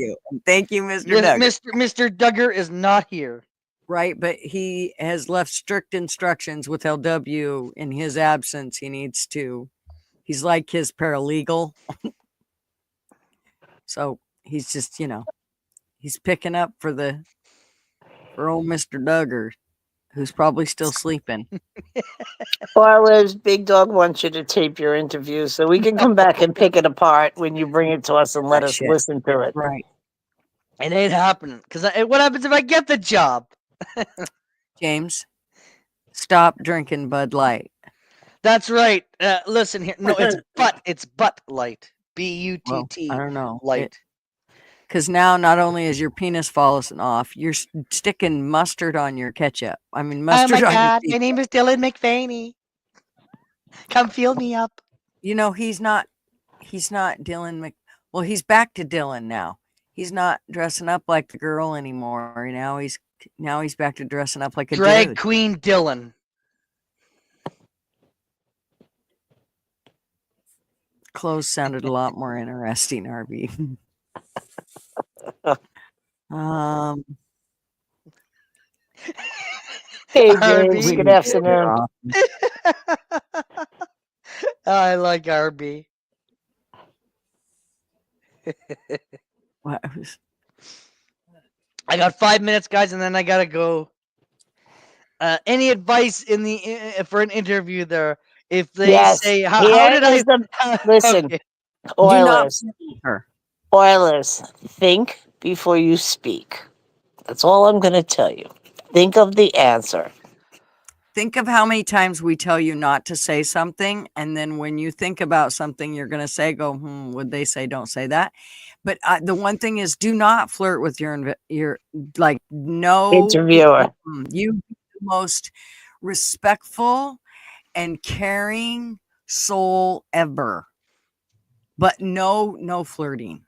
Thank you, Mr. Duggar. Mr. Duggar is not here. Right, but he has left strict instructions with LW in his absence. He's like his paralegal. So he's just, he's picking up for old Mr. Duggar, who's probably still sleeping. Liz, Big Dog wants you to tape your interview so we can come back and pick it apart when you bring it to us and let us listen to it. Right. It ain't happening. Because what happens if I get the job? James, stop drinking Bud Light. That's right. Listen here. No, it's Butt Light. B-U-T-T. Well, I don't know. Light. Because now not only is your penis falling off, you're sticking mustard on your ketchup. I mean, mustard on God. your My name is Dylan McVaney. Come fill me up. He's not Dylan Well, he's back to Dylan now. He's not dressing up like the girl anymore. Now he's back to dressing up like a drag dude. queen Dylan. Clothes sounded a lot more interesting, RB. Hey, James. Good afternoon. I like RB. I got 5 minutes, guys, and then I gotta go. Any advice for an interview there? If they say, how did I listen? Okay. Oilers, think before you speak. That's all I'm going to tell you. Think of the answer. Think of how many times we tell you not to say something, and then when you think about something you're going to say, go, would they say don't say that? But the one thing is, do not flirt with your interviewer. You be the most respectful and caring soul ever, but no flirting.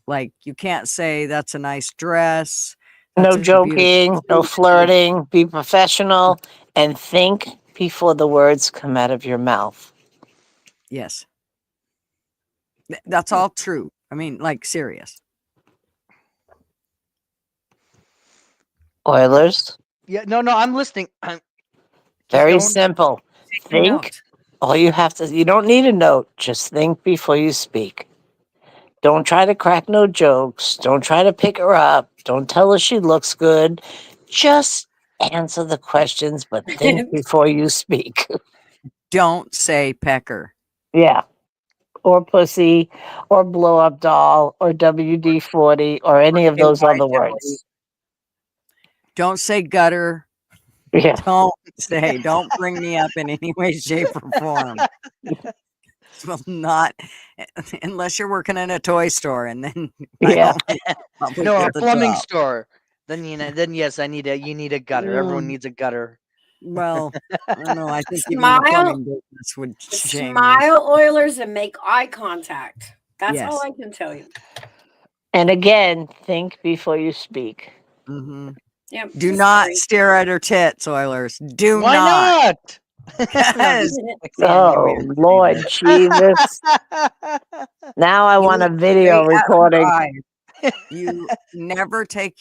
Like, you can't say that's a nice dress. No joking, no flirting. Be professional and think before the words come out of your mouth. Yes. That's all true. I mean, like, serious. Oilers? Yeah, no, I'm listening. Very simple. Think. All you have to, you don't need a note. Just think before you speak. Don't try to crack no jokes. Don't try to pick her up. Don't tell her she looks good. Just answer the questions, but think before you speak. Don't say pecker. Yeah. Or pussy, or blow up doll, or WD-40, or any of those other words. Don't say gutter. Yeah. Don't bring me up in any way, shape, or form. Well, not unless you're working in a toy store, and then yeah, no, a plumbing store. Then yes, you need a gutter. Everyone needs a gutter. Well, I don't know. I think smile, even the plumbing business would shame smile, Oilers, and make eye contact. That's Yes. all I can tell you. And again, think before you speak. Mm-hmm. Yep, Do not stare at her tits, Oilers. Why not? Oh, Lord Jesus. Now I want a video recording. You never take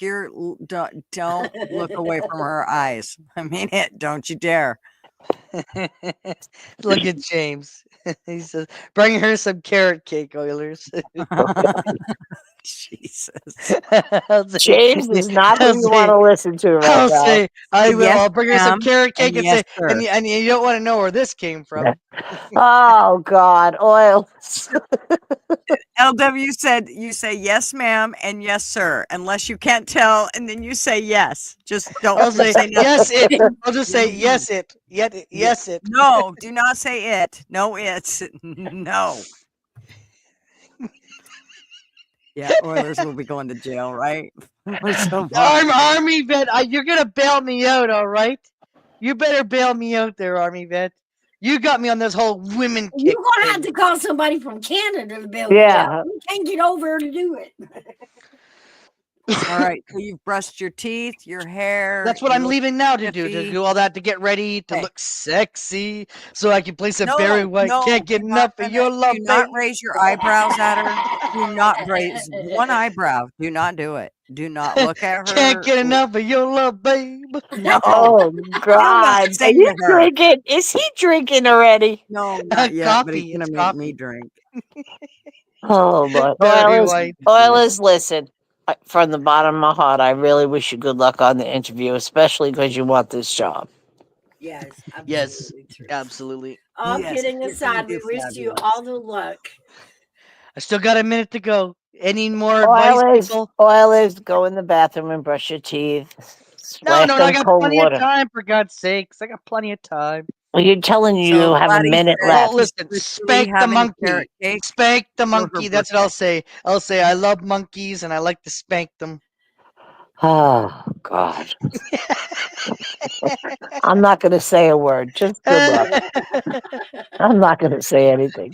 don't look away from her eyes. I mean it. Don't you dare. Look at James. He says, bring her some carrot cake, Oilers. Jesus. I'll say, James is not who I'll you want say, to listen to right I'll now. say, I will. Yes, I'll bring her some ma'am, carrot cake and and yes, say, sir. and you don't want to know where this came from. Oh God, oil. LW said you say yes, ma'am, and yes, sir, unless you can't tell, and then you say yes. Just don't I'll say, say nothing. yes, it. I'll just say, yes, it. Yet, yes, it. No, do not say it. No, it's no. Yeah, Oilers will be going to jail, right? We're so far. Army vet, you're gonna bail me out, all right? You better bail me out there, Army vet. You got me on this whole women kick. You're gonna have thing. to call somebody from Canada to bail you Yeah. out. You can't get over to do it. All right, so you've brushed your teeth, your hair. That's what you I'm look leaving now to spiffy. do all that, to get ready, to Okay. look sexy, so I can play some No, Barry White. no, Can't get you're not enough of your do love, not babe. raise your eyebrows at her. Do not raise one eyebrow. Do not do it. Do not look at her. Can't get enough of your love, babe. No. Oh God, are say you to her. drinking? Is he drinking already? No, not yet, but he's Coffee, gonna it's make me coffee. drink. Oh Lord, Barry oilers, White. oilers. Listen, from the bottom of my heart, I really wish you good luck on the interview, especially because you want this job. Yes, Yes, absolutely true. absolutely. All Yes, kidding you're gonna aside, we do wish you fabulous. all the luck. I still got a minute to go. Any more advice, Oilers, people? oilers, go in the bathroom and brush your teeth. No, Splash no, I some got cold plenty of water. time, for God's sakes. I got plenty of time. Well, you're telling you So have a Vladdy minute said left. Oh, she's listen, officially spank the having a carrot monkey. cake Spank the for her monkey. That's what I'll birthday. say. I'll say I love monkeys and I like to spank them. Oh God, I'm not going to say a word. Just good luck. I'm not going to say anything.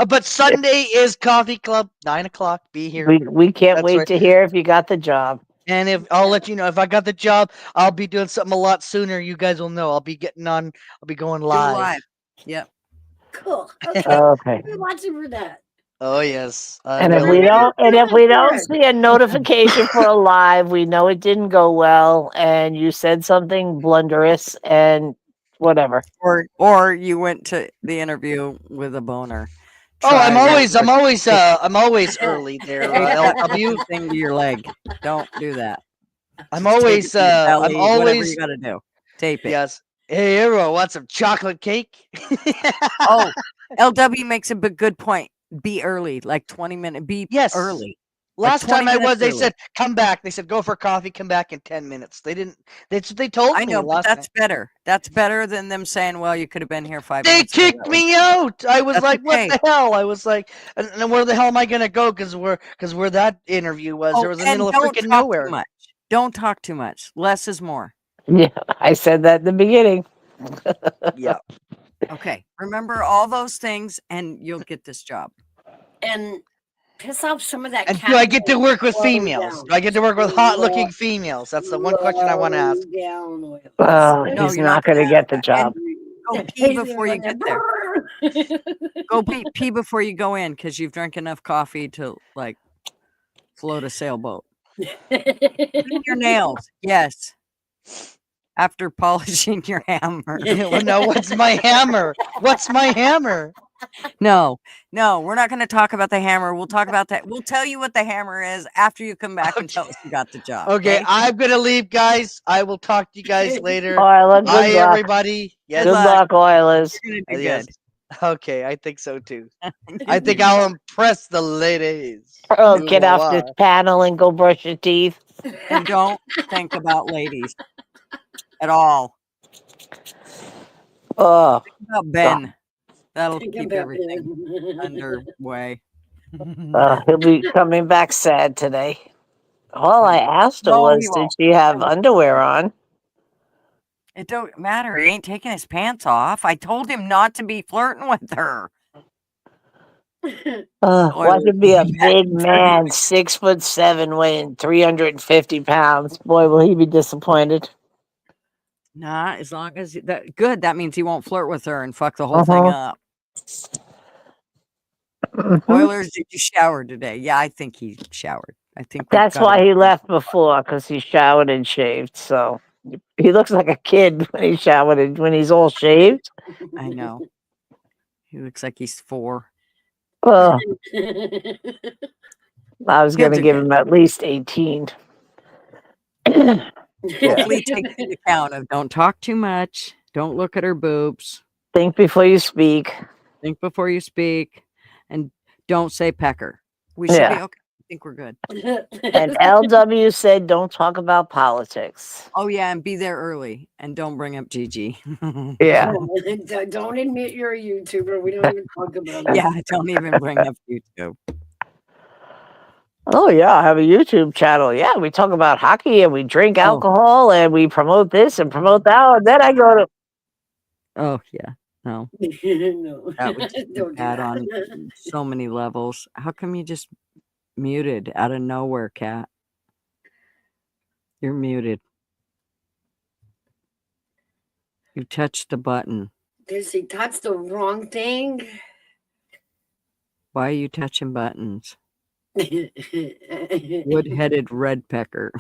But Sunday is coffee club, 9 o'clock. Be here. We can't That's wait right. to hear if you got the job. And if I'll let you know if I got the job, I'll be doing something a lot sooner. You guys will know. I'll be getting on. I'll be going Do live. live. Yep. Cool. Okay. Okay. We're watching for that. Oh yes, I And if will. we don't, and if we don't Good. see a notification for a live, we know it didn't go well, and you said something blunderous and whatever. Or you went to the interview with a boner. Oh, I'm Try real always, hard. I'm always early there. Tape that LW. fucking thing to your leg. Don't do that. I'm Just tape always, it to your I'm belly, whatever you always, got to do. Tape it. yes. Hey, Arrow, want some chocolate cake? Oh, LW makes a good point. Be early, like 20 minutes. Be Yes. early. Like Last 20 time I was, minutes they early. said come back. They said go for coffee, come back in 10 minutes. They didn't. That's what they told I me know, but last that's time. better. That's better than them saying, "Well, you could have been here 5 They minutes ago." kicked That was me out. I was That's like, okay. what the hell? I was like, and where the hell am I gonna go? Because where that interview was, there Oh, was in the and middle of don't freaking talk nowhere. too much. Don't talk too much. Less is more. Yeah, I said that in the beginning. Yeah. Okay. Remember all those things, and you'll get this job. And piss off some of that. And do I get to work with slow females? down. Do I get to work with hot-looking females? That's the one question I want to ask. Slow down, Oils. Oh, No, he's you're not not going to gonna get the and job. go pee before you get there. Go pee before you go in because you've drank enough coffee to like float a sailboat. Clean your nails. Yes. After polishing your hammer. Well, no, what's my hammer? What's my hammer? No, we're not going to talk about the hammer. We'll talk about that. We'll tell you what the hammer is after you come back and tell us you got the job. Okay, I'm gonna leave, guys. I will talk to you guys later. Oiler, good Bye, luck. everybody. Yes, Good luck, Oilers. You're going to do yes. good. Okay, I think so too. I think I'll impress the ladies. Oh, You get will, off this panel and go brush your teeth. And don't think about ladies at all. Oh, Think about Ben. That'll Think keep about everything it. underway. he'll be coming back sad today. All I asked her No, was, he did won't. she have underwear on? It don't matter. He ain't taking his pants off. I told him not to be flirting with her. Watch him be a big man, 6'7", weighing 350 pounds. Boy, will he be disappointed. Nah, as long as that good, that means he won't flirt with her and fuck the whole thing up. Oilers, did you shower today? Yeah, I think he showered. I think we've That's got why it. he left before, because he showered and shaved. So he looks like a kid when he showered and when he's all shaved. I know. He looks like he's 4. Oh, I was Kids going to are give good. him at least 18. Hopefully, take into account of don't talk too much. Don't look at her boobs. Think before you speak. Think before you speak, and don't say pecker. We should be Yeah. okay. I think we're good. And LW said don't talk about politics. Oh yeah, and be there early, and don't bring up Gigi. Yeah. Don't admit you're a YouTuber. We don't even talk about it. Yeah, don't even bring up YouTube. Oh, yeah. I have a YouTube channel. Yeah. We talk about hockey and we drink Oh. alcohol and we promote this and promote that. And then I go to. Oh yeah, no, No. that would just be Don't do bad that. on so many levels. How come you just muted out of nowhere, Cat? You're muted. You touched the button. Does he touch the wrong thing? Why are you touching buttons? Wood-headed red pecker.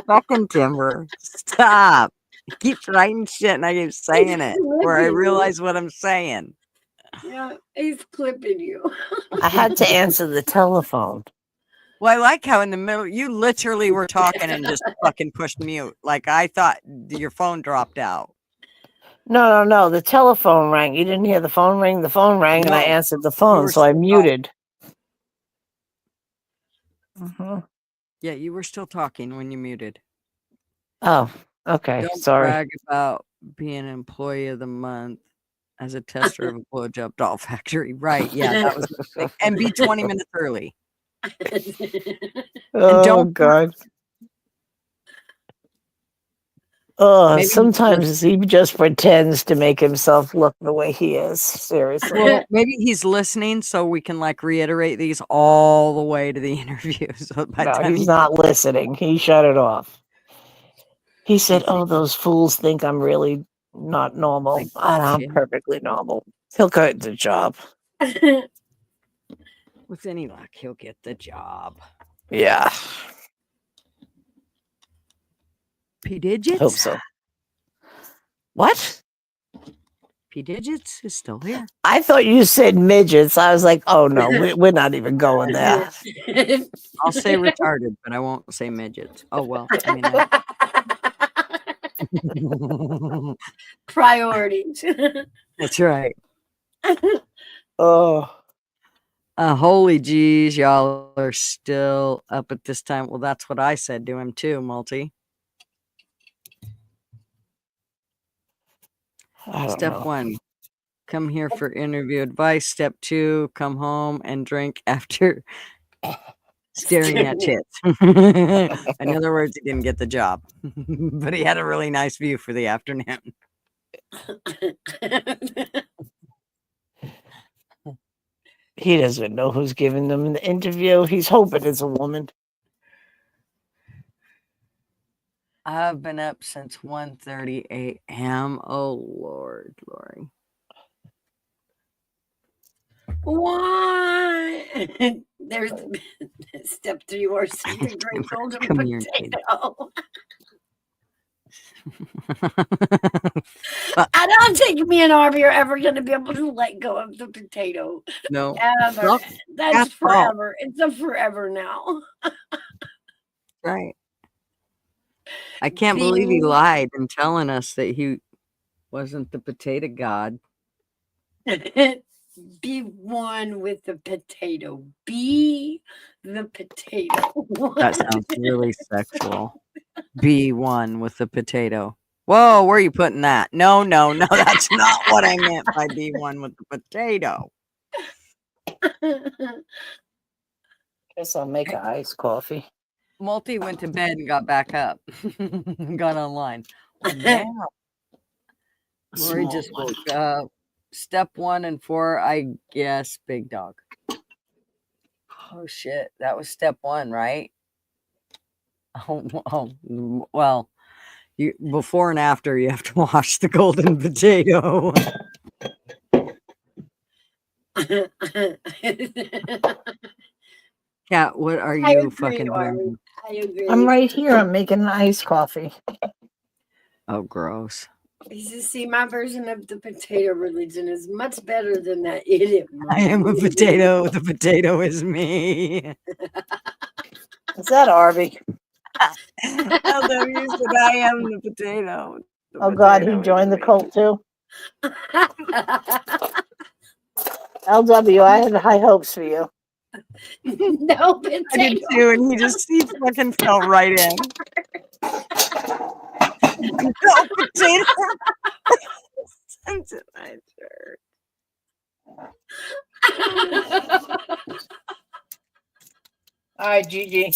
Fucking Timber. Stop. He keeps writing shit and I keep saying it where I realize what I'm saying. Yeah, he's clipping you. I had to answer the telephone. Well, I like how in the middle you literally were talking and just fucking pushed mute. Like I thought your phone dropped out. No. The telephone rang. You didn't hear the phone ring? The phone rang and I No. answered the phone. were So I still muted. Mhm. Yeah, you were still talking when you muted. Oh, okay. Don't Sorry. brag about being employee of the month as a tester of a blowjob doll factory. Right. Yeah, that was the thing. And be 20 minutes early. Oh, don't- God. Oh, Maybe sometimes he just pretends to make himself look the way he is. Seriously. Well, maybe he's listening so we can like reiterate these all the way to the interview. So by the No, time he's not listening. He shut it off. He said, "Oh, those fools think I'm really not normal. Like, And I'm yeah. perfectly normal. He'll get the job." With any luck, he'll get the job. Yeah, P Digits? hope so. What? P Digits is still here. I thought you said midgets. I was like, "Oh no, we're not even going there." I'll say retarded, but I won't say midgets. Oh well. I mean, Priorities. that's right. Oh, Holy jeez, y'all are still up at this time. Well, that's what I said to him too, Multi. I don't Step know. 1, come here for interview advice. Step 2, come home and drink after staring at tits. In other words, he didn't get the job, but he had a really nice view for the afternoon. He doesn't know who's giving them the interview. He's hoping it's a woman. I've been up since 1:30 a.m. Oh, Lord, Lori. Why? There's step 3 or something great golden Come here, kid. potato. I don't think me and Arby are ever going to be able to let go of the potato. No. Ever. Nope. That's That's all. forever. It's a forever now. Right. I can't believe he Being- lied in telling us that he wasn't the potato god. Be one with the potato. Be the potato. That sounds really sexual. Be one with the potato. Whoa, where are you putting that? No, that's not what I meant by be one with the potato. Guess I'll make an iced coffee. Multi went to bed and got back up. Got online. Wow. Lori Small just one. woke up. Step 1 and 4, I guess, big dog. Oh shit, that was step 1, right? Oh, well, you before and after you have to wash the golden potato. Cat, what are I you agree, fucking Arby. doing? I agree. I'm right here. I'm making an iced coffee. Oh, gross. He says, see, my version of the potato religion is much better than that idiot. I am a potato. The potato is me. Is that Arby? LW said, I am the potato. The Oh God, he potato is joined the me. cult too. LW, I had high hopes for you. No potato. I did too, and he fucking fell right in. No potato. Sent it my shirt. All right, Gigi.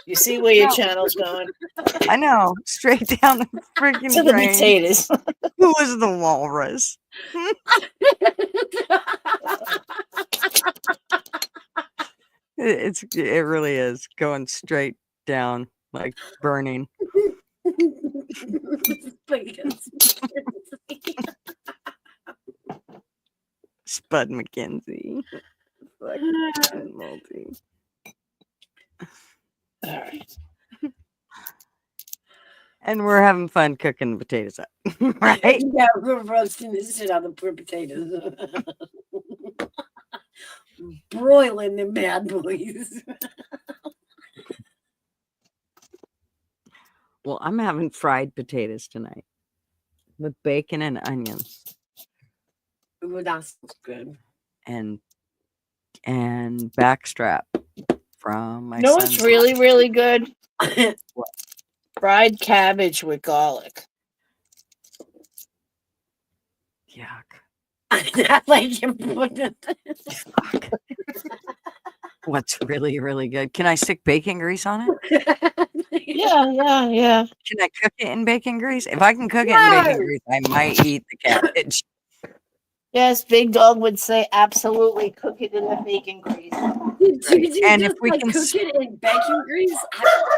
You see where your channel's going? I know, straight down the freaking To the drain. potatoes. Who was the walrus? It really is going straight down, like burning. Spud McKenzie. Fucking multi. All right. And we're having fun cooking the potatoes up, right? Yeah, we're roasting the shit out of the poor potatoes. Broiling them bad boys. Well, I'm having fried potatoes tonight with bacon and onions Ooh, that sounds good. and backstrap from my You know son's. what's really, really good? What? Fried cabbage with garlic. Yuck. I like you put Fuck. What's really, really good? Can I stick bacon grease on it? Yeah. Can I cook it in bacon grease? If I can cook it in bacon grease, I might eat the cabbage. Yes, Big Dog would say absolutely cook it in the bacon grease. Did you And just if we like can cook it in bacon grease?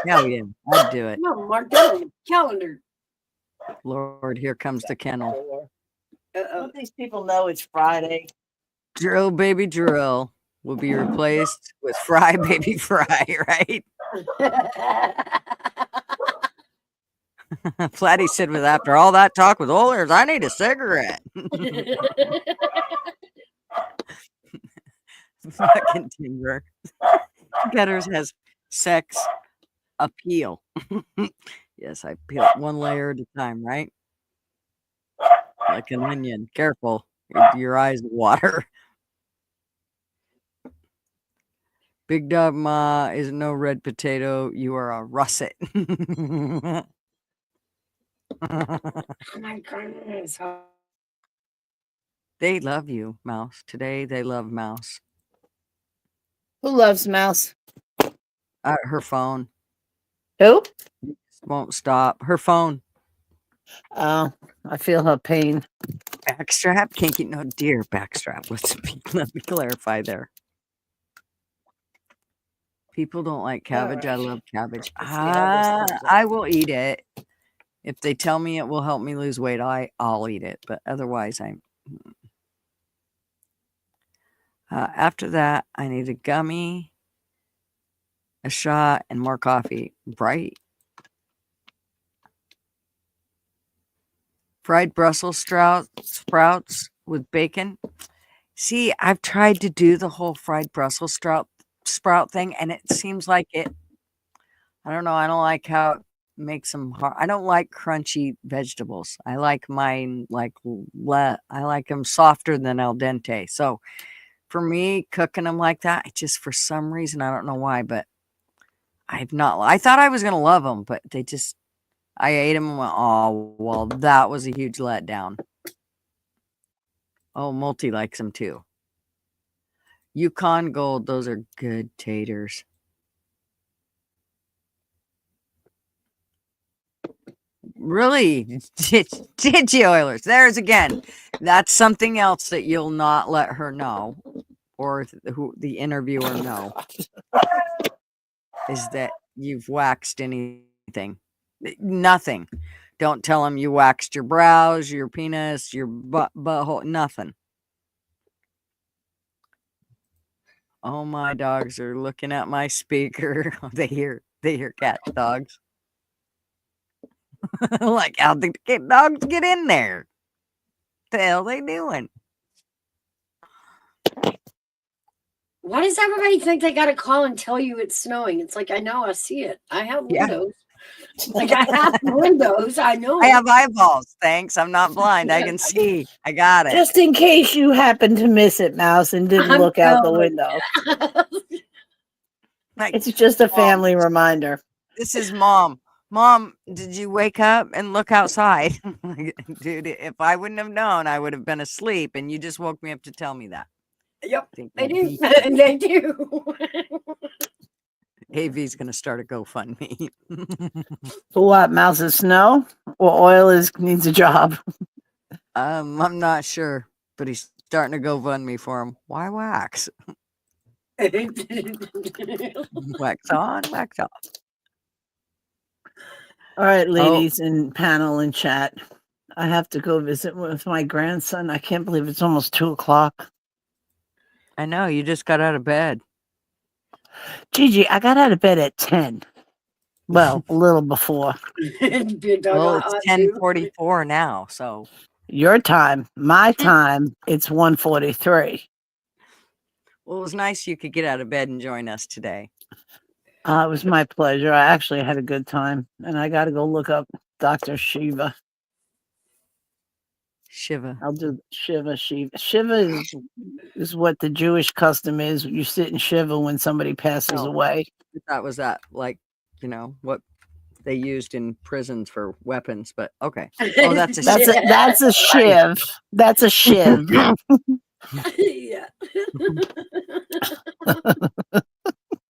Hell yeah, I'd do it. Come on, mark that on the calendar. Lord, here comes the kennel. Don't these people know it's Friday? Drill baby drill will be replaced with fry baby fry, right? Flatty said with after all that talk with Oilers, I need a cigarette. Fucking timber. Gutter's has sex appeal. Yes, I peel it one layer at a time, right? Like an onion. Careful. Your eyes water. Big Dog Ma is no red potato. You are a russet. Oh my goodness. They love you, Mouse. Today they love Mouse. Who loves Mouse? Her phone Who? won't stop. Her phone. Oh, I feel her pain. Backstrap? Can't keep no dear backstrap. Let me clarify there. People don't like cabbage. I love cabbage. Let's see how this comes out. I will eat it. If they tell me it will help me lose weight, I'll eat it. But otherwise, after that, I need a gummy, a shot, and more coffee. Right. Fried Brussels sprouts with bacon. See, I've tried to do the whole fried Brussels sprout thing, and it seems like it. I don't know. I don't like how it makes them hard. I don't like crunchy vegetables. I like mine I like them softer than al dente. So for me, cooking them like that, it just for some reason, I don't know why, but I thought I was gonna love them, but I ate them and went, oh well, that was a huge letdown. Oh, Multi likes them too. Yukon Gold, those are good taters. Really? Did you, Oilers? There's again. That's something else that you'll not let her know, or the interviewer know, is that you've waxed anything. Nothing. Don't tell them you waxed your brows, your penis, your butthole, nothing. Oh, my dogs are looking at my speaker. They hear cat dogs. Like, how'd the dogs get in there? The hell they doing? Why does everybody think they got to call and tell you it's snowing? It's like, I know, I see it. I have Yeah. windows. Like, I have windows. I know. I have eyeballs. Thanks. I'm not blind. I can see. I got it. Just in case you happened to miss it, Mouse, and didn't I'm look out the going. window. Like, It's just a Mom, family reminder. this is Mom. Mom, did you wake up and look outside? Dude, if I wouldn't have known, I would have been asleep, and you just woke me up to tell me that. Yep, Think they that do. he- They do. AV's gonna start a GoFundMe. For what? Mouse is snow or oil needs a job? I'm not sure, but he's starting to GoFundMe for him. Why wax? Wax on, wax off. All right, ladies and panel and chat. I have to go visit with my grandson. I can't believe it's almost 2:00. I know, you just got out of bed. Gigi, I got out of bed at 10. Well, a little before. Well, it's 10:44 now, so Your time, my time, it's 1:43. well, it was nice you could get out of bed and join us today. It was my pleasure. I actually had a good time, and I got to go look up Dr. Shiva. Shiva. I'll do Shiva. Shiva is what the Jewish custom is. You sit and Shiva when somebody passes Oh. away. That was that, like, you know, what they used in prisons for weapons, but okay. Oh, that's a That's a shiv. That's a shiv. Yeah.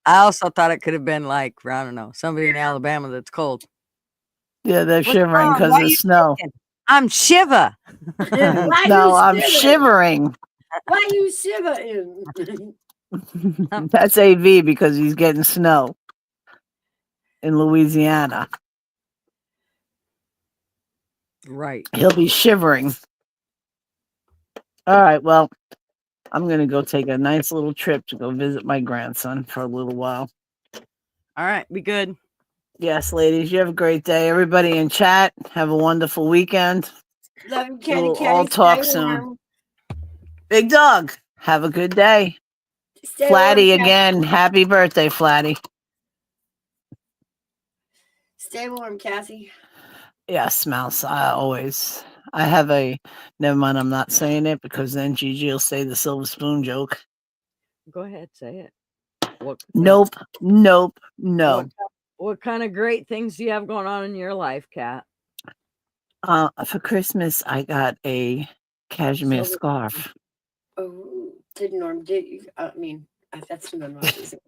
I also thought it could have been like, I don't know, somebody in Alabama that's cold. Yeah, they're What's shivering wrong? because Why of you snow. shaking? I'm Shiva. Why No, you I'm shivering? shivering. Why you shivering? That's AV because he's getting snow in Louisiana. Right. He'll be shivering. All right, well, I'm going to go take a nice little trip to go visit my grandson for a little while. All right, be good. Yes, ladies, you have a great day. Everybody in chat, have a wonderful weekend. Love you, Kenny. We'll Kenny, all talk stay soon. warm. Big Dog, have a good day. Stay Flatty warm, Kathy. again. Happy birthday, Flatty. Stay warm, Cassie. Yes, Mouse. I have a, never mind, I'm not saying it because then Gigi will say the silver spoon joke. Go ahead, say it. What, Nope, no. What kind of great things do you have going on in your life, Kat? For Christmas, I got a cashmere Silver- scarf. Oh, did Norm? Did you? I mean, that's none of my business.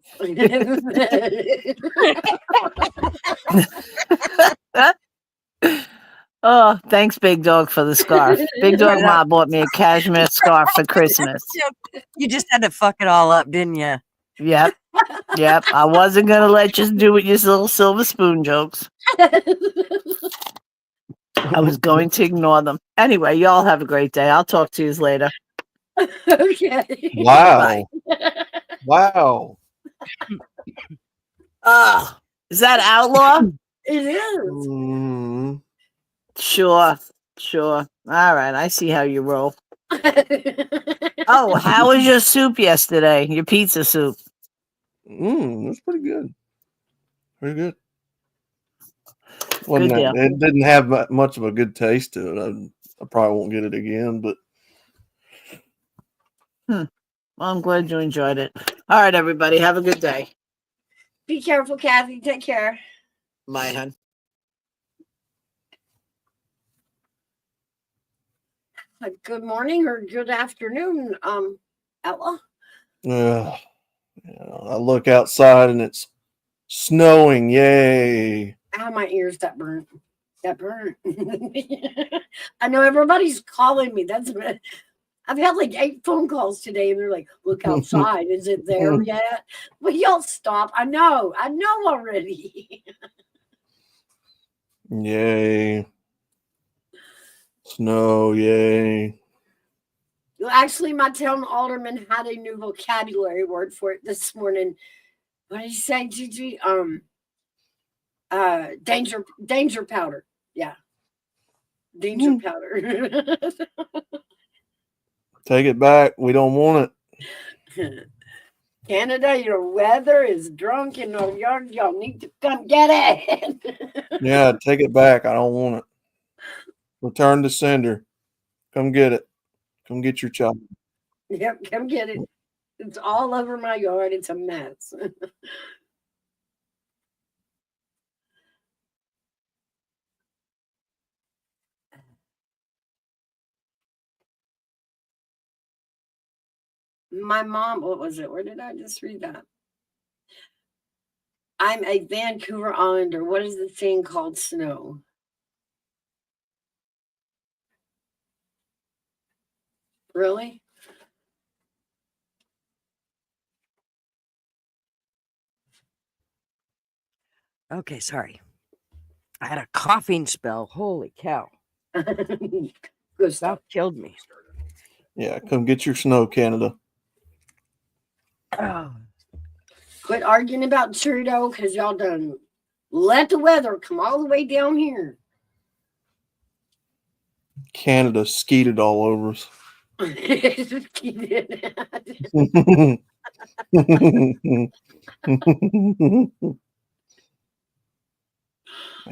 Oh, thanks, Big Dog, for the scarf. Big Dog Ma bought me a cashmere scarf for Christmas. You just had to fuck it all up, didn't you? Yep. I wasn't going to let you do it, your little silver spoon jokes. I was going to ignore them. Anyway, y'all have a great day. I'll talk to you later. Okay. Wow. Wow. Is that outlaw? It is. Mm. Sure. All right. I see how you roll. Oh, how was your soup yesterday? Your pizza soup? That's pretty good. Pretty good. Good deal. It didn't have much of a good taste to it. I probably won't get it again, but. Well, I'm glad you enjoyed it. All right, everybody. Have a good day. Be careful, Kathy. Take care. Bye, hon. Good morning or good afternoon, Ella. I look outside and it's snowing. Yay. Ow, my ears got burnt. I know everybody's calling me. I've had like 8 phone calls today, and they're like, "Look outside. Is it there yet?" Well, y'all stop. I know already. Yay. Snow, yay. Well, actually, my town alderman had a new vocabulary word for it this morning. What did he say, Gigi? Danger powder. Yeah. Danger powder. Take it back. We don't want it. Canada, your weather is drunk in our yard. Y'all need to come get it. Yeah, take it back. I don't want it. Return to sender. Come get it. Come get your child. Yep, come get it. It's all over my yard. It's a mess. My mom, what was it? Where did I just read that? I'm a Vancouver Islander. What is the thing called snow? Really? Okay, sorry. I had a coughing spell. Holy cow. Good That stuff. killed me. Yeah, come get your snow, Canada. Oh, Quit arguing about Trudeau because y'all done let the weather come all the way down here. Canada skeeted all over us. I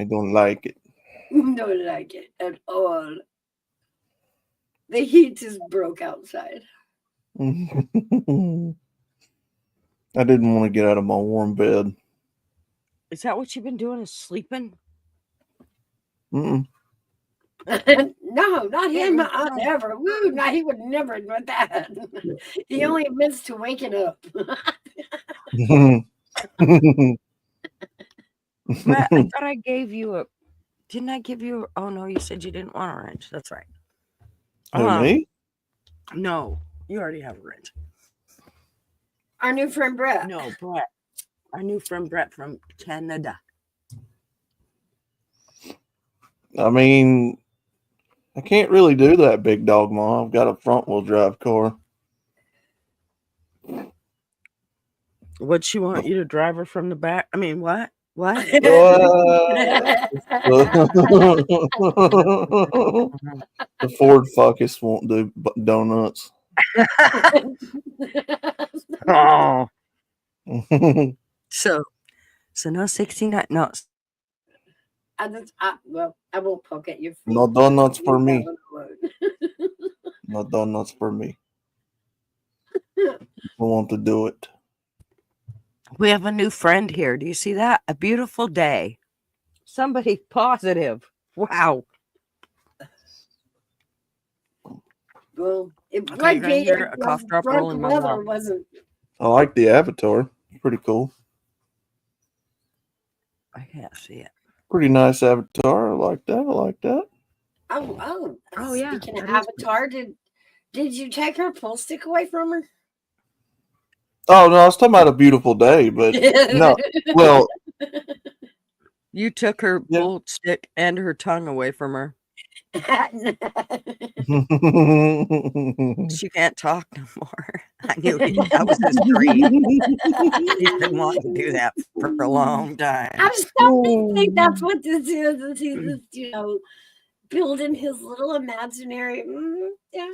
don't like it. Don't like it at all. The heat just broke outside. I didn't want to get out of my warm bed. is that what you've been doing? Is sleeping? Mm-mm. No, not him. Never. Woo, no, he would never admit that. He only admits to waking up. Brett, I thought I gave you a. Didn't I give you? Oh no, you said you didn't want a wrench. That's right. Who, me? No, you already have a wrench. Our new friend Brett. No, Brett. Our new friend Brett from Canada. I mean, I can't really do that, big dog, Mom. I've got a front wheel drive car. Would she want you to drive her from the back? I mean, what? What? The Ford Focus won't do donuts. Oh. So no 69. No. Well, I won't poke at your feet. No donuts for me. No donuts for me. I want to do it. We have a new friend here. Do you see that? A beautiful day. Somebody positive. Wow. Well, it Okay, might you're gonna be hear if a cough the drop drunk roll in my weather mouth. wasn't. I like the Avatar. Pretty cool. I can't see it. Pretty nice Avatar. I like that. I like that. Oh, yeah, Speaking of that is Avatar, did you take her pull stick away from her? Oh no, I was talking about a beautiful day, but no. Well, You took her yeah. bull stick and her tongue away from her. She can't talk no more. I knew that was his dream. He's been wanting to do that for a long time. I'm starting to think that's what this is. He's just, building his little imaginary. Yeah.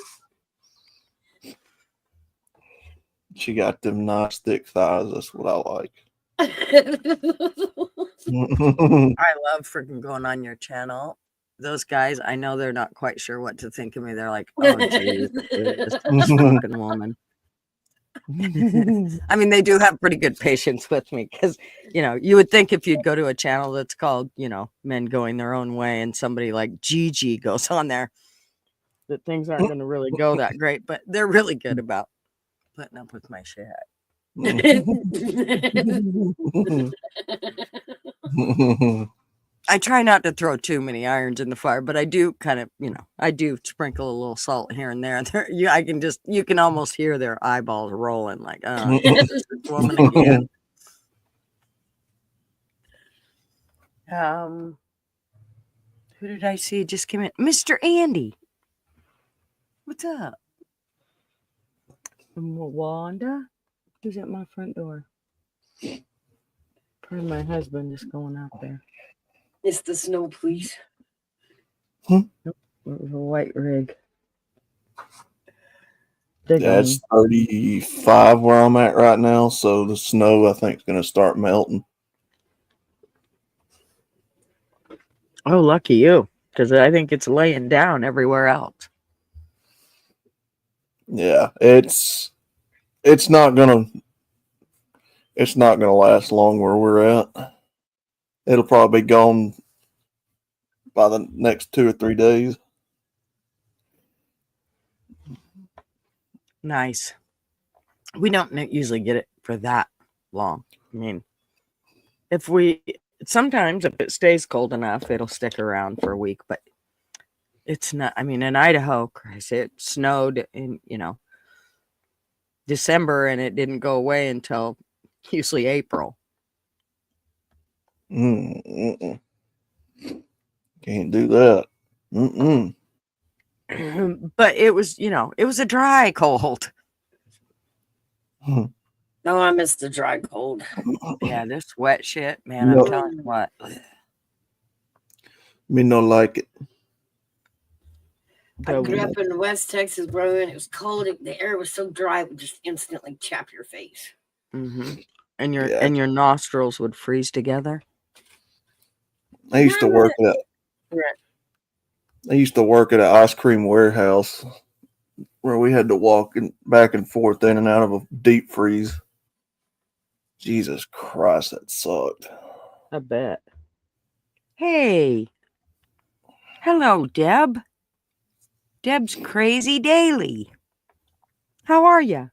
She got them nice thick thighs. That's what I like. I love freaking going on your channel. Those guys, I know they're not quite sure what to think of me. They're like, oh, geez, this fucking woman. I mean, they do have pretty good patience with me because, you would think if you'd go to a channel that's called, Men Going Their Own Way and somebody like Gigi goes on there, that things aren't going to really go that great, but they're really good about putting up with my shit. I try not to throw too many irons in the fire, but I do kind of, I do sprinkle a little salt here and there. You can almost hear their eyeballs rolling like, oh, this woman again. Who did I see just came in? Mr. Andy. What's up? Wanda? Who's at my front door? Probably my husband just going out there. It's the snow, please. It was a white rig. Dig Yeah, 'em. it's 35 where I'm at right now, so the snow I think is going to start melting. Oh, lucky you, because I think it's laying down everywhere else. Yeah, it's not gonna last long where we're at. It'll probably be gone by the next 2 or 3 days. Nice. We don't usually get it for that long. I mean, sometimes if it stays cold enough, it'll stick around for a week, but it's not. I mean, in Idaho, Christ, it snowed in, December and it didn't go away until usually April. Mm-mm. Can't do that. Mm-mm. But it was, it was a dry cold. No, I miss the dry cold. Yeah, this wet shit, man, No. I'm telling you what. Me no like it. I grew up in West Texas, bro, and it was cold. The air was so dry, it would just instantly chap your face. Mm-hmm. And your Yeah. and your nostrils would freeze together. I used to work at an ice cream warehouse where we had to walk back and forth in and out of a deep freeze. Jesus Christ, that sucked. I bet. Hey. Hello, Deb. Deb's Crazy Daily. How are you?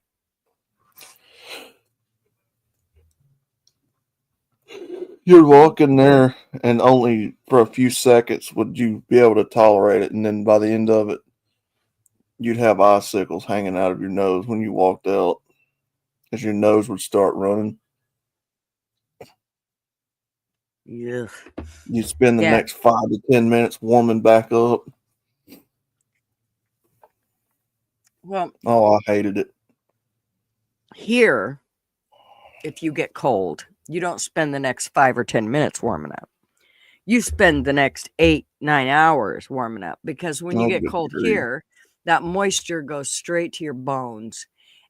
You'd walk in there and only for a few seconds would you be able to tolerate it, and then by the end of it, you'd have icicles hanging out of your nose when you walked out as your nose would start running. Yeah. You'd spend the next 5 to 10 minutes warming back up. Well, I hated it. Here, if you get cold, you don't spend the next 5 or 10 minutes warming up. You spend the next 8, 9 hours warming up, because when you get cold here, that moisture goes straight to your bones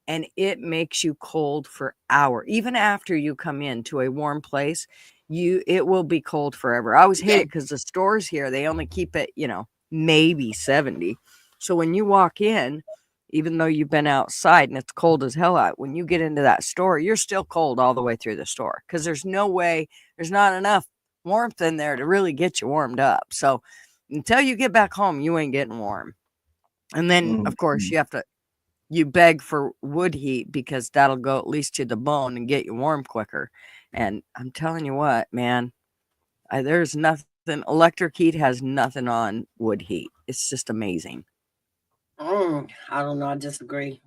and it makes you cold for hours. Even after you come into a warm place, it will be cold forever. I always hate it because the stores here, they only keep it, maybe 70. So when you walk in, even though you've been outside and it's cold as hell out, when you get into that store, you're still cold all the way through the store, because there's not enough warmth in there to really get you warmed up. So until you get back home, you ain't getting warm. And then of course you beg for wood heat, because that'll go at least to the bone and get you warm quicker. And I'm telling you what, man, there's nothing. Electric heat has nothing on wood heat. It's just amazing. I don't know. I disagree.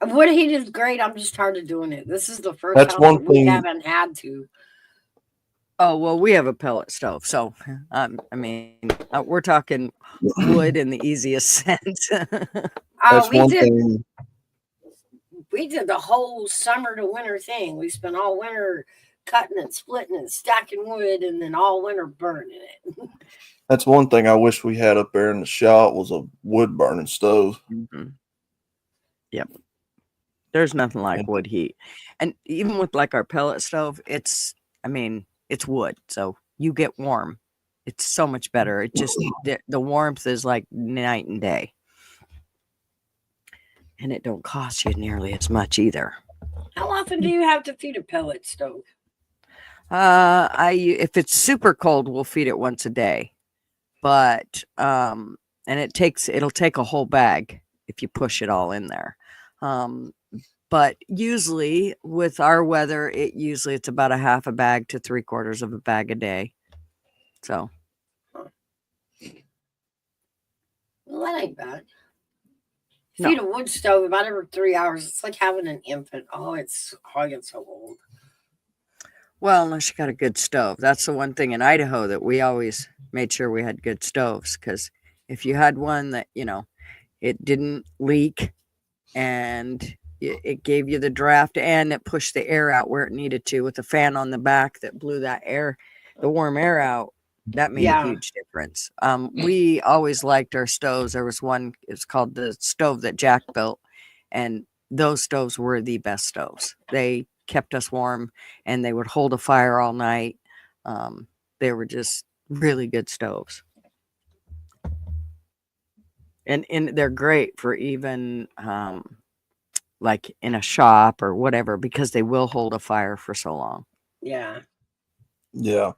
Wood heat is great. I'm just tired of doing it. This is the first That's time one that we thing- haven't had to. Oh, well, we have a pellet stove. So, we're talking wood in the easiest sense. That's one thing. We did the whole summer to winter thing. We spent all winter cutting and splitting and stacking wood, and then all winter burning it. That's one thing I wish we had up there in the shop was a wood burning stove. Mm-hmm. Yep. There's nothing like wood heat. And even with like our pellet stove, it's wood. So you get warm. It's so much better. It just, the warmth is like night and day. And it don't cost you nearly as much either. How often do you have to feed a pellet stove? If it's super cold, we'll feed it once a day. But and it'll take a whole bag if you push it all in there. But usually with our weather, it's about a half a bag to 3/4 of a bag a day. So. Well, that ain't bad. Feed a wood stove about every 3 hours. It's like having an infant. I get so old. Well, unless you got a good stove. That's the one thing in Idaho that we always made sure we had good stoves, because if you had one that, it didn't leak and it gave you the draft and it pushed the air out where it needed to with a fan on the back that blew that air, the warm air out, That made a Yeah. huge difference. We always liked our stoves. There was one, it's called the stove that Jack built, and those stoves were the best stoves. They kept us warm and they would hold a fire all night. They were just really good stoves. And they're great for even like in a shop or whatever, because they will hold a fire for so long. Yeah. Yeah.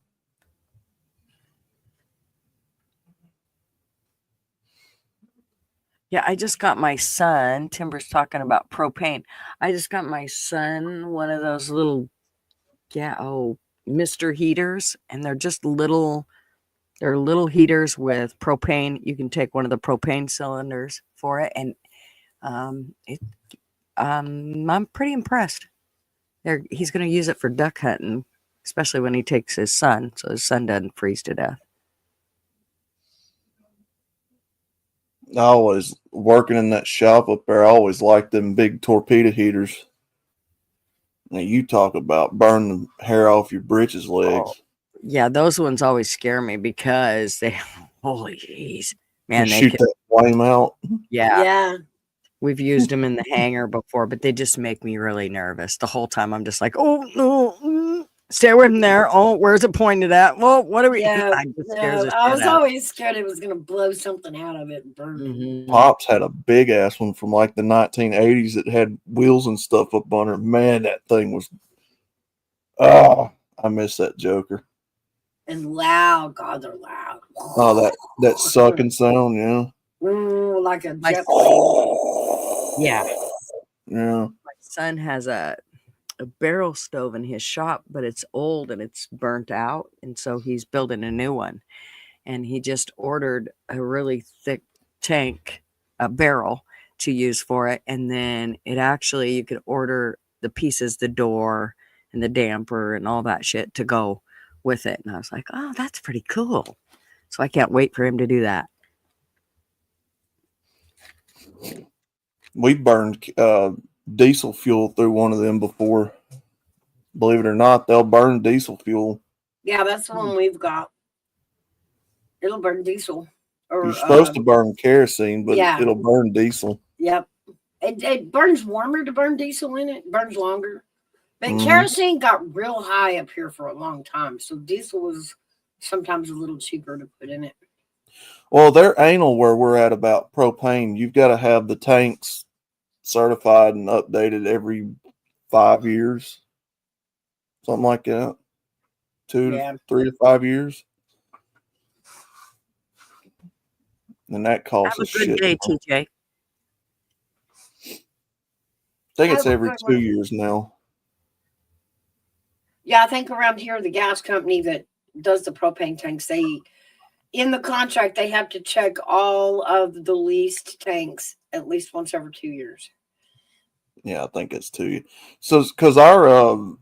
Yeah, I just got my son. Timber's talking about propane. I just got my son one of those little, Mr. heaters, and they're just little. They're little heaters with propane. You can take one of the propane cylinders for it, and I'm pretty impressed. He's going to use it for duck hunting, especially when he takes his son, so his son doesn't freeze to death. I always, working in that shop up there, I always liked them big torpedo heaters. Now, you talk about burning the hair off your britches legs. Oh, yeah, those ones always scare me because they, holy jeez, man, And they shoot can, that flame out. yeah. Yeah. We've used them in the hangar before, but they just make me really nervous. The whole time I'm just like, oh, no, stay away from there. Oh, where's it pointed at? Well, what are we? Yeah. It just scares No, the I shit was out. always scared it was going to blow something out of it and burn me. Mhm. Pops had a big ass one from like the 1980s that had wheels and stuff up on her. Man, that thing was. I miss that Joker. And loud. God, they're loud. Oh, that sucking sound, yeah. Like a My- jet plane. Yeah. Yeah. My son has a barrel stove in his shop, but it's old and it's burnt out. And so he's building a new one. And he just ordered a really thick tank, a barrel to use for it. And then you could order the pieces, the door and the damper and all that shit to go with it. And I was like, oh, that's pretty cool. So I can't wait for him to do that. We burned diesel fuel through one of them before. Believe it or not, they'll burn diesel fuel. Yeah, that's the one we've got. It'll burn diesel. Or, You're supposed to burn kerosene, but yeah. it'll burn diesel. Yep. It burns warmer to burn diesel in it. Burns longer. But Mhm. kerosene got real high up here for a long time. So diesel was sometimes a little cheaper to put in it. Well, they're anal where we're at about propane. You've got to have the tanks certified and updated every 5 years. Something like that. 3 to 5 years. And that costs Have a a good shit. day, ton. TJ. I think it's Have a every good 2 one. years now. Yeah, I think around here, the gas company that does the propane tanks, in the contract, they have to check all of the leased tanks at least once every 2 years. Yeah, I think it's 2 years. So, because our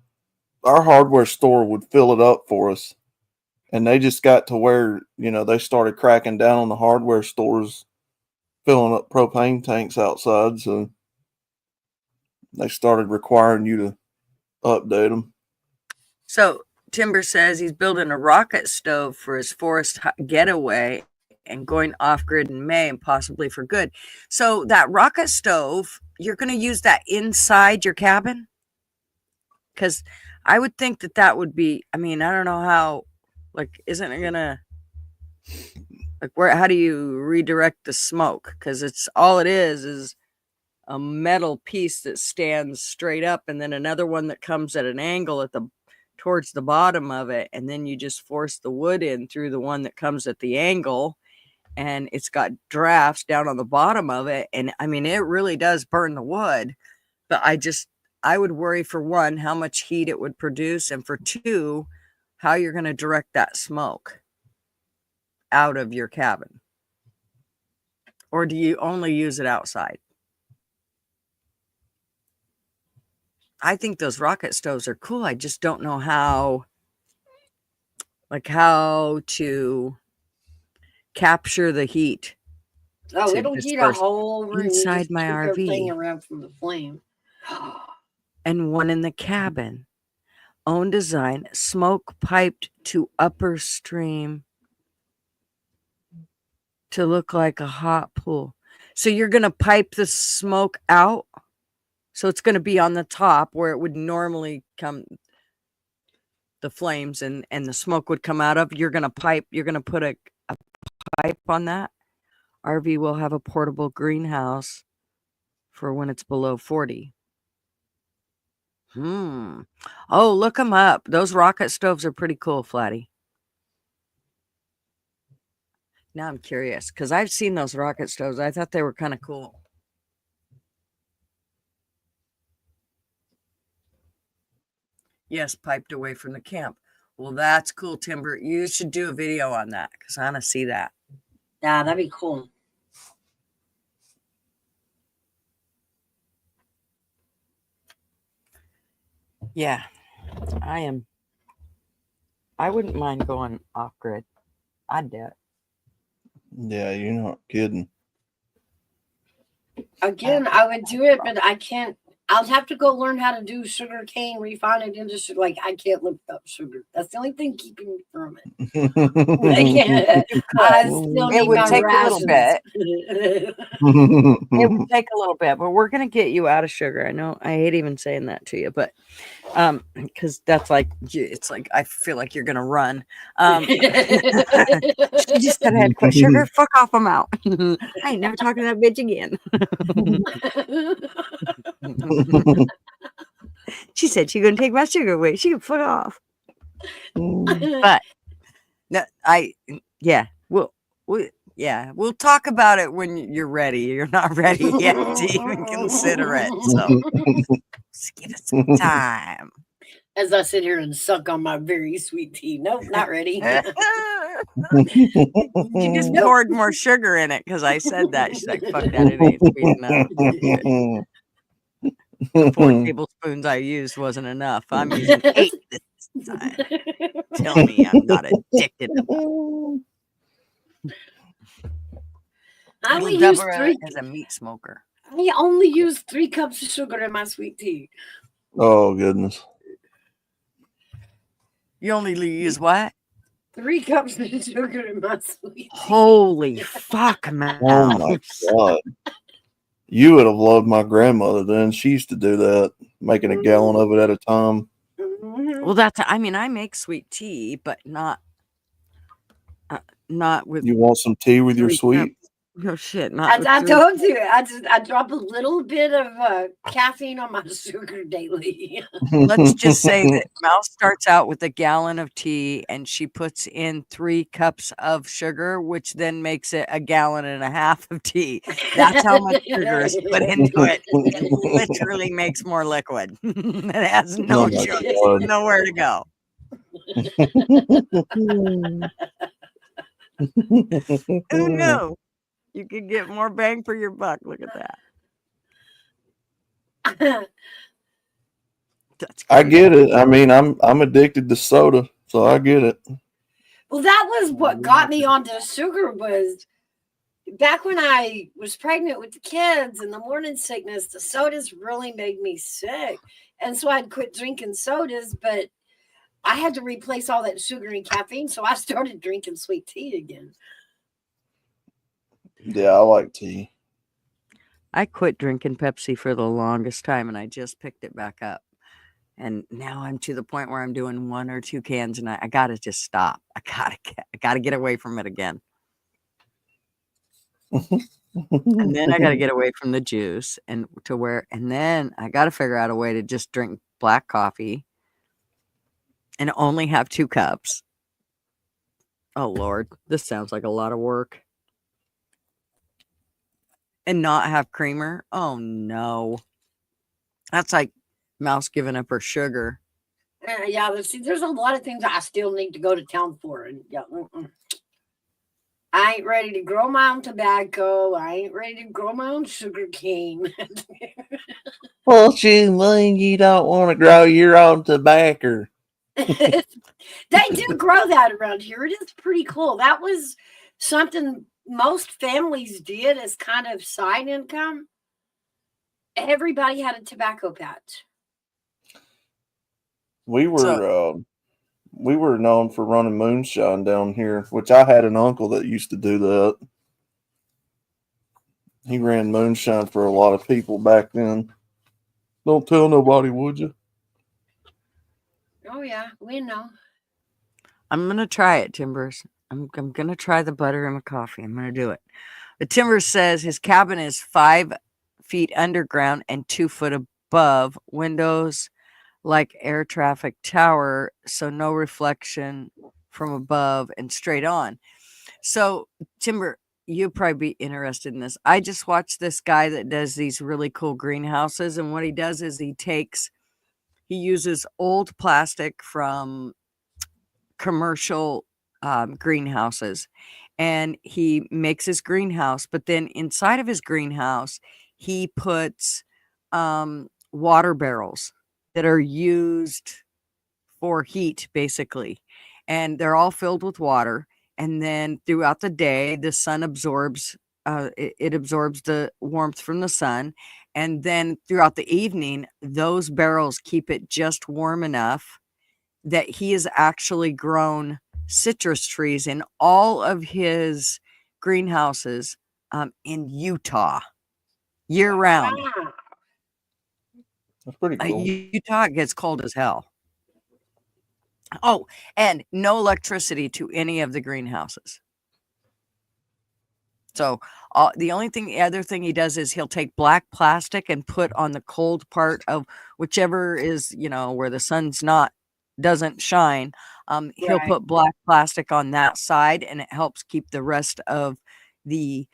hardware store would fill it up for us, and they just got to where they started cracking down on the hardware stores filling up propane tanks outside, so they started requiring you to update them. So Timber says he's building a rocket stove for his forest getaway and going off grid in May and possibly for good. So that rocket stove, you're going to use that inside your cabin? Because I would think that would be, I mean, I don't know how, like, isn't it going to, like, how do you redirect the smoke? Because all it is a metal piece that stands straight up and then another one that comes at an angle towards the bottom of it, and then you just force the wood in through the one that comes at the angle, and it's got drafts down on the bottom of it, and I mean it really does burn the wood. But I would worry, for one, how much heat it would produce, and for two, how you're going to direct that smoke out of your cabin. Or do you only use it outside? I think those rocket stoves are cool. I just don't know how to capture the heat. Oh, to it'll heat a disperse whole room. You inside just my keep everything RV. around from the flame. And one in the cabin. Own design, smoke piped to upper stream. to look like a hot pool. So you're going to pipe the smoke out. So it's going to be on the top where it would normally come, the flames and the smoke would come out of. You're going to put a pipe on that. RV will have a portable greenhouse for when it's below 40. Oh, look them up. Those rocket stoves are pretty cool, Flatty. Now I'm curious because I've seen those rocket stoves. I thought they were kind of cool. Yes, piped away from the camp. Well, that's cool, Timber. You should do a video on that because I want to see that. Yeah, that'd be cool. Yeah, I wouldn't mind going off grid. I'd do it. Yeah, you're not kidding. Again, I would do it, but I can't. I'll have to go learn how to do sugar cane, refine it into sugar. Like, I can't lift up sugar. That's the only thing keeping me from it. I can't. I still It need would my take a little rations. It would take a little bit, but we're gonna get you out of sugar. I know I hate even saying that to you, but because that's like, it's like I feel like you're gonna run. She just said I had to quit sugar. Fuck off, I'm out. I ain't never talking to that bitch again. She said she's gonna take my sugar away. She can fuck off. But no, we'll talk about it when you're ready. You're not ready yet to even consider it. So just give us some time. As I sit here and suck on my very sweet tea. Nope, not ready. She just poured more sugar in it because I said that. She's like, fuck that, it ain't sweet enough. The 4 tablespoons I used wasn't enough. I'm using 8 this time. Tell me I'm not addicted enough. I only Little use Deborah 3. is a meat smoker. I only use 3 cups of sugar in my sweet tea. Oh, goodness. You only use what? 3 cups of sugar in my sweet tea. Holy fuck, man. Oh, my God. You would have loved my grandmother then. She used to do that, making a gallon of it at a time. Well, I make sweet tea, but not with. You want some tea with your 3 sweet? cups. No shit. Not with I 3 told you, I drop a little bit of caffeine on my sugar daily. Let's just say that Mouse starts out with a gallon of tea and she puts in 3 cups of sugar, which then makes it a gallon and a half of tea. That's how much sugar is put into it. It literally makes more liquid. It has no choice, nowhere to go. Who knew? You could get more bang for your buck. Look at that. I get it. I mean, I'm addicted to soda, so I get it. Well, that was what got me onto sugar. Was back when I was pregnant with the kids and the morning sickness, the sodas really made me sick, and so I'd quit drinking sodas. But I had to replace all that sugar and caffeine, so I started drinking sweet tea again. Yeah, I like tea. I quit drinking Pepsi for the longest time, and I just picked it back up. And now I'm to the point where I'm doing 1 or 2 cans, and I gotta just stop. I gotta get away from it again. And then I gotta get away from the juice, and then I gotta figure out a way to just drink black coffee and only have 2 cups. Oh Lord, this sounds like a lot of work. And not have creamer. Oh no. That's like Mouse giving up her sugar. Yeah, there's a lot of things I still need to go to town for. And yeah, I ain't ready to grow my own tobacco. I ain't ready to grow my own sugar cane. Well, you mean you don't want to grow your own tobacco? They do grow that around here. It is pretty cool. That was something most families did as kind of side income. Everybody had a tobacco patch. We were known for running moonshine down here, which I had an uncle that used to do that. He ran moonshine for a lot of people back then. Don't tell nobody, would you? Oh yeah, we know. I'm gonna try it, Timbers. I'm gonna try the butter in my coffee. I'm gonna do it. The Timbers says his cabin is 5 feet underground and 2 foot above. Windows like air traffic tower, so no reflection from above and straight on. So, Timber, you'd probably be interested in this. I just watched this guy that does these really cool greenhouses, and what he does is he uses old plastic from commercial greenhouses, and he makes his greenhouse. But then inside of his greenhouse, he puts water barrels that are used for heat, basically, and they're all filled with water. And then throughout the day, the sun absorbs it absorbs the warmth from the sun, and then throughout the evening, those barrels keep it just warm enough that he has actually grown citrus trees in all of his greenhouses in Utah year round. Wow. That's pretty cool. Utah gets cold as hell. Oh, and no electricity to any of the greenhouses. So the other thing he does is he'll take black plastic and put on the cold part of whichever is, where the sun's doesn't shine. He'll Right. put black plastic on that side, and it helps keep the rest of the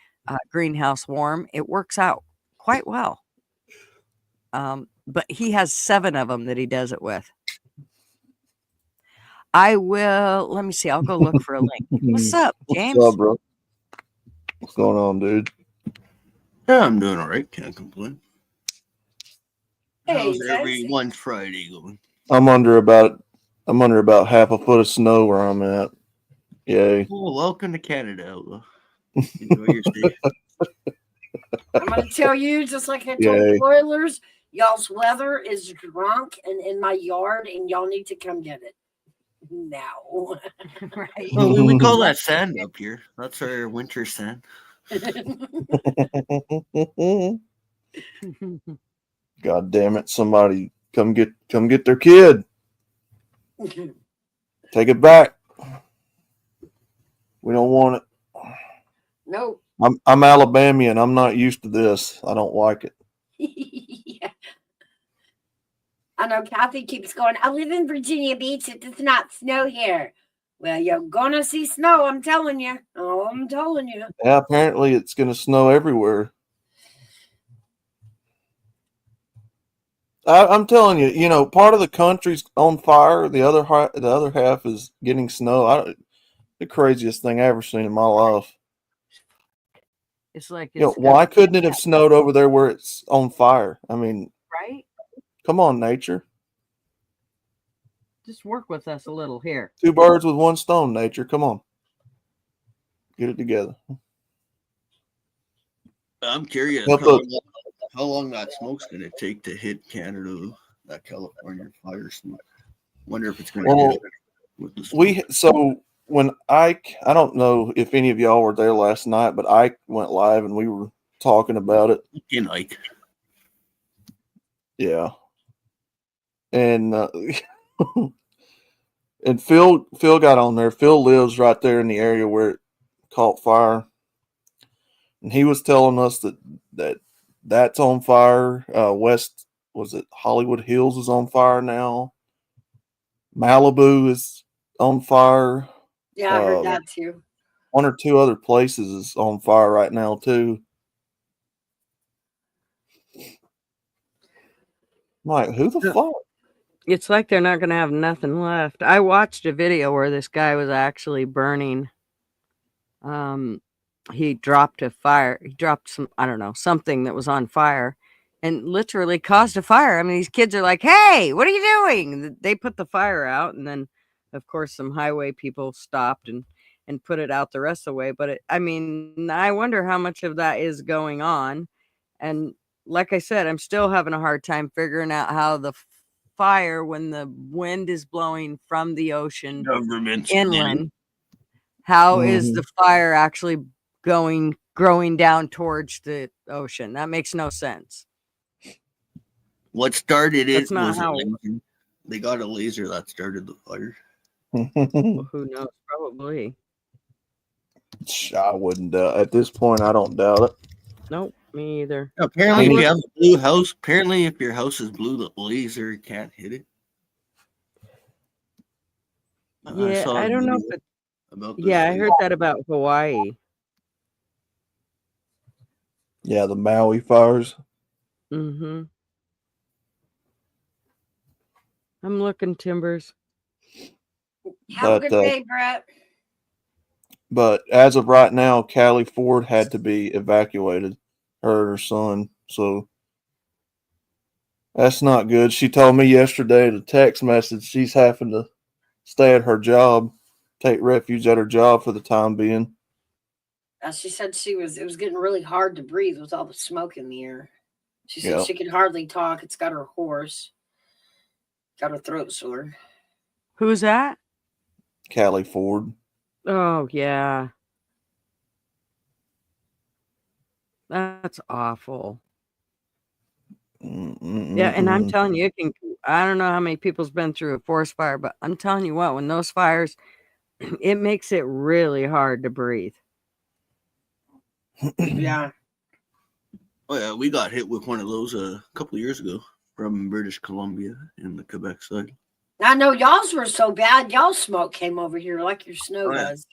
greenhouse warm. It works out quite well. But he has 7 of them that he does it with. Let me see. I'll go look for a link. What's up, James? What's up, bro? What's going on, dude? Yeah, I'm doing all right. Can't complain. Hey, How's Jesse. every Friday going? I'm under about half a foot of snow where I'm at. Yay. Well, welcome to Canada, Outlaw. Enjoy your stay. I'm gonna tell you, just like I told Yay. broilers, y'all's weather is drunk and in my yard, and y'all need to come get it now. Right. Well, we call that sand up here. That's our winter sand. God damn it! Somebody come get their kid. Take it back. We don't want it. Nope. I'm Alabamian. I'm not used to this. I don't like it. Yeah. I know Kathy keeps going, I live in Virginia Beach. It does not snow here. Well, you're gonna see snow, I'm telling you. Oh, I'm telling you. Yeah, apparently it's going to snow everywhere. I'm telling you, part of the country's on fire. The other half is getting snow. The craziest thing I ever seen in my life. It's like Why couldn't it have snowed over there where it's on fire? I mean, right? come on, nature. Just work with us a little here. 2 birds with 1 stone, nature. Come on. Get it together. I'm curious Help how long that smoke's going to take to hit Canada, though, that California fire smoke. Wonder if it's going to hit with the smoke. When I don't know if any of y'all were there last night, but Ike went live and we were talking about it. In Ike. Yeah. And and Phil got on there. Phil lives right there in the area where it caught fire. And he was telling us that's on fire. West, was it Hollywood Hills is on fire now. Malibu is on fire. Yeah, I heard that too. 1 or 2 other places is on fire right now too. Like, who the fuck? It's like they're not going to have nothing left. I watched a video where this guy was actually burning. He dropped a fire. He dropped something that was on fire and literally caused a fire. I mean, these kids are like, hey, what are you doing? They put the fire out, and then, of course, some highway people stopped and put it out the rest of the way. But I wonder how much of that is going on. And like I said, I'm still having a hard time figuring out how the fire, when the wind is blowing from the ocean Government's inland, how is the fire actually going growing down towards the ocean. That makes no sense. What started That's it not was a how. laser. They got a laser that started the fire. Well, who knows? Probably. I wouldn't doubt. At this point, I don't doubt it. Nope, me either. Apparently, I'm if you look- have a blue house, apparently if your house is blue, the laser can't hit it. Yeah, saw I a don't know if video it. about this Yeah, I laser. heard that about Hawaii. Yeah, the Maui fires. Mm-hmm. I'm looking, Timbers. Have a But good day, Brett. but as of right now, Callie Ford had to be evacuated. Her and her son. So that's not good. She told me yesterday in a text message she's having to stay at her job, take refuge at her job for the time being. She said it was getting really hard to breathe with all the smoke in the air. She said Yep. she could hardly talk. It's got her hoarse. Got her throat sore. Who's that? Callie Ford. Oh, yeah. That's awful. Yeah, and I'm telling you, I don't know how many people's been through a forest fire, but I'm telling you what, when those fires, it makes it really hard to breathe. Yeah. Oh yeah, we got hit with one of those a couple of years ago from British Columbia in the Quebec side. I know y'all's were so bad. Y'all's smoke came over here like your snow Oh, yeah. does.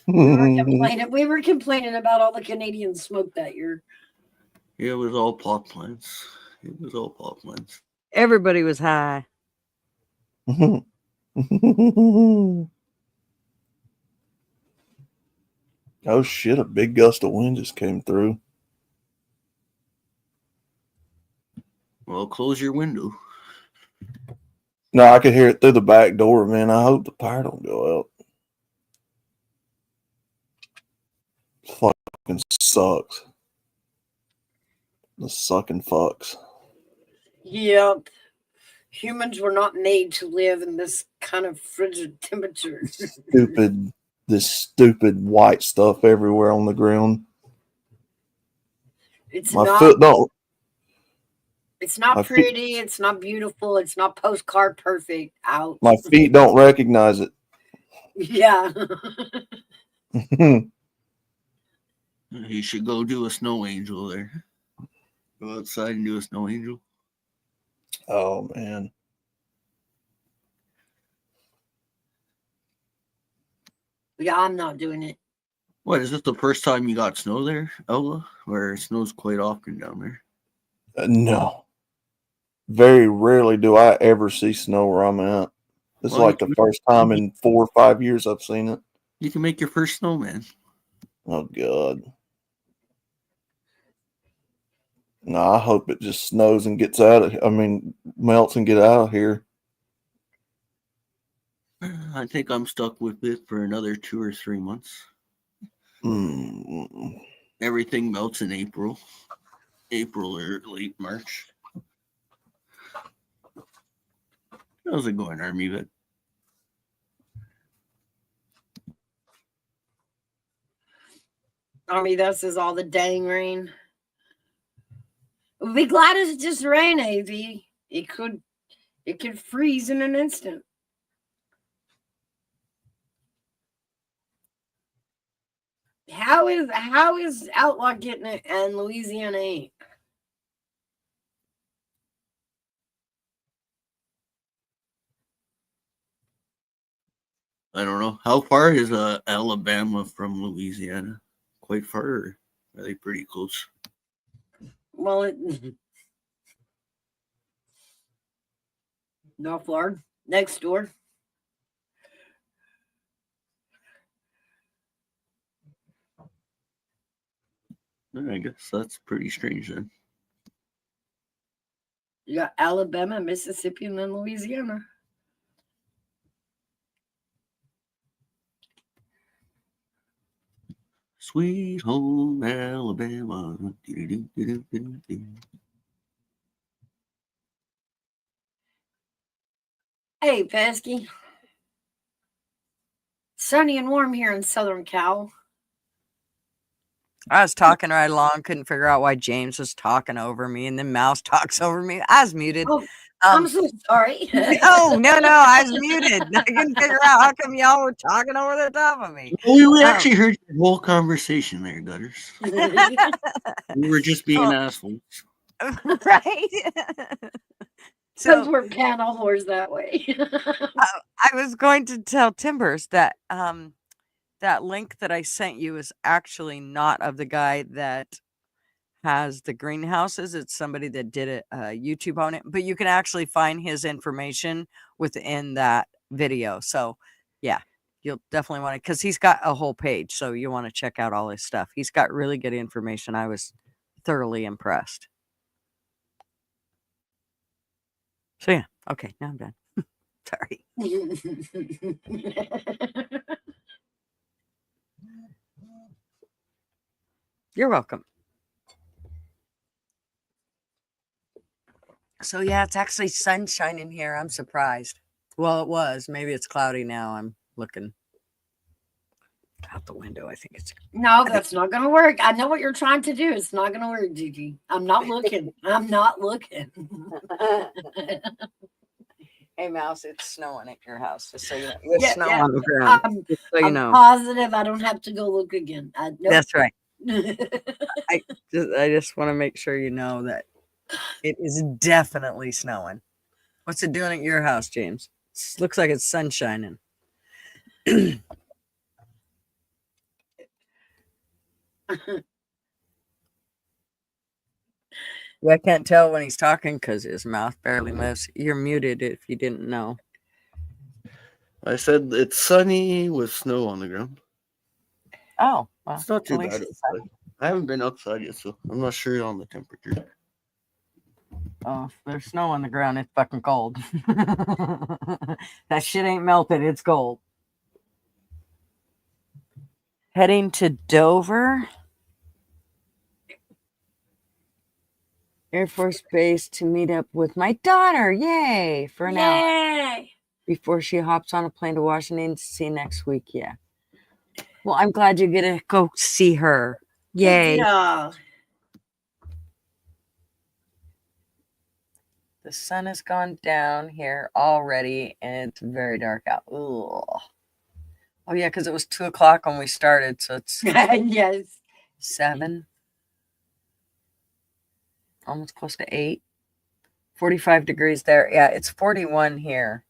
We were complaining about all the Canadian smoke that year. It was all pot plants. It was all pot plants. Everybody was high. Oh shit, a big gust of wind just came through. Well, close your window. No, I could hear it through the back door, man. I hope the power don't go out. Fucking sucks. The sucking fucks. Yep. Humans were not made to live in this kind of frigid temperature. This stupid white stuff everywhere on the ground. It's My not foot don't. It's not My feet- pretty. It's not beautiful. It's not postcard perfect. Out. My feet don't recognize it. Yeah. You should go do a snow angel there. Go outside and do a snow angel. Oh man. Yeah, I'm not doing it. What, is this the first time you got snow there, Ella? Where it snows quite often down there? No. Very rarely do I ever see snow where I'm at. This is Well, like the first time in 4 or 5 years I've seen it. You can make your first snowman. Oh God. No, I hope it just snows and gets out of. Melts and get out of here. I think I'm stuck with it for another 2 or 3 months. Everything melts in April or late March. How's it going, Army vet? Army, this is all the dang rain. We'll be glad it's just rain, AV. It could freeze in an instant. How is Outlaw getting it and Louisiana ain't? I don't know. How far is Alabama from Louisiana? Quite far, or are they pretty close? Well, no, Florida, next door. I guess that's pretty strange then. You got Alabama, Mississippi, and then Louisiana. Sweet home Alabama. Hey, Pesky. Sunny and warm here in Southern Cal. I was talking right along, couldn't figure out why James was talking over me, and then Mouse talks over me. I was muted. Oh, I'm so sorry. No, I was muted. I couldn't figure out how come y'all were talking over the top of me. Well, we actually heard your whole conversation there, Gutters. We were just being assholes. Right? Because we're panel whores that way. I was going to tell Timbers that that link that I sent you is actually not of the guy that has the greenhouses. It's somebody that did a YouTube on it, but you can actually find his information within that video. So yeah, you'll definitely want to, because he's got a whole page, so you want to check out all his stuff. He's got really good information. I was thoroughly impressed. So yeah, okay, now I'm done. Sorry. You're welcome. So yeah, it's actually sunshine in here. I'm surprised. Well, it was. Maybe it's cloudy now. I'm looking out the window. I think it's. No, that's not going to work. I know what you're trying to do. It's not going to work, Gigi. I'm not looking. I'm not looking. Hey, Mouse, it's snowing at your house. Just so you know. There's snow yeah. on the ground. Just so you I'm know. positive I don't have to go look again. Nope. That's right. I just want to make sure you know that it is definitely snowing. What's it doing at your house, James? Looks like it's sun shining. I can't tell when he's talking because his mouth barely moves. You're muted if you didn't know. I said it's sunny with snow on the ground. Oh, well, It's not too at least bad it's outside. I haven't been outside yet, so I'm not sure on the temperature. Oh, if there's snow on the ground, it's fucking cold. That shit ain't melted. It's cold. Heading to Dover Air Force Base to meet up with my daughter. Yay! For an hour before she hops on a plane to Washington to see next week. Yeah. Well, I'm glad you get to go see her. Yay! Yeah. The sun has gone down here already, and it's very dark out. Ugh. Oh yeah, because it was 2:00 when we started, so it's yes. 7, almost close to 8. 45 degrees there. Yeah, it's 41 here.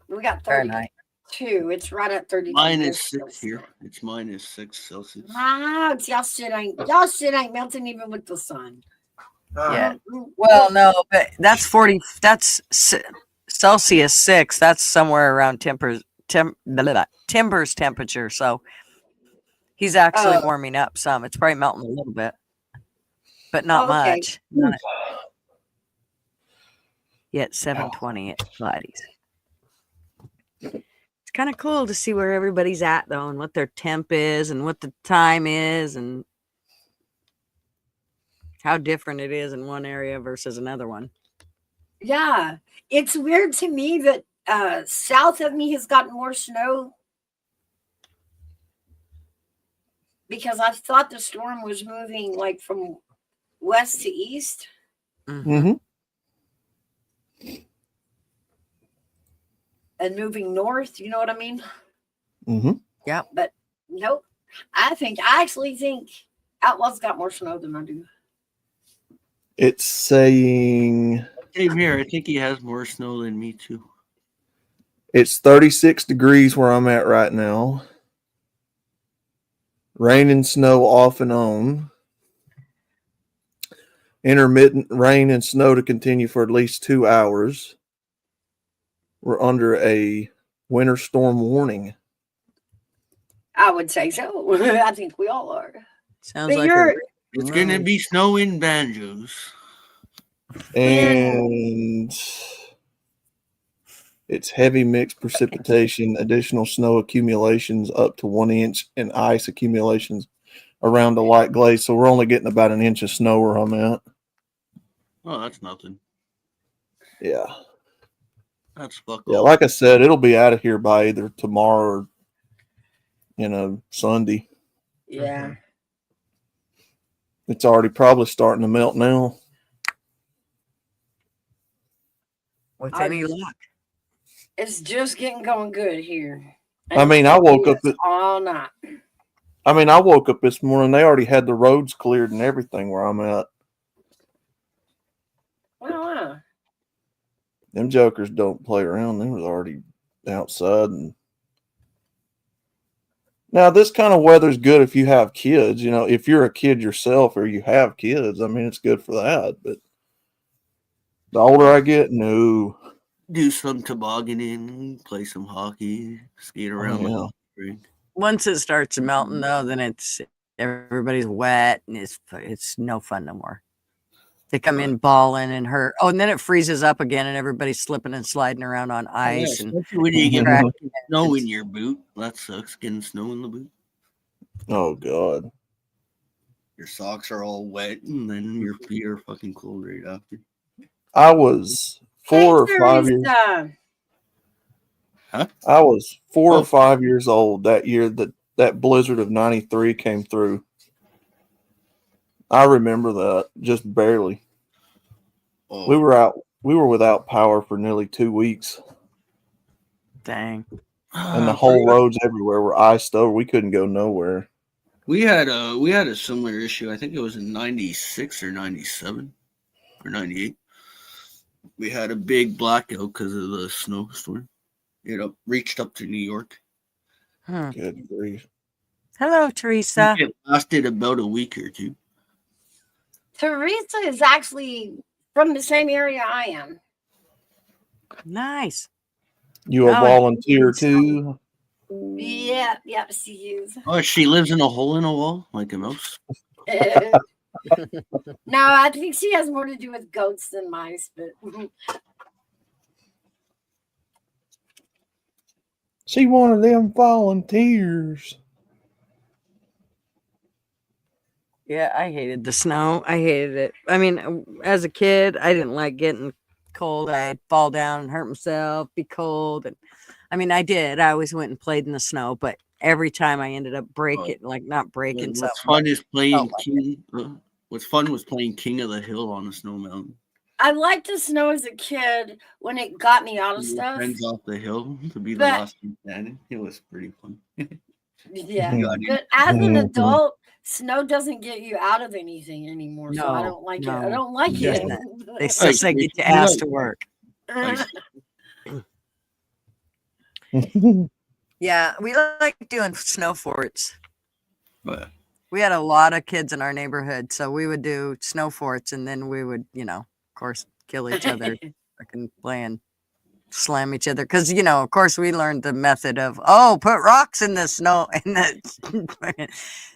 We got Fahrenheit. 32. It's right at 32. -6 here. It's -6 Celsius. Ah, y'all shit ain't melting even with the sun. Yeah. Well, no, but that's 40. That's Celsius 6. That's somewhere around Timbers temperature. So he's actually warming up some. It's probably melting a little bit, but not much. Yet 7:20 at Pilates. It's kind of cool to see where everybody's at though, and what their temp is, and what the time is, and how different it is in one area versus another one. Yeah. It's weird to me that south of me has gotten more snow because I thought the storm was moving like from west to east. Mm-hmm. And moving north, you know what I mean? Mm-hmm. Yeah. But nope. I actually think Outlaw's got more snow than I do. It's saying Same here. I think he has more snow than me too. it's 36 degrees where I'm at right now. Rain and snow off and on. Intermittent rain and snow to continue for at least 2 hours. We're under a winter storm warning. I would say so. I think we all are. Sounds But like It's gonna be snowing banjos. And it's heavy mixed precipitation, additional snow accumulations up to 1 inch, and ice accumulations around the light glaze. So we're only getting about an inch of snow where I'm at. Oh, that's nothing. Yeah. That's fuck. Yeah, like I said, it'll be out of here by either tomorrow or, Sunday. Yeah. It's already probably starting to melt now. With I any just- luck. It's just getting going good here. I mean, I woke up. all night. I woke up this morning. They already had the roads cleared and everything where I'm at. Wow. Them jokers don't play around. They was already outside. And now this kind of weather's good if you have kids. You know, if you're a kid yourself or you have kids, I mean, it's good for that. But the older I get, no. Do some tobogganing, play some hockey, skate around the yeah. hockey rink. Once it starts melting, though, then it's everybody's wet and it's no fun no more. They come in balling and hurt. Oh, and then it freezes up again, and everybody's slipping and sliding around on ice. Yeah, And especially when you get crack- fucking snow in your boot. That sucks, getting snow in the boot. Oh God. Your socks are all wet, and then your feet are fucking cold right after. I was 4 or 5 years. Huh? I was 4 Oh. or 5 years old that year that blizzard of '93 came through. I remember that just barely. Oh, We were without power for nearly 2 weeks, Dang. and the whole roads everywhere were iced over. We couldn't go nowhere. We had a similar issue. I think it was in '96 or '97 or '98. We had a big blackout because of the snowstorm. It reached up to New York. Good grief. Hello, Teresa. It lasted about a week or two. Teresa is actually from the same area I am. Nice. You a Oh, volunteer too? Yep, she is. Oh, she lives in a hole in a wall like a mouse. No, I think she has more to do with goats than mice, but She one of them volunteers. Yeah, I hated the snow. I hated it. I mean, as a kid, I didn't like getting cold. I'd fall down and hurt myself, be cold. And I mean, I did. I always went and played in the snow, but every time I ended up breaking, not breaking. What's fun is playing King. What's fun was playing King of the Hill on a snow mountain. I liked the snow as a kid when it got me out of stuff. Friends off the hill to be the But- last one standing. It was pretty fun. Yeah, Got it. but as an adult, snow doesn't get you out of anything anymore. So I No, don't like it. no, I don't like it it. doesn't. They still say get your ass to work. Yeah, we like doing snow forts. But We had a lot of kids in our neighborhood, so we would do snow forts, and then we would, of course, kill each other, fucking playing, slam each other. Because, of course, we learned the method of, put rocks in the snow, in the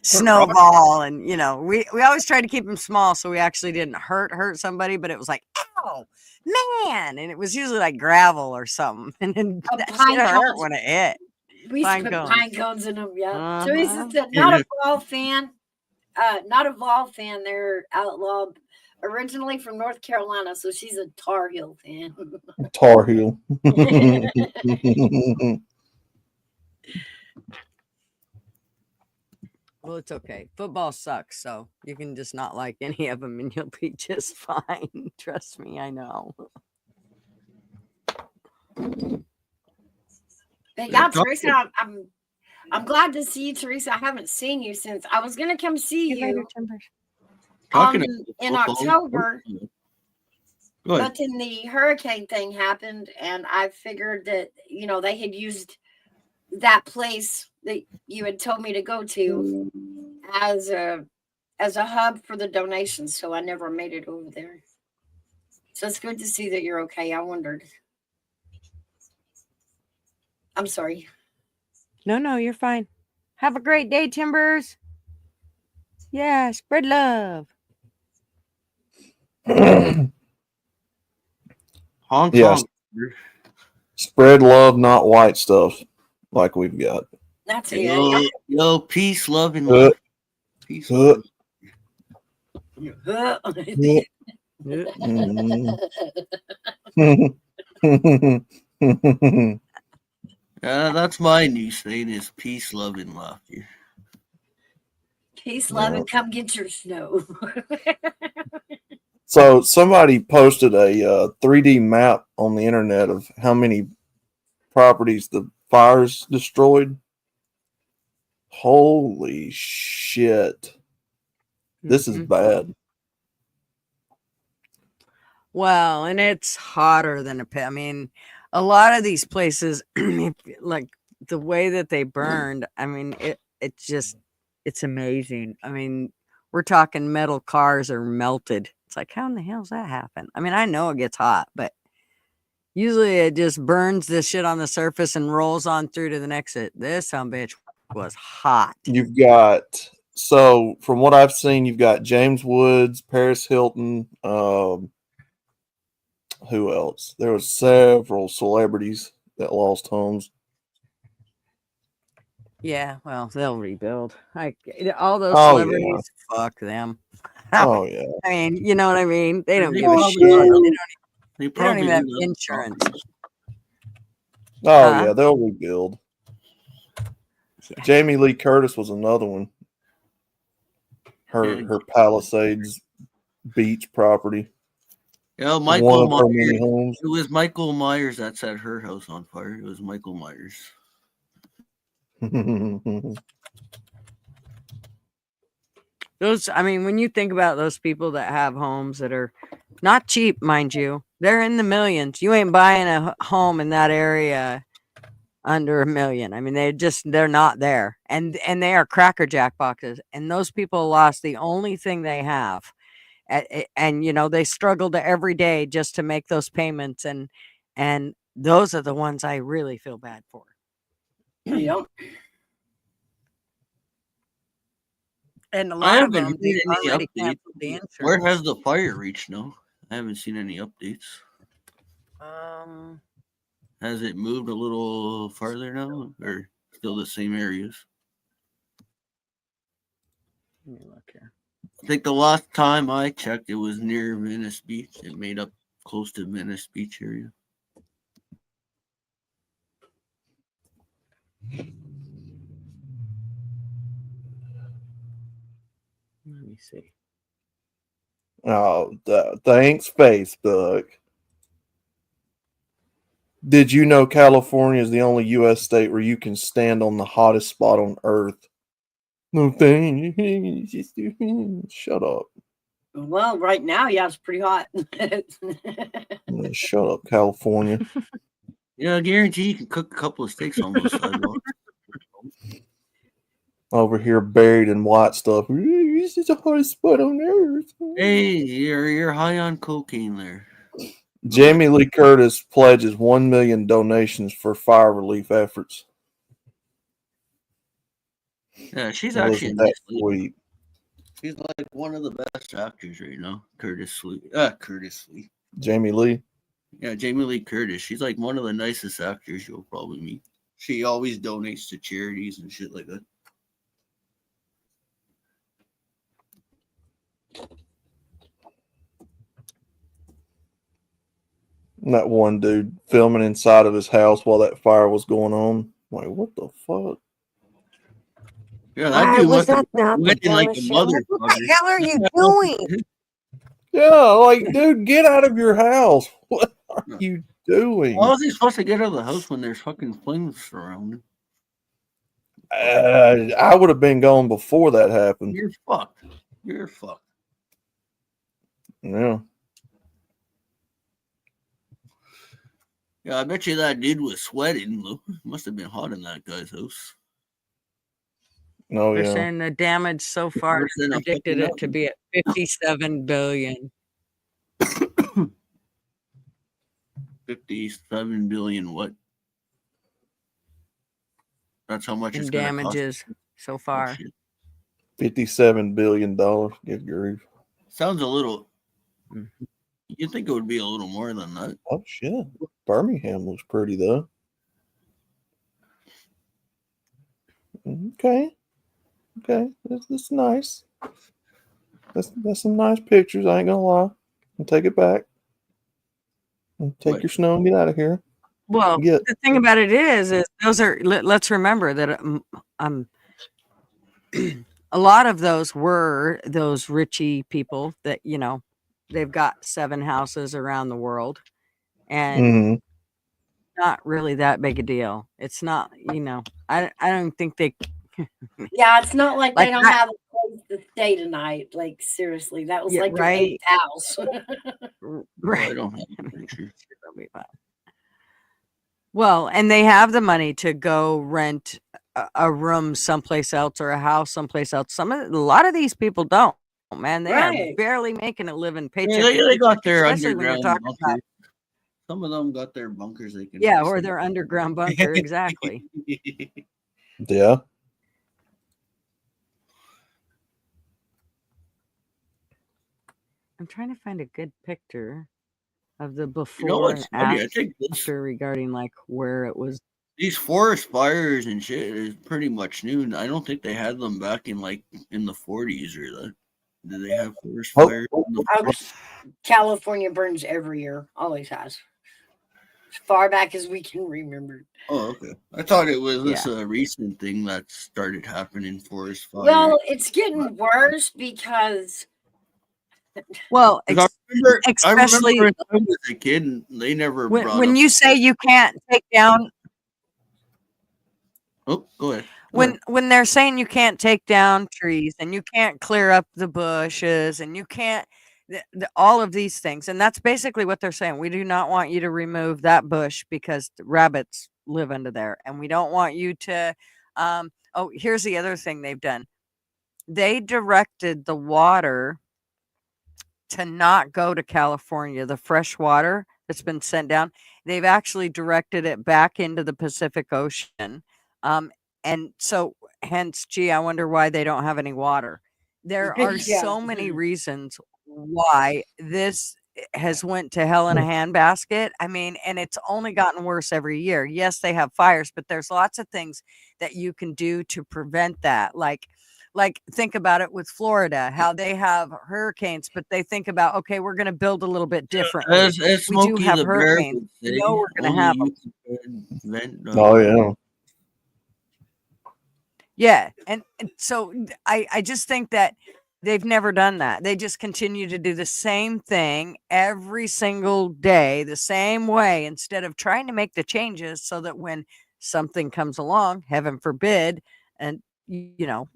snowball, and we always tried to keep them small, so we actually didn't hurt somebody, but it was like, ow, man, and it was usually like gravel or something, and then that shit hurt when it hit. We used to Pine put cones. pine cones in them. Yeah. Uh-huh. Teresa said, not a Vol fan. Not a Vol fan. They're outlaw. Originally from North Carolina, so she's a Tar Heel fan. Tar Heel. Well, it's okay. Football sucks, so you can just not like any of them, and you'll be just fine. Trust me, I know. But yeah, Teresa, I'm glad to see you, Teresa. I haven't seen you since I was gonna come see you in October, but then the hurricane thing happened, and I figured that they had used that place that you had told me to go to as a hub for the donations, so I never made it over there. So it's good to see that you're okay. I wondered. I'm sorry. No, you're fine. Have a great day, Timbers. Yeah, spread love. honk, Yes. honk. Spread love, not white stuff like we've got. That's it. Yo, peace, love, and love. Peace, love. That's my new saying is peace, love, and laughter. Peace, love, Yeah. and come get your snow. So somebody posted a 3D map on the internet of how many properties the fires destroyed. Holy shit. This is Mhm. bad. Well, and it's hotter than a pit. I mean, a lot of these places, like the way that they burned, I mean, it's amazing. I mean, we're talking metal cars are melted. It's like, how in the hell's that happen? I mean, I know it gets hot, but usually it just burns this shit on the surface and rolls on through to the next. This bitch was hot. You've got, so from what I've seen, you've got James Woods, Paris Hilton, who else? There was several celebrities that lost homes. Yeah, well, they'll rebuild. All those Oh, celebrities, fuck them. Oh, yeah. I mean, you know what I mean? They don't They give a probably shit. got- They don't probably even have do that. insurance. Oh, Huh? yeah, they'll rebuild. Yeah. Jamie Lee Curtis was another one. Her Palisades beach property. Yeah, One Michael of her many Myers. homes. It was Michael Myers that set her house on fire. It was Michael Myers. Those, I mean, when you think about those people that have homes that are not cheap, mind you, they're in the millions. You ain't buying a home in that area under $1 million. I mean, they're not there, and they are Cracker Jack boxes. And those people lost the only thing they have, and you know they struggled every day just to make those payments, and those are the ones I really feel bad for. Yep. And a I lot of haven't them, they seen any already updates. canceled the insurance. Where has the fire reached now? I haven't seen any updates. Has it moved a little farther now, or still the same areas? Let me look here. I think the last time I checked, it was near Venice Beach. It made up close to Venice Beach area. Let me see. Oh, thanks, Facebook. Did you know California is the only U.S. state where you can stand on the hottest spot on Earth? No thanks. Shut up. Well, right now, yeah, it's pretty hot. Shut up, California. Yeah, I guarantee you can cook a couple of steaks on those sidewalks. Over here buried in white stuff. This is the hottest spot on Earth. Hey, you're high on cocaine there. Jamie Lee Curtis pledges 1 million donations for fire relief efforts. Yeah, she's Now, actually isn't a that nice lady. sweet? She's like one of the best actors right now. Curtis Lee. Jamie Lee. Yeah, Jamie Lee Curtis. She's like one of the nicest actors you'll probably meet. She always donates to charities and shit like that. And that one dude filming inside of his house while that fire was going on. Like, what the fuck? Yeah, that dude was must have that not the went in like a dumbest shit? Like, mother. what the hell are you doing? Yeah, like, dude, get out of your house. What are you doing? How is he supposed to get out of the house when there's fucking flames surrounding? I would have been gone before that happened. You're fucked. You're fucked. Yeah. Yeah, I bet you that dude was sweating. Look, must have been hot in that guy's house. Oh, They're yeah. saying the damage so far Worse than a predicted fucking it to be at 57 billion. 57 billion what? That's how much in it's gonna cost. damages so far. shit. $57 billion. Good grief. Sounds a little. You'd think it would be a little more than that. Oh, shit. Birmingham looks pretty, though. Okay. Okay. That's nice. That's some nice pictures. I ain't gonna lie. I'll take it back. Take What? your snow and get out of here. Well, Get the thing about it is those are. Let's remember that a lot of those were those richy people that, they've got 7 houses around the world, and Hmm. not really that big a deal. It's not, I don't think they Yeah, it's not like they like don't have a place to stay tonight. Like seriously, that was yeah, like their right, eighth house. Oh, I right. don't have I a mean, picture. that'll be fine. Well, and they have the money to go rent a room someplace else or a house someplace else. A lot of these people don't, man. They are Right. barely making a living Yeah, paycheck to they got paycheck, their especially when you're underground talking about, bunkers. Some of them got their bunkers they can yeah, always or sleep. their underground bunker. Exactly. Yeah. I'm trying to find a good picture of the You know before what's and funny? I think this after regarding like where it was. these forest fires and shit is pretty much new. And I don't think they had them back in like in the 40s or that. Did they have forest Oh, fires in the Oh, California burns every year, always has, as far back as we can remember. Oh, okay. I thought it was Yeah. this recent thing that started happening, forest fires. Well, it's getting worse because Well, Because I remember especially when I was a kid, and they never when brought up. you say you can't take down Oh, go ahead. Go ahead. when they're saying you can't take down trees and you can't clear up the bushes and you can't all of these things, and that's basically what they're saying. We do not want you to remove that bush because the rabbits live under there, and we don't want you to oh, here's the other thing they've done. They directed the water to not go to California. The fresh water that's been sent down, they've actually directed it back into the Pacific Ocean. Um, and so, hence, gee, I wonder why they don't have any water. There are yeah, so many reasons why this has went to hell in a handbasket. I mean, and it's only gotten worse every year. Yes, they have fires, but there's lots of things that you can do to prevent that. Like think about it with Florida, how they have hurricanes, but they think about, okay, we're going to build a little bit differently. As We do Smokey have the Bear hurricanes. would We say, know we're going to only have them. you can prevent. Oh yeah. Yeah. And so I just think that they've never done that. They just continue to do the same thing every single day, the same way, instead of trying to make the changes so that when something comes along, heaven forbid, and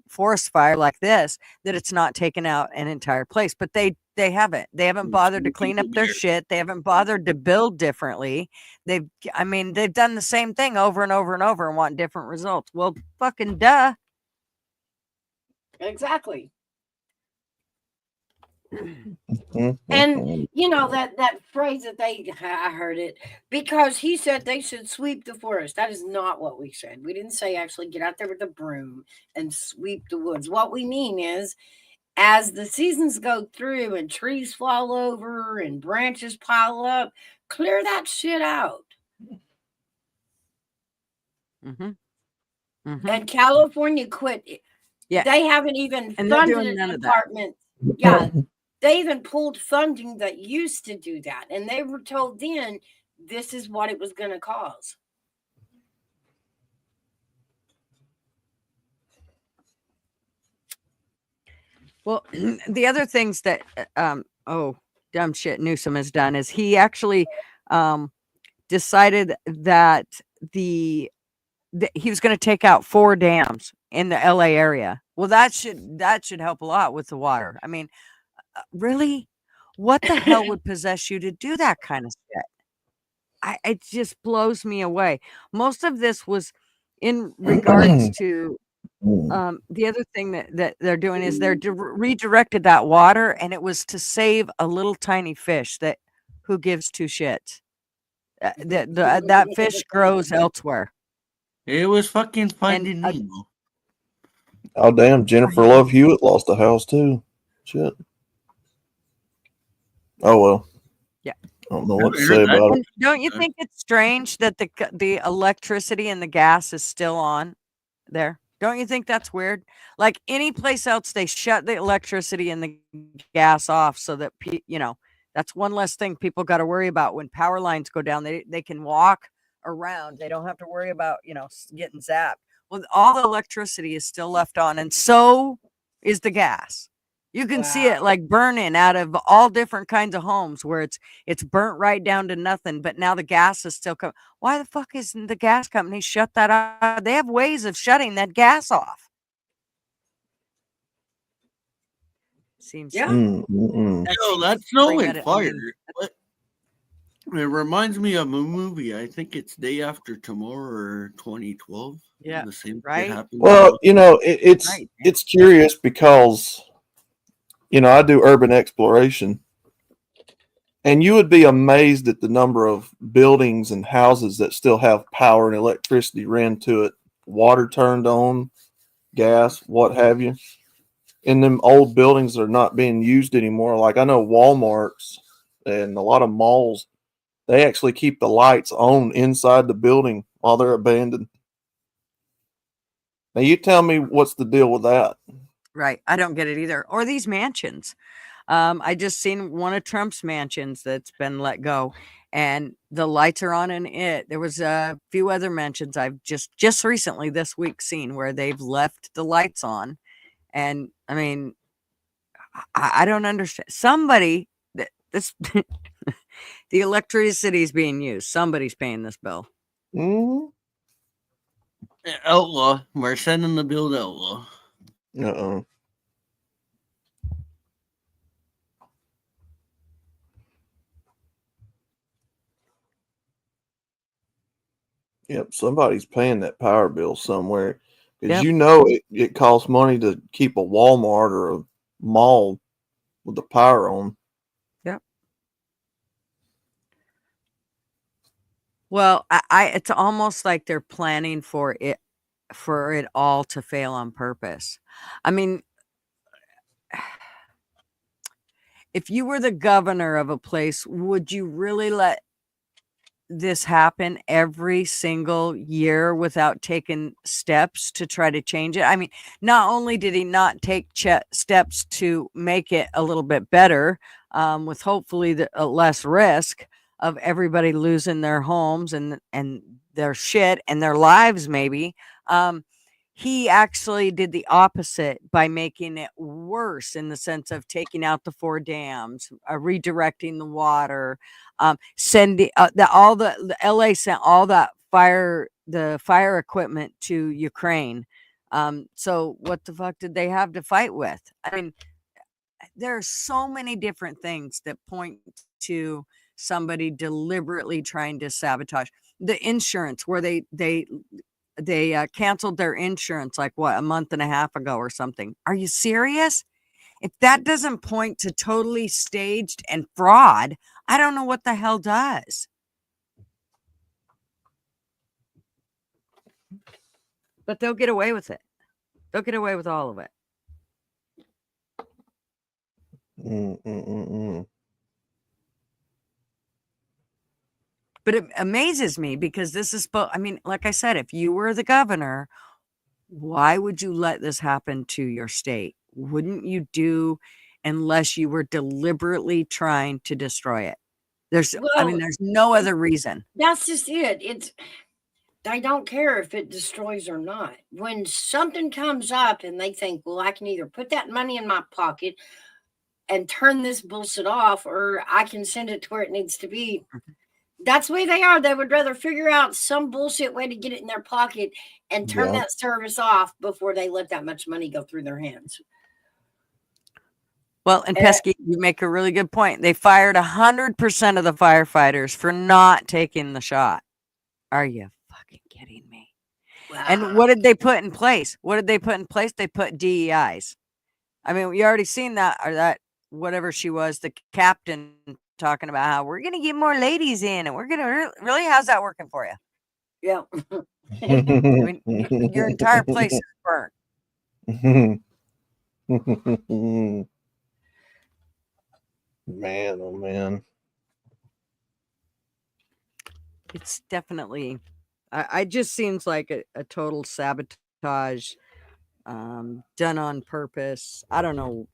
forest fire like this, that it's not taken out an entire place. But they haven't bothered to Smokey clean the up their Bear. shit. They haven't bothered to build differently. They've done the same thing over and over and over and want different results. Well, fucking duh. exactly. Mhm. And that phrase that I heard it because he said they should sweep the forest. That is not what we said. We didn't say actually get out there with a broom and sweep the woods. What we mean is as the seasons go through and trees fall over and branches pile up, clear that shit out. Mm-hmm. Mm-hmm. And California quit. Yeah. They haven't even And they're funded doing an none of that. department. Yeah, they even pulled funding that used to do that. And they were told then this is what it was going to cause. Well, the other things that dumb shit Newsom has done is he actually decided that he was going to take out 4 dams in the LA area. Well, that should help a lot with the water. I mean, really, what the hell would possess you to do that kind of shit? It just blows me away. Most of this was in regards to the other thing that they're doing is they're redirected that water, and it was to save a little tiny fish that who gives 2 shits. That fish grows elsewhere. It was fucking And Finding Nemo. Oh damn! Jennifer Love Hewitt lost a house too. Shit. Oh well. Yeah. I don't know what to say about it. Don't you think it's strange that the electricity and the gas is still on there? Don't you think that's weird? Like any place else, they shut the electricity and the gas off so that that's one less thing people got to worry about when power lines go down. They can walk around. They don't have to worry about getting zapped. Well, all the electricity is still left on, and so is the gas. You can see it like burning out of all different kinds of homes where it's burnt right down to nothing, but now the gas is still coming. Why the fuck isn't the gas company shut that off? They have ways of shutting that gas off. Seems Yeah. That's no fire. It reminds me of a movie. I think it's Day After Tomorrow or 2012. Yeah, the same right. thing happened. Well, it's curious because I do urban exploration, and you would be amazed at the number of buildings and houses that still have power and electricity ran to it, water turned on, gas, what have you. In them old buildings that are not being used anymore. Like I know Walmarts and a lot of malls, they actually keep the lights on inside the building while they're abandoned. Now you tell me what's the deal with that? Right. I don't get it either. Or these mansions. I just seen one of Trump's mansions that's been let go, and the lights are on in it. There was a few other mansions I've just recently this week seen where they've left the lights on. And I mean, I don't understand. Somebody this the electricity is being used. Somebody's paying this bill. Outlaw. We're sending the bill to Outlaw. Uh-oh. Yep, somebody's paying that power bill somewhere. Because it costs money to keep a Walmart or a mall with the power on. Yep. Well, it's almost like they're planning for it all to fail on purpose. I mean, if you were the governor of a place, would you really let this happen every single year without taking steps to try to change it? I mean, not only did he not take steps to make it a little bit better, with hopefully less risk of everybody losing their homes and their shit and their lives, maybe. He actually did the opposite by making it worse in the sense of taking out the 4 dams, redirecting the water, sending the LA sent all that fire equipment to Ukraine. So what the fuck did they have to fight with? I mean, there are so many different things that point to somebody deliberately trying to sabotage the insurance, where they canceled their insurance like a month and a half ago or something. Are you serious? If that doesn't point to totally staged and fraud, I don't know what the hell does. But they'll get away with it. They'll get away with all of it. But it amazes me because this is, I mean, like I said, if you were the governor, why would you let this happen to your state? Wouldn't you do, unless you were deliberately trying to destroy it? There's no other reason. That's just it. They don't care if it destroys or not. When something comes up and they think, well, I can either put that money in my pocket and turn this bullshit off, or I can send it to where it needs to be. That's the way they are. They would rather figure out some bullshit way to get it in their pocket and turn that service off before they let that much money go through their hands. Well, and Pesky, you make a really good point. They fired 100% of the firefighters for not taking the shot. Are you fucking kidding me? Wow. And what did they put in place? They put DEIs. I mean, we already seen that, or that, whatever she was, the captain, talking about how we're going to get more ladies in, and we're going to really, how's that working for you? Yeah. I mean, your entire place is burnt. Man, oh man. It's definitely, it just seems like a total sabotage, done on purpose. I don't know.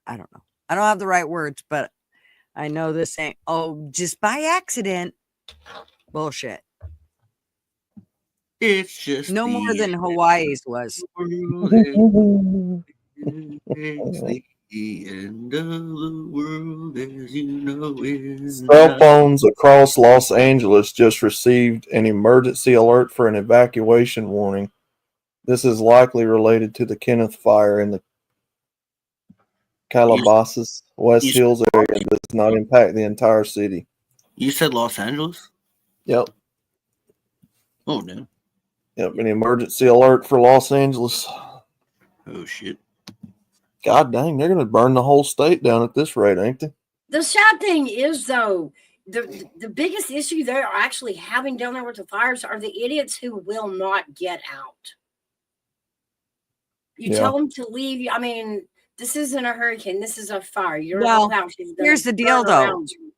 I don't have the right words, but I know this ain't, just by accident. Bullshit. It's just no more than Hawaii's was. It's the end of the world as you know it. Cell phones across Los Angeles just received an emergency alert for an evacuation warning. This is likely related to the Kenneth fire in the Calabasas, West Hills area and does not impact the entire city. You said Los Angeles? Yep. Oh, no. Yep, an emergency alert for Los Angeles. Oh, shit. God dang, they're going to burn the whole state down at this rate, ain't they? The sad thing is, though, the biggest issue they're actually having down there with the fires are the idiots who will not get out. You tell them to leave. I mean, this isn't a hurricane. This is a fire. Your whole house is gonna Here's the deal, burn though. around you.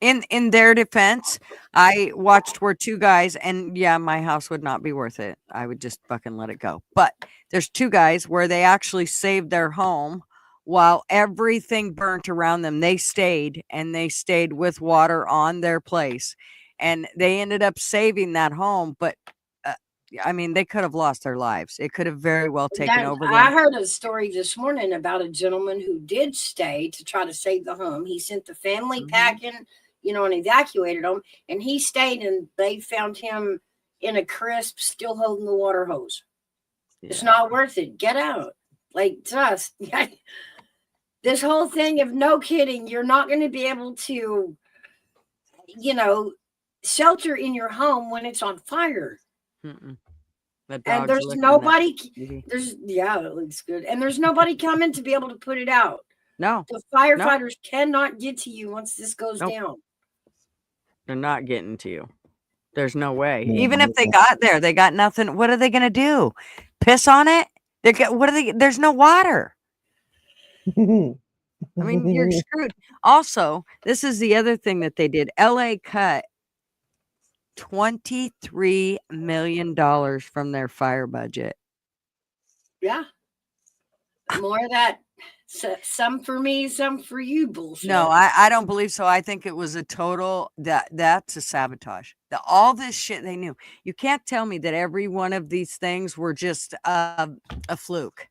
In their defense, I watched where two guys, and yeah, my house would not be worth it. I would just fucking let it go. But there's two guys where they actually saved their home while everything burnt around them. They stayed, and they stayed with water on their place, and they ended up saving that home. But I mean, they could have lost their lives. It could have very well taken over them. I heard a story this morning about a gentleman who did stay to try to save the home. He sent the family packing, and evacuated them. And he stayed, and they found him in a crisp, still holding the water hose. Yeah. It's not worth it. Get out. Like, just this whole thing of no kidding, you're not going to be able to, shelter in your home when it's on fire. Mm-mm. And there's nobody. It looks good. And there's nobody coming to be able to put it out. No. The firefighters cannot get to you once this goes down. They're not getting to you. There's no way. Even if they got there, they got nothing. What are they going to do? Piss on it? There's no water. I mean, you're screwed. Also, this is the other thing that they did. LA cut $23 million from their fire budget. Yeah. More of that. Some for me, some for you bullshit. No, I don't believe so. I think it was a total that's a sabotage. All this shit they knew. You can't tell me that every one of these things were just a fluke.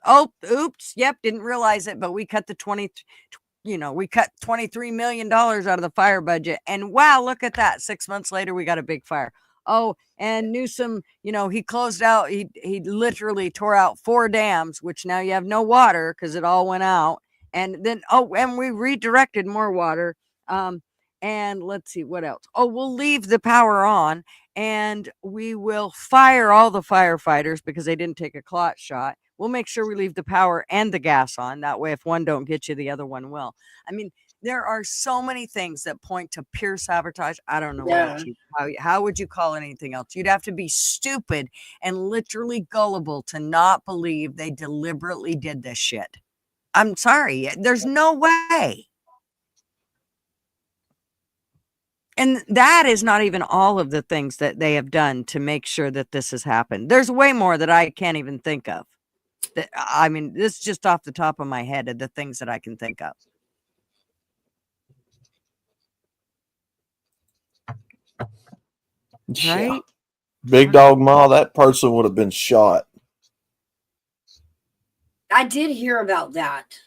Oh, oops. Yep. Didn't realize it, but we cut we cut $23 million out of the fire budget. And wow, look at that. 6 months later, we got a big fire. Oh, and Newsom, he closed out. He literally tore out 4 dams, which now you have no water because it all went out. And then, and we redirected more water. And let's see what else. Oh, we'll leave the power on and we will fire all the firefighters because they didn't take a clot shot. We'll make sure we leave the power and the gas on. That way, if one don't get you, the other one will. I mean, there are so many things that point to pure sabotage. I don't know how would you call anything else? You'd have to be stupid and literally gullible to not believe they deliberately did this shit. I'm sorry. There's no way. And that is not even all of the things that they have done to make sure that this has happened. There's way more that I can't even think of. I mean, this is just off the top of my head of the things that I can think of. Yeah. Right? Big Dog Ma, that person would have been shot. I did hear about that.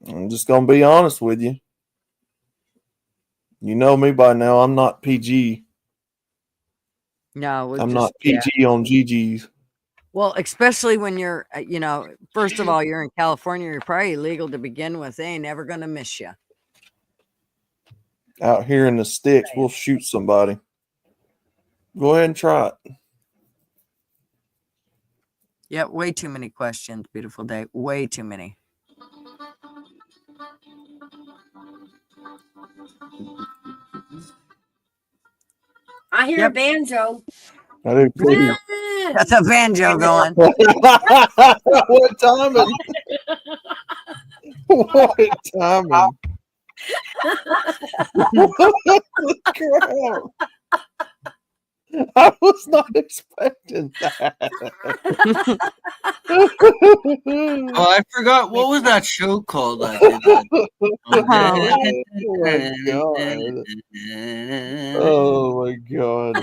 I'm just going to be honest with you. You know me by now. I'm not PG. No, I'm not PG on GG's. Well, especially when you're, first of all, you're in California. You're probably illegal to begin with. They ain't never going to miss you. Out here in the sticks, we'll shoot somebody. Go ahead and try it. Yeah, way too many questions. Beautiful day. Way too many. I hear a banjo. I do too. That's a banjo going. What timing? What timing? Crap. I was not expecting that. Oh, I forgot. What was that show called? I did that? Oh my god.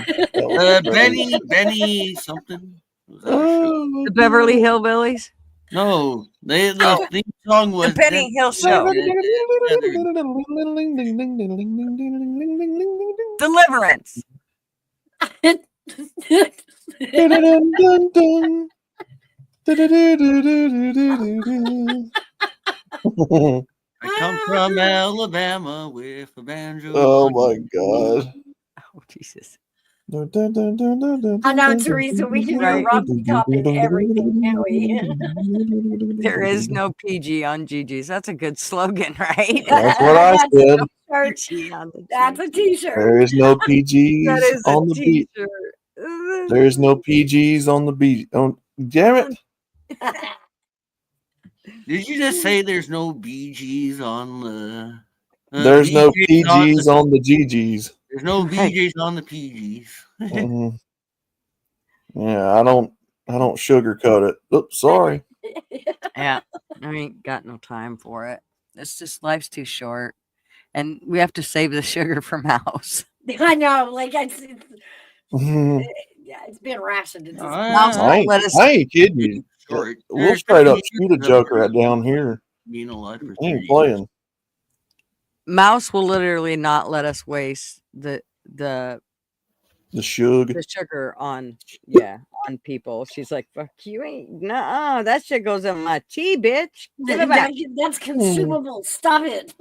Benny something. Was that a show? The Beverly Hillbillies. No, the theme song was The Benny Hill Show. Deliverance. I come from Alabama with a banjo. Oh my god. Oh Jesus. I know, Teresa, we can hear Rocky Top in everything, can't we? There is no PG on Gigi's. That's a good slogan, right? That's what I said. PG on the That's a t-shirt. There is no PGs That is on a the beat. t-shirt. There is no PGs on the beat. Oh, damn it. Did you just say there's no BGs on the? There's no BJs PGs on the GGs. There's no BJs on the PGs. Mhm. Yeah, I don't sugarcoat it. Oops, sorry. Yeah, I ain't got no time for it. It's just life's too short, and we have to save the sugar for Mouse. I know, like Mhm. yeah, it's been rationed. It's Mouse I won't let us. ain't kidding you. Short. We'll There's straight up PGs shoot a that joker were at down here. being alive for I 30 ain't years. playing. Mouse will literally not let us waste the The shug. the sugar on on people. She's like, fuck you ain't nah, that shit goes in my tea, bitch. Give it back. That's consumable. Stop it.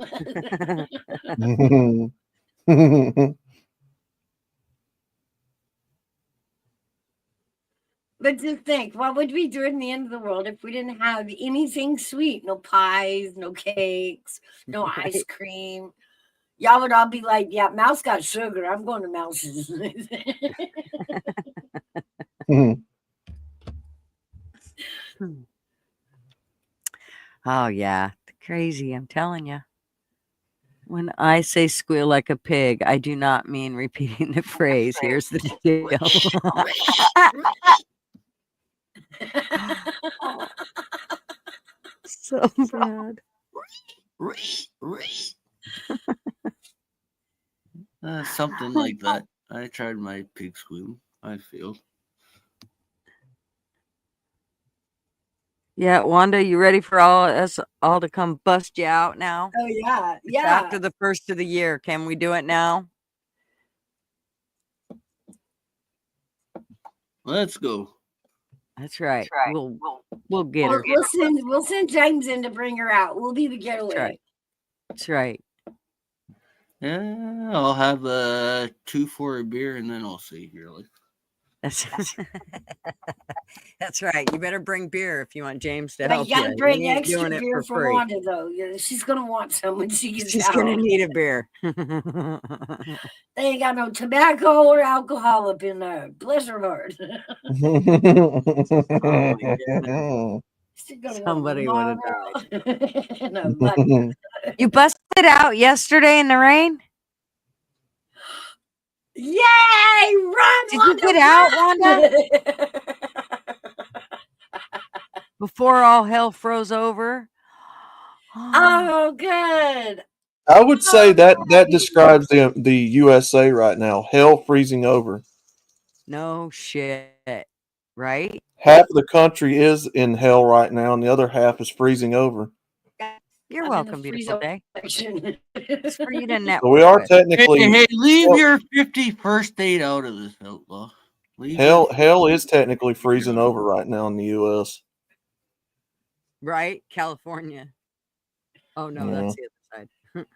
But just think, what would we do in the end of the world if we didn't have anything sweet? No pies, no cakes, no ice cream. Y'all would all be like, yeah, Mouse got sugar. I'm going to Mouse's. Oh yeah, crazy. I'm telling you. When I say squeal like a pig, I do not mean repeating the phrase. Here's the deal. So bad. Something like that. I tried my pig squeal. I failed. Yeah, Wanda, you ready for us all to come bust you out now? Oh yeah, It's yeah. after the first of the year. Can we do it now? Let's go. That's right. We'll get her. We'll send James in to bring her out. We'll be the getaway. That's right. Yeah, I'll have 2 for a beer and then I'll save your life. That's right. You better bring beer if you want James to But help you gotta you. bring He ain't extra doing it beer for for free. Wanda, though. Yeah, she's gonna want some when she gets She's out. gonna need a beer. They ain't got no tobacco or alcohol up in there. Bless her heart. Somebody would have died. No, but You busted out yesterday in the rain? yay! Run! Did Wanda, you get out, run! Wanda? Before all hell froze over? Oh, good. I would say that describes the USA right now. Hell freezing over. No shit. Right? Half of the country is in hell right now, and the other half is freezing over. You're I'm welcome, in the beautiful day. section. It's for you to network. So we are with. technically Hey, leave your 51st date out of this outlaw. hell is technically freezing over right now in the US. Right? California. Oh no, that's the other side.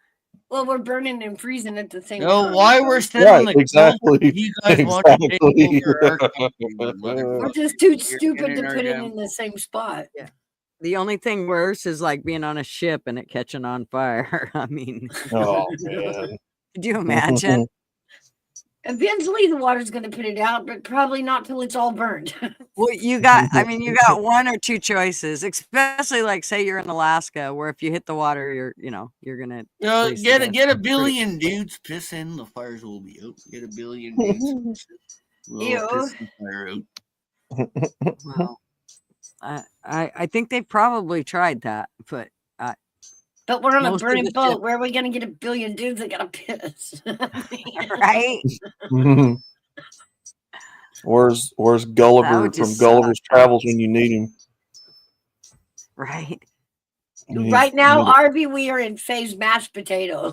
Well, we're burning and freezing at the same No, time. why we're sitting Right, in the exactly. You guys want to take Exactly. over our country, We're just too You're stupid getting to our put it damn- in the same spot. Yeah. The only thing worse is like being on a ship and it catching on fire. I mean, Oh man. could you imagine? Eventually, the water's going to put it out, but probably not till it's all burned. Well, you got one or two choices, especially like say you're in Alaska, where if you hit the water, you're gonna freeze to death. Get a billion dudes piss in, the fires will be out. Get a billion dudes. We'll piss the fire out. Well, I think they probably tried that, but But we're on a most of burning the boat. ship- Where are we going to get a billion dudes that got to piss? right? Where's That Gulliver would from just suck. Gulliver's Travels when you need him? Right. Right now, Arby, we are in phase mashed potato.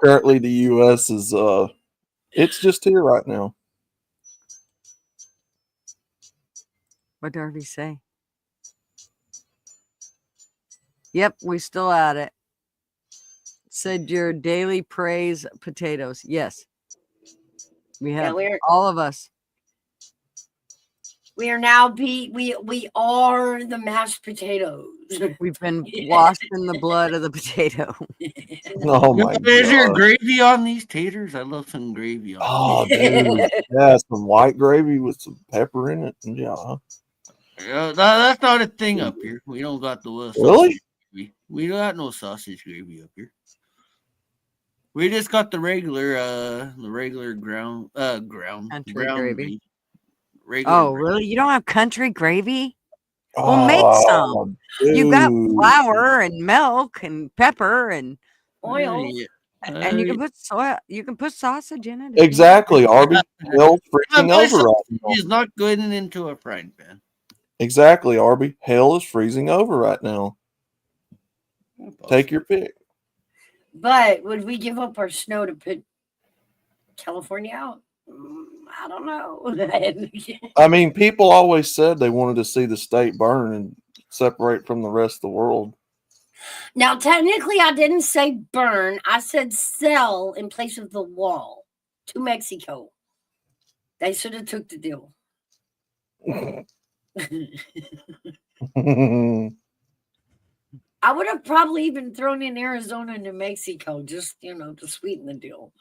Currently, the U.S. is it's just here right now. What did Darby say? Yep, we still at it. Said your daily praise potatoes. Yes. We have all of us. We are now we are the mashed potatoes. We've been washed in the blood of the potato. Oh my Is there god! gravy on these taters? I love some gravy on. Oh, dude, yeah, some white gravy with some pepper in it. Yeah. That's not a thing up here. We don't got the Really? gravy. We don't got no sausage gravy up here. We just got the regular ground Country ground gravy. regular Oh, gravy. really? You don't have country gravy? Well, make some. You got flour and milk and pepper and oil. And you can put soy. You can put sausage in it. Exactly, Arby. Hell freezing over right now. He's not going into a frying pan. Exactly, Arby. Hell is freezing over right now. Take your pick. But would we give up our snow to put California out? I don't know. I mean, people always said they wanted to see the state burn and separate from the rest of the world. Now, technically, I didn't say burn. I said sell in place of the wall to Mexico. They should have took the deal. I would have probably even thrown in Arizona and New Mexico, just, to sweeten the deal.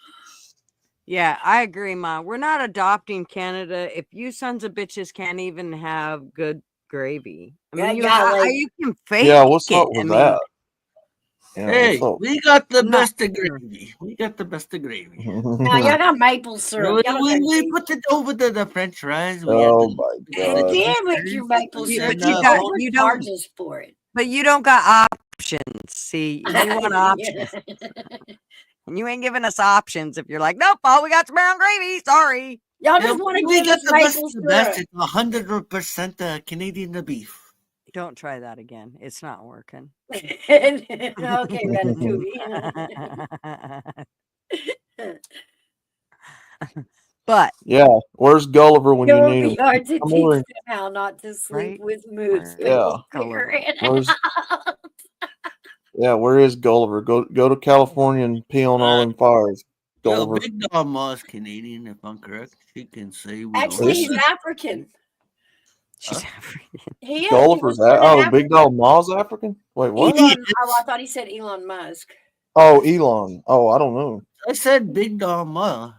Yeah, I agree, Ma. We're not adopting Canada if you sons of bitches can't even have good gravy. I mean, you can fake yeah, what's it. up with that? Yeah, hey, we got the best of gravy. We got the best of gravy. Now, y'all got maple syrup. We put it over the French fries. Oh my god! Damn it, your maple syrup. You don't charges for it. But you don't got options. See, you want options. And you ain't giving us options if you're like, nope, all we got is brown gravy. Sorry. Y'all just want to give us maple syrup. It's 100% Canadian beef. Don't try that again. It's not working. Okay, Ratatouille. But yeah, where's Gulliver when you need him? It would be hard to teach them how not to sleep with moose. Yeah. Where is Gulliver? Go to California and pee on all them fires. Gulliver. Big Dog Ma's Canadian, if I'm correct. She can say we Actually, he's African. She's African. He is. Gulliver's Big Dog Ma's African? Wait, what? I thought he said Elon Musk. Oh, Elon. Oh, I don't know. I said Big Dog Ma.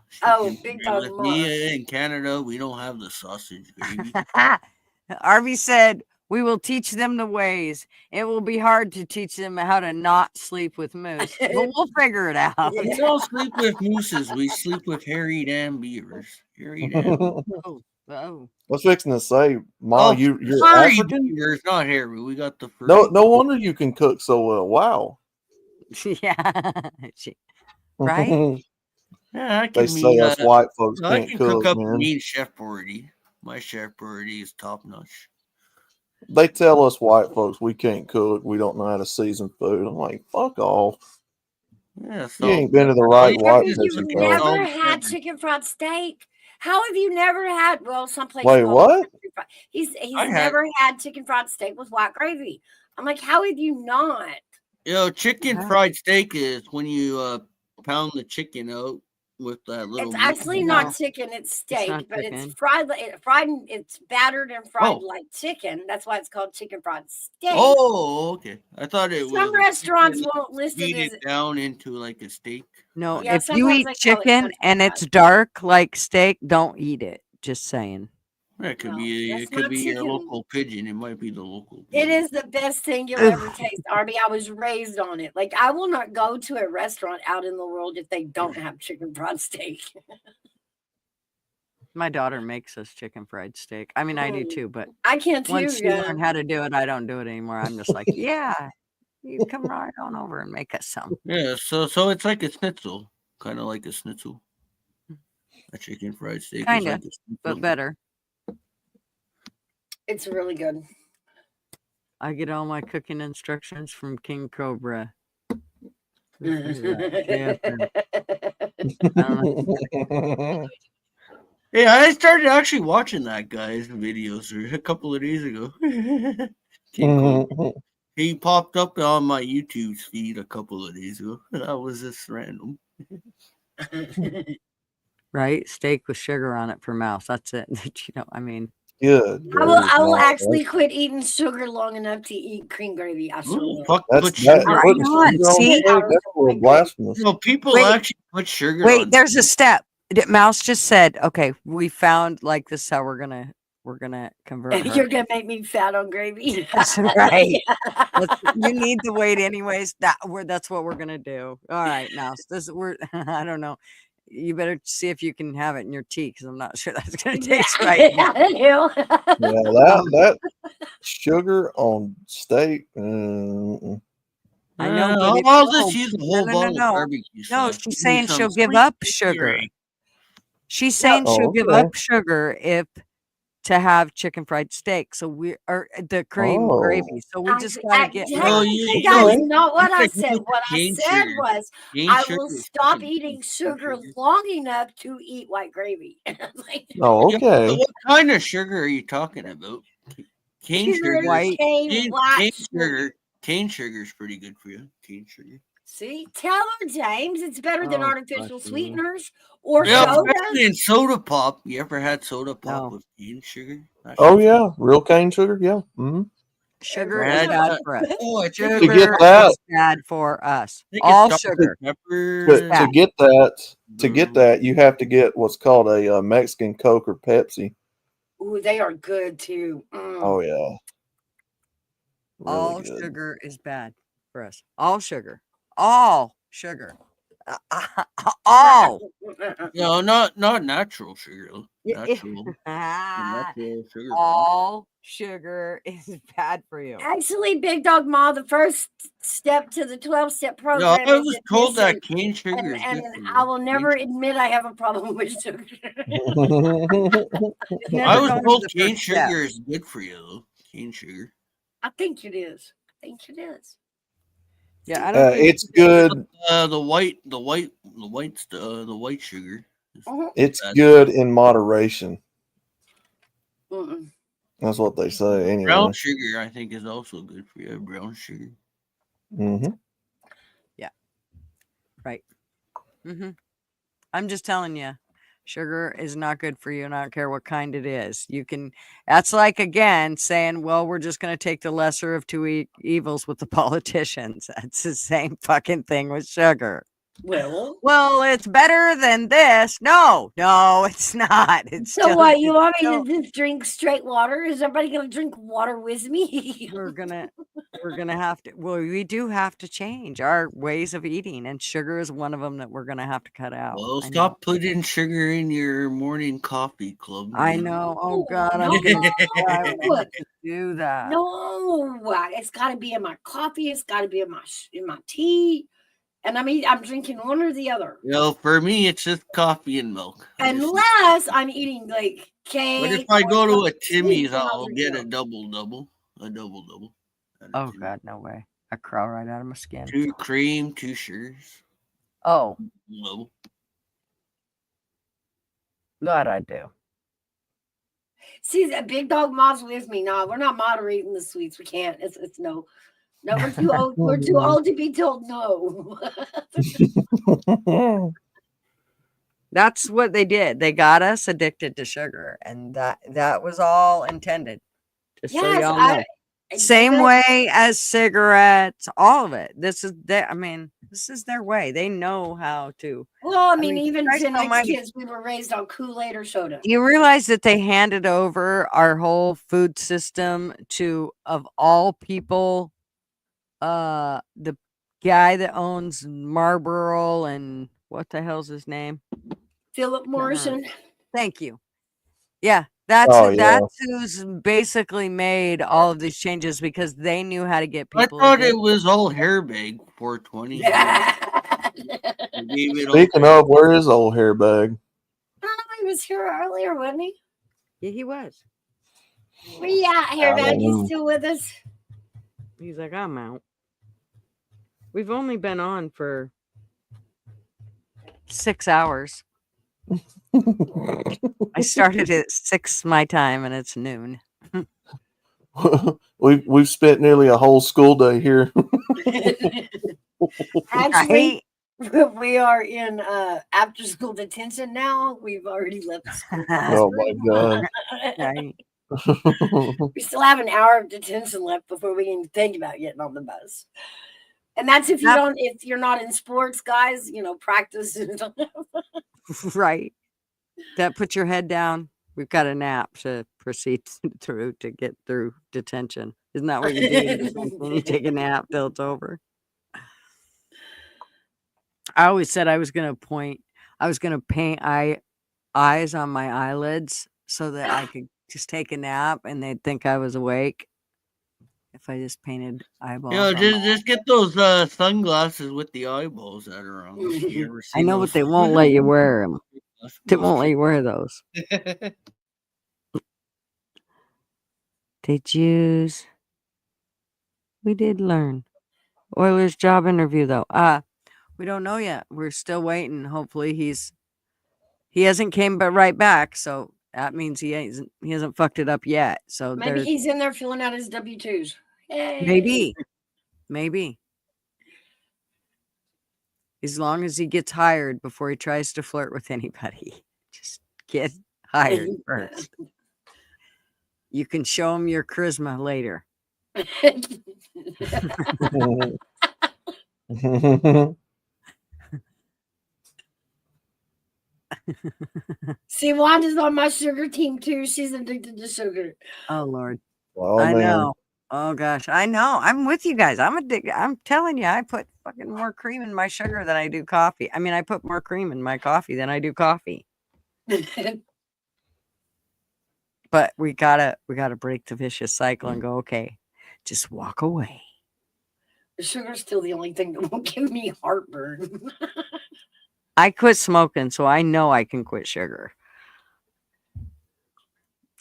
Big Dog Ma. In Canada, we don't have the sausage gravy. Arby said, we will teach them the ways. It will be hard to teach them how to not sleep with moose. But we'll figure it out. We don't sleep with mooses. We sleep with hairy damn beavers. Hairy damn. Oh. I was fixing to say, Ma, you're African? Beavers, not hairy. We got the furry. No wonder you can cook so well. Wow. Yeah. Right? Yeah, I can they say us white folks can't cook up man. mean chef party. My chef party is top notch. They tell us white folks we can't cook. We don't know how to season food. I'm like, fuck off. Yeah, you ain't been to the right white place. You've never had chicken fried steak. How have you never had? Well, someplace. Wait, what? He's never had chicken fried steak with white gravy. I'm like, how have you not? Chicken fried steak is when you pound the chicken out with that little. It's actually not chicken; it's steak, but it's fried. It's battered and fried like chicken. That's why it's called chicken fried steak. Oh, okay. I thought it was. Some restaurants won't list it as down into like a steak. No, if you eat chicken and it's dark like steak, don't eat it. Just saying. It could be. It could be your local pigeon. It might be the local. It is the best thing you'll ever taste, Arby. I was raised on it. Like, I will not go to a restaurant out in the world if they don't have chicken fried steak. My daughter makes us chicken fried steak. I mean, I do too, but I can't too. Once she learned how to do it, I don't do it anymore. I'm just like, yeah, you come right on over and make us some. Yeah, so it's like a schnitzel, kind of like a schnitzel. A chicken fried steak. Kinda, is like a but better. It's really good. I get all my cooking instructions from King Cobra. KFM. Yeah, I started actually watching that guy's videos a couple of days ago. King Cobra. He popped up on my YouTube feed a couple of days ago. That was just random. Right? Steak with sugar on it for mouse. That's it. You know, I mean, Good. I will actually quit eating sugar long enough to eat cream gravy. I sure will. Fuck, That's put that. sugar Putting on. sugar on See? steak, that's a little blasphemous. No, people Wait. actually put sugar on. wait, there's a step. Mouse just said, okay, we found like this is how we're gonna convert her. You're gonna make me fat on gravy. That's right. You need the weight anyways. That's what we're gonna do. All right, Mouse. I don't know. You better see if you can have it in your tea because I'm not sure that's gonna taste right. Yeah, that sugar on steak. I know. I'll just use a whole bottle of No. barbecue No, sauce. she's Give me saying some she'll give sweet up baby sugar. Ray. She's saying she'll give okay. up sugar if to have chicken fried steak. So we are the cream gravy. So we just gotta get. That's not what I said. What I cane said sugar. was Cane I sugar will is stop fucking eating cane sugar sugar. long enough to eat white gravy. Like, Oh, Yeah, okay. but what kind of sugar are you talking about? Cane pure sugar. White. cane white sugar. Cane sugar is pretty good for you. Cane sugar. See, tell her, James, it's better than Oh, artificial fuck you. sweeteners or Yeah, soda. especially in soda pop. You ever had soda pop No. with cane sugar? That Oh shit's- yeah, real cane sugar. Yeah. Mm-hmm. Sugar I is had bad that- for us. Oh, I think To Sugar get that- is bad for us. I think it's All Dr. sugar. Pepper. To bad. get that, you have to get what's called a Mexican Coke or Pepsi. Ooh, they are good too. Oh yeah. Really All good. sugar is bad for us. All sugar. All sugar. All. No, not natural sugar. Though. Yeah, Natural sugar. All sugar is bad for you. Actually, Big Dog Ma, the first step to the 12-step No, program I is was told that admission, cane sugar is and good for you. I will never admit I have a problem with sugar. I was goes told the cane first step. sugar is good for you, though. Cane sugar. I think it is. I think it is. Yeah, I don't think It's good. The white sugar. It's That's good in moderation. Mm-mm. That's what they say. Anyway. Brown sugar, I think, is also good for you. Brown sugar. Mm-hmm. right. I'm just telling you, sugar is not good for you, and I don't care what kind it is. That's like, again, saying, well, we're just going to take the lesser of two evils with the politicians. That's the same fucking thing with sugar. Well, it's better than this. No, it's not. It's So what? You want me to just drink straight water? Is everybody gonna drink water with me? We're gonna have to. Well, we do have to change our ways of eating, and sugar is one of them that we're gonna have to cut out. Well, I know. stop putting sugar in your morning coffee club. I know. Oh God, I'm gonna try not to do that. No, it's got to be in my coffee. It's got to be in my tea. And I'm drinking one or the other. For me, it's just coffee and milk. Unless I'm eating like cake. But if I go to a Timmy's, sweet, I'll get a double. A double. Oh God, no way! I crawl right out of my skin. 2 cream, 2 sugars. Oh, No. that I do. See, that Big Dog Ma's with me. No, we're not moderating the sweets. We can't. It's no. No, we're too old. We're too old to be told no. That's what they did. They got us addicted to sugar, and that was all intended. Just so y'all know. Same way as cigarettes, all of it. This is their way. They know how to. Well, even Christ Gen X almighty. kids, we were raised on Kool-Aid or soda. You realize that they handed over our whole food system to, of all people, the guy that owns Marlboro and what the hell's his name? Philip Morrison. Thank you. Yeah, that's yeah. who's basically made all of these changes because they knew how to get people. I thought it was all hairbag 420. Speaking of, where is old hairbag? was here earlier, wasn't he? Yeah, he was. Were you out here, I Doug? don't You know. still with us? He's like, I'm out. We've only been on for 6 hours. I started at 6 my time, and it's noon. We've spent nearly a whole school day here. Actually, we are in after school detention now. We've already left the school. Oh my god. Right. We still have an hour of detention left before we can think about getting on the bus. And that's if you're not in sports, guys, practice. Right. That put your head down. We've got a nap to proceed through to get through detention. Isn't that what you do? You take a nap till it's over. I always said I was going to paint eyes on my eyelids so that I could just take a nap and they'd think I was awake. If I just painted eyeballs. Yeah, just get those sunglasses with the eyeballs that are on. You ever I seen know, those? but they won't let you wear them. They won't let you wear those. Did use? We did learn. Oilers job interview though. We don't know yet. We're still waiting. Hopefully he hasn't came but right back. So that means he hasn't fucked it up yet. So Maybe he's in there filling out his W-2s. Maybe. As long as he gets hired before he tries to flirt with anybody. Just get hired first. You can show him your charisma later. See, Wanda's on my sugar team too. She's addicted to sugar. Oh Lord. Oh, I man. know. Oh gosh. I know. I'm with you guys. I'm addicted. I'm telling you, I put fucking more cream in my sugar than I do coffee. I mean, I put more cream in my coffee than I do coffee. But we gotta break the vicious cycle and go, okay, just walk away. The sugar's still the only thing that won't give me heartburn. I quit smoking, so I know I can quit sugar.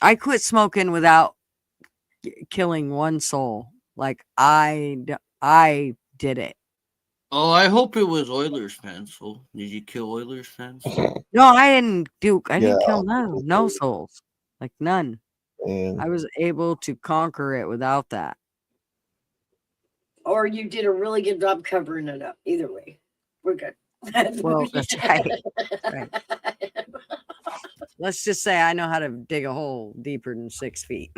I quit smoking without killing one soul. Like I did it. Oh, I hope it was Oilers fans. So did you kill Oilers fans? No, I didn't kill Yeah. no souls. Like none. And I was able to conquer it without that. Or you did a really good job covering it up. Either way, we're good. Well, that's right. Right. Let's just say I know how to dig a hole deeper than 6 feet.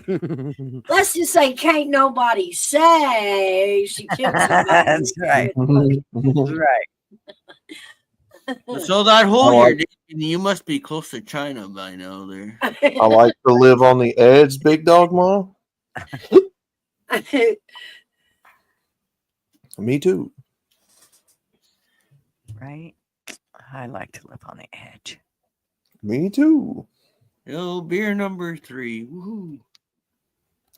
Let's just say can't nobody say she killed somebody. That's right. That's right. So that hole I you're like- digging, you must be close to China by now. There. I like to live on the edge, Big Dog Mom. Me too. Right? I like to live on the edge. Me too. Yo, beer number 3. Woohoo!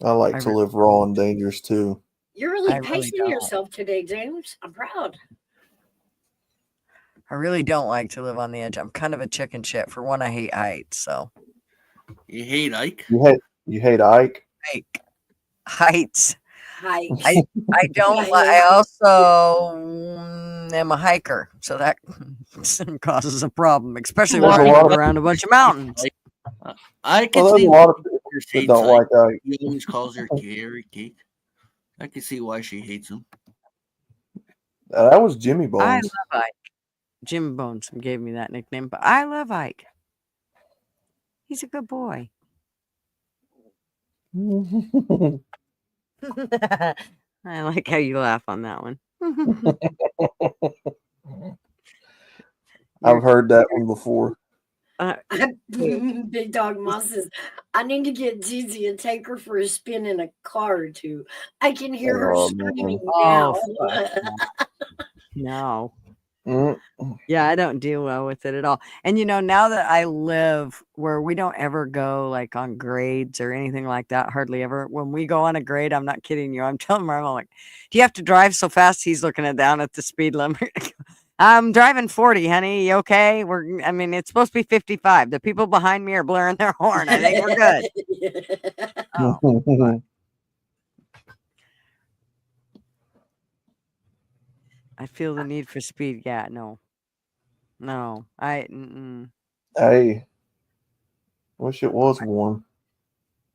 I like I to re- live raw and dangerous too. You're really I really pacing don't. yourself today, James. I'm proud. I really don't like to live on the edge. I'm kind of a chicken shit. For one, I hate heights. So You hate Ike? You hate Ike? heights. Hi. I don't. I also am a hiker, so that causes a problem, especially when There's I a lot walk of- around a bunch of mountains. I can Well, there's see a lot of why people Peter that hates don't Ike. like Ike. He always calls her Carrot Cake. I can see why she hates him. That was Jimmy I Bones. love Ike. Jim Bones gave me that nickname, but I love Ike. He's a good boy. I like how you laugh on that one. I've heard that one before. Big Dog Moss says, I need to get Gigi and take her for a spin in a car or two. I can hear her Oh, screaming Oh, now. No. Mm. Yeah, I don't deal well with it at all. And now that I live where we don't ever go like on grades or anything like that, hardly ever. When we go on a grade, I'm not kidding you. I'm telling my mom, like, do you have to drive so fast? He's looking down at the speed limit. I'm driving 40, honey. You okay? I mean, it's supposed to be 55. The people behind me are blaring their horn. I think we're good. Oh, fuck. I feel the need for speed. Yeah, no. Hey, wish it was warm.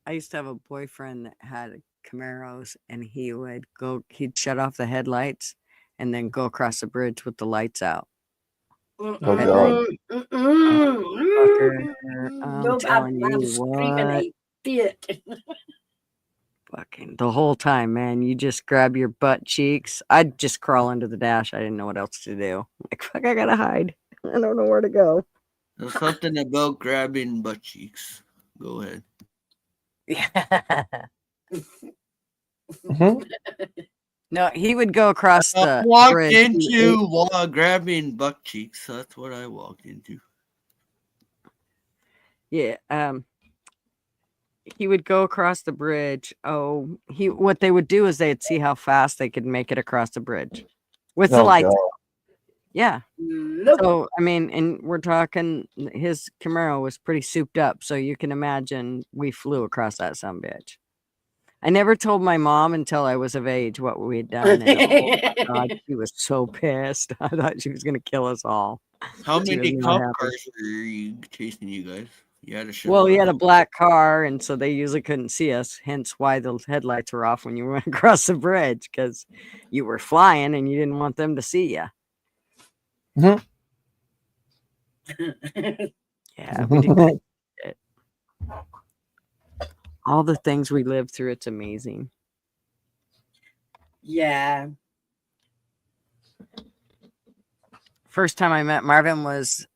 I used to have a boyfriend that had Camaros, and he'd shut off the headlights and then go across the bridge with the lights out. Oh God. Fucker, I'm Nope, telling I'm you screaming what. a fit. Fucking the whole time, man. You just grab your butt cheeks. I'd just crawl into the dash. I didn't know what else to do. Like, fuck, I gotta hide. I don't know where to go. There's something about grabbing butt cheeks. Go ahead. Yeah. Mhm. No, he would go across the Walked bridge. into while grabbing butt cheeks. That's what I walked into. Yeah. He would go across the bridge. What they would do is they'd see how fast they could make it across the bridge with the Oh lights. God. Yeah. Nope. So I mean, and we're talking his Camaro was pretty souped up, so you can imagine we flew across that sumbitch. I never told my mom until I was of age what we had done, and oh my God, she was so pissed. I thought she was gonna kill us all. How She many was not cop happy. cars were you chasing you guys? You had a Well, we Chevrolet. had a black car, and so they usually couldn't see us. Hence, why the headlights were off when you went across the bridge, because you were flying and you didn't want them to see you. Mhm. Yeah, we did good shit. All the things we lived through. It's amazing. Yeah. First time I met Marvin was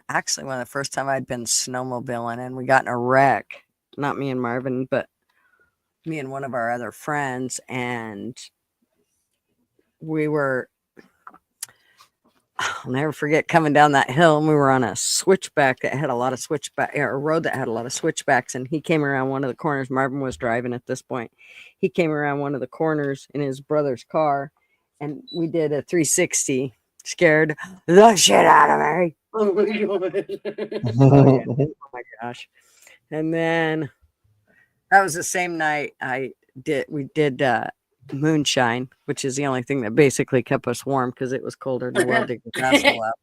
actually one of the first time I'd been snowmobiling, and we got in a wreck. Not me and Marvin, but me and one of our other friends, and we were. I'll never forget coming down that hill, and we were on a switchback that had a lot of a road that had a lot of switchbacks, and he came around one of the corners. Marvin was driving at this point. He came around one of the corners in his brother's car, and we did a 360. Scared the shit out of me. Oh my God. Oh, yeah. Oh my gosh. And then that was the same night we did moonshine, which is the only thing that basically kept us warm because it was colder than the well digger's asshole out.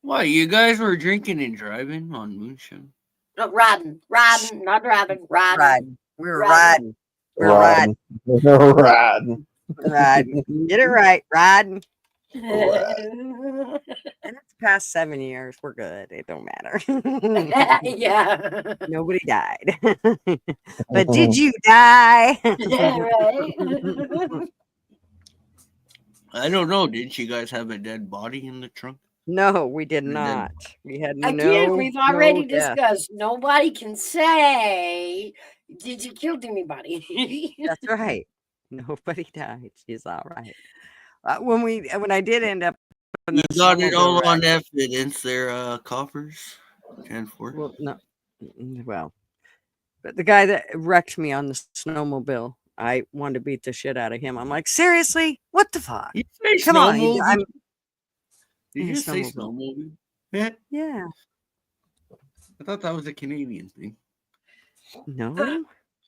What, you guys were drinking and driving on moonshine? No, riding, not driving, riding. We were riding. We were Riding. Riding. riding. Get it right, riding. Right. And it's past 7 years. We're good. It don't matter. Yeah. Nobody died. But did you die? Yeah, right. I don't know. Didn't you guys have a dead body in the trunk? No, we did And not. We had Again, we've already death. discussed. Nobody can say, "Did you kill anybody?" That's right. Nobody died. She's all right. When I did end up in You the got it all snowmobile on wreck, evidence there, coppers. 10-4. well, no, well, but the guy that wrecked me on the snowmobile, I wanted to beat the shit out of him. I'm like, seriously, what the fuck? You say Come on, snowmobile? Did Yeah, you say snowmobile. snowmobile? Yeah. Yeah, I thought that was a Canadian thing. no,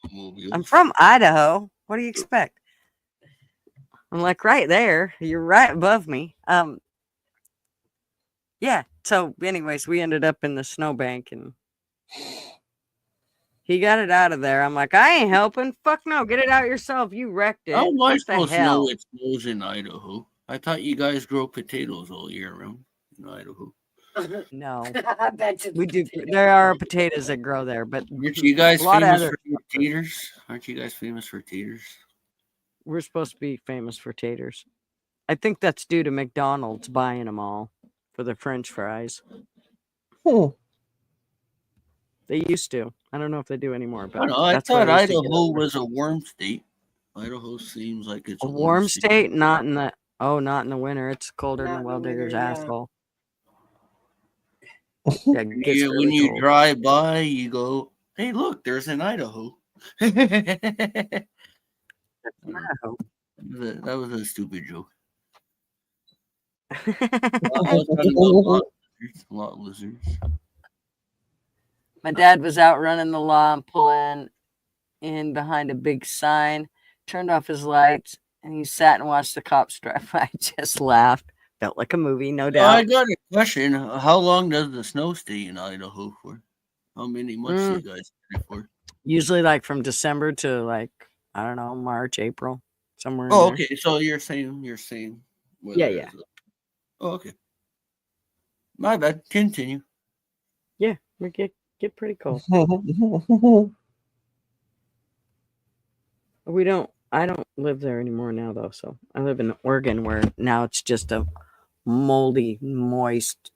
Snowmobile. I'm from Idaho. What do you expect? I'm like right there. You're right above me. Yeah. So, anyways, we ended up in the snowbank, and he got it out of there. I'm like, I ain't helping. Fuck no, get it out yourself. You wrecked it. How am I What the supposed to know hell? it snows in Idaho? I thought you guys grow potatoes all year round in Idaho. No, I bet you we do. There are potatoes that grow there, but Aren't you guys a lot of famous other. for your taters? Aren't you guys famous for taters? We're supposed to be famous for taters. I think that's due to McDonald's buying them all for the French fries. Hmm. They used to. I don't know if they do anymore, I but don't know. I that's where thought I used to get Idaho them. was a warm state. Idaho seems like it's A warm state, not in the winter. It's colder Not than in a the well digger's winter, yeah. asshole. Yeah, it gets When really you cold. drive by, you go, "Hey, look, there's an Idaho." That Idaho. was a stupid joke. I was talking about a lot of lizards. My dad was out running the lawn, pulling in behind a big sign, turned off his lights, and he sat and watched the cops drive by. I just laughed. Felt like a movie, no I doubt. got a question. How long does the snow stay in Idaho for? How many months do you guys get it for? Usually like from December to like, I don't know, March, April, somewhere in Oh, there. okay. So you're saying Yeah, yeah. Oh, okay. My bad. Continue. Yeah, we get pretty cold. I don't live there anymore now though, so I live in Oregon where now it's just a moldy, moist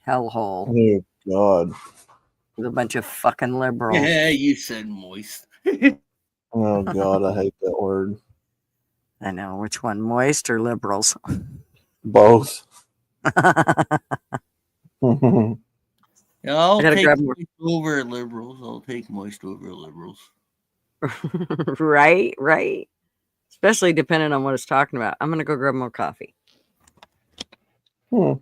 hellhole Oh God. with a bunch of fucking liberals. Yeah, you said moist. Oh God, I hate that word. I know which one, moist or liberals. Both. Yeah, I'll gotta take grab more. moist over liberals. I'll take moist over liberals. Right. Especially depending on what it's talking about. I'm gonna go grab more coffee. Okay.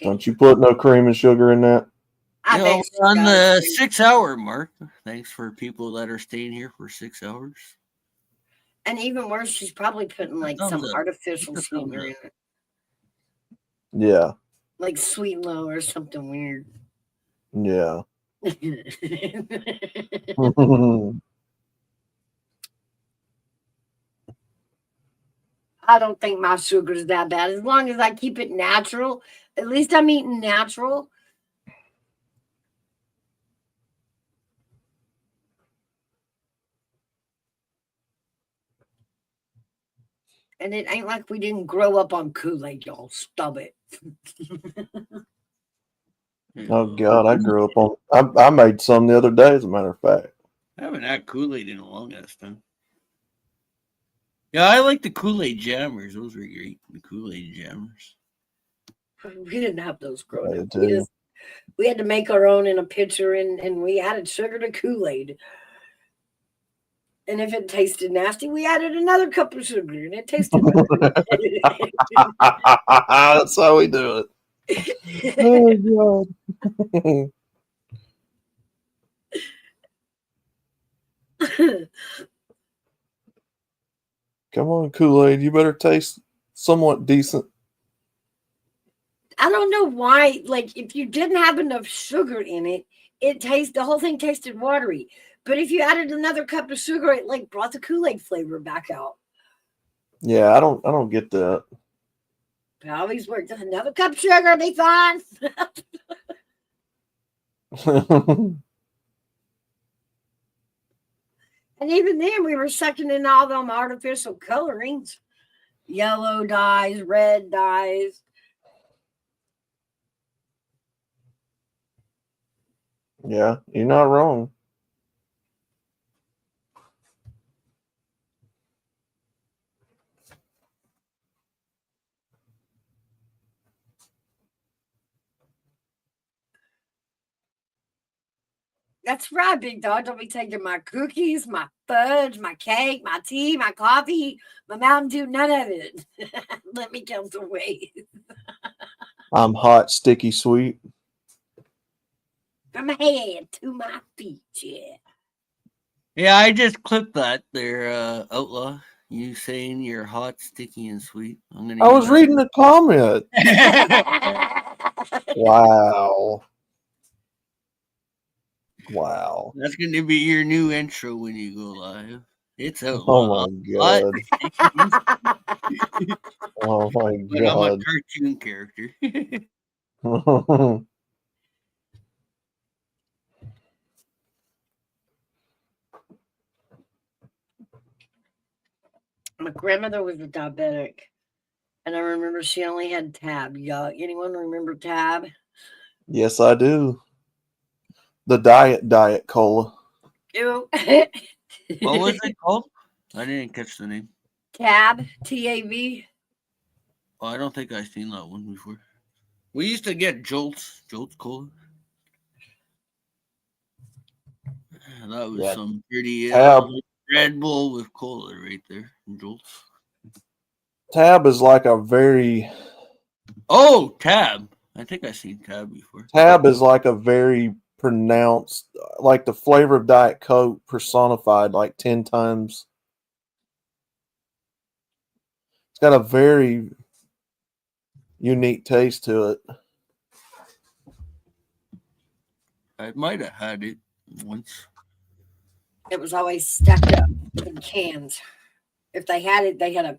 Don't you put no cream and sugar in that? I Yeah, bet we're on she the does. 6-hour mark. Thanks for people that are staying here for 6 hours. And even worse, she's probably putting like Thumbs some up. artificial Thumbs sweetener up. in it, Yeah. like sweet and low or something weird. Yeah. I don't think my sugar is that bad. As long as I keep it natural, at least I'm eating natural. And it ain't like we didn't grow up on Kool-Aid, y'all. Stub it. Oh God, I grew up on. I made some the other day, as a matter of fact. I haven't had Kool-Aid in a long ass time. Yeah, I like the Kool-Aid jammers. Those were great. The Kool-Aid jammers. We didn't have those growing I up. do. We had to make our own in a pitcher, and we added sugar to Kool-Aid. And if it tasted nasty, we added another cup of sugar, and it tasted better. That's how we do it. Oh God. Come on, Kool-Aid. You better taste somewhat decent. I don't know why. Like, if you didn't have enough sugar in it, the whole thing tasted watery. But if you added another cup of sugar, it like brought the Kool-Aid flavor back out. Yeah, I don't get that. It always worked. Another cup of sugar, be fine. And even then, we were sucking in all them artificial colorings, yellow dyes, red dyes. Yeah, you're not wrong. That's right, big dog. Don't be taking my cookies, my fudge, my cake, my tea, my coffee, my Mountain Dew, none of it. Let me count the ways. I'm hot, sticky, sweet. From my head to my feet, yeah. Yeah, I just clipped that there, Outlaw. You saying you're hot, sticky, and sweet. I'm gonna. I was reading the comment. Wow. Wow. That's going to be your new intro when you go live. It's Oh Outlaw. my God. Oh my But I'm a God. cartoon character. My grandmother was a diabetic, and I remember she only had Tab. Anyone remember Tab? Yes, I do. The diet cola. Ew. What was it called? I didn't catch the name. Tab, TAB. Oh, I don't think I've seen that one before. We used to get Jolts cola. That was Yeah. some pretty Tab. Red Bull with cola right there. Jolts. Tab is like a very Oh, Tab. I think I've seen Tab before. Tab is like a very pronounced, like the flavor of Diet Coke personified like 10 times. It's got a very unique taste to it. I might have had it once. It was always stacked up in cans. If they had it, they had a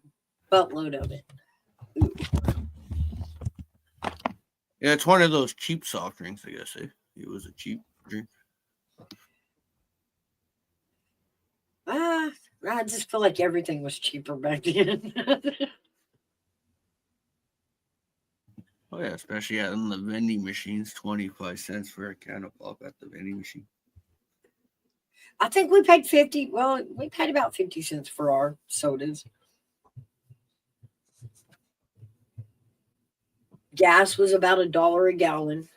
buttload of it. Yeah, it's one of those cheap soft drinks, I guess. It was a cheap drink. I just feel like everything was cheaper back then. Oh, yeah, especially on the vending machines, 25 cents for a can of pop at the vending machine. I think we paid 50. Well, we paid about 50 cents for our sodas. Gas was about $1 a gallon.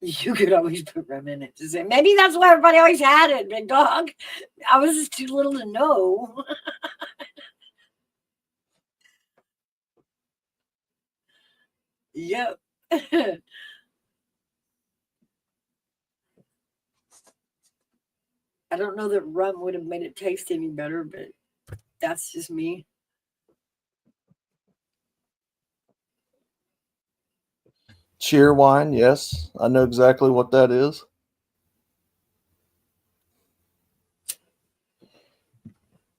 You could always put rum in it. Maybe that's why everybody always had it, big dog. I was just too little to know. Yep. I don't know that rum would have made it taste any better, but that's just me. Cheer wine, yes. I know exactly what that is.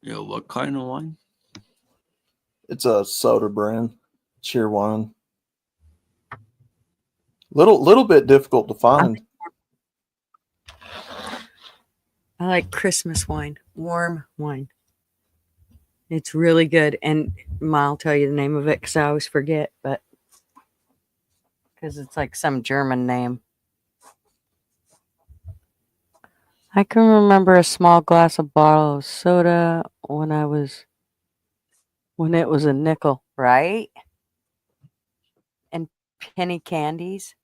Yeah, what kind of wine? It's a soda brand. Cheer wine. Little bit difficult to find. I like Christmas wine, warm wine. It's really good. And I'll tell you the name of it because I always forget, but because it's like some German name. I can remember a small glass of bottle of soda when it was a nickel, right? And penny candies.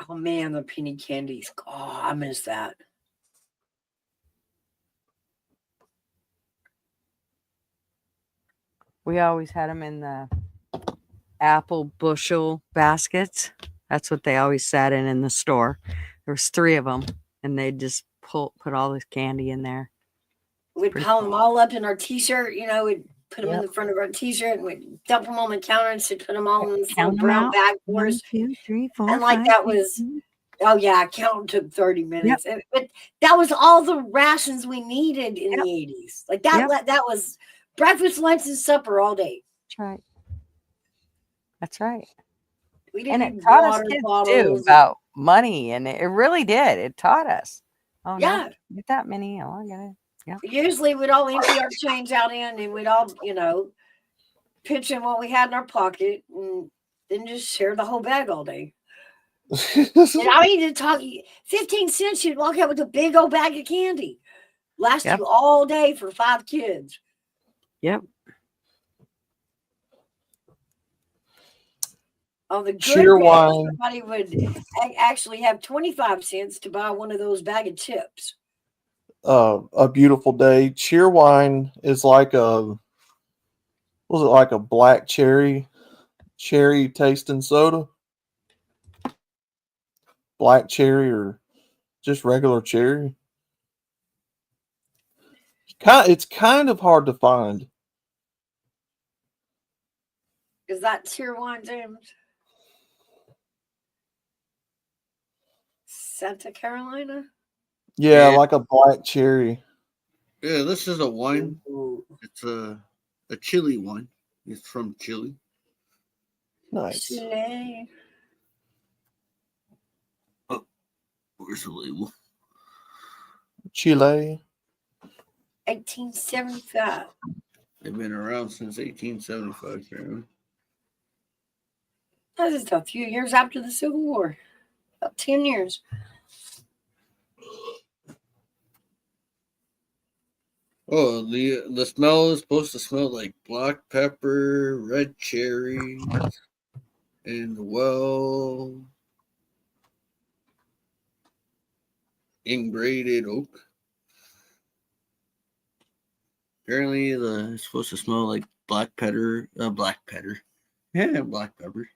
Oh man, the penny candies. Oh, I miss that. We always had them in the apple bushel baskets. That's what they always sat in the store. There was 3 of them, and they just put all this candy in there. We'd pile them all up in our T-shirt. We'd put them in the front of our T-shirt, and we'd dump them on the counter and put them all in this little brown bag for us. 1, 2, 3, 4, And like 5, that 6, was, 7. oh yeah, counting took 30 minutes. But that was all the rations we needed in the 80s. Like that, that was breakfast, lunch, and supper all day. That's right. That's right. We didn't and it need taught us water kids too bottles about money, and it really did. It taught us. Oh Yeah. no, get that many. Oh, I get it. Yeah. Usually we'd all empty our change out in, and we'd all, pitch in what we had in our pocket, and then just share the whole bag all day. And I need to talk 15 cents. You'd walk out with a big old bag of candy. Last you all day for 5 kids. Yep. On the good Cheer day, wine. somebody would actually have 25 cents to buy one of those bag of chips. A beautiful day. Cheer wine is like was it like a black cherry tasting soda? Black cherry or just regular cherry? It's kind of hard to find. Is that cheer wine, James? Santa Carolina? Yeah, like a black cherry. Yeah, this is a wine. Ooh. It's a Chile wine. It's from Chile. Nice. Chile. Oh, where's the label? Chile. 1875. They've been around since 1875, apparently. That is a few years after the Civil War. About 10 years. Oh, the smell is supposed to smell like black pepper, red cherry, and ingrated oak. Apparently, it's supposed to smell like black pepper. Yeah, black pepper.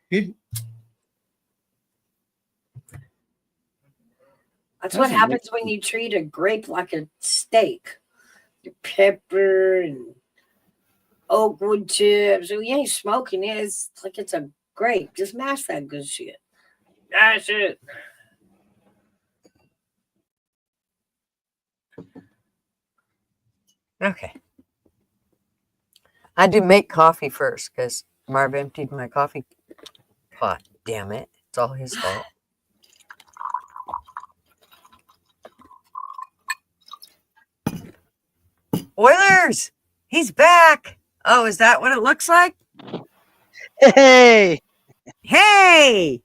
That's what happens when you treat a grape like a steak. The pepper and oak wood chips. So you ain't smoking it. It's like it's a grape. Just mash that good shit. Mash it. Okay. I do make coffee first because Marv emptied my coffee pot. Damn it. It's all his fault. Oilers! He's back! Oh, is that what it looks like? Hey! Hey!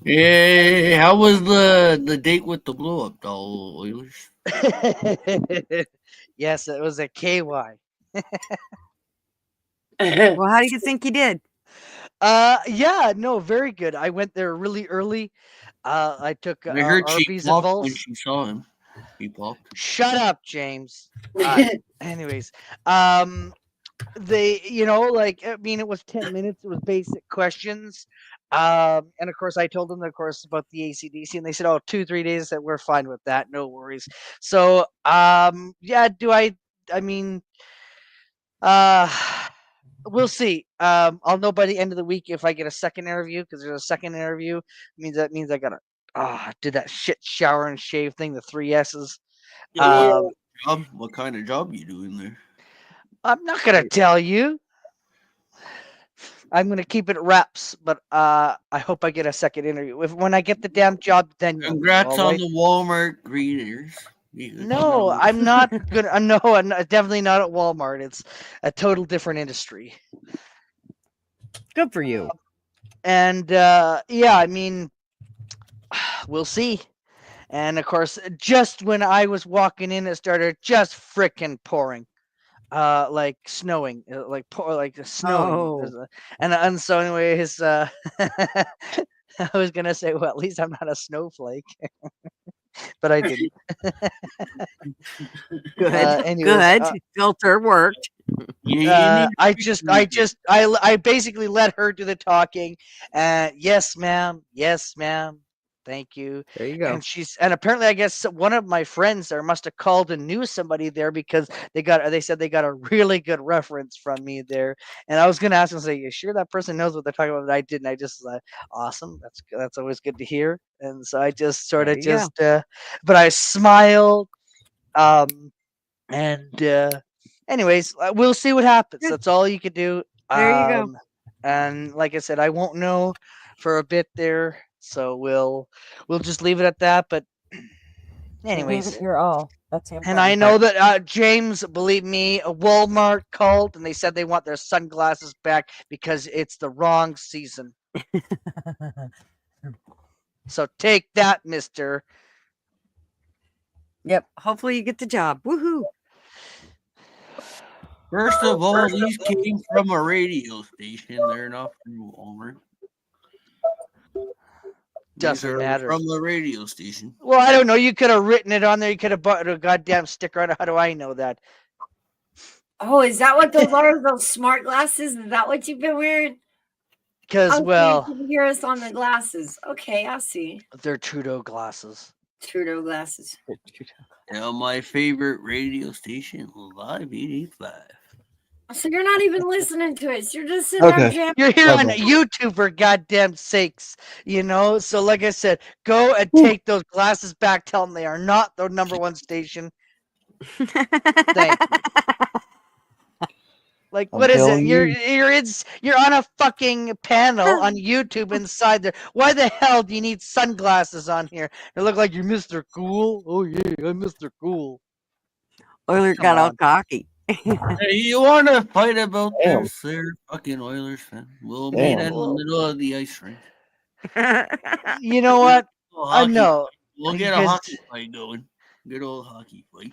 Hey, how was the date with the blow up doll, Oilers? Yes, it was a KY. Well, how do you think he did? Yeah, no, very good. I went there really early. I took I heard she Arby's and walked when Volts. she saw him. He walked. Shut up, James. Anyways, they, like, I mean, it was 10 minutes. It was basic questions. And of course, I told them, of course, about the ACDC, and they said, 2-3 days. That we're fine with that. No worries. So, yeah, I mean, we'll see. I'll know by the end of the week if I get a second interview, because there's a second interview. That means I gotta do that shit shower and shave thing, the 3 S's. What kind of job you doing there? I'm not gonna tell you. I'm gonna keep it wraps, but I hope I get a second interview. When I get the damn job, then you'll Congrats know, on right? the Walmart greeters. No, I'm not gonna. No, I'm definitely not at Walmart. It's a total different industry. Good for you. And yeah, I mean, we'll see. And of course, just when I was walking in, it started just freaking pouring, like snowing, like snowing. Oh. And so anyways, I was gonna say, well, at least I'm not a snowflake, but I didn't. Good. Anyways, Good. Filter worked. I basically let her do the talking. Yes, ma'am. Yes, ma'am. Thank you. There you go. And apparently, I guess one of my friends there must have called and knew somebody there, because they said they got a really good reference from me there. And I was gonna ask them, say, you sure that person knows what they're talking about? But I didn't. I just awesome. That's always good to hear. And so I just sort of but I smiled. Anyways, we'll see what happens. That's all you could do. There you go. And like I said, I won't know for a bit there, so we'll just leave it at that. But anyways, You're all. That's the and I know that James, believe me, Walmart called and they said they want their sunglasses back because it's the wrong season. So take that, mister. Yep. Hopefully you get the job. Woohoo. First of all, these came from a radio station. They're not from Walmart. Doesn't matter. From the radio station. Well, I don't know. You could have written it on there. You could have bought a goddamn sticker on it. How do I know that? Oh, is that what those are? Those smart glasses? Is that what you've been wearing? Because, well, you can hear us on the glasses. Okay, I see. They're Trudeau glasses. Trudeau glasses. My favorite radio station, Live 885. So you're not even listening to us. You're just sitting there jamming. You're here on YouTube, for goddamn sakes. So like I said, go and take those glasses back. Tell them they are not the #1 station. Thank you. Like, what is it? You're on a fucking panel on YouTube inside there. Why the hell do you need sunglasses on here? You look like you're Mr. Cool. Oh yeah, I'm Mr. Cool. Oilers got all cocky. Hey, you want to fight about this? They're fucking Oilers fan. We'll meet in the middle of the ice rink. You know what? I know. We'll get a hockey fight going. Good old hockey fight.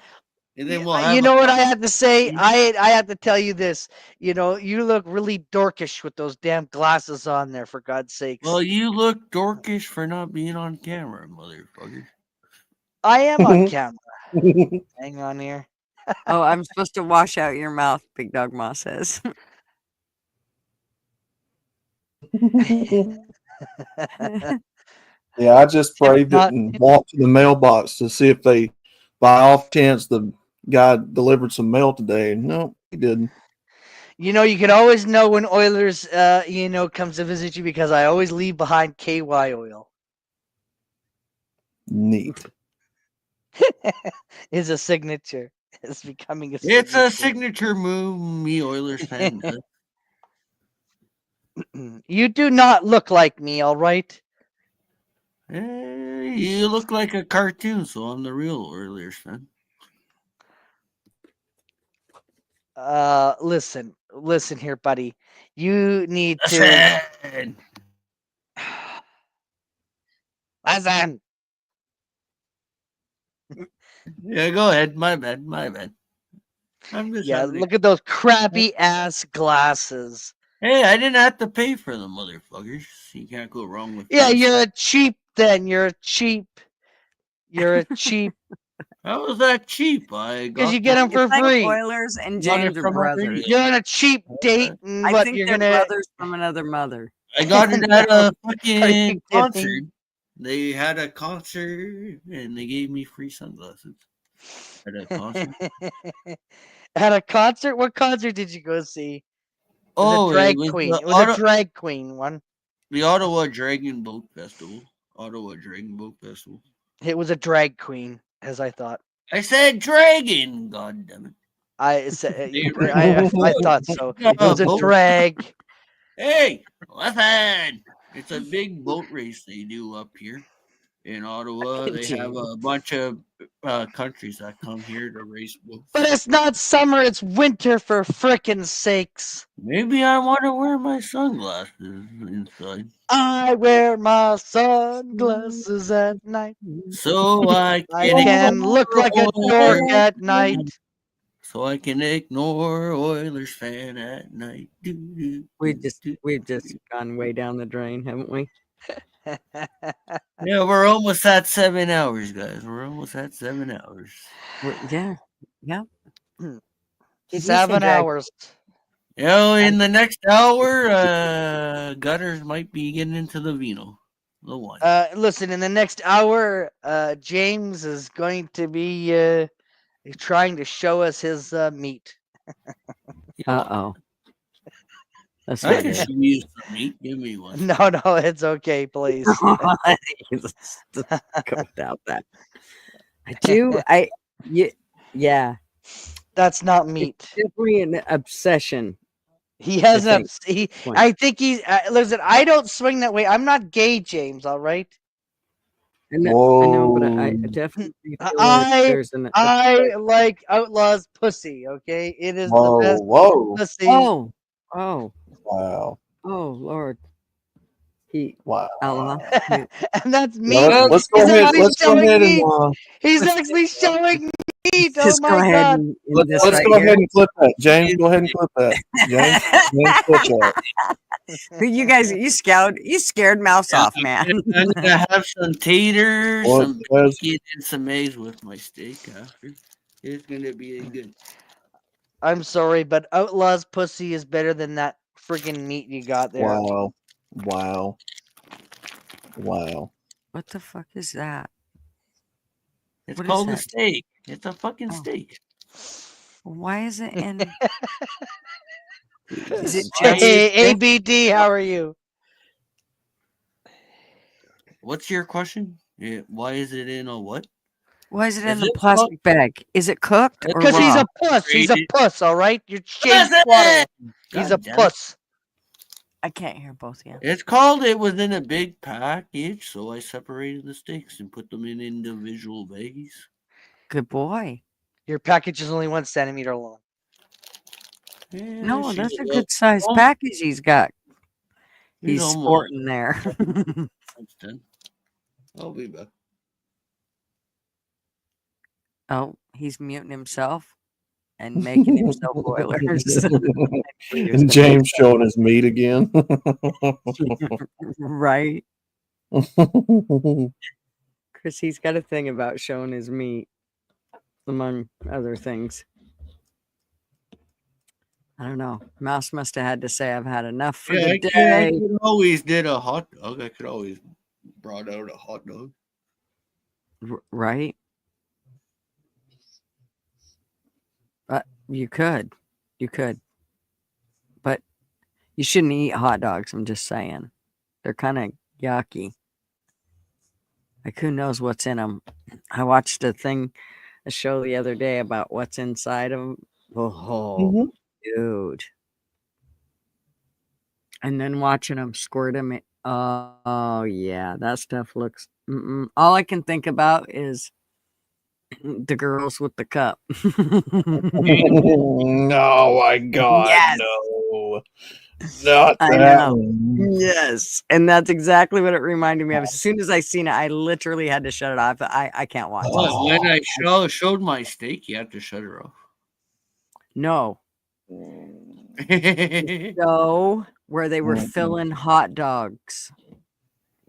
And then we'll have you know what I have to say? I have to tell you this. You look really dorkish with those damn glasses on there, for God's sakes. Well, you look dorkish for not being on camera, motherfucker. I am on camera. Hang on here. Oh, I'm supposed to wash out your mouth, Big Dog Ma says. Yeah, I just braved it not- and walked to the mailbox to see if they, by off chance, the guy delivered some mail today. No, he didn't. You know, you can always know when Oilers, comes to visit you because I always leave behind KY oil. Neat. Is a signature. It's becoming a It's a signature. signature move, me Oilers fan does. You do not look like me, all right? You look like a cartoon, so I'm the real Oilers fan. Listen here, buddy. You need to listen. Yeah, go ahead. My bad. I'm just Yeah, having look at those crappy ass glasses. Hey, I didn't have to pay for them, motherfuckers. You can't go wrong with Yeah, that. you're a cheap then. You're a cheap. You're a cheap. How was that cheap? I Because got you get them for It's like free. Oilers and Got it James are from a brothers. radio. You're on a cheap date, and I what think you're they're gonna? brothers from another mother. I got it at a Are fucking you kidding? concert. They had a concert and they gave me free sunglasses at a concert. At a concert? What concert did you go see? It was Oh, a drag it was queen. the It was a drag queen one. Ottawa Dragon Boat Festival. Ottawa Dragon Boat Festival. It was a drag queen, as I thought. I said dragon. God damn it! I said. They I thought so. It was a boat. drag. Hey, listen! It's a big boat race they do up here in Ottawa. They have a bunch of countries that come here to race boats. But it's not summer. It's winter, for frickin' sakes. Maybe I want to wear my sunglasses inside, I wear my sunglasses at night. so I I can can look like a dork at night. So I can ignore Oilers fan at night. We've just gone way down the drain, haven't we? Yeah, we're almost at 7 hours, guys. We're almost at 7 hours. Yeah. Did you say 7 drag- hours. You know, in the next hour, Gutter'S might be getting into the vino, the wine. Listen, in the next hour, James is going to be trying to show us his meat. Uh-oh. That's I not can good. show you some meat. Give me one. No, it's okay, please. Let's go without that. Yeah. That's not meat. Definitely an obsession. He has I an. think. I think he's. Listen, I don't swing that way. I'm not gay, James. All right. I know, but I Whoa. definitely feel like there's an. I like Outlaws pussy. Okay, it is the Whoa, best whoa. pussy. Oh, Wow. oh, Lord. Wow. Outlaw. And that's me. Well, let's go He's ahead. actually Let's go showing ahead and meat. He's actually showing meat. Oh Just go my ahead god. and let's right go here. ahead and clip that. James, go ahead and clip that. James clip that. You guys, you scared mouse off, man. I'm gonna have some taters, Well, some guys- bacon, and some eggs with my steak after. It's gonna be good. I'm sorry, but Outlaws pussy is better than that freaking meat you got there. Wow. Wow. Wow. What the fuck is that? It's What is called a that? steak. It's a fucking Oh. steak. Why is it in? Is it Hey, ABD, how are you? What's your question? Yeah, why is it in a what? Why is it in Is the it plastic bag? Is it cooked or Because he's raw? a puss. He's a puss, all right? You're James Listen! Water. He's a God damn it. puss. I can't hear both of you. It's called it was in a big package, so I separated the steaks and put them in individual baggies. Good boy. Your package is only 1 centimeter long. Yeah, No, she's that's a little- good sized Oh, package he's got. He's almost- sporting there. That's 10. I'll be back. Oh, he's muting himself and making himself Oilers. And James showing his meat again. Right. Chris, he's got a thing about showing his meat, among other things. I don't know. Mouse must have had to say, I've had enough for the I day. could always did a hot dog. I could always brought out a hot dog. Right? You could. You could. But you shouldn't eat hot dogs. I'm just saying. They're kind of yucky. Like, who knows what's in them? I watched a show the other day about what's inside of them. Oh, dude. And then watching them squirt them. Oh, yeah. That stuff looks. All I can think about is the girls with the cup. Oh my God, Yes. no. Not I that know. one. Yes. And that's exactly what it reminded me of. As soon as I seen it, I literally had to shut it off. I can't watch Well, when I showed my steak, you have to shut her off. No. No, where they were filling hot dogs.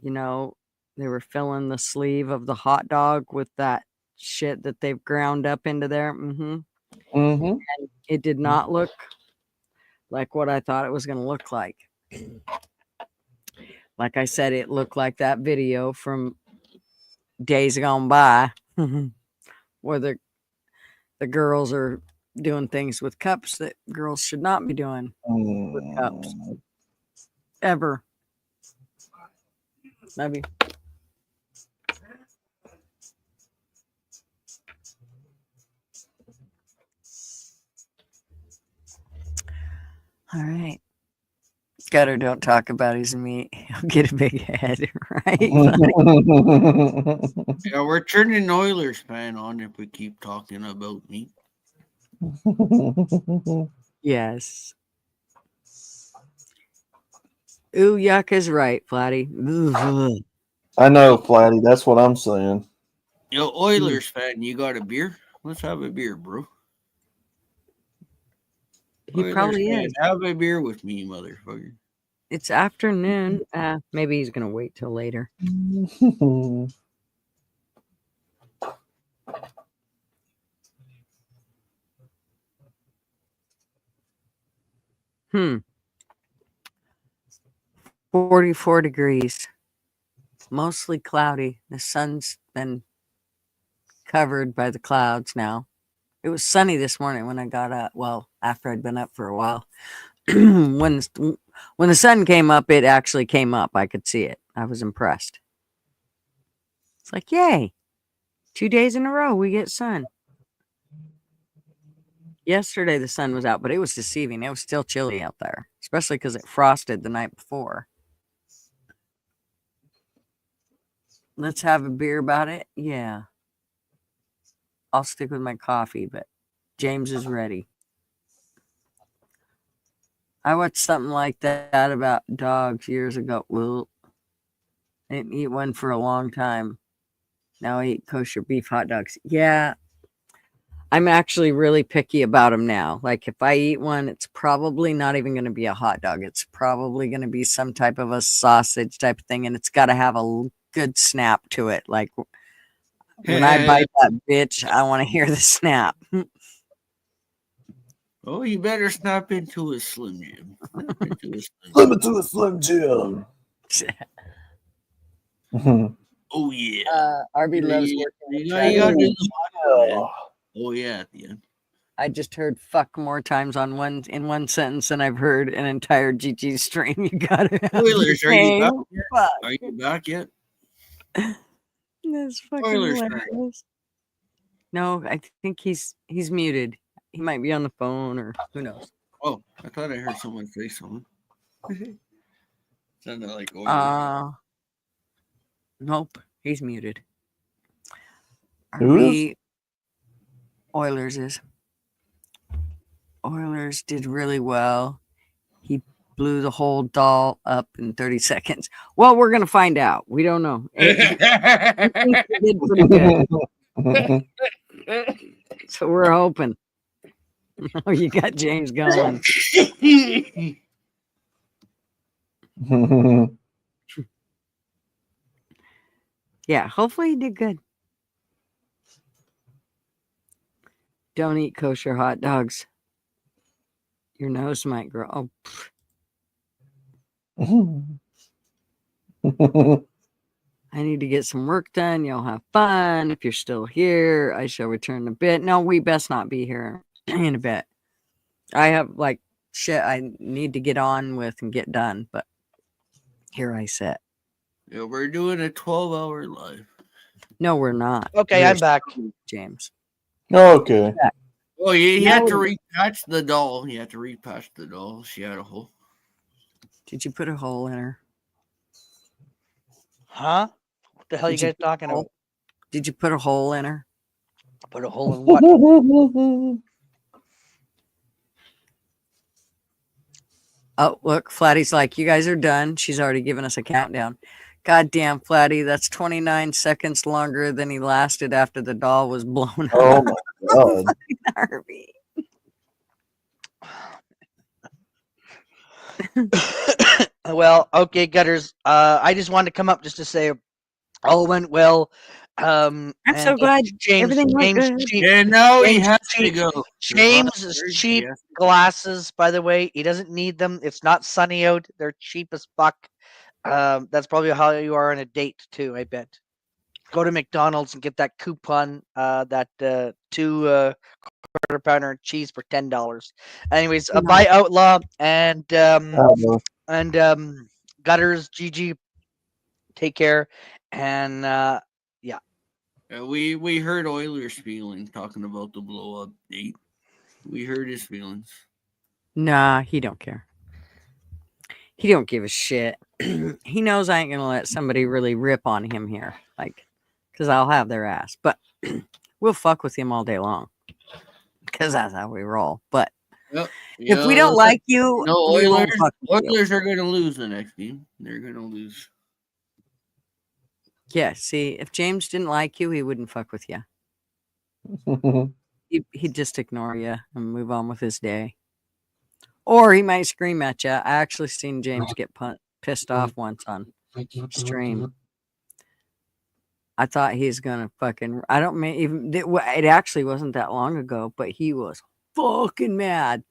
You know, they were filling the sleeve of the hot dog with that shit that they've ground up into there. And it did not look like what I thought it was going to look like. Like I said, it looked like that video from days gone by where the girls are doing things with cups that girls should not be doing with cups. Ever. Maybe. All right. Gutter, don't talk about his meat. He'll get a big head, right? Yeah, we're turning an Oilers fan on if we keep talking about meat. Yes. Ooh, yuck is right, Flatty. I know, Flatty. That's what I'm saying. Yo, Oilers fan, you got a beer? Let's have a beer, bro. He Oilers probably fan, is. have a beer with me, motherfucker. It's afternoon. Maybe he's gonna wait till later. 44 degrees. Mostly cloudy. The sun's been covered by the clouds now. It was sunny this morning when I got up. Well, after I'd been up for a while. when the sun came up, it actually came up. I could see it. I was impressed. It's like, yay. 2 days in a row, we get sun. Yesterday, the sun was out, but it was deceiving. It was still chilly out there, especially because it frosted the night before. Let's have a beer about it. Yeah. I'll stick with my coffee, but James is ready. I watched something like that about dogs years ago. Well, I didn't eat one for a long time. Now I eat kosher beef hot dogs. Yeah. I'm actually really picky about them now. Like, if I eat one, it's probably not even going to be a hot dog. It's probably going to be some type of a sausage type of thing, and it's got to have a good snap to it. Like, when I bite that bitch, I want to hear the snap. Oh, you better snap into a Slim Jim. Slip it to a Slim Jim. Oh, yeah. Arby loves working with You gotta do the Yeah. Oh, yeah, at the end. I just heard fuck more times in one sentence than I've heard an entire GG stream. You gotta have Oilers, are you back yet? fuck. Are you back yet? That's fucking Oilers, hilarious. No, I think he's muted. He might be on the phone, or who knows. Oh, I thought I heard someone say something. Sounded like Oilers. Nope, he's muted. Who is? Oilers is. Oilers did really well. He blew the whole doll up in 30 seconds. Well, we're going to find out. We don't know. He did pretty good. So we're hoping. Oh, you got James going. Yeah, hopefully he did good. Don't eat kosher hot dogs. Your nose might grow. Oh, I need to get some work done. Y'all have fun. If you're still here, I shall return in a bit. No, we best not be here in a bit. I have like shit I need to get on with and get done, but here I sit. Yeah, we're doing a 12-hour live. No, we're not. Okay, I'm back. James. Okay. Oh, you No, had to repatch the doll. You had to repatch the doll. She had a hole. did you put a hole in her? Huh? What the hell Did you you guys talking about? Did you put a hole in her? Put a hole in what? Oh, look, Flatty's like, you guys are done. She's already given us a countdown. God damn, Flatty, that's 29 seconds longer than he lasted after the doll was blown Oh up. my god. Harvey. Well, okay, Gutters. I just wanted to come up just to say all went well. I'm and so glad everything went good. Yeah, now he James has to cheap- go. James is cheap glasses, by the way. He doesn't need them. It's not sunny out. They're cheap as fuck. That's probably how you are on a date too, I bet. Go to McDonald's and get that coupon, that 2 quarter pounder and cheese for $10. Anyways, buy Outlaw and Gutters, GG. Take care, and yeah. We heard Euler's feeling talking about the blow up date. We heard his feelings. Nah, he don't care. He don't give a shit. He knows I ain't gonna let somebody really rip on him here, like, because I'll have their ass. But we'll fuck with him all day long, because that's how we roll. But if we don't like you, no, we won't fuck with you. Oilers are going to lose the next game. They're going to lose. Yeah, see, if James didn't like you, he wouldn't fuck with you. He'd just ignore you and move on with his day. Or he might scream at you. I actually seen James get pissed off once on stream. I thought he's gonna fucking. I don't mean even. It actually wasn't that long ago, but he was fucking mad,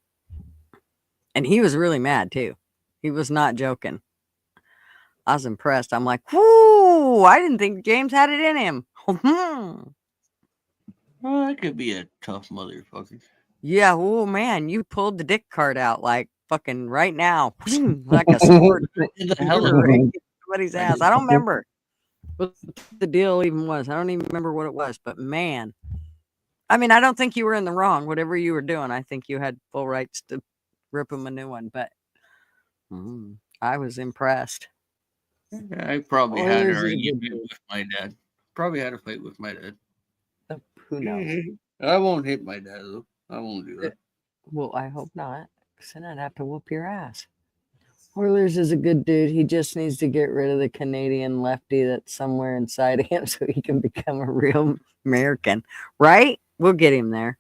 and he was really mad too. He was not joking. I was impressed. I'm like, whoo! I didn't think James had it in him. Well, that could be a tough motherfucker. Yeah, oh man, you pulled the dick card out like fucking right now, like a sword. Somebody's ass. I don't remember what the deal even was. I don't even remember what it was, but man, I mean, I don't think you were in the wrong. Whatever you were doing, I think you had full rights to rip him a new one. But I was impressed. I probably had an argument with my dad. Probably had a fight with my dad. Who knows? I won't hit my dad though. I won't do that. Well, I hope not. Because then I'd have to whoop your ass. Oilers is a good dude. He just needs to get rid of the Canadian lefty that's somewhere inside of him so he can become a real American. Right? We'll get him there.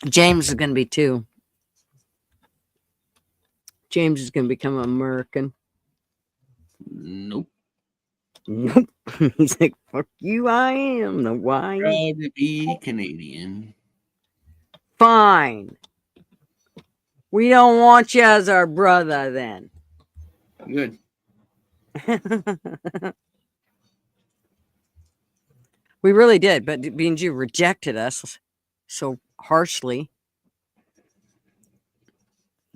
James is going to be too. James is going to become an American. Nope. Nope. He's like, fuck you, I am. No, why? Proud to be Canadian. Fine. We don't want you as our brother then. Good. We really did, but being you rejected us so harshly.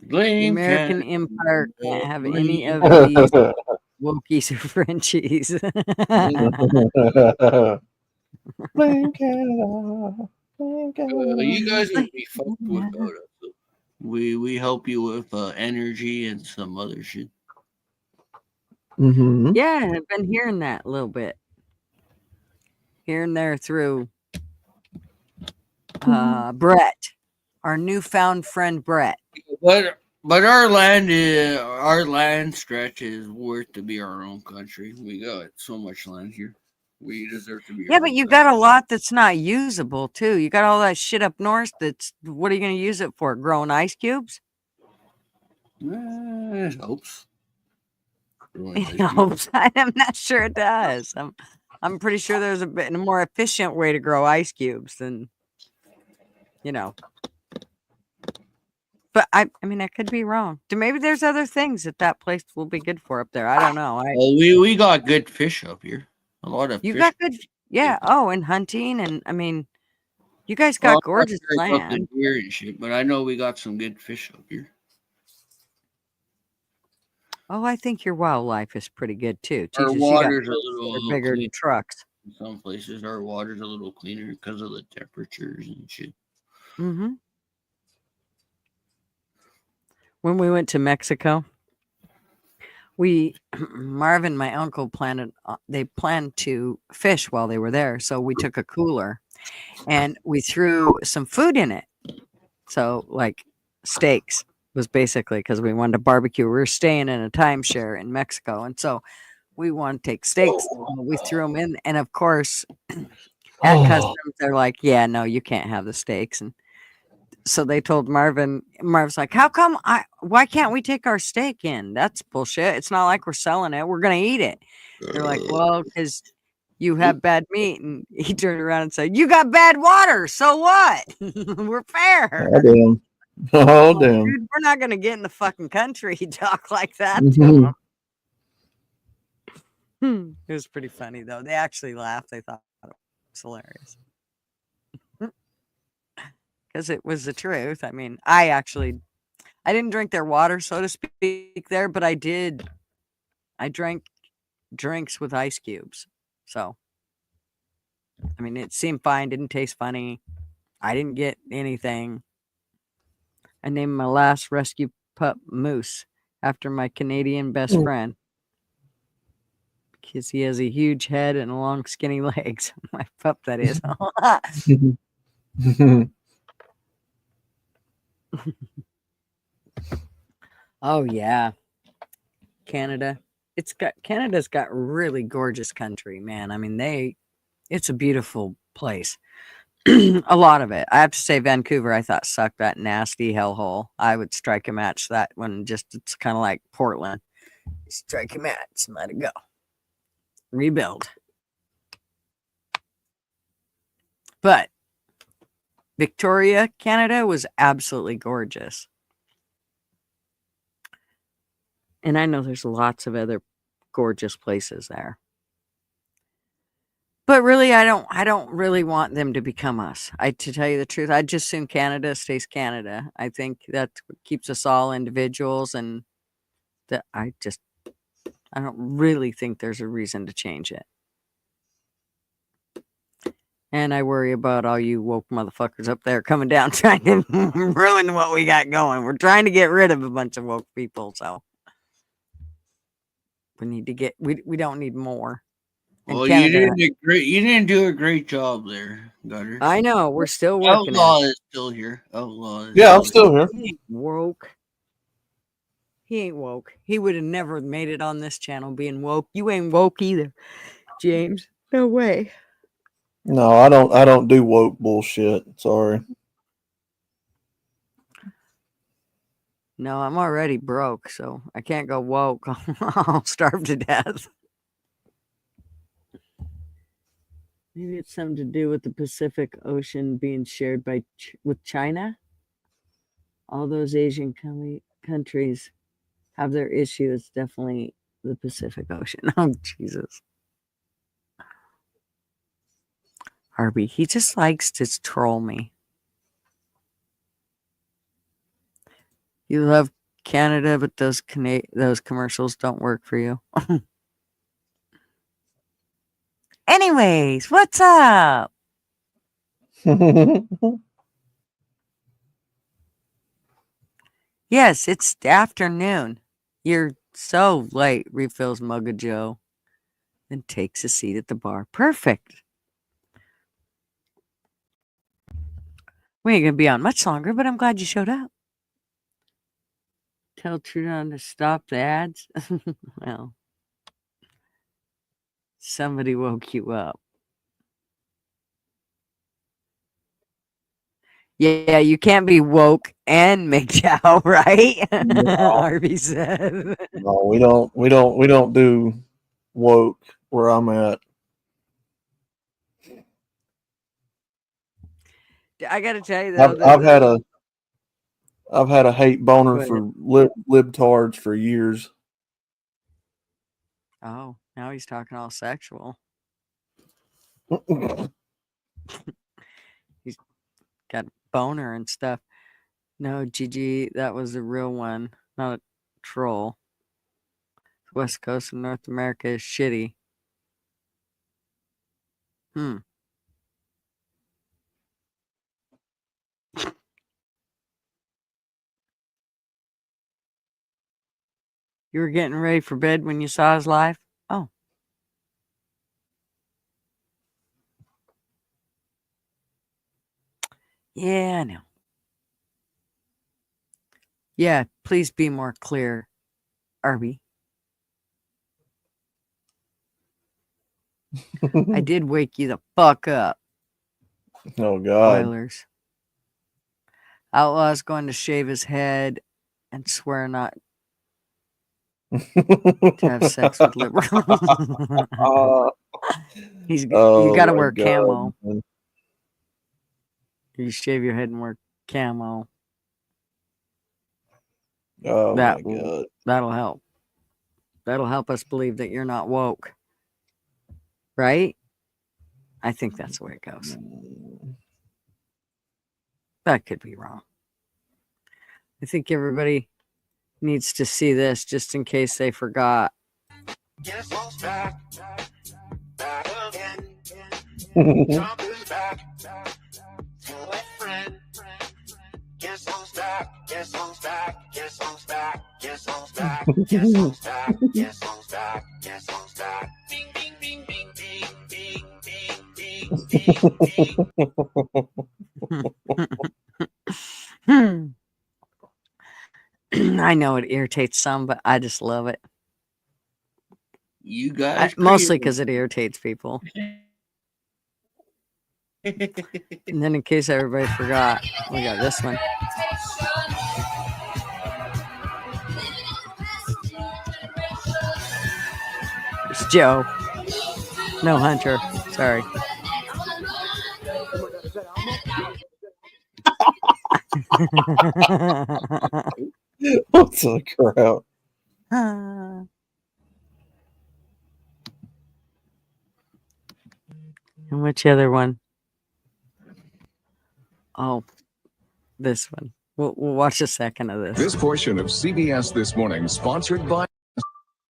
The American Empire can't have any of these Wokies or Frenchies. Blame Canada. Blame Canada. You guys would be fucked without us. We help you with energy and some other shit. Mm-hmm. Yeah, I've been hearing that a little bit. Here and there through Brett, our newfound friend Brett. But our land stretch is worth to be our own country. We got so much land here. We deserve to be. Yeah, but you got a lot that's not usable too. You got all that shit up north. That's what are you going to use it for? Growing ice cubes? It helps. ruins ice It cubes. helps. I'm not sure it does. I'm pretty sure there's a more efficient way to grow ice cubes than, you know. But I mean, I could be wrong. Maybe there's other things that place will be good for up there. I don't know. Well, we got good fish up here. A lot of You fish. got good, yeah. Oh, and hunting, and I mean, you guys Well, got I'm not gorgeous sure about the land. deer and shit, but I know we got some good fish up here. Oh, I think your wildlife is pretty good too. Our Jesus, you got water's a boats that are little bigger clean. than trucks. In some places, our water's a little cleaner because of the temperatures and shit. Mm-hmm. When we went to Mexico, Marvin, my uncle, they planned to fish while they were there. So we took a cooler and we threw some food in it. So like steaks was basically because we wanted to barbecue. We were staying in a timeshare in Mexico. And so we want to take steaks. We threw them in. And of course, at customs, they're like, yeah, no, you can't have the steaks. And so they told Marvin's like, why can't we take our steak in? That's bullshit. It's not like we're selling it. We're going to eat it. They're like, well, because you have bad meat. And he turned around and said, you got bad water. So what? We're fair. Oh, damn. Oh, Like, damn. dude, we're not going to get in the fucking country. Talk like that to Mhm. them. It was pretty funny, though. They actually laughed. They thought it was hilarious. Because it was the truth. I mean, I didn't drink their water, so to speak, there, but I drank drinks with ice cubes. So, I mean, it seemed fine, didn't taste funny. I didn't get anything. I named my last rescue pup Moose after my Canadian best friend because he has a huge head and long, skinny legs. My pup, that is. Oh, yeah. Canada's got really gorgeous country, man. I mean, it's a beautiful place. A lot of it. I have to say Vancouver, I thought sucked, that nasty hellhole. I would strike a match that one. It's kind of like Portland. Strike a match, let it go. Rebuild. But Victoria, Canada was absolutely gorgeous. And I know there's lots of other gorgeous places there. But really, I don't really want them to become us. To tell you the truth, I'd just assume Canada stays Canada. I think that keeps us all individuals, and that I don't really think there's a reason to change it. And I worry about all you woke motherfuckers up there coming down trying to ruin what we got going. We're trying to get rid of a bunch of woke people, so we need to get we don't need more. Well, you didn't do a great job there, Gutter. I know, we're still working Outlaw it. is still here. Outlaw is Yeah, I'm still here. He ain't woke. He ain't woke. He would have never made it on this channel being woke. You ain't woke either, James. No way. No, I don't do woke bullshit. Sorry. No, I'm already broke, so I can't go woke. I'll starve to death. Maybe it's something to do with the Pacific Ocean being shared with China. All those Asian countries have their issue. It's definitely the Pacific Ocean. Oh, Jesus. Harvey, he just likes to troll me. You love Canada, but those commercials don't work for you. Anyways, what's up? Yes, it's afternoon. You're so late, refills Mugga Joe, and takes a seat at the bar. Perfect. We ain't going to be on much longer, but I'm glad you showed up. Tell Trudon to stop the ads. Well, somebody woke you up. Yeah, you can't be woke and MGTOW, right? No, Harvey said. no, we don't do woke where I'm at. I got to tell you though, I've had a hate boner Go ahead. for libtards for years. Oh, now he's talking all sexual. He's got a boner and stuff. No, Gigi, that was a real one, not a troll. West Coast of North America is shitty. You were getting ready for bed when you saw his live? Oh. Yeah, I know. Yeah, please be more clear, Arby. I did wake you the fuck up. Oh God. Oilers. Outlaw's going to shave his head and swear not to have sex with liberals. You got to wear camo. Man. You shave your head and wear camo. Oh my God. That'll help. That'll help us believe that you're not woke. Right? I think that's the way it goes. That could be wrong. I think everybody needs to see this just in case they forgot. Guess who's back? Back again. Trump is back. Tell a friend. Guess who's back? Guess who's back? Guess who's back? Guess who's back? Guess who's back? Guess who's back? Guess who's back? Bing, bing, bing, bing, bing, bing, bing, bing, I know it irritates some, but I just love it. You guys, mostly because it irritates people. And then, in case everybody forgot, we got this one. It's Joe. No, Hunter. Sorry. What the crap? And which other one? Oh, this one. We'll watch a second of this. This portion of CBS This Morning sponsored by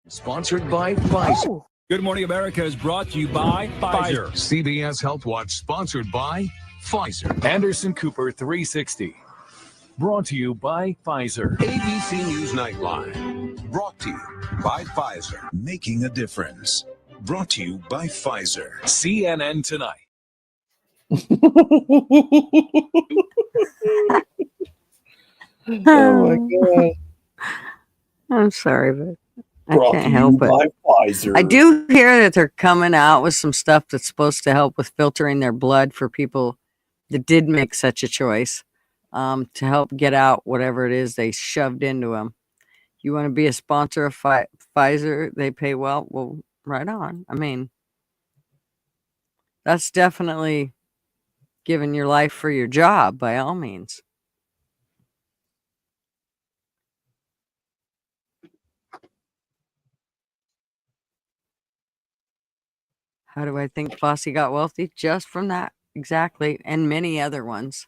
Pfizer. Oh. Good Morning America is brought to you by Pfizer. CBS Health Watch sponsored by Pfizer. Anderson Cooper 360. Brought to you by Pfizer. ABC News Nightline. Brought to you by Pfizer. Making a difference. Brought to you by Pfizer. CNN Tonight. Oh my God. I'm sorry, but I Brought can't to you help by it. Pfizer. I do hear that they're coming out with some stuff that's supposed to help with filtering their blood for people that did make such a choice, to help get out whatever it is they shoved into them. You want to be a sponsor of Pfizer? They pay well. Well, right on. I mean, that's definitely giving your life for your job by all means. How do I think Fosse got wealthy? Just from that, exactly, and many other ones.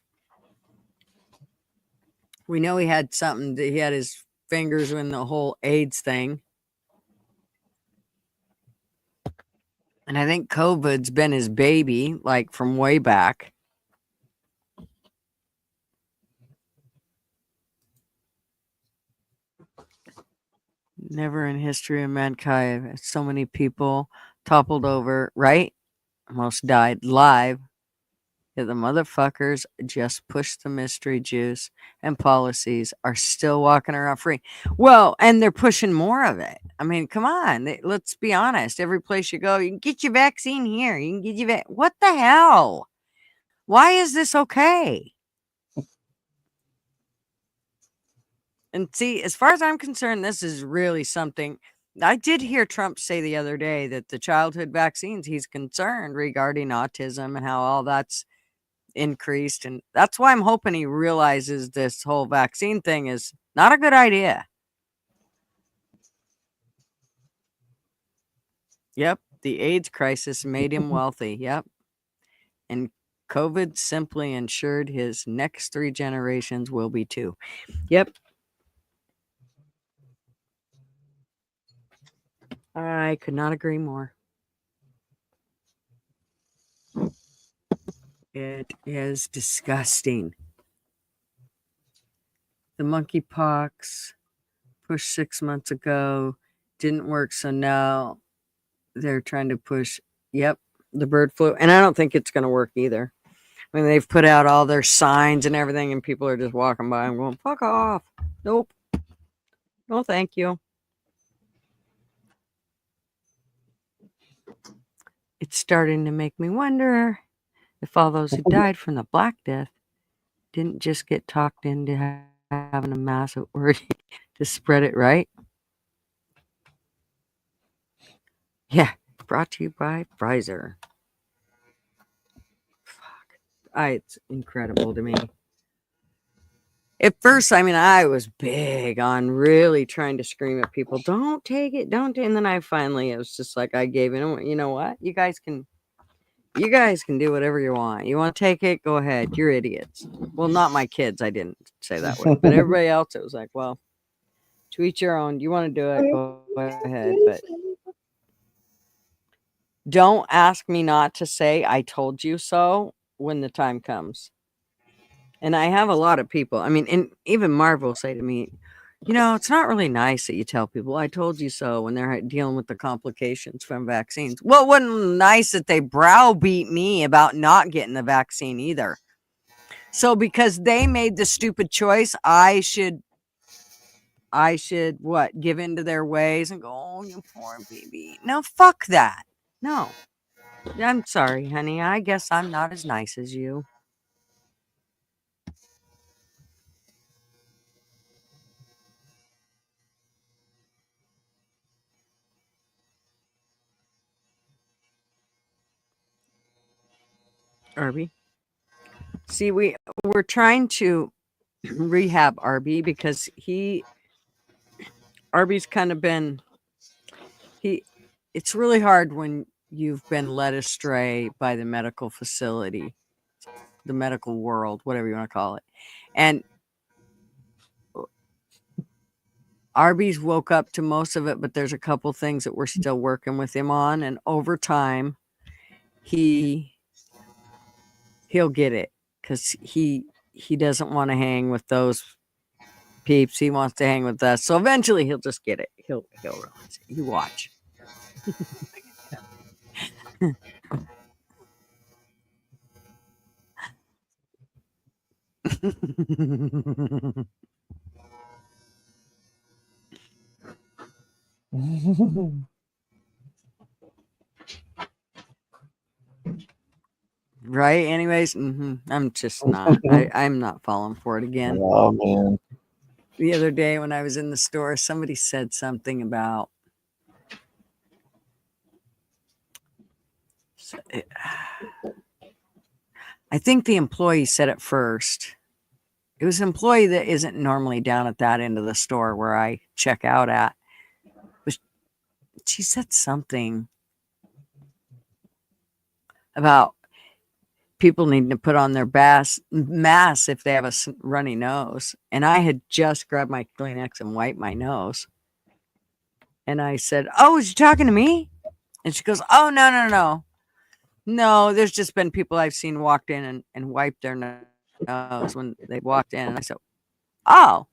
We know he had something. He had his fingers in the whole AIDS thing. And I think COVID's been his baby, like from way back. Never in history of mankind so many people toppled over, right? Most died live. Yet the motherfuckers just pushed the mystery juice and policies are still walking around free. Well, and they're pushing more of it. I mean, come on. Let's be honest. Every place you go, you can get your vaccine here. You can get your what the hell? Why is this okay? And see, as far as I'm concerned, this is really something. I did hear Trump say the other day that the childhood vaccines, he's concerned regarding autism and how all that's increased. And that's why I'm hoping he realizes this whole vaccine thing is not a good idea. Yep. The AIDS crisis made him wealthy. Yep. And COVID simply ensured his next 3 generations will be too. Yep. I could not agree more. It is disgusting. The monkeypox pushed 6 months ago didn't work, so now they're trying to push, yep, the bird flu. And I don't think it's going to work either. I mean, they've put out all their signs and everything, and people are just walking by and going, fuck off. Nope. No, thank you. It's starting to make me wonder if all those who died from the Black Death didn't just get talked into having a massive orgy to spread it, right? Yeah, brought to you by Pfizer. It's incredible to me. At first, I mean, I was big on really trying to scream at people, don't take it, don't. And then I finally, it was just like, I gave in. You know what? You guys can do whatever you want. You want to take it? Go ahead. You're idiots. Well, not my kids. I didn't say that way, but everybody else, it was like, well, to each your own. You want to do it? Go ahead. But don't ask me not to say, I told you so when the time comes. And I have a lot of people. I mean, and even Marv will say to me, it's not really nice that you tell people, I told you so, when they're dealing with the complications from vaccines. Well, it wasn't nice that they browbeat me about not getting the vaccine either. So because they made the stupid choice, I should what? Give into their ways and go, oh, you poor baby. No, fuck that. No. I'm sorry, honey. I guess I'm not as nice as you. Arby. See, we're trying to rehab Arby because Arby's kind of been it's really hard when you've been led astray by the medical facility, the medical world, whatever you want to call it. And Arby's woke up to most of it, but there's a couple things that we're still working with him on, and over time he'll get it, because he doesn't want to hang with those peeps. He wants to hang with us. So eventually he'll just get it. He'll realize it. You watch. Right? Anyways, I'm just not. I'm not falling for it again. Oh man. The other day when I was in the store, somebody said something about I think the employee said it first. It was an employee that isn't normally down at that end of the store where I check out at. But she said something about people needing to put on their masks if they have a runny nose. And I had just grabbed my Kleenex and wiped my nose. And I said, oh, is you talking to me? And she goes, oh, no. No, there's just been people I've seen walked in and wiped their nose when they walked in. And I said, oh,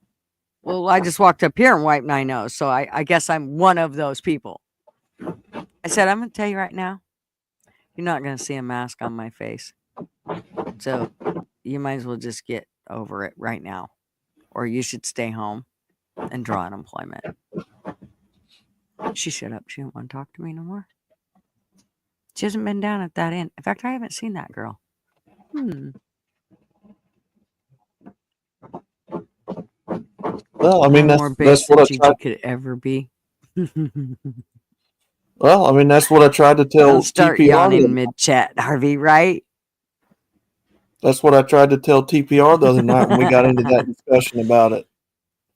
well, I just walked up here and wiped my nose. So I guess I'm one of those people. I said, I'm going to tell you right now, you're not going to see a mask on my face. So you might as well just get over it right now. Or you should stay home and draw unemployment. She shut up. She didn't want to talk to me no more. She hasn't been down at that end. In fact, I haven't seen that girl. Well, I mean, I'm more that's base what than I Gigi tried. could ever be. Well, I mean, that's what I tried to tell Don't start TPR. yawning mid chat, Harvey, right? That's what I tried to tell TPR the other night when we got into that discussion about it.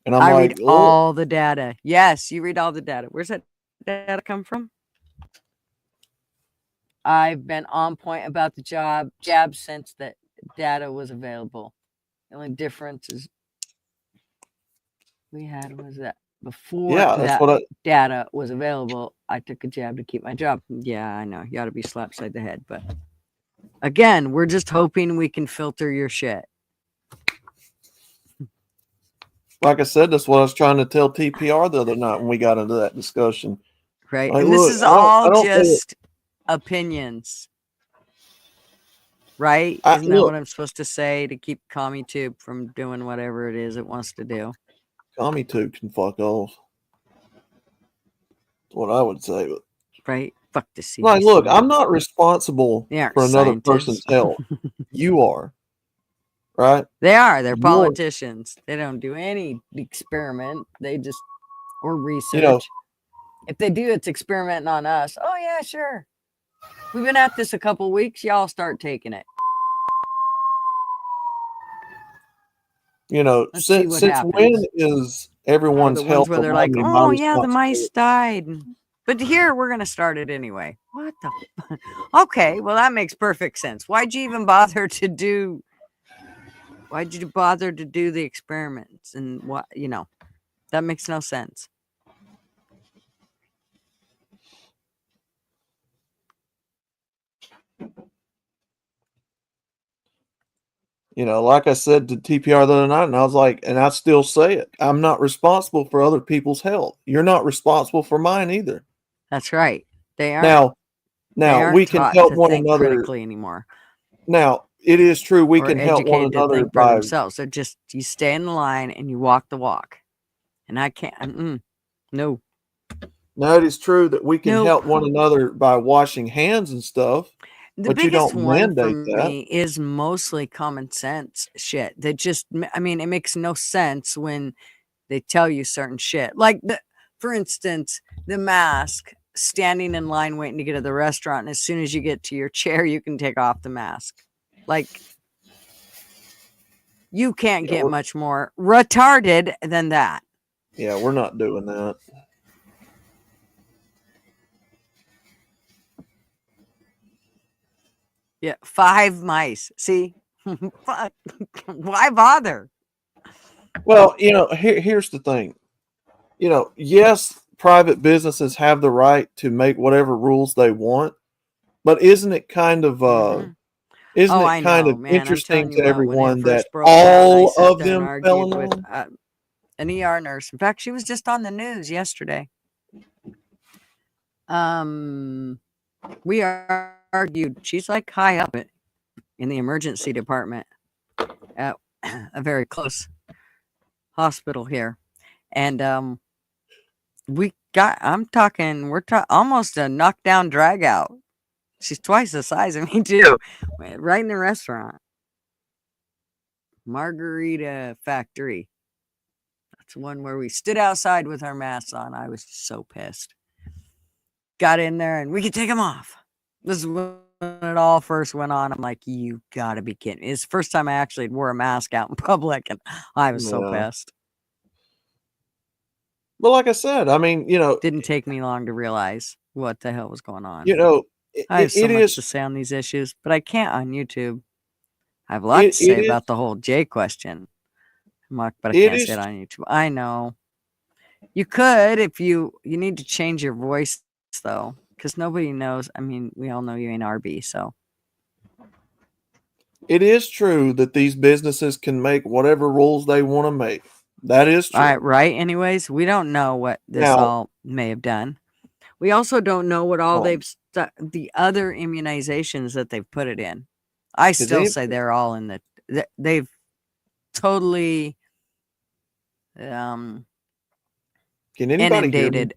And I'm I like, read look, all the data. Yes, you read all the data. Where's that data come from? I've been on point about the jab since that data was available. The only difference is we had was that before yeah, that's that what I. data was available, I took a jab to keep my job. Yeah, I know. You ought to be slapped side the head. But again, we're just hoping we can filter your shit. Like I said, that's what I was trying to tell TPR the other night when we got into that discussion. Right. Like, And this look, is I all don't think just opinions. Right? Isn't that look, what I'm supposed to say to keep CommieTube from doing whatever it is it wants to do? CommieTube can fuck off. That's what I would say. But Right? Fuck the CDC. like, look, I'm not responsible They aren't for another scientists. person's health. You are, right? They are. They're You're, politicians. They don't do any experiment. They just or research. you know, If they do, it's experimenting on us. Oh yeah, sure. We've been at this a couple weeks. Y'all start taking it. Let's see what since when happens. is Or everyone's the health ones where they're around like, me my oh yeah, the mice responsibility? died. But here we're gonna start it anyway. What the okay, well that makes perfect sense. Why'd you even bother to do the experiments and what that makes no sense. Like I said to TPR the other night, and I was like, and I still say it, I'm not responsible for other people's health. You're not responsible for mine either. That's right. They aren't. Now, They aren't we can taught help to one think another. critically anymore. Now, it is true we Or can help one educated to another think for by. themselves. They're just you stay in the line and you walk the walk. And I can't. No. Now, it is true that we can Nope. help one another by washing hands and stuff, The but you biggest don't one for mandate that. me is mostly common sense shit. That just, I mean, it makes no sense when they tell you certain shit. Like, for instance, the mask, standing in line waiting to get to the restaurant. And as soon as you get to your chair, you can take off the mask. Like, you can't get much more retarded than that. Yeah, we're not doing that. Yeah, 5 mice. See? Why bother? Well, here's the thing. Yes, private businesses have the right to make whatever rules they want, but isn't it kind of isn't Oh, it I kind know, of man. I'm interesting telling you to what, when it everyone that first broke down, I all sat of there and them fell in argued with line? an ER nurse. In fact, she was just on the news yesterday. We argued. She's like high up in the emergency department at a very close hospital here. And we're almost a knockdown drag out. She's twice the size of me too. Right in the restaurant. Margarita Factory. That's one where we stood outside with our masks on. I was so pissed. Got in there and we could take them off. This is when it all first went on. I'm like, you gotta be kidding me. It's the first time I actually wore a mask out in public and I was so pissed. But like I said, I mean, didn't take me long to realize what the hell was going on. I have so much to say on these issues, but I can't on YouTube. I have a lot to say about the whole J question, but I can't say it on YouTube. I know. You could if you need to change your voice though, because nobody knows. I mean, we all know you ain't RB, so. It is true that these businesses can make whatever rules they want to make. That is true. Right. Anyways, we don't know what this all may have done. We also don't know what all the other immunizations that they've put it in. I still say they're all in they've totally can anybody inundated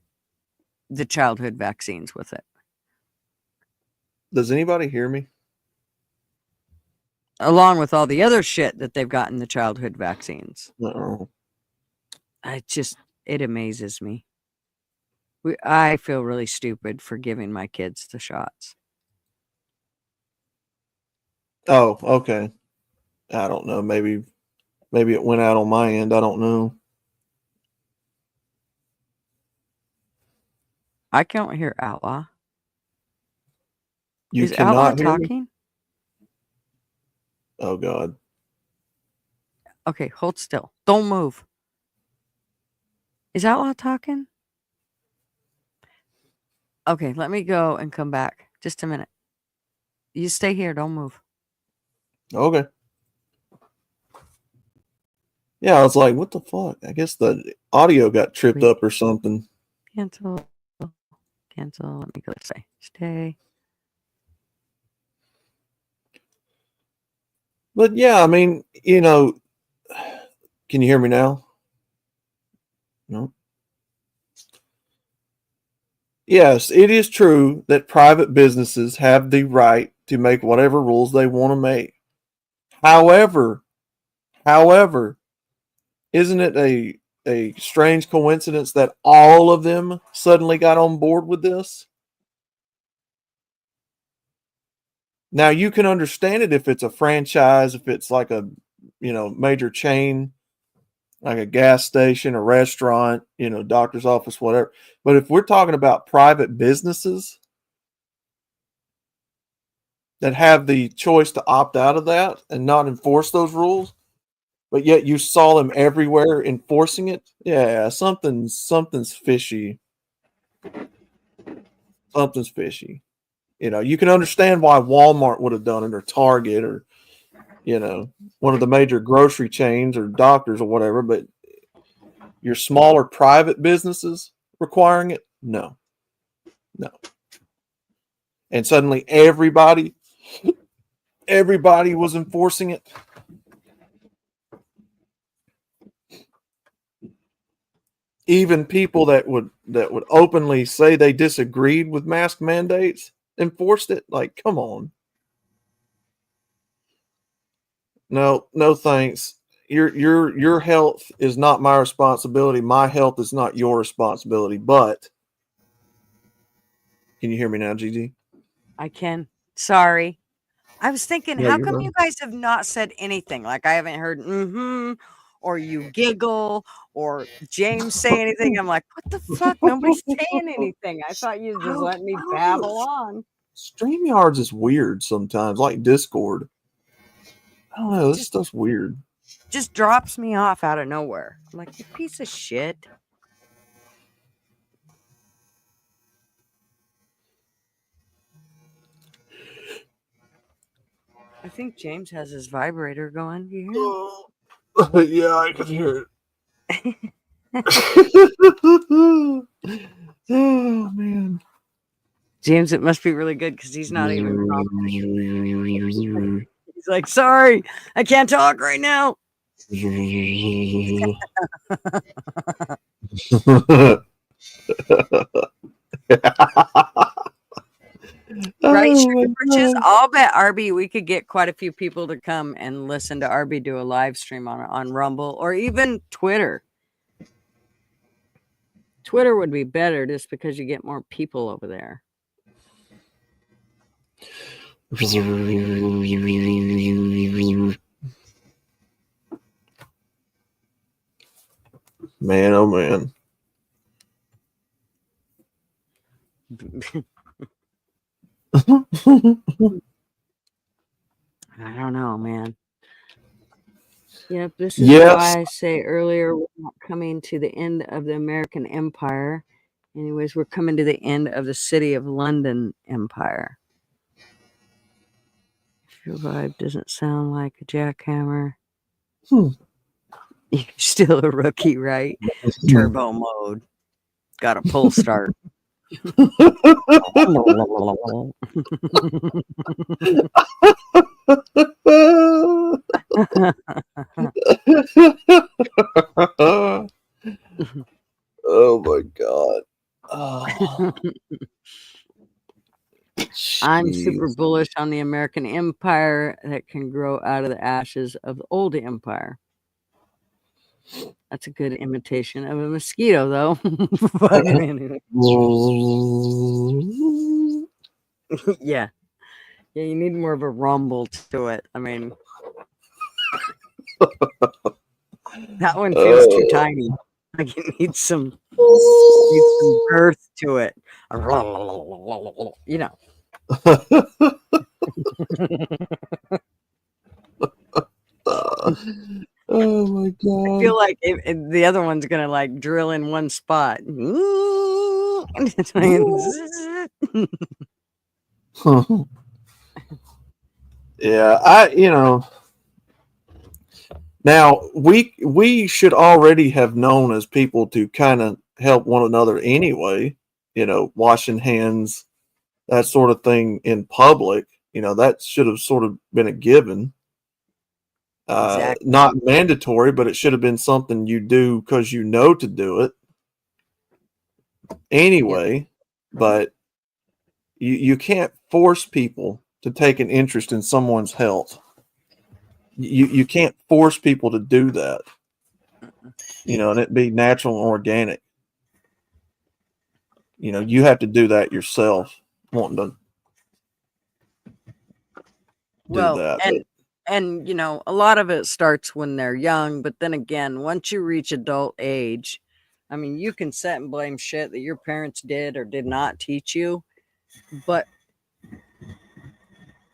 the childhood vaccines with it. Does anybody hear me? Along with all the other shit that they've got in the childhood vaccines. Uh-oh. It amazes me. I feel really stupid for giving my kids the shots. Oh, okay. I don't know. Maybe it went out on my end. I don't know. I can't hear Outlaw. You Is Outlaw cannot hear me? talking? Oh God. Okay, hold still. Don't move. Is Outlaw talking? Okay, let me go and come back. Just a minute. You stay here. Don't move. Okay. Yeah, I was like, what the fuck? I guess the audio got tripped up or something. Cancel. Let me go say stay. But yeah, I mean, you know, can you hear me now? No. Yes, it is true that private businesses have the right to make whatever rules they want to make. However, isn't it a strange coincidence that all of them suddenly got on board with this? Now you can understand it if it's a franchise, if it's like a, you know, major chain, like a gas station, a restaurant, you know, doctor's office, whatever. But if we're talking about private businesses that have the choice to opt out of that and not enforce those rules, but yet you saw them everywhere enforcing it, yeah, something's fishy. Something's fishy. You know, you can understand why Walmart would have done it, or Target, or, you know, one of the major grocery chains or doctors or whatever, but your smaller private businesses requiring it, no. And suddenly everybody was enforcing it. Even people that would openly say they disagreed with mask mandates enforced it. Like, come on. No thanks. Your health is not my responsibility. My health is not your responsibility. But can you hear me now, Gigi? I can. Sorry. I was thinking, Yeah, how you're come right. you guys have not said anything? Like I haven't heard or you giggle or James say anything. I'm like, what the fuck? Nobody's saying anything. I thought you just let me babble on. StreamYards is weird sometimes, like Discord. I don't know. This stuff's weird. Just drops me off out of nowhere. I'm like, you piece of shit. I think James has his vibrator going. Do you hear him? Yeah, I can hear it. Oh man, James, it must be really good because he's not even talking. He's like, sorry, I can't talk right now. Right, Sugar Britches? I'll bet RB we could get quite a few people to come and listen to RB do a live stream on Rumble or even Twitter. Twitter would be better just because you get more people over there. Man, oh man. I don't know, man. Yep, this is why I say earlier we're not coming to the end of the American Empire. Anyways, we're coming to the end of the City of London Empire. If your vibe doesn't sound like a jackhammer, you're still a rookie, right? Turbo mode. Got a pull start. Oh my god. Oh. I'm super bullish on the American Empire that can grow out of the ashes of the old empire. That's a good imitation of a mosquito, though. Fucking anyway. Yeah. Yeah, you need more of a rumble to it. I mean, that one feels too tiny. Like it needs some girth to it. You know. Oh my god! I feel like the other one's gonna like drill in one spot. Yeah, now we should already have known as people to kind of help one another anyway. Washing hands, that sort of thing in public. That should have sort of been a given. Exactly. Not mandatory, but it should have been something you do because you know to do it anyway. Yep. But you can't force people to take an interest in someone's health. You can't force people to do that. And it be natural and organic. You have to do that yourself, wanting to do that. And a lot of it starts when they're young, but then again, once you reach adult age, I mean, you can set and blame shit that your parents did or did not teach you, but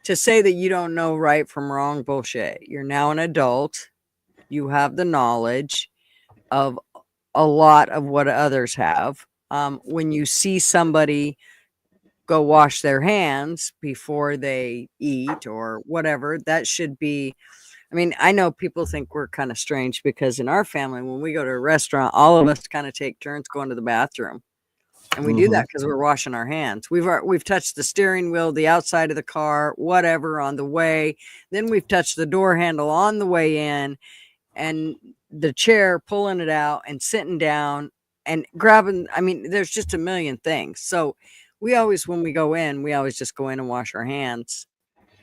to say that you don't know right from wrong, bullshit. You're now an adult. You have the knowledge of a lot of what others have. When you see somebody go wash their hands before they eat or whatever, that should be. I mean, I know people think we're kind of strange because in our family, when we go to a restaurant, all of us kind of take turns going to the bathroom. And we do that because we're washing our hands. We've touched the steering wheel, the outside of the car, whatever on the way. Then we've touched the door handle on the way in and the chair, pulling it out and sitting down and grabbing. I mean, there's just a million things. So when we go in, we always just go in and wash our hands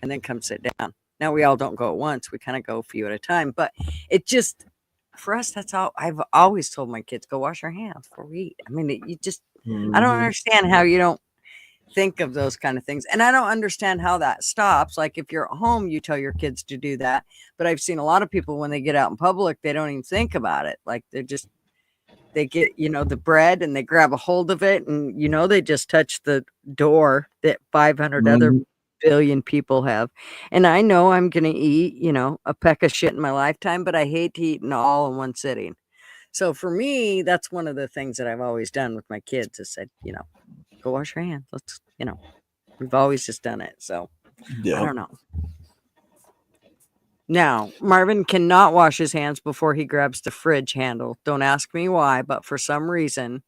and then come sit down. Now we all don't go at once. We kind of go a few at a time, but it just, for us, that's all I've always told my kids, go wash your hands before we eat. I mean, I don't understand how you don't think of those kind of things. And I don't understand how that stops. Like if you're at home, you tell your kids to do that. But I've seen a lot of people when they get out in public, they don't even think about it. Like they get, the bread and they grab a hold of it and, they just touch the door that 500 other billion people have. And I know I'm going to eat, a peck of shit in my lifetime, but I hate to eat it all in one sitting. So for me, that's one of the things that I've always done with my kids is said, go wash your hands. Let's, we've always just done it. So I don't know. Now, Marvin cannot wash his hands before he grabs the fridge handle. Don't ask me why, but for some reason,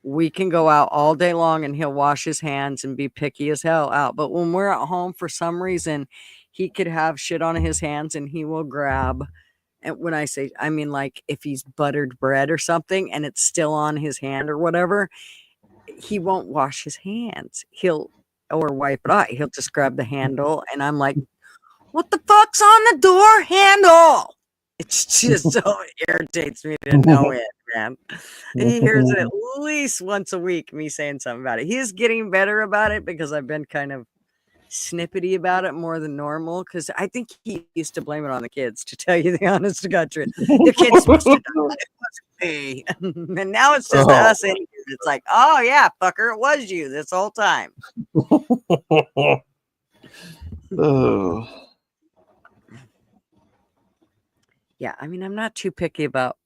we can go out all day long and he'll wash his hands and be picky as hell out. But when we're at home, for some reason, he could have shit on his hands and he will grab. And when I say, I mean, like if he's buttered bread or something and it's still on his hand or whatever, he won't wash his hands. Or wipe it out. He'll just grab the handle. And I'm like, what the fuck's on the door handle? It's just so irritates me to know it, man. He hears it at least once a week, me saying something about it. He's getting better about it because I've been kind of snippety about it more than normal. Because I think he used to blame it on the kids, to tell you the honest to God truth. The kids must have done it. It wasn't me. And now it's just us. It's like, oh yeah, fucker, it was you this whole time. Oh. Yeah, I mean, I'm not too picky about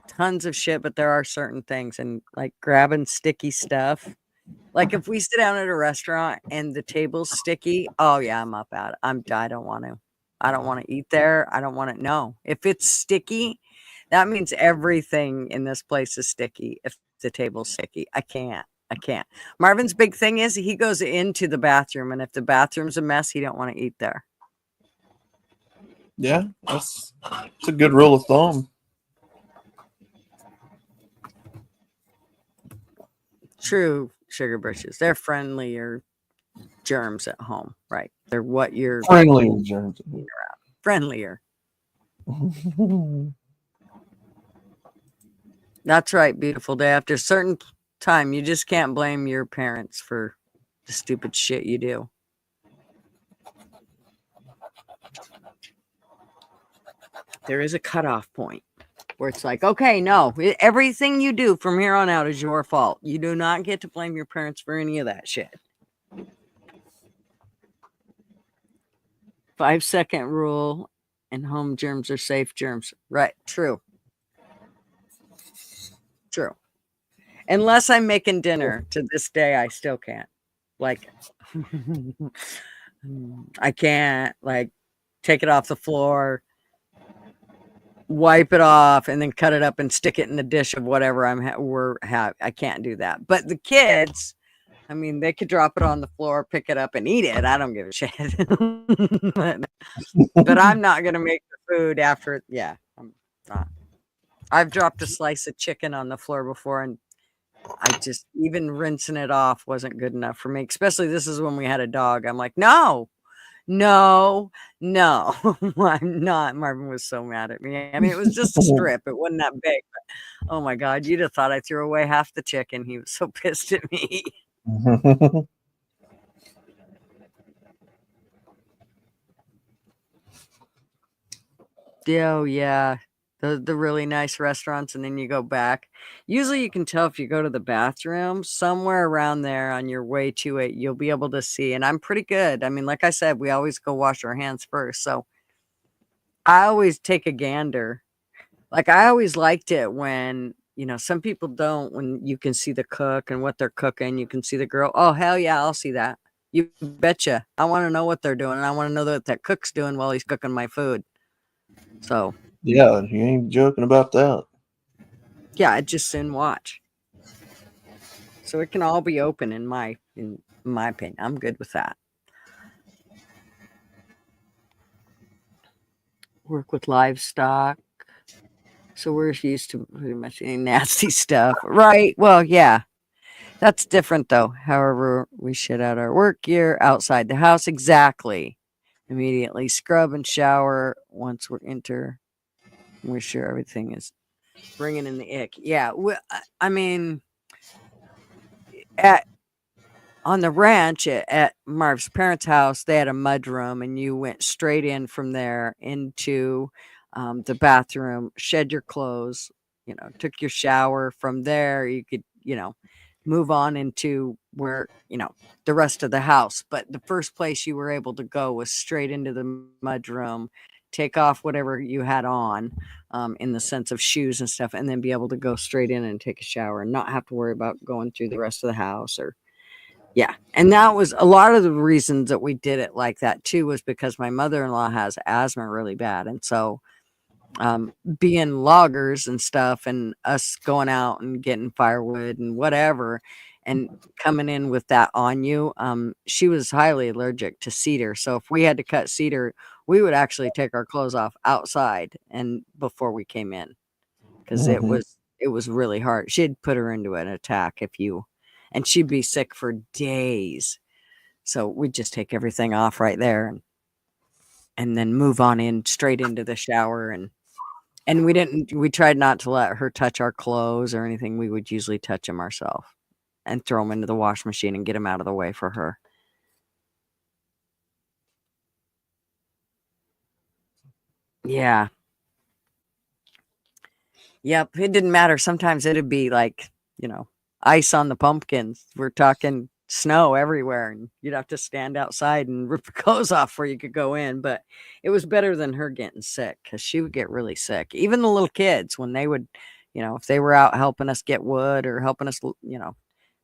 tons of shit, but there are certain things, and like grabbing sticky stuff. Like if we sit down at a restaurant and the table's sticky, oh yeah, I'm up at it. I don't want to eat there. I don't want to. No, if it's sticky, that means everything in this place is sticky. If the table's sticky, I can't. Marvin's big thing is he goes into the bathroom, and if the bathroom's a mess, he don't want to eat there. Yeah, that's a good rule of thumb. True, sugar bushes. They're friendlier germs at home, right? They're what you're friendlier germs. Friendlier. That's right, beautiful day. After a certain time, you just can't blame your parents for the stupid shit you do. There is a cutoff point where it's like, okay, no, everything you do from here on out is your fault. You do not get to blame your parents for any of that shit. 5-second rule, and home germs are safe germs. Right, true. True. Unless I'm making dinner, to this day, I still can't. Like, I can't, like, take it off the floor, wipe it off, and then cut it up and stick it in the dish of whatever I can't do that. But the kids, I mean, they could drop it on the floor, pick it up, and eat it. I don't give a shit. but I'm not gonna make the food after. Yeah, I'm not. I've dropped a slice of chicken on the floor before, and I just, even rinsing it off wasn't good enough for me. Especially this is when we had a dog. I'm like, no. I'm not. Marvin was so mad at me. I mean, it was just a strip. It wasn't that big. But, oh my God, you'd have thought I threw away half the chicken. He was so pissed at me. Oh yeah. The really nice restaurants, and then you go back. Usually you can tell if you go to the bathroom somewhere around there on your way to it, you'll be able to see. And I'm pretty good. I mean, like I said, we always go wash our hands first. So I always take a gander. Like, I always liked it when, some people don't, when you can see the cook and what they're cooking, you can see the girl. Oh, hell yeah, I'll see that. You betcha. I want to know what they're doing. And I want to know what that cook's doing while he's cooking my food. So yeah, you ain't joking about that. Yeah, I just soon watch. So it can all be open in my opinion. I'm good with that. Work with livestock. So we're used to pretty much any nasty stuff. Right. Well, yeah. That's different though. However, we shit out our work gear outside the house. Exactly. Immediately scrub and shower once we're sure everything is bringing in the ick. Yeah. I mean, on the ranch at Marv's parents' house, they had a mud room, and you went straight in from there into the bathroom, shed your clothes, took your shower. From there, you could, move on into where, the rest of the house. But the first place you were able to go was straight into the mud room, take off whatever you had on, in the sense of shoes and stuff, and then be able to go straight in and take a shower and not have to worry about going through the rest of the house. Yeah. And that was a lot of the reasons that we did it like that too, was because my mother-in-law has asthma really bad. And so being loggers and stuff, and us going out and getting firewood and whatever, and coming in with that on you, she was highly allergic to cedar. So if we had to cut cedar, we would actually take our clothes off outside and before we came in, because it was really hard. She'd put her into an attack and she'd be sick for days. So we'd just take everything off right there and then move on in straight into the shower. And we tried not to let her touch our clothes or anything. We would usually touch them ourselves and throw them into the wash machine and get them out of the way for her. Yeah. Yep. It didn't matter. Sometimes it'd be like, ice on the pumpkins. We're talking snow everywhere, and you'd have to stand outside and rip your clothes off before you could go in. But it was better than her getting sick, because she would get really sick. Even the little kids, when they would, if they were out helping us get wood or helping us,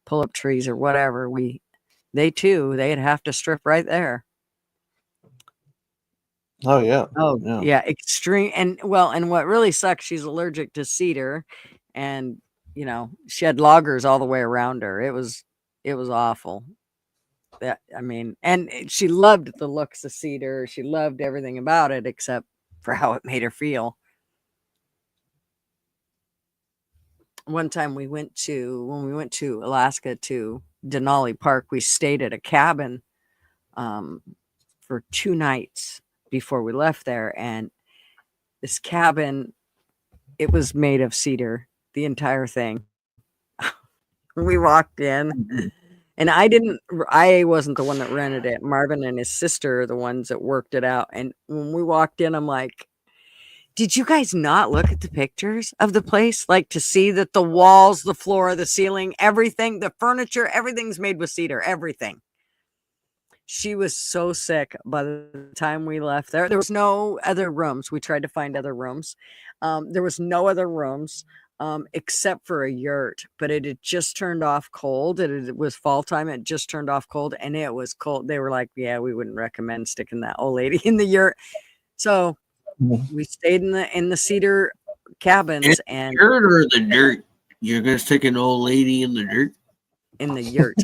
pull up trees or whatever, they'd have to strip right there. Oh yeah. Oh yeah, extreme. And what really sucks, she's allergic to cedar, and she had loggers all the way around her. It was awful. And she loved the looks of cedar. She loved everything about it except for how it made her feel. One time when we went to Alaska to Denali Park, we stayed at a cabin for 2 nights before we left there. And this cabin, it was made of cedar. the entire thing. We walked in, and I wasn't the one that rented it. Marvin and his sister are the ones that worked it out. And when we walked in, I'm like, did you guys not look at the pictures of the place? Like, to see that the walls, the floor, the ceiling, everything, the furniture, everything's made with cedar, everything. She was so sick by the time we left there. There was no other rooms. We tried to find other rooms. There was no other rooms except for a yurt, but it had just turned off cold. It was fall time. It just turned off cold, and it was cold. They were like, yeah, we wouldn't recommend sticking that old lady in the yurt. So we stayed in the cedar cabins. And dirt or the dirt? You're gonna stick an old lady in the dirt? In the yurt.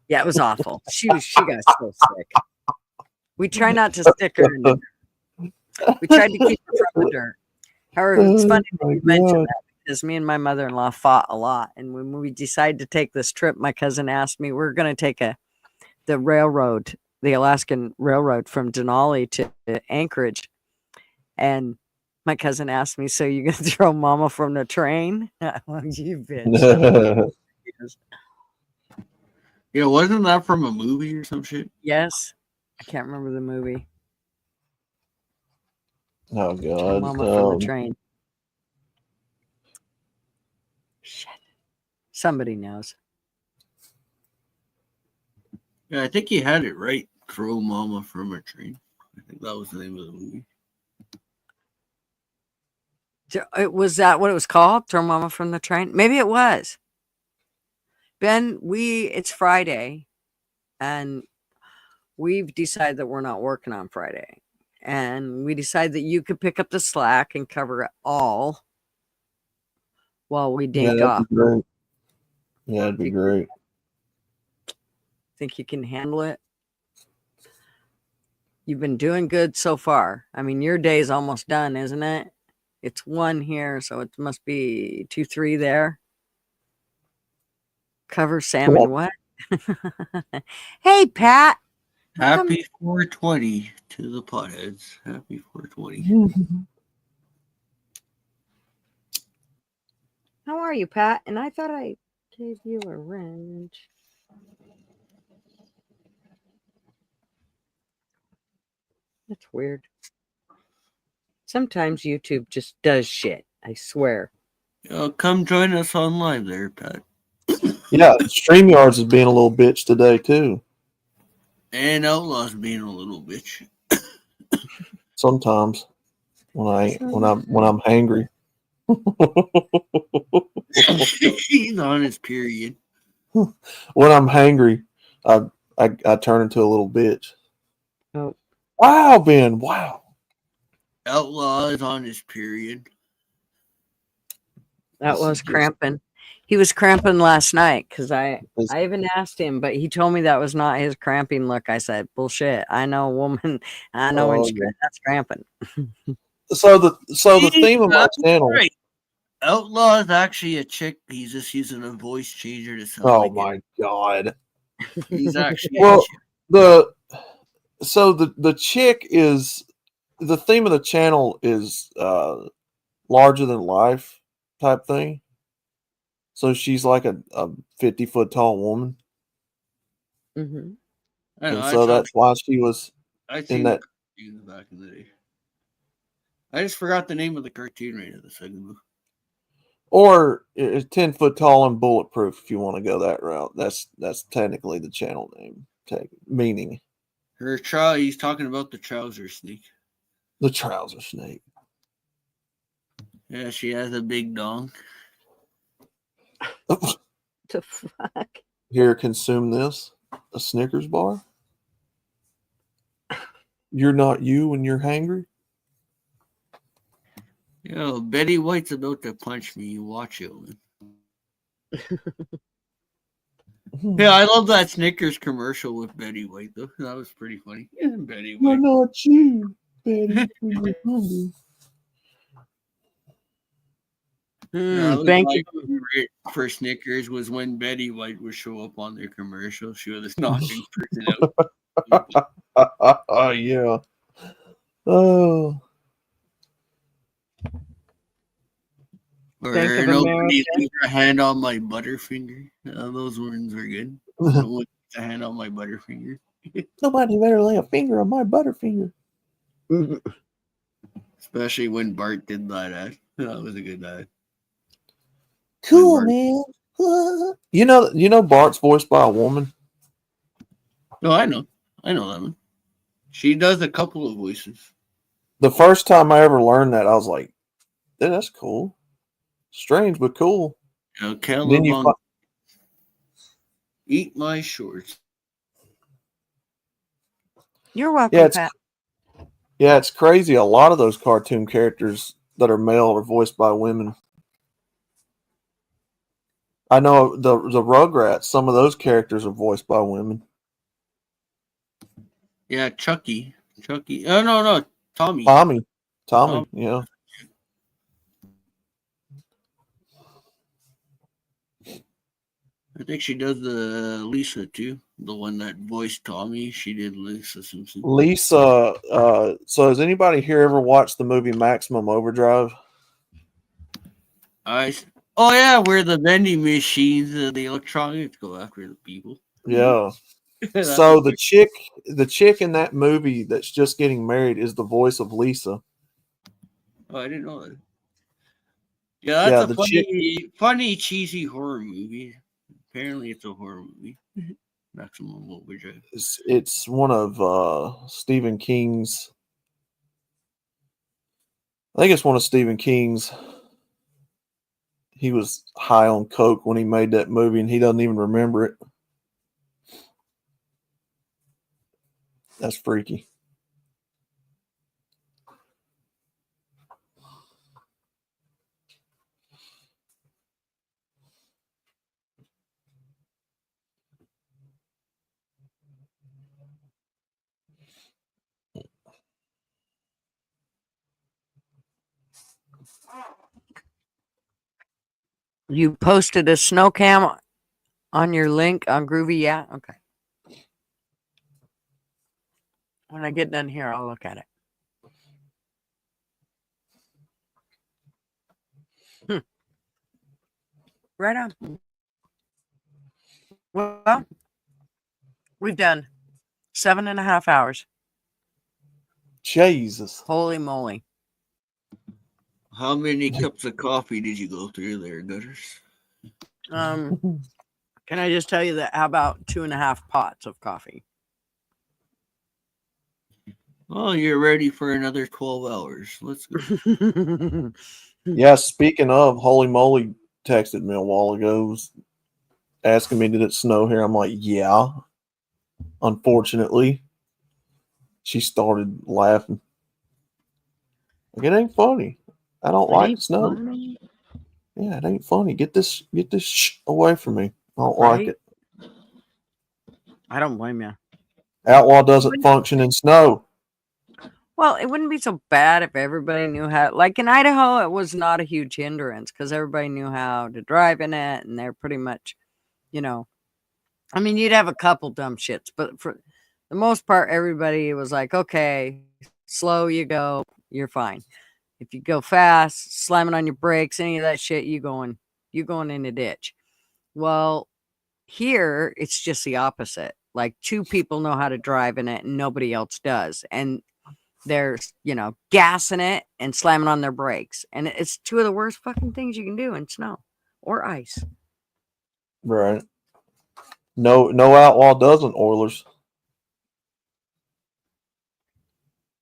Yeah, it was awful. She got so sick. We try not to stick her in the dirt. We tried to keep her from the dirt. However, it's funny that you mentioned that, because me and my mother-in-law fought a lot. And when we decided to take this trip, my cousin asked me, we're going to take the railroad, the Alaskan Railroad from Denali to Anchorage. And my cousin asked me, so you're going to throw Mama from the train? Well, you bitch. Yeah, wasn't that from a movie or some shit? Yes. I can't remember the movie. Oh Throw God! Mama from the train. Shit. Somebody knows. Yeah, I think you had it right. Throw Mama from a train. I think that was the name of the movie. Was that what it was called? Throw Mama from the train? Maybe it was. Ben, it's Friday, and we've decided that we're not working on Friday. And we decided that you could pick up the slack and cover it all while we dink off. Be great. Yeah, it'd be great. Think you can handle it? You've been doing good so far. I mean, your day's almost done, isn't it? It's 1 here, so it must be 2, 3 there. Cover salmon what? Hey, Pat. Happy 420 to the potheads. Happy 420. How are you, Pat? And I thought I gave you a wrench. That's weird. Sometimes YouTube just does shit. I swear. Come join us on live there, Pat. Yeah, StreamYards is being a little bitch today too. And Outlaw's being a little bitch. Sometimes when I'm hangry. He's on his period. When I'm hangry, I turn into a little bitch. Oh. Wow, Ben. Wow. Outlaw is on his period. That was cramping. He was cramping last night because I even asked him, but he told me that was not his cramping look. I said, bullshit. I know a woman. I know when that's cramping. So the theme of my channel. Right. Outlaw is actually a chick. He's just using a voice changer to sound Oh like my God. He's actually well, the chick is the theme of the channel is larger than life type thing. So she's like a 50-foot tall woman. Mm-hmm. And so that's why she was in that. Back in the day. I just forgot the name of the cartoon right at the second. Or 10-foot tall and bulletproof if you want to go that route. That's technically the channel name. Meaning. He's talking about the trouser snake. The trouser snake. Yeah, she has a big dong. The fuck? Here, consume this. A Snickers bar? You're not you when you're hangry? Yo, Betty White's about to punch me. You watch it, man. Yeah, I love that Snickers commercial with Betty White, though. That was pretty funny. Yeah, Betty White. You're not you, Betty, when you're hungry. Thank you. For Snickers was when Betty White would show up on their commercial. She was knocking person out. Oh, yeah. Oh. Or Bank of nobody America. leave a hand on my butterfinger. Those ones are good. No one puts a hand on my butterfinger. Nobody better lay a finger on my butterfinger. Especially when Bart did that. That was a good ad. Cool, man. You know Bart's voiced by a woman. No, I know that one. She does a couple of voices. The first time I ever learned that, I was like, "Dude, that's cool. Strange but cool." Then you Caleb, eat my shorts. You're welcome, Pat. Pat. Yeah, it's crazy. A lot of those cartoon characters that are male are voiced by women. I know the Rugrats. Some of those characters are voiced by women. Yeah, Chucky. Oh no, Tommy. Tommy. Yeah. I think she does the Lisa too. The one that voiced Tommy. She did Lisa Simpson. Lisa. So has anybody here ever watched the movie Maximum Overdrive? Oh yeah, where the vending machines, the electronics go after the people. Yeah. So the chick in that movie that's just getting married is the voice of Lisa. Oh, I didn't know that. Yeah, that's a chick. funny, cheesy horror movie. Apparently, it's a horror movie. Maximum Overdrive. It's one of Stephen King's. I think it's one of Stephen King's. He was high on coke when he made that movie, and he doesn't even remember it. That's freaky. You posted a snow cam on your link on Groovy, yeah? Okay. When I get done here, I'll look at it. Right on. Well, we've done 7.5 hours. Jesus. Holy moly. How many cups of coffee did you go through there, Gutters? Can I just tell you that? How about 2.5 pots of coffee? Well, you're ready for another 12 hours. Let's go. Yeah, speaking of, Holy Moly texted me a while ago asking me, did it snow here? I'm like, yeah. Unfortunately. She started laughing. Like, it ain't funny. I don't like snow. Funny. Yeah, it ain't funny. Get this away from me. I don't like it. I don't blame you. Outlaw doesn't function in snow. Well, it wouldn't be so bad if everybody knew how. Like in Idaho, it was not a huge hindrance because everybody knew how to drive in it, and they're pretty much, I mean, you'd have a couple dumb shits, but for the most part, everybody was like, okay, slow you go, you're fine. If you go fast, slamming on your brakes, any of that shit, you going in a ditch. Well, here it's just the opposite. Like 2 people know how to drive in it, and nobody else does, and they're gassing it and slamming on their brakes, and it's 2 of the worst fucking things you can do in snow or ice. Right. No Outlaw doesn't, Oilers.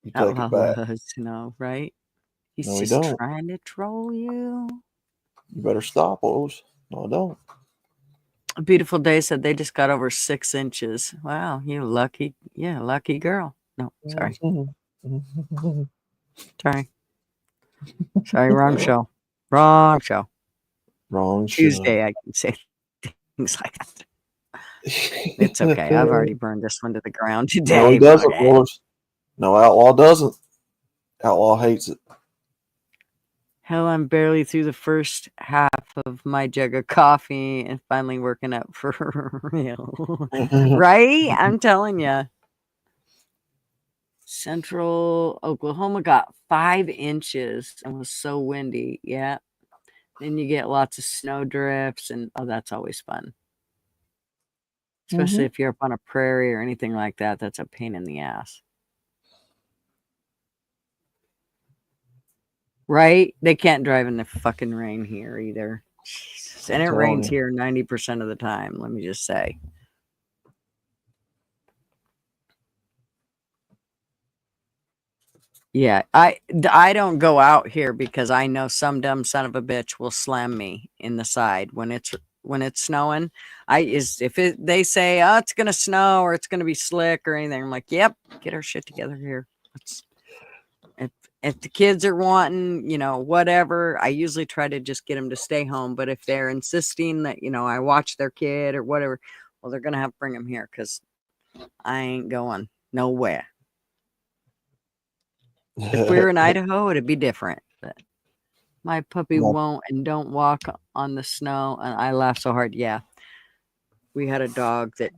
You take it back. Right? He's No, he just don't. trying to troll you. You better stop, Oilers. No, I don't. A Beautiful Day said they just got over 6 inches. Wow, you lucky. Yeah, lucky girl. No, sorry. Sorry, wrong show. Wrong show. Wrong show. Tuesday, I can say things like that. It's okay. I've already burned this one to the ground today. No, he doesn't, Oilers. No, Outlaw doesn't. Outlaw hates it. Hell, I'm barely through the first half of my jug of coffee and finally working up for real. Right? I'm telling you. Central Oklahoma got 5 inches and was so windy. Yeah. And you get lots of snow drifts, and oh, that's always fun. Especially if you're up on a prairie or anything like that. That's a pain in the ass. Right? They can't drive in the fucking rain here either. Jesus. And it rains here 90% of the time, let me just say. Yeah, I don't go out here because I know some dumb son of a bitch will slam me in the side when it's snowing. They say, oh, it's gonna snow or it's gonna be slick or anything, I'm like, yep, get our shit together here. If the kids are wanting, whatever, I usually try to just get them to stay home. But if they're insisting that, I watch their kid or whatever, well, they're going to have to bring them here because I ain't going nowhere. If we were in Idaho, it'd be different. But my puppy won't and don't walk on the snow. And I laugh so hard. Yeah. We had a dog that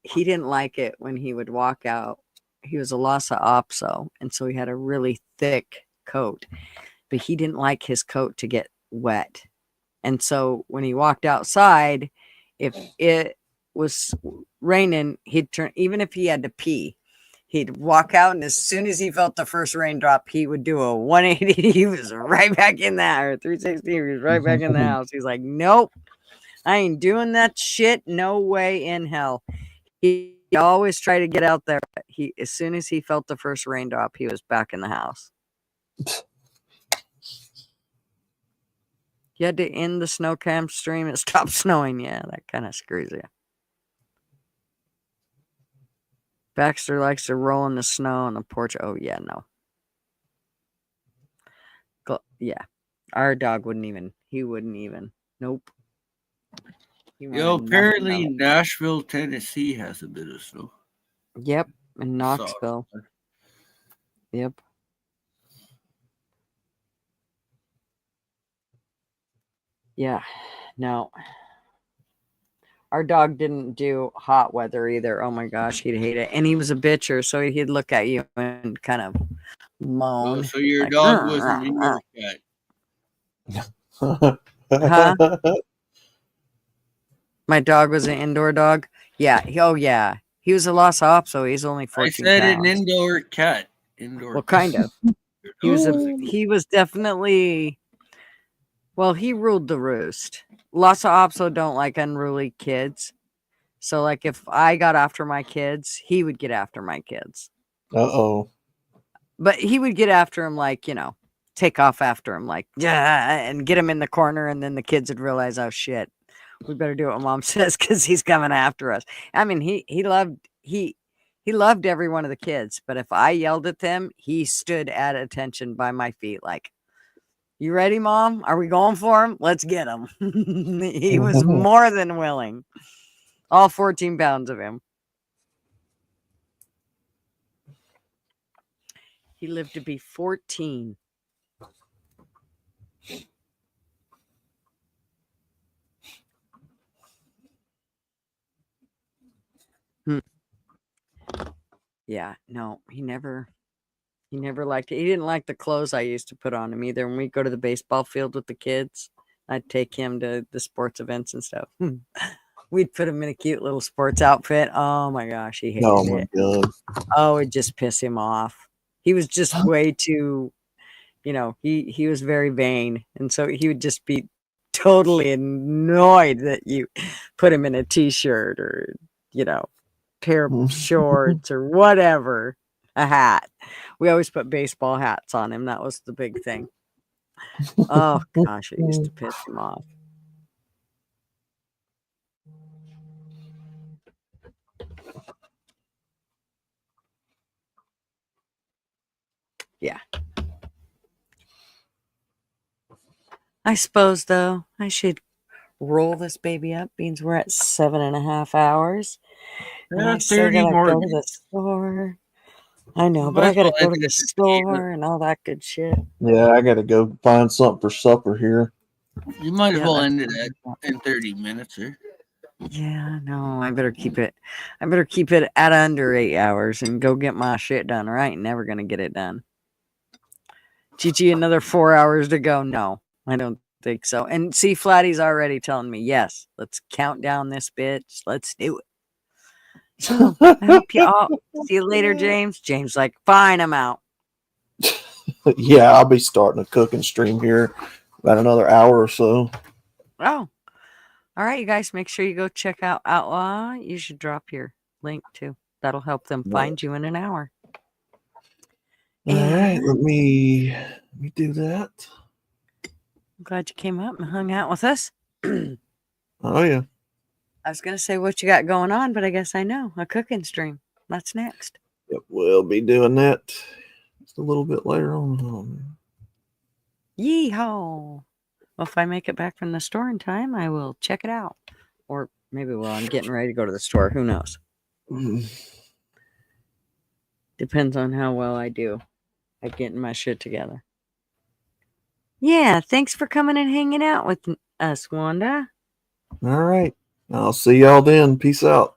he didn't like it when he would walk out. He was a Lhasa Apso, and so he had a really thick coat, but he didn't like his coat to get wet. And so when he walked outside, if it was raining, he'd turn, even if he had to pee, he'd walk out, and as soon as he felt the first raindrop, he would do a 180. He was right back in that, or 360. He was right back in the house. He's like, nope, I ain't doing that shit. No way in hell. He always tried to get out there. As soon as he felt the first raindrop, he was back in the house. You had to end the snow camp stream. It stopped snowing. Yeah, that kind of screws you. Baxter likes to roll in the snow on the porch. Oh, yeah, no. Yeah. Our dog wouldn't even. He wouldn't even. Nope. Yo, apparently Nashville, Tennessee has a bit of snow. Yep, in Knoxville. Yep. Yeah, no. Our dog didn't do hot weather either. Oh my gosh, he'd hate it. And he was a bitcher, so he'd look at you and kind of moan. Oh, so your dog was an indoor cat. Huh? My dog was an indoor dog. Yeah. Yeah. He was a Lhasa Apso. He's only 14 I said pounds. an indoor cat. Indoor. Well, kind of. He was definitely. Well, he ruled the roost. Lhasa Apso don't like unruly kids. So, like, if I got after my kids, he would get after my kids. Uh-oh. But he would get after him, like, take off after him, like, yeah, and get him in the corner, and then the kids would realize, oh, shit. We better do what Mom says because he's coming after us. I mean, he loved every one of the kids, but if I yelled at them, he stood at attention by my feet, like, "You ready, Mom? Are we going for him? Let's get him." He was more than willing. All 14 pounds of him. He lived to be 14. Yeah, no, he never liked it. He didn't like the clothes I used to put on him either. When we go to the baseball field with the kids, I'd take him to the sports events and stuff. We'd put him in a cute little sports outfit. Oh my gosh, he hated it. God. Oh, it just pissed him off. He was just way too, he was very vain. And so he would just be totally annoyed that you put him in a t-shirt or, pair of shorts or whatever, a hat. We always put baseball hats on him. That was the big thing. Oh gosh, it used to piss him off. Yeah. I suppose though I should roll this baby up. Means we're at 7.5 hours. And I still gotta go to the store. I know, but I gotta go to the store and all that good shit. Yeah, I gotta go find something for supper here. You might as well end it in 30 minutes, sir. Yeah, no, I better keep it at under 8 hours and go get my shit done. Or I ain't never gonna get it done. Gigi, another 4 hours to go. No, I don't think so. And see, Flatty's already telling me, yes, let's count down this bitch. Let's do it. So I hope you all see you later, James. James like, fine, I'm out. Yeah, I'll be starting a cooking stream here about another hour or so. Oh, all right, you guys, make sure you go check out Outlaw. You should drop your link too. That'll help them find you in an hour. All right, let me do that. I'm glad you came up and hung out with us. Oh yeah. I was gonna say what you got going on, but I guess I know a cooking stream. That's next. Yep, we'll be doing that just a little bit later on. Yeehaw! Well, if I make it back from the store in time, I will check it out. Or maybe while I'm getting ready to go to the store. Who knows? Depends on how well I do at getting my shit together. Yeah, thanks for coming and hanging out with us, Wanda. All right. I'll see y'all then. Peace out.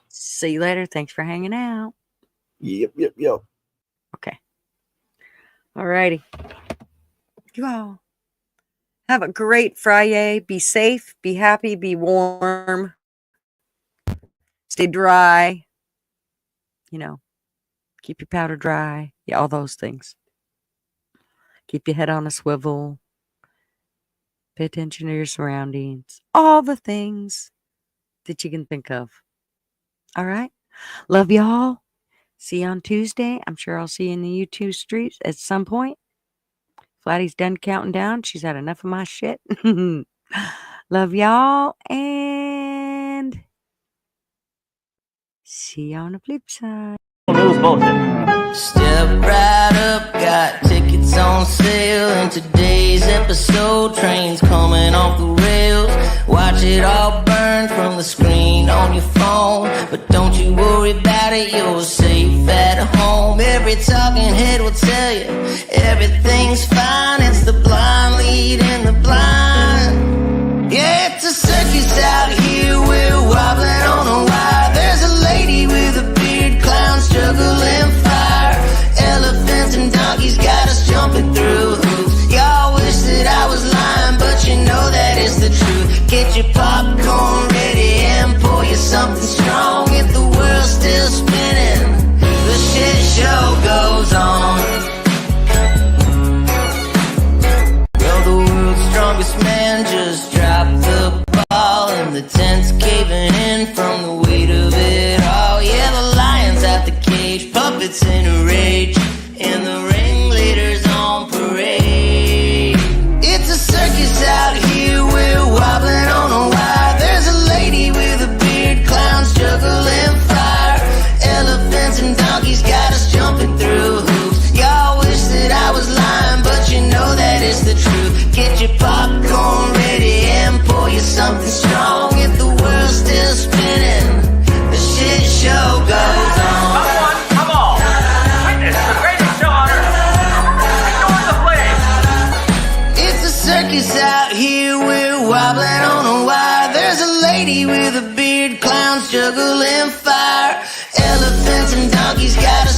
See you later. Thanks for hanging out. Yep. Okay. All righty. You all have a great Friday. Be safe, be happy, be warm. Stay dry. You know, keep your powder dry. Yeah, all those things. Keep your head on a swivel. Pay attention to your surroundings. All the things that you can think of. All right. Love y'all. See you on Tuesday. I'm sure I'll see you in the YouTube streets at some point. Flatty's done counting down. She's had enough of my shit. Love y'all. And see you on the flip side. News bullshit. Step right up, got tickets on sale. In today's episode, trains coming off the rails. Watch it all burn from the screen on your phone. But don't you worry about it, you're safe at home. Every talking head will tell you everything's fine. It's the blind leading the blind. Yeah, it's a circus out here, we're wobbling on a wire. There's a lady with a beard, clowns juggling fire. Elephants and donkeys got us jumping through hoops. Y'all wish that I was lying, but you know that it's the truth. Get your popcorn ready and pour you something strong. If the world's still spinning, the shit show goes on. Well, the world's strongest man just dropped the ball, and the tent's caving in from the weight of it all. Yeah, the lion's at the cage, puppets in a rage, and the ringleader's on parade. It's a circus out here, we're wobbling on a wire. There's a lady with a beard, clowns juggling fire. Elephants and donkeys got us jumping through hoops. Y'all wish that I was lying, but you know that it's the truth. Get your popcorn ready and pour you something strong. If the world's still spinning, the shit show goes on. Come on, come on. Witness the greatest show on earth. Ignore the flames. It's a circus out here, we're wobbling on a wire. There's a lady with a beard, clowns juggling fire. Elephants and donkeys got us